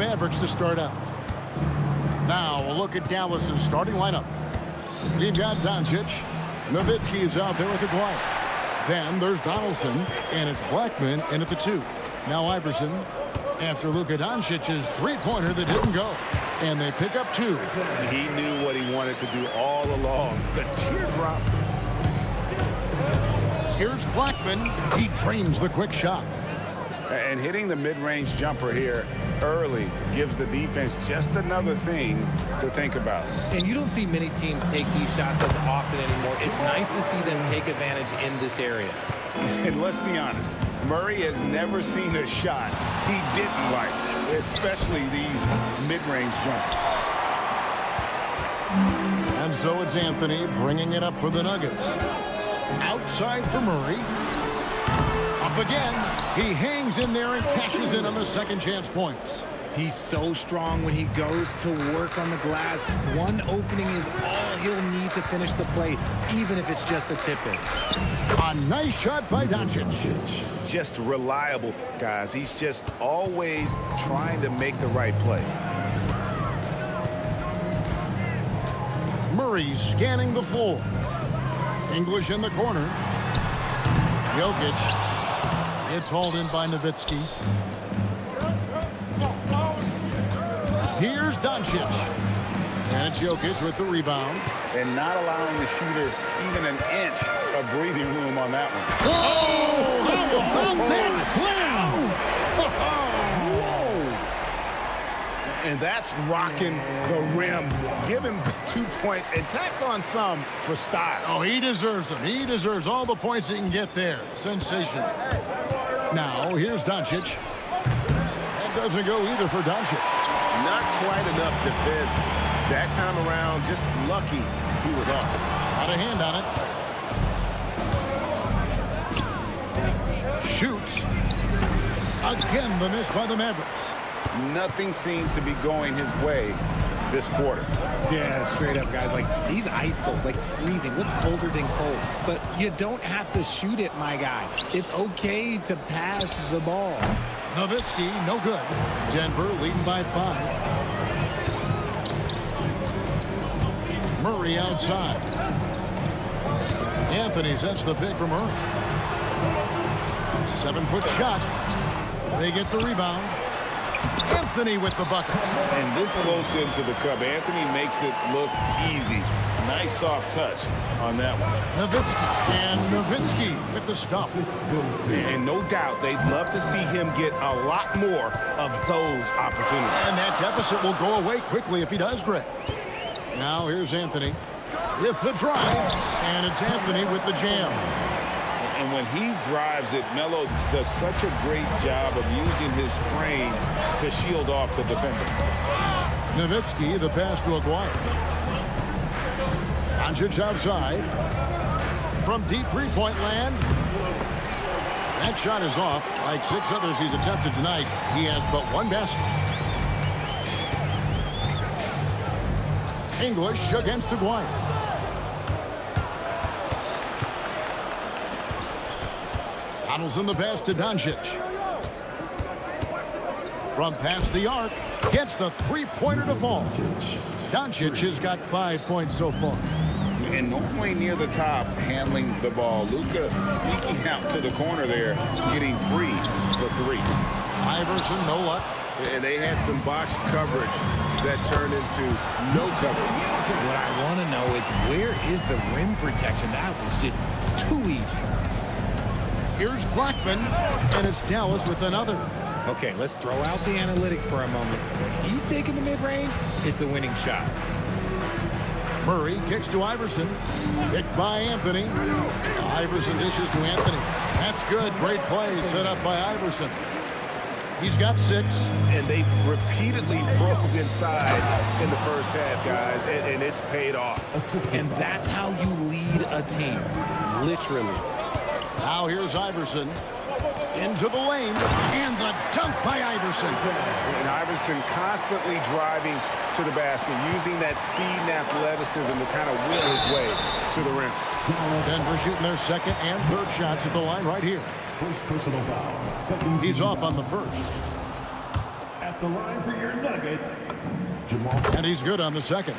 Mavericks to start out. Now, a look at Dallas's starting lineup. We've got Doncic. Nowitzki is out there with the Aguirre. Then there's Donaldson, and it's Blackman in at the 2. Now Iverson after Luka Doncic's three-pointer that didn't go. And they pick up 2. He knew what he wanted to do all along. The teardrop. Here's Blackman. He drains the quick shot. And hitting the mid-range jumper here early gives the defense just another thing to think about. And you don't see many teams take these shots as often anymore. It's nice to see them take advantage in this area. And let's be honest, Murray has never seen a shot he didn't like, especially these mid-range jumpers. And so it's Anthony bringing it up for the Nuggets. Outside for Murray. Up again. He hangs in there and cashes in on the second chance points. He's so strong when he goes to work on the glass. One opening is all he'll need to finish the play, even if it's just a tip-in. A nice shot by Doncic. Just reliable, guys. He's just always trying to make the right play. Murray scanning the floor. English in the corner. Jokic. It's hauled in by Nowitzki. Here's Doncic. And it's Jokic with the rebound. And not allowing the shooter even an inch of breathing room on that one. Oh! How about that slam? Whoa! And that's rocking the rim. Give him 2 points and tack on some for style. Oh, he deserves them. He deserves all the points he can get there. Sensational. Now, here's Doncic. That doesn't go either for Doncic. Not quite enough defense that time around. Just lucky he was off. Got a hand on it. Shoots. Again, the miss by the Mavericks. Nothing seems to be going his way this quarter. Yeah, straight up, guys. Like, he's ice cold, like freezing. What's colder than cold? But you don't have to shoot it, my guy. It's okay to pass the ball. Nowitzki, no good. Denver leading by 5. Murray outside. Anthony sets the pick for Murray. 7-foot shot. They get the rebound. Anthony with the bucket. And this close into the cup, Anthony makes it look easy. Nice soft touch on that one. Nowitzki with the stuff. And no doubt they'd love to see him get a lot more of those opportunities. And that deficit will go away quickly if he does, Greg. Now here's Anthony with the drive. And it's Anthony with the jam. And when he drives it, Melo does such a great job of using his frame to shield off the defender. Nowitzki, the pass to Aguirre. Doncic outside. From deep three-point land. That shot is off. Like 6 others he's attempted tonight, he has but 1 basket. English against Aguirre. Donaldson the pass to Doncic. From past the arc, gets the three-pointer to fall. Doncic has got 5 points so far. And normally near the top, handling the ball. Luka sneaking out to the corner there, getting free for 3. Iverson, no luck. And they had some botched coverage that turned into no coverage. What I want to know is, where is the rim protection? That was just too easy. Here's Blackman, and it's Dallas with another. Okay, let's throw out the analytics for a moment. When he's taking the mid-range, it's a winning shot. Murray kicks to Iverson. Picked by Anthony. Iverson dishes to Anthony. That's good. Great play set up by Iverson. He's got 6. And they've repeatedly probed inside in the first half, guys, and it's paid off. And that's how you lead a team, literally. Now here's Iverson. Into the lane. And the dunk by Iverson. And Iverson constantly driving to the basket, using that speed and athleticism to kind of will his way to the rim. Denver shooting their second and third shots at the line right here. First personal foul. He's off on the first. At the line for your Nuggets, Jamal. And he's good on the second.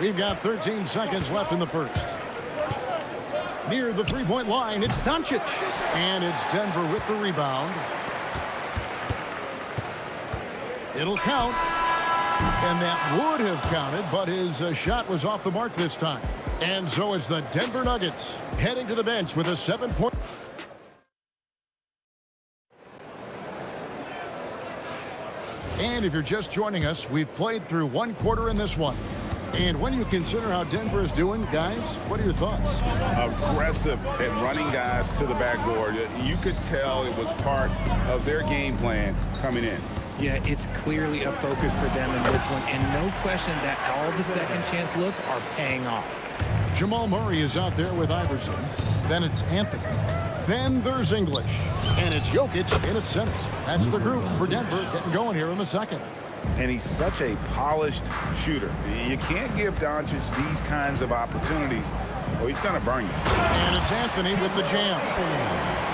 We've got 13 seconds left in the first. Near the three-point line, it's Doncic. And it's Denver with the rebound. It'll count. And that would have counted, but his shot was off the mark this time. And so it's the Denver Nuggets heading to the bench with a 7-point. And if you're just joining us, we've played through one quarter in this one. And when you consider how Denver is doing, guys, what are your thoughts? Aggressive at running guys to the backboard. You could tell it was part of their game plan coming in. Yeah, it's clearly a focus for them in this one, and no question that all the second chance looks are paying off. Jamal Murray is out there with Iverson. Then it's Anthony. Then there's English. And it's Jokic in at center. That's the group for Denver getting going here in the second. And he's such a polished shooter. You can't give Doncic these kinds of opportunities, or he's going to burn you. And it's Anthony with the jam.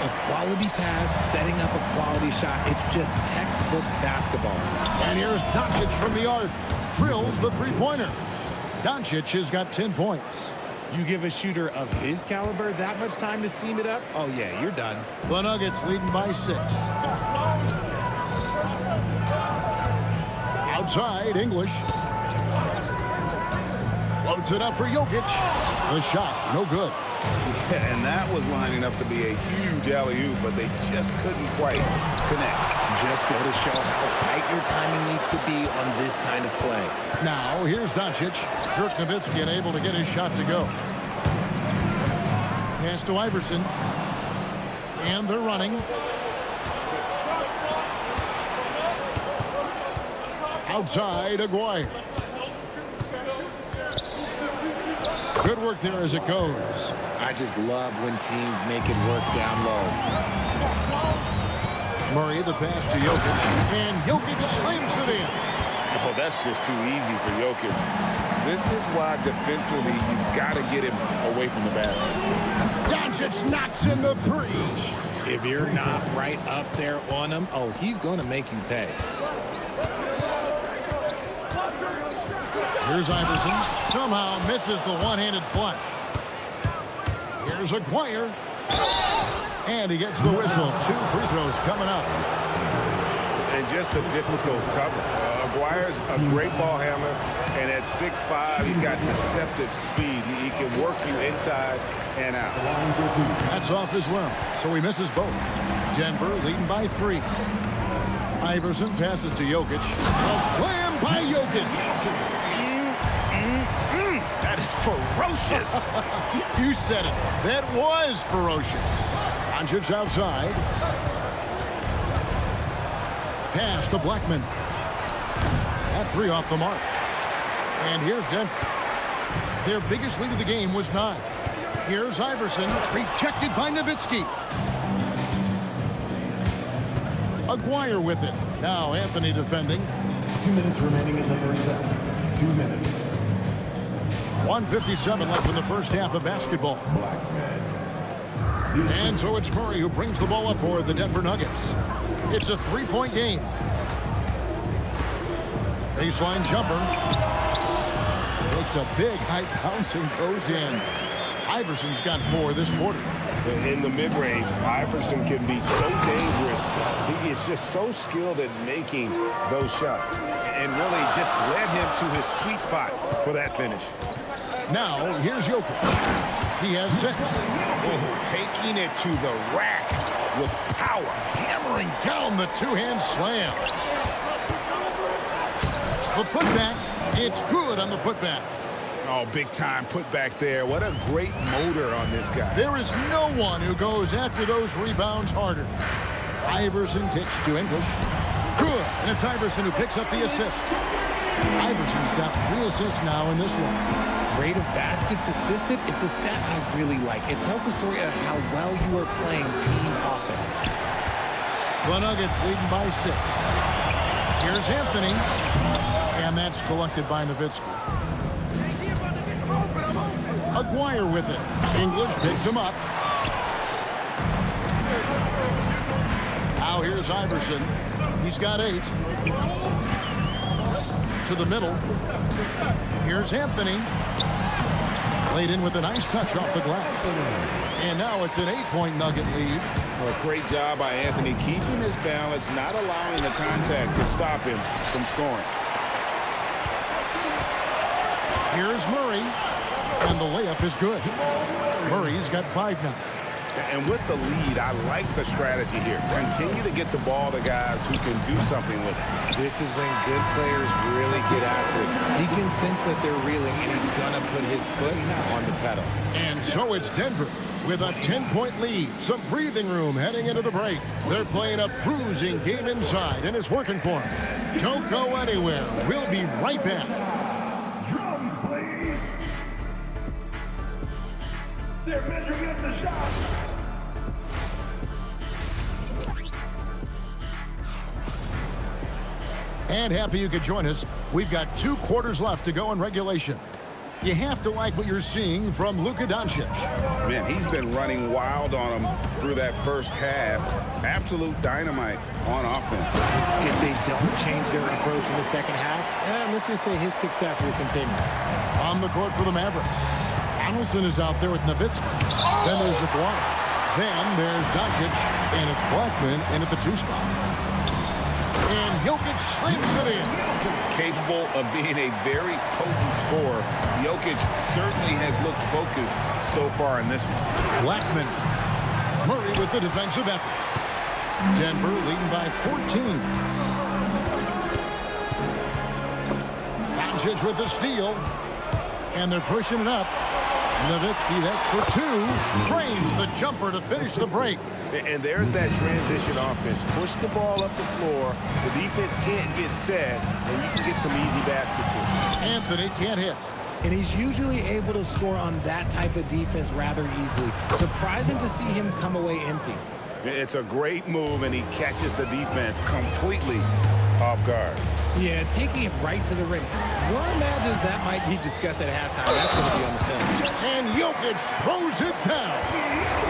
A quality pass, setting up a quality shot. It's just textbook basketball. And here's Doncic from the arc. Drills the three-pointer. Doncic has got 10 points. You give a shooter of his caliber that much time to seam it up? Oh, yeah, you're done. The Nuggets leading by 6. Outside, English. Floats it up for Jokic. The shot, no good. Yeah, and that was lining up to be a huge alley-oop, but they just couldn't quite connect. Just go to show how tight your timing needs to be on this kind of play. Now, here's Doncic. Dirk Nowitzki unable to get his shot to go. Pass to Iverson. And they're running. Outside, Aguirre. Good work there as it goes. I just love when teams make it work down low. Murray, the pass to Jokic. And Jokic slams it in. Oh, that's just too easy for Jokic. This is why defensively you've got to get him away from the basket. Doncic knocks in the three. If you're not right up there on him, oh, he's going to make you pay. Here's Iverson. Somehow misses the one-handed flush. Here's Aguirre. And he gets the whistle. 2 free throws coming up. And just a difficult cover. Aguirre's a great ball handler. And at 6'5", he's got deceptive speed. He can work you inside and out. That's off as well. So he misses both. Denver leading by 3. Iverson passes to Jokic. A slam by Jokic. That is ferocious. You said it. That was ferocious. Doncic outside. Pass to Blackman. That 3 off the mark. And here's Denver. Their biggest lead of the game was 9. Here's Iverson. Rejected by Nowitzki. Aguirre with it. Now Anthony defending. 2 minutes remaining in the first half. 2 minutes. 1:57 left in the first half of basketball. And so it's Murray who brings the ball up for the Denver Nuggets. It's a 3-point game. Baseline jumper. Makes a big high bounce and goes in. Iverson's got 4 this quarter. In the mid-range, Iverson can be so dangerous. He is just so skilled at making those shots. And really just led him to his sweet spot for that finish. Now, here's Jokic. He has 6. Oh, taking it to the rack with power. Hammering down the 2-hand slam. The putback. It's good on the putback. Oh, big time putback there. What a great motor on this guy. There is no one who goes after those rebounds harder. Iverson kicks to English. Good. And it's Iverson who picks up the assist. Iverson's got 3 assists now in this one. Rate of baskets assisted, it's a stat I really like. It tells the story of how well you are playing team offense. The Nuggets leading by 6. Here's Anthony. And that's collected by Nowitzki. Aguirre with it. English picks him up. Now here's Iverson. He's got 8. To the middle. Here's Anthony. Laid in with a nice touch off the glass. And now it's an 8-point Nugget lead. Well, great job by Anthony keeping his balance, not allowing the contact to stop him from scoring. Here's Murray. And the layup is good. Murray's got 5 now. And with the lead, I like the strategy here. Continue to get the ball to guys who can do something with it. This is when good players really get after it. He can sense that they're reeling, and he's going to put his foot on the pedal. And so it's Denver with a 10-point lead. Some breathing room heading into the break. They're playing a bruising game inside, and it's working for them. Don't go anywhere. We'll be right back. Drums, please. They're measuring up the shots. And happy you could join us. We've got 2 quarters left to go in regulation. You have to like what you're seeing from Luka Doncic. Man, he's been running wild on him through that first half. Absolute dynamite on offense. If they don't change their approach in the second half, let's just say his success will continue. On the court for the Mavericks. Donaldson is out there with Nowitzki. Then there's Aguirre. Then there's Doncic, and it's Blackman in at the 2 spot. And Jokic slams it in. Capable of being a very potent scorer, Jokic certainly has looked focused so far in this one. Blackman. Murray with the defensive effort. Denver leading by 14. Doncic with the steal. And they're pushing it up. Nowitzki, that's for 2. Drains the jumper to finish the break. And there's that transition offense. Push the ball up the floor. The defense can't get set, and you can get some easy baskets here. Anthony can't hit. And he's usually able to score on that type of defense rather easily. Surprising to see him come away empty. It's a great move, and he catches the defense completely off guard. Yeah, taking it right to the rim. One imagines that might be discussed at halftime. That's going to be on the film. And Jokic throws it down.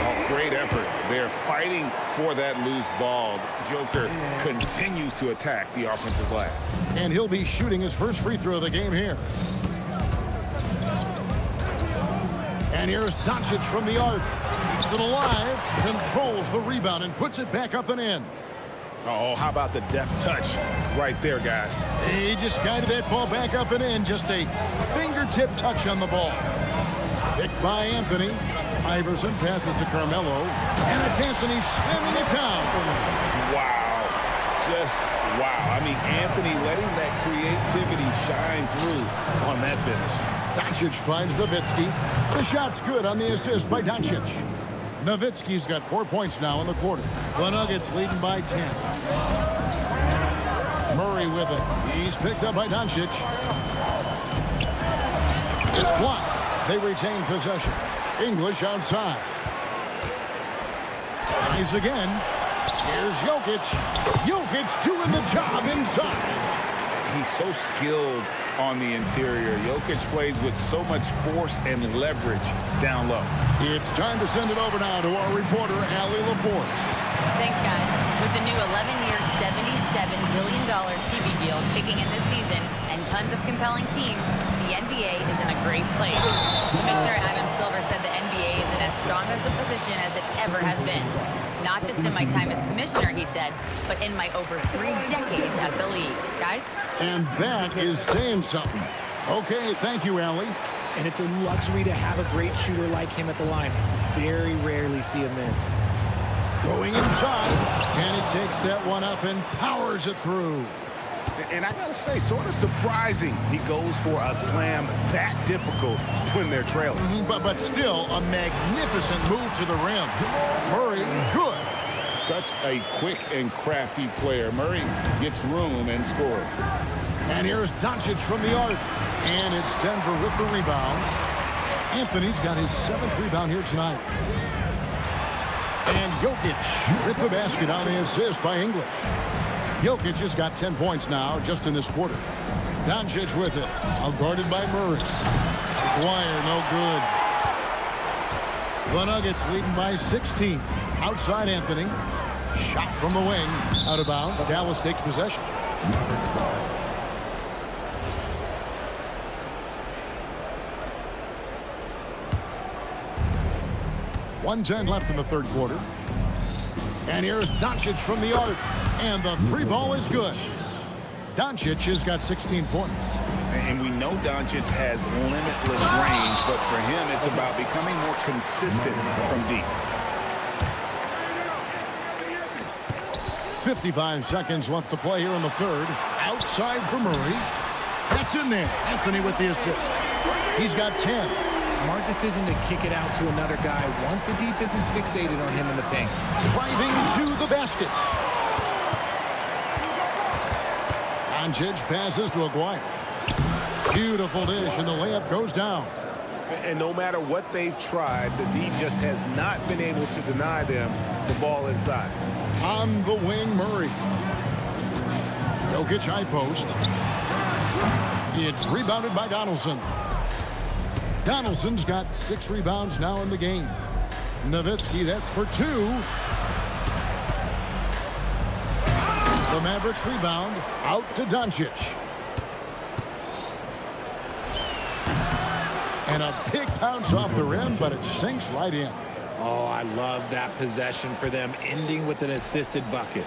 Oh, great effort. They're fighting for that loose ball. Joker continues to attack the offensive glass. And he'll be shooting his first free throw of the game here. And here's Doncic from the arc. Keeps it alive, controls the rebound, and puts it back up and in. Oh, how about the deft touch right there, guys? He just guided that ball back up and in. Just a fingertip touch on the ball. Picked by Anthony. Iverson passes to Carmelo. And it's Anthony slamming it down. Wow. Just wow. I mean, Anthony letting that creativity shine through on that finish. Doncic finds Nowitzki. The shot's good on the assist by Doncic. Nowitzki's got 4 points now in the quarter. The Nuggets leading by 10. Murray with it. He's picked up by Doncic. It's blocked. They retain possession. English outside. Tries again. Here's Jokic. Jokic doing the job inside. He's so skilled on the interior. Jokic plays with so much force and leverage down low. It's time to send it over now to our reporter, Allie LaForce. Thanks, guys. With the new 11-year, $77 billion TV deal kicking in this season and tons of compelling teams, the NBA is in a great place. Commissioner Adam Silver said the NBA is in as strong as a position as it ever has been. Not just in my time as commissioner, he said, but in my over 3 decades at the league. Guys? And that is saying something. Okay, thank you, Allie. And it's a luxury to have a great shooter like him at the line. Very rarely see him miss. Going inside, and he takes that one up and powers it through. And I gotta say, sort of surprising he goes for a slam that difficult when they're trailing. But still, a magnificent move to the rim. Murray, good. Such a quick and crafty player. Murray gets room and scores. And here's Doncic from the arc. And it's Denver with the rebound. Anthony's got his 7th rebound here tonight. And Jokic with the basket on the assist by English. Jokic has got 10 points now just in this quarter. Doncic with it. Guarded by Murray. Aguirre, no good. The Nuggets leading by 16. Outside Anthony. Shot from the wing. Out of bounds. Dallas takes possession. 1:10 left in the third quarter. And here's Doncic from the arc. And the three ball is good. Doncic has got 16 points. And we know Doncic has limitless range, but for him, it's about becoming more consistent from deep. 55 seconds left to play here in the third. Outside for Murray. That's in there. Anthony with the assist. He's got 10. Smart decision to kick it out to another guy once the defense is fixated on him in the paint. Driving to the basket. Doncic passes to Aguirre. Beautiful dish, and the layup goes down. And no matter what they've tried, the D just has not been able to deny them the ball inside. On the wing, Murray. Jokic high post. It's rebounded by Donaldson. Donaldson's got 6 rebounds now in the game. Nowitzki, that's for 2. The Mavericks rebound out to Doncic. And a big bounce off the rim, but it sinks right in. Oh, I love that possession for them, ending with an assisted bucket.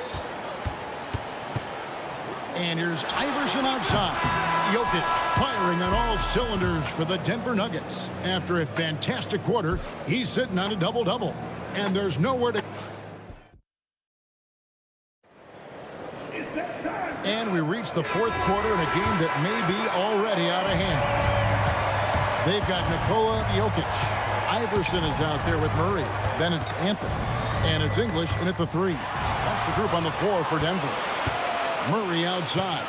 And here's Iverson outside. Jokic firing on all cylinders for the Denver Nuggets. After a fantastic quarter, he's sitting on a double-double. And there's nowhere to... And we reach the fourth quarter in a game that may be already out of hand. They've got Nikola Jokic. Iverson is out there with Murray. Then it's Anthony. And it's English in at the 3. That's the group on the floor for Denver. Murray outside.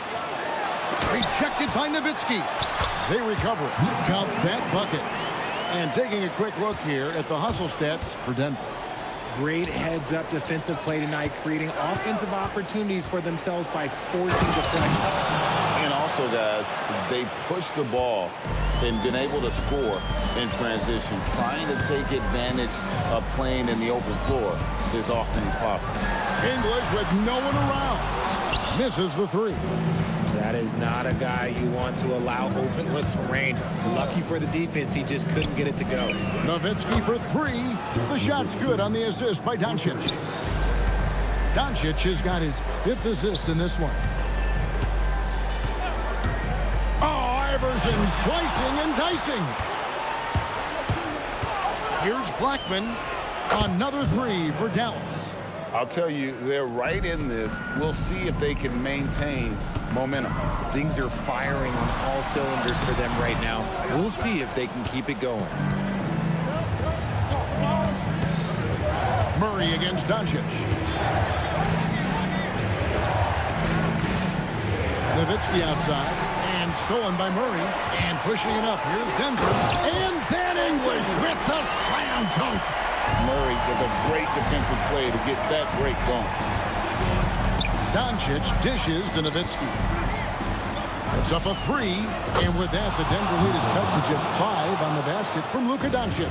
Rejected by Nowitzki. They recover it. Count that bucket. And taking a quick look here at the hustle stats for Denver. Great heads-up defensive play tonight, creating offensive opportunities for themselves by forcing deflections. And also, guys, they pushed the ball and been able to score in transition, trying to take advantage of playing in the open floor as often as possible. English with no one around. Misses the 3. That is not a guy you want to allow open looks from range. Lucky for the defense, he just couldn't get it to go. Nowitzki for 3. The shot's good on the assist by Doncic. Doncic has got his 5th assist in this one. Oh, Iverson slicing and dicing. Here's Blackman. Another 3 for Dallas. I'll tell you, they're right in this. We'll see if they can maintain momentum. Things are firing on all cylinders for them right now. We'll see if they can keep it going. Murray against Doncic. Nowitzki outside. And stolen by Murray. And pushing it up. Here's Denver. And then English with the slam dunk. Murray with a great defensive play to get that break going. Doncic dishes to Nowitzki. It's up a 3. And with that, the Denver lead is cut to just 5 on the basket from Luka Doncic.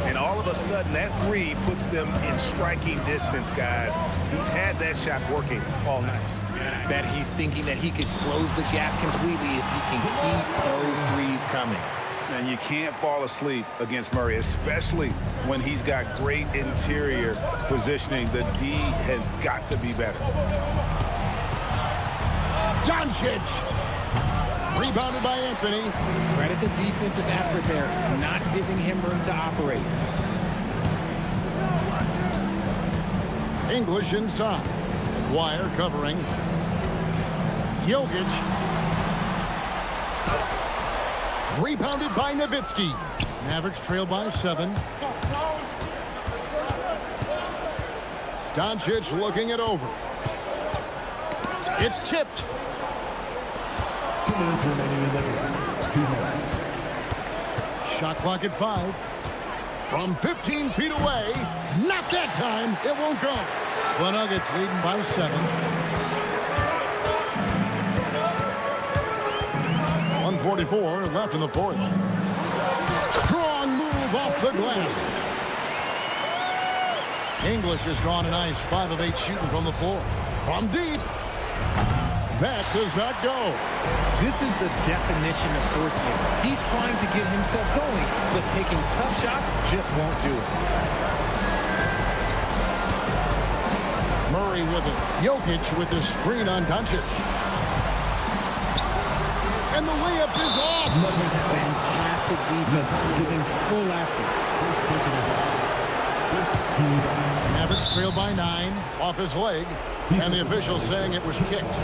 And all of a sudden, that 3 puts them in striking distance, guys. He's had that shot working all night. And I bet he's thinking that he could close the gap completely if he can keep those 3s coming. And you can't fall asleep against Murray, especially when he's got great interior positioning. The D has got to be better. Doncic. Rebounded by Anthony. Credit the defensive effort there, not giving him room to operate. English inside. Aguirre covering. Jokic. Rebounded by Nowitzki. Mavericks trail by 7. Doncic looking it over. It's tipped. 2 minutes remaining in the game. 2 minutes. Shot clock at 5. From 15 feet away. Not that time. It won't go. The Nuggets leading by 7. 1:44 left in the fourth. Strong move off the glass. English has gone a nice 5 of 8 shooting from the floor. From deep. That does not go. This is the definition of forcing it. He's trying to get himself going, but taking tough shots just won't do it. Murray with it. Jokic with the screen on Doncic. And the layup is off. Fantastic defense, giving full effort. Mavericks trailed by 9, off his leg, and the official saying it was kicked.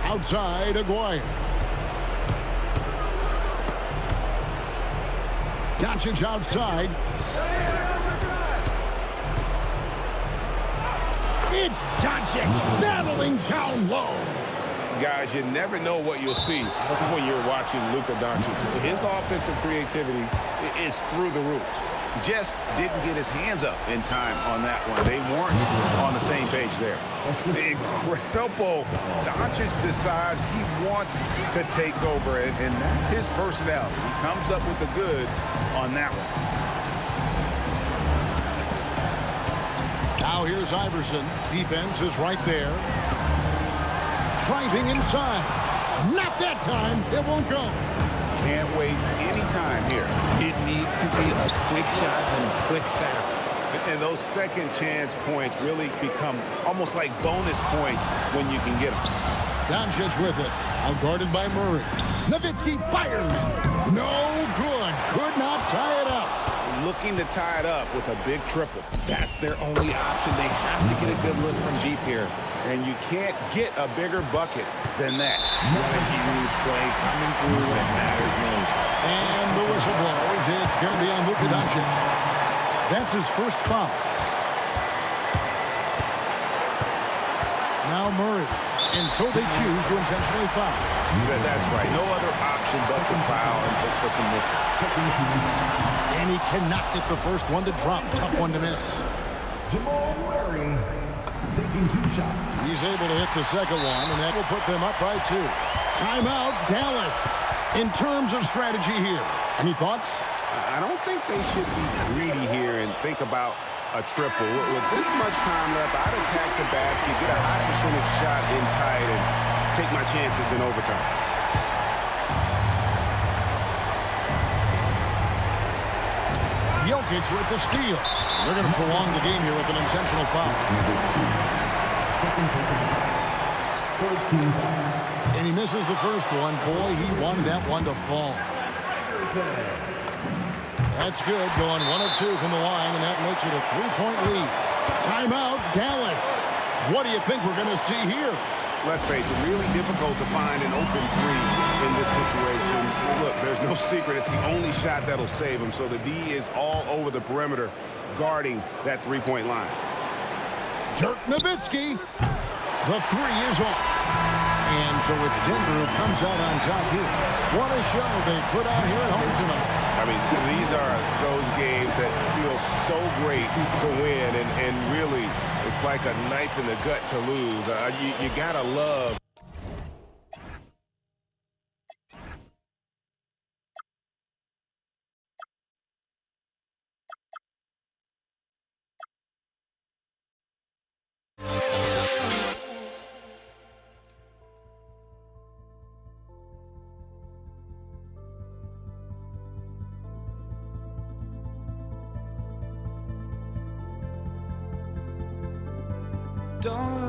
Outside, Aguirre. Doncic outside. It's Doncic battling down low. Guys, you never know what you'll see when you're watching Luka Doncic. His offensive creativity is through the roof. Just didn't get his hands up in time on that one. They weren't on the same page there. Incredible. Doncic decides he wants to take over, and that's his personality. He comes up with the goods on that one. Now here's Iverson. Defense is right there. Driving inside. Not that time. It won't go. Can't waste any time here. It needs to be a quick shot and a quick foul. And those second chance points really become almost like bonus points when you can get them. Doncic with it. Outguarded by Murray. Nowitzki fires. No good. Could not tie it up. Looking to tie it up with a big triple. That's their only option. They have to get a good look from deep here. And you can't get a bigger bucket than that. What a huge play coming through when it matters most. And the whistle blows. It's going to be on Luka Doncic. That's his first foul. Now Murray. And so they choose to intentionally foul. That's right. No other option but to foul and look for some misses. And he cannot get the first one to drop. Tough one to miss. Jamal Murray taking 2 shots. He's able to hit the second one, and that will put them up by 2. Timeout, Dallas. In terms of strategy here, any thoughts? I don't think they should be greedy here and think about a triple. With this much time left, I'd attack the basket, get a high percentage shot in tight, and take my chances in overtime. Jokic with the steal. They're going to prolong the game here with an intentional foul. And he misses the first one. Boy, he wanted that one to fall. That's good. Going 1 of 2 from the line, and that makes it a 3-point lead. Timeout, Dallas. What do you think we're going to see here? Let's face it, really difficult to find an open three in this situation. Look, there's no secret. It's the only shot that'll save him. So the D is all over the perimeter guarding that 3-point line. Dirk Nowitzki. The 3 is off. And so it's Denver who comes out on top here. What a show they put out here at home tonight. I mean, these are those games that feel so great to win, and really, it's like a knife in the gut to lose. You gotta love. Don't